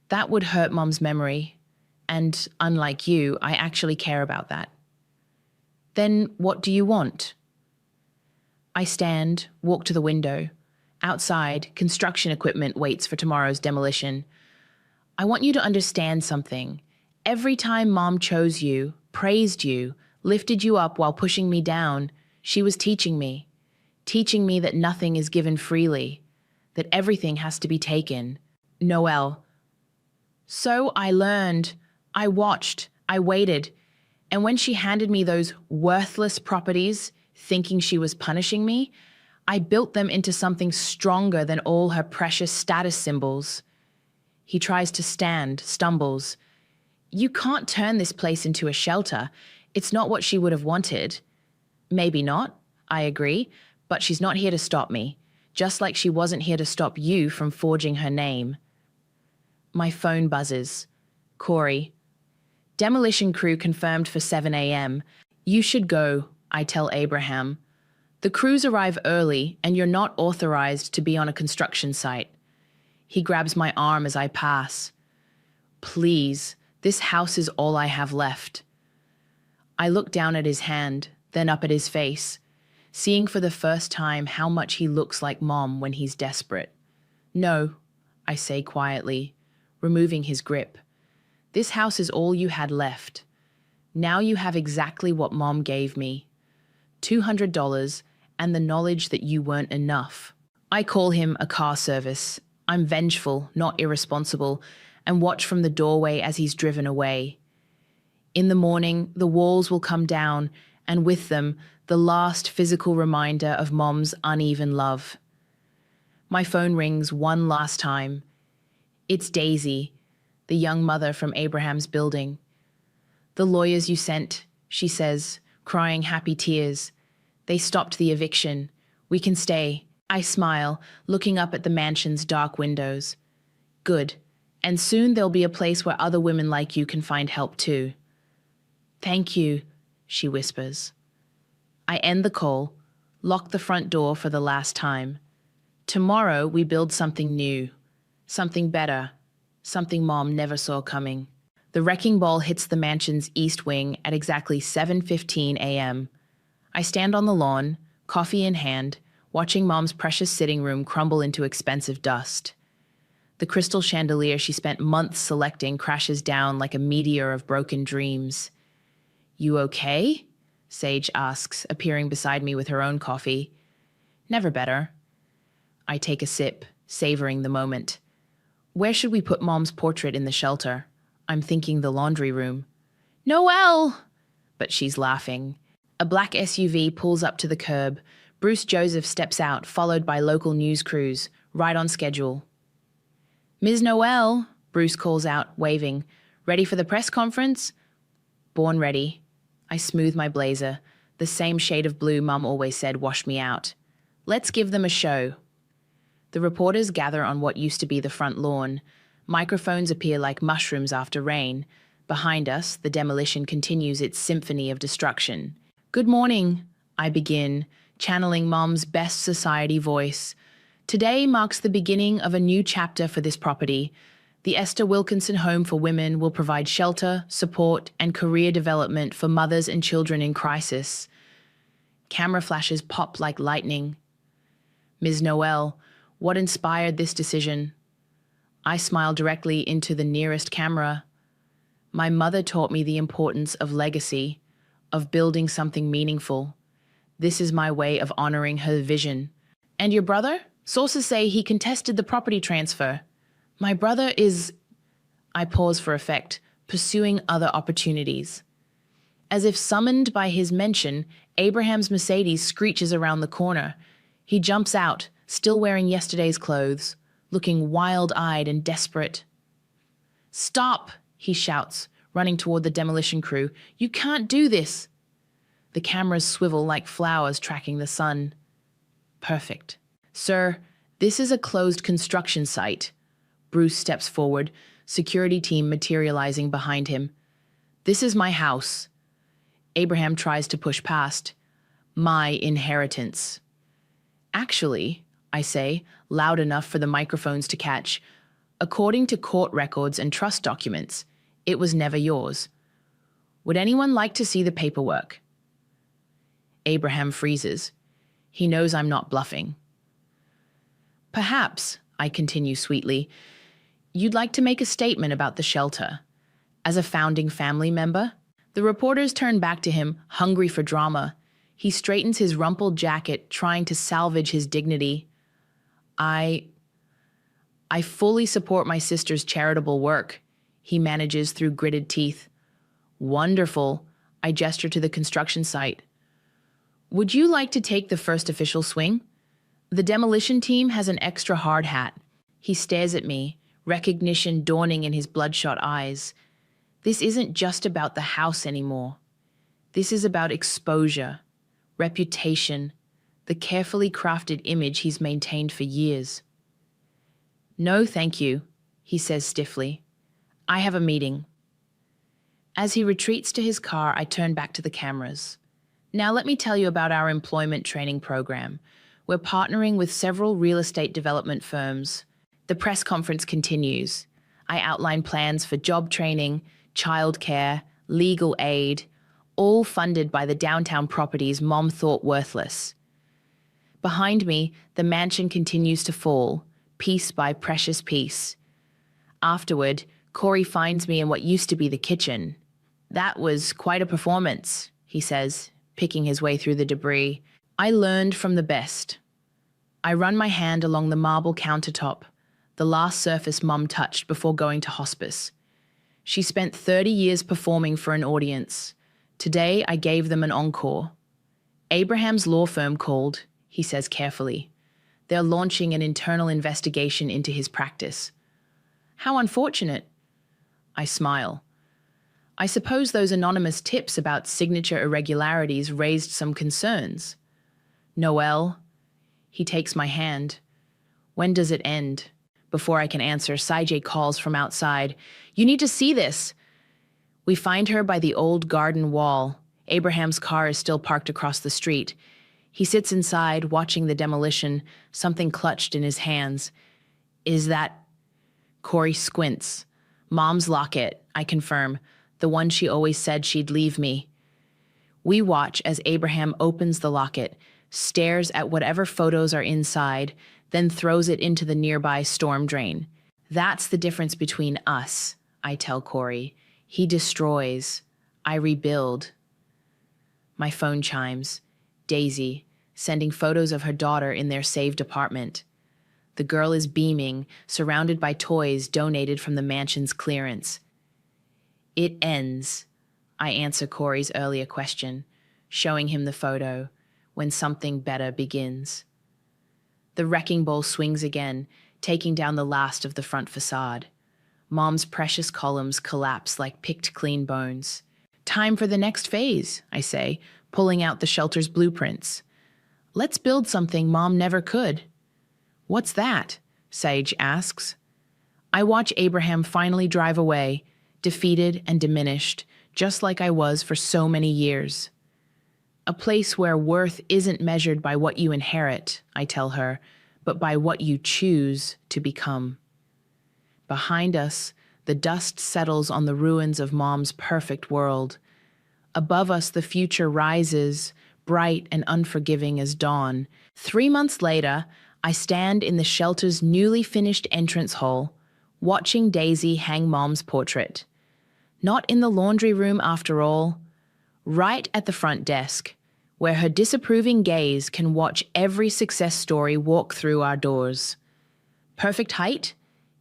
That would hurt Mom's memory. And unlike you, I actually care about that. Then what do you want? I stand, walk to the window. Outside, construction equipment waits for tomorrow's demolition. I want you to understand something. Every time Mom chose you, praised you, lifted you up while pushing me down, she was teaching me that nothing is given freely, that everything has to be taken. Noelle. So I learned, I watched, I waited, and when she handed me those worthless properties, thinking she was punishing me, I built them into something stronger than all her precious status symbols. He tries to stand, stumbles. You can't turn this place into a shelter. It's not what she would have wanted. Maybe not, I agree, but she's not here to stop me, just like she wasn't here to stop you from forging her name. My phone buzzes. Corey. Demolition crew confirmed for 7 a.m. You should go, I tell Abraham. The crews arrive early and you're not authorized to be on a construction site. He grabs my arm as I pass. Please, this house is all I have left. I look down at his hand, then up at his face, seeing for the first time how much he looks like Mom when he's desperate. No, I say quietly, removing his grip. This house is all you had left. Now you have exactly what Mom gave me. $200 and the knowledge that you weren't enough. I call him a car service. I'm vengeful, not irresponsible, and watch from the doorway as he's driven away. In the morning, the walls will come down, and with them, the last physical reminder of Mom's uneven love. My phone rings one last time. It's Daisy, the young mother from Abraham's building. The lawyers you sent, she says, crying happy tears. They stopped the eviction. We can stay. I smile, looking up at the mansion's dark windows. Good. And soon there'll be a place where other women like you can find help too. Thank you, she whispers. I end the call, lock the front door for the last time. Tomorrow we build something new, something better, something Mom never saw coming. The wrecking ball hits the mansion's east wing at exactly 7:15 a.m. I stand on the lawn, coffee in hand, watching Mom's precious sitting room crumble into expensive dust. The crystal chandelier she spent months selecting crashes down like a meteor of broken dreams. You okay? Sage asks, appearing beside me with her own coffee. Never better. I take a sip, savoring the moment. Where should we put Mom's portrait in the shelter? I'm thinking the laundry room. Noelle! But she's laughing. A black SUV pulls up to the curb. Bruce Joseph steps out, followed by local news crews, right on schedule. Ms. Noelle, Bruce calls out, waving. Ready for the press conference? Born ready. I smooth my blazer, the same shade of blue Mum always said washed me out. Let's give them a show. The reporters gather on what used to be the front lawn. Microphones appear like mushrooms after rain. Behind us, the demolition continues its symphony of destruction. Good morning, I begin, channeling Mom's best society voice. Today marks the beginning of a new chapter for this property. The Esther Wilkinson Home for Women will provide shelter, support, and career development for mothers and children in crisis. Camera flashes pop like lightning. Ms. Noelle, what inspired this decision? I smile directly into the nearest camera. My mother taught me the importance of legacy, of building something meaningful. This is my way of honoring her vision. And your brother? Sources say he contested the property transfer. My brother is, I pause for effect, pursuing other opportunities. As if summoned by his mention, Abraham's Mercedes screeches around the corner. He jumps out, still wearing yesterday's clothes, looking wild-eyed and desperate. Stop, he shouts, running toward the demolition crew. You can't do this. The cameras swivel like flowers tracking the sun. Perfect. Sir, this is a closed construction site. Bruce steps forward, security team materializing behind him. This is my house. Abraham tries to push past. My inheritance. Actually, I say, loud enough for the microphones to catch, according to court records and trust documents, It was never yours. Would anyone like to see the paperwork? Abraham freezes. He knows I'm not bluffing. Perhaps, I continue sweetly, you'd like to make a statement about the shelter. As a founding family member? The reporters turn back to him, hungry for drama. He straightens his rumpled jacket, trying to salvage his dignity. I fully support my sister's charitable work, he manages through gritted teeth. Wonderful, I gesture to the construction site. Would you like to take the first official swing? The demolition team has an extra hard hat. He stares at me, recognition dawning in his bloodshot eyes. This isn't just about the house anymore. This is about exposure, reputation, the carefully crafted image he's maintained for years. No, thank you, he says stiffly. I have a meeting. As he retreats to his car, I turn back to the cameras. Now let me tell you about our employment training program. We're partnering with several real estate development firms. The press conference continues. I outline plans for job training, childcare, legal aid, all funded by the downtown properties Mom thought worthless. Behind me, the mansion continues to fall, piece by precious piece. Afterward, Corey finds me in what used to be the kitchen. That was quite a performance, he says, picking his way through the debris. I learned from the best. I run my hand along the marble countertop, the last surface Mom touched before going to hospice. She spent 30 years performing for an audience. Today, I gave them an encore. Abraham's law firm called, he says carefully. They're launching an internal investigation into his practice. How unfortunate. I smile. I suppose those anonymous tips about signature irregularities raised some concerns. Noel, he takes my hand. When does it end? Before I can answer, Saijay calls from outside. You need to see this. We find her by the old garden wall. Abraham's car is still parked across the street. He sits inside, watching the demolition, something clutched in his hands. Is that... Corey squints. Mom's locket, I confirm. The one she always said she'd leave me. We watch as Abraham opens the locket, stares at whatever photos are inside, then throws it into the nearby storm drain. That's the difference between us, I tell Corey. He destroys. I rebuild. My phone chimes. Daisy, sending photos of her daughter in their saved apartment. The girl is beaming, surrounded by toys donated from the mansion's clearance. It ends, I answer Corey's earlier question, showing him the photo, when something better begins. The wrecking ball swings again, taking down the last of the front facade. Mom's precious columns collapse like picked clean bones. Time for the next phase, I say, pulling out the shelter's blueprints. Let's build something Mom never could. What's that? Sage asks. I watch Abraham finally drive away, defeated and diminished, just like I was for so many years. A place where worth isn't measured by what you inherit, I tell her, but by what you choose to become. Behind us, the dust settles on the ruins of Mom's perfect world. Above us, the future rises, bright and unforgiving as dawn. 3 months later, I stand in the shelter's newly finished entrance hall, watching Daisy hang Mom's portrait. Not in the laundry room after all, right at the front desk, where her disapproving gaze can watch every success story walk through our doors. Perfect height?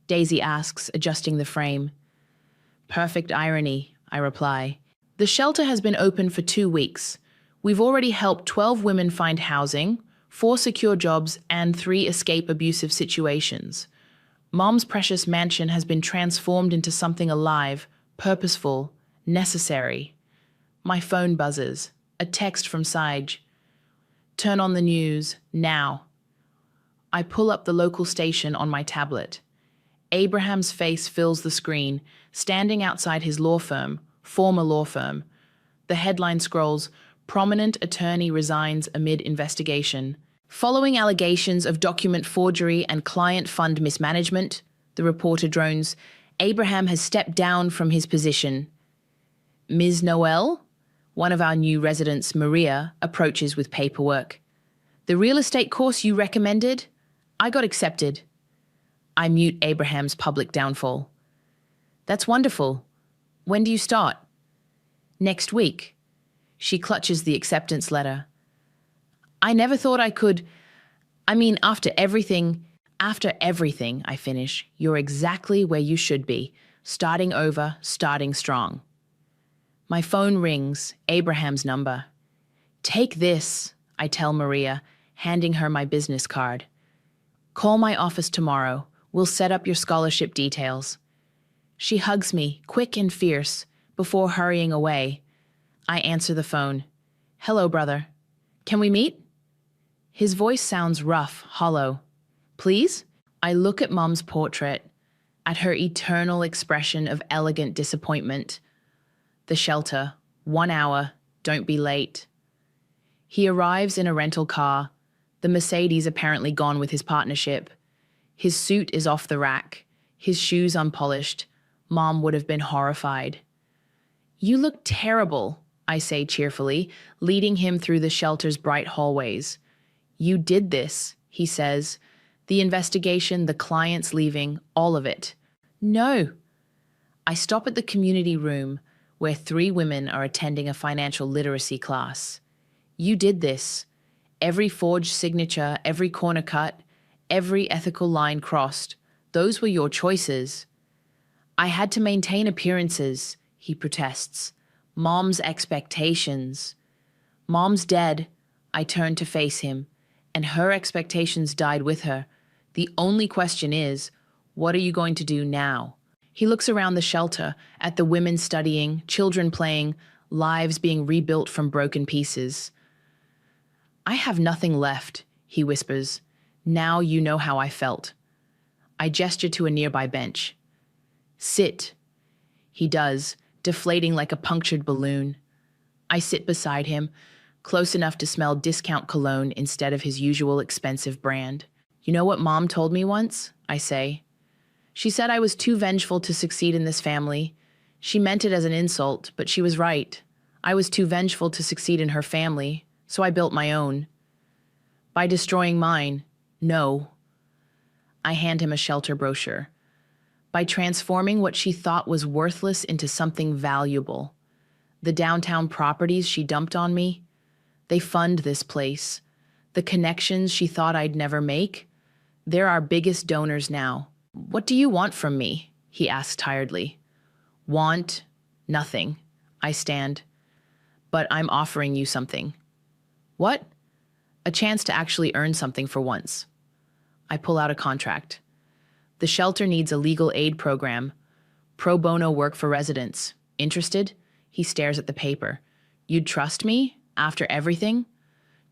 Daisy asks, adjusting the frame. Perfect irony, I reply. The shelter has been open for 2 weeks. We've already helped 12 women find housing, 4 secure jobs, and 3 escape abusive situations. Mom's precious mansion has been transformed into something alive, purposeful, necessary. My phone buzzes. A text from Sage. Turn on the news, now. I pull up the local station on my tablet. Abraham's face fills the screen, standing outside his law firm, former law firm. The headline scrolls, Prominent attorney resigns amid investigation. Following allegations of document forgery and client fund mismanagement, the reporter drones, Abraham has stepped down from his position. Ms. Noel, one of our new residents, Maria, approaches with paperwork. The real estate course you recommended? I got accepted. I mute Abraham's public downfall. That's wonderful. When do you start? Next week. She clutches the acceptance letter. I never thought I could. After everything, I finish. You're exactly where you should be. Starting over, starting strong. My phone rings, Abraham's number. Take this, I tell Maria, handing her my business card. Call my office tomorrow. We'll set up your scholarship details. She hugs me, quick and fierce, before hurrying away. I answer the phone. Hello, brother. Can we meet? His voice sounds rough, hollow. Please? I look at Mom's portrait, at her eternal expression of elegant disappointment. The shelter, 1 hour, don't be late. He arrives in a rental car, the Mercedes apparently gone with his partnership. His suit is off the rack, his shoes unpolished. Mom would have been horrified. You look terrible, I say cheerfully, leading him through the shelter's bright hallways. You did this, he says. The investigation, the clients leaving, all of it. No. I stop at the community room where 3 women are attending a financial literacy class. You did this. Every forged signature, every corner cut, every ethical line crossed. Those were your choices. I had to maintain appearances, he protests. Mom's expectations. Mom's dead. I turn to face him, and her expectations died with her. The only question is, what are you going to do now? He looks around the shelter, at the women studying, children playing, lives being rebuilt from broken pieces. I have nothing left, he whispers. Now you know how I felt. I gesture to a nearby bench. Sit. He does, deflating like a punctured balloon. I sit beside him, close enough to smell discount cologne instead of his usual expensive brand. You know what Mom told me once? I say. She said I was too vengeful to succeed in this family. She meant it as an insult, but she was right. I was too vengeful to succeed in her family, so I built my own. By destroying mine, no. I hand him a shelter brochure. By transforming what she thought was worthless into something valuable. The downtown properties she dumped on me, they fund this place. The connections she thought I'd never make, they're our biggest donors now. What do you want from me? He asks tiredly. Want? Nothing. I stand. But I'm offering you something. What? A chance to actually earn something for once. I pull out a contract. The shelter needs a legal aid program. Pro bono work for residents. Interested? He stares at the paper. You'd trust me? After everything?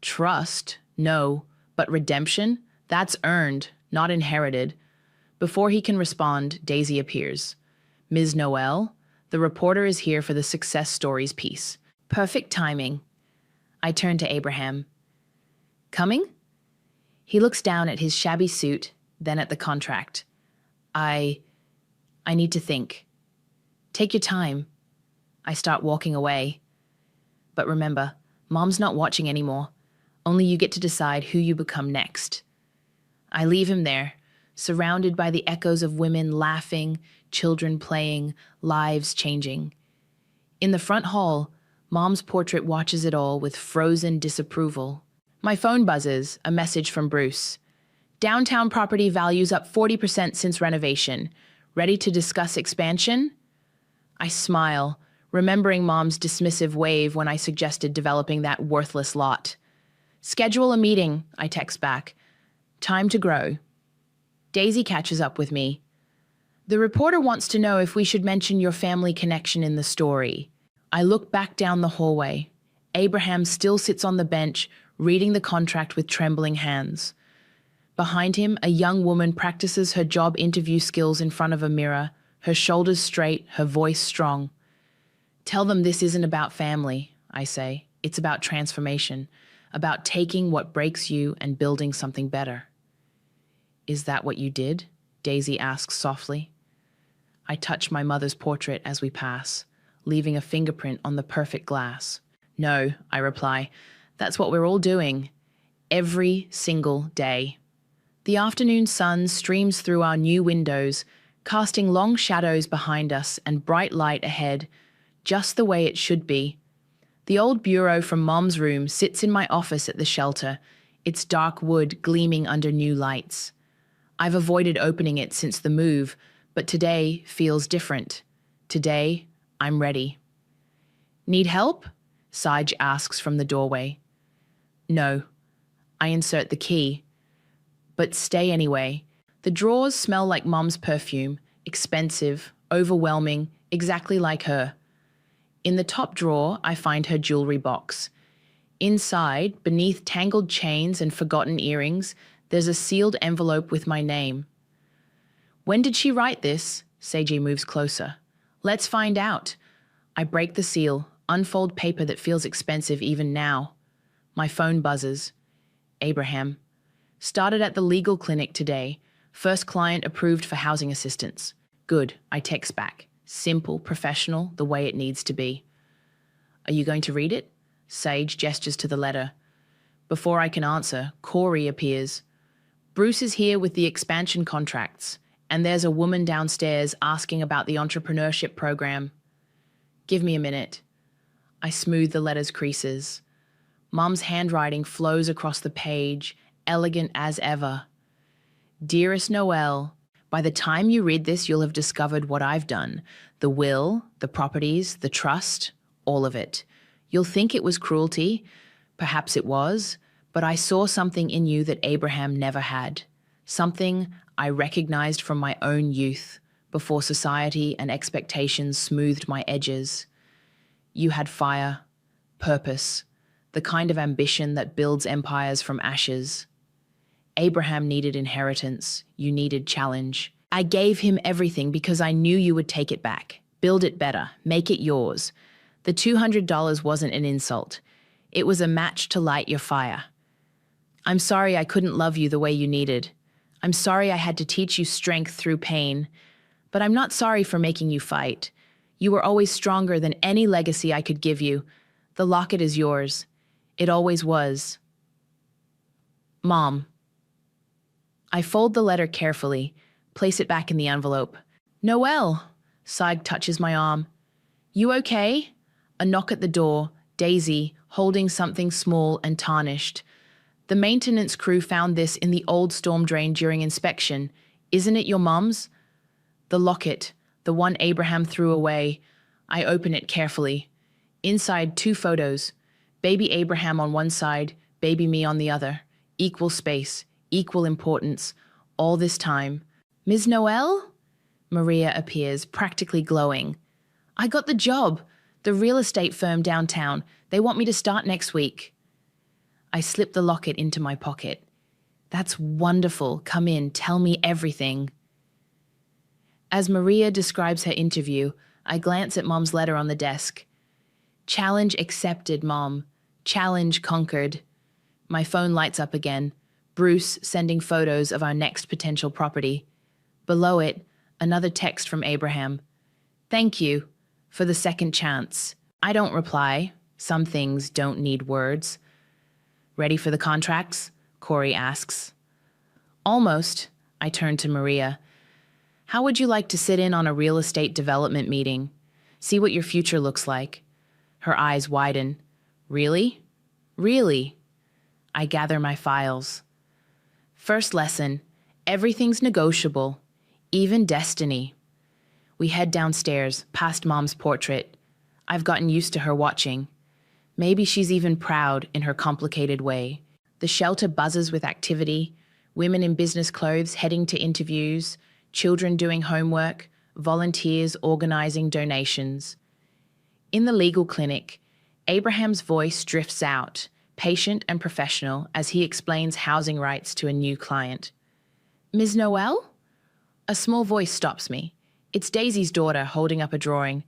Trust? No. But redemption? That's earned, not inherited. Before he can respond, Daisy appears. Ms. Noel, the reporter is here for the success stories piece. Perfect timing. I turn to Abraham. Coming? He looks down at his shabby suit, then at the contract. I need to think. Take your time. I start walking away. But remember, Mom's not watching anymore. Only you get to decide who you become next. I leave him there, surrounded by the echoes of women laughing, children playing, lives changing. In the front hall, Mom's portrait watches it all with frozen disapproval. My phone buzzes, a message from Bruce. Downtown property values up 40% since renovation. Ready to discuss expansion? I smile, remembering Mom's dismissive wave when I suggested developing that worthless lot. Schedule a meeting, I text back. Time to grow. Daisy catches up with me. The reporter wants to know if we should mention your family connection in the story. I look back down the hallway. Abraham still sits on the bench, reading the contract with trembling hands. Behind him, a young woman practices her job interview skills in front of a mirror, her shoulders straight, her voice strong. Tell them this isn't about family, I say. It's about transformation, about taking what breaks you and building something better. Is that what you did? Daisy asks softly. I touch my mother's portrait as we pass, leaving a fingerprint on the perfect glass. No, I reply, that's what we're all doing. Every single day. The afternoon sun streams through our new windows, casting long shadows behind us and bright light ahead, just the way it should be. The old bureau from Mom's room sits in my office at the shelter, its dark wood gleaming under new lights. I've avoided opening it since the move, but today feels different. Today, I'm ready. Need help? Sage asks from the doorway. No. I insert the key. But stay anyway. The drawers smell like Mom's perfume, expensive, overwhelming, exactly like her. In the top drawer, I find her jewelry box. Inside, beneath tangled chains and forgotten earrings, there's a sealed envelope with my name. When did she write this? Seiji moves closer. Let's find out. I break the seal, unfold paper that feels expensive even now. My phone buzzes. Abraham. Started at the legal clinic today. First client approved for housing assistance. Good, I text back. Simple, professional, the way it needs to be. Are you going to read it? Sage gestures to the letter. Before I can answer, Corey appears. Bruce is here with the expansion contracts, and there's a woman downstairs asking about the entrepreneurship program. Give me a minute. I smooth the letter's creases. Mom's handwriting flows across the page, elegant as ever. Dearest Noelle, by the time you read this, you'll have discovered what I've done. The will, the properties, the trust, all of it. You'll think it was cruelty. Perhaps it was. But I saw something in you that Abraham never had. Something I recognized from my own youth, before society and expectations smoothed my edges. You had fire, purpose, the kind of ambition that builds empires from ashes. Abraham needed inheritance. You needed challenge. I gave him everything because I knew you would take it back, build it better, make it yours. The $200 wasn't an insult. It was a match to light your fire. I'm sorry I couldn't love you the way you needed. I'm sorry I had to teach you strength through pain. But I'm not sorry for making you fight. You were always stronger than any legacy I could give you. The locket is yours. It always was. Mom. I fold the letter carefully, place it back in the envelope. Noelle. Saig touches my arm. You okay? A knock at the door, Daisy, holding something small and tarnished. The maintenance crew found this in the old storm drain during inspection. Isn't it your mum's? The locket, the one Abraham threw away. I open it carefully. Inside, 2 photos. Baby Abraham on one side, baby me on the other. Equal space, equal importance. All this time. Ms. Noelle? Maria appears, practically glowing. I got the job. The real estate firm downtown. They want me to start next week. I slip the locket into my pocket. That's wonderful. Come in. Tell me everything. As Maria describes her interview, I glance at Mom's letter on the desk. Challenge accepted, Mom. Challenge conquered. My phone lights up again. Bruce sending photos of our next potential property. Below it, another text from Abraham. Thank you for the second chance. I don't reply. Some things don't need words. Ready for the contracts? Corey asks. Almost. I turn to Maria. How would you like to sit in on a real estate development meeting? See what your future looks like. Her eyes widen. Really? Really? I gather my files. First lesson. Everything's negotiable. Even destiny. We head downstairs, past Mom's portrait. I've gotten used to her watching. Maybe she's even proud in her complicated way. The shelter buzzes with activity, women in business clothes heading to interviews, children doing homework, volunteers organizing donations. In the legal clinic, Abraham's voice drifts out, patient and professional, as he explains housing rights to a new client. Ms. Noelle? A small voice stops me. It's Daisy's daughter holding up a drawing.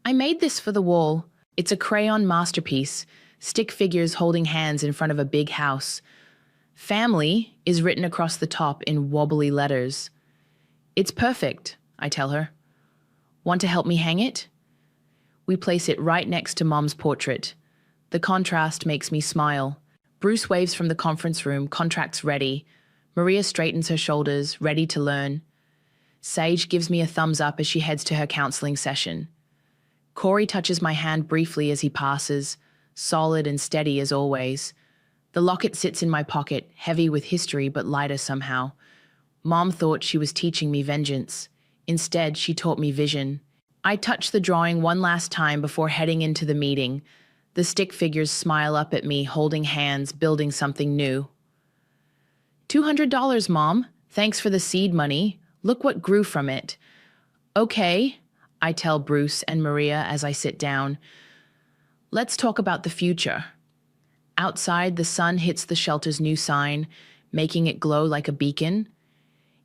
I made this for the wall. It's a crayon masterpiece, stick figures holding hands in front of a big house. Family is written across the top in wobbly letters. It's perfect, I tell her. Want to help me hang it? We place it right next to Mom's portrait. The contrast makes me smile. Bruce waves from the conference room, contracts ready. Maria straightens her shoulders, ready to learn. Sage gives me a thumbs up as she heads to her counseling session. Corey touches my hand briefly as he passes, solid and steady as always. The locket sits in my pocket, heavy with history but lighter somehow. Mom thought she was teaching me vengeance. Instead, she taught me vision. I touch the drawing one last time before heading into the meeting. The stick figures smile up at me, holding hands, building something new. $200, Mom. Thanks for the seed money. Look what grew from it. Okay, I tell Bruce and Maria as I sit down. Let's talk about the future. Outside, the sun hits the shelter's new sign, making it glow like a beacon.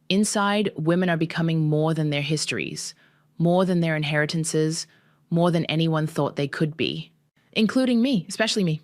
Inside, women are becoming more than their histories, more than their inheritances, more than anyone thought they could be. Including me, especially me.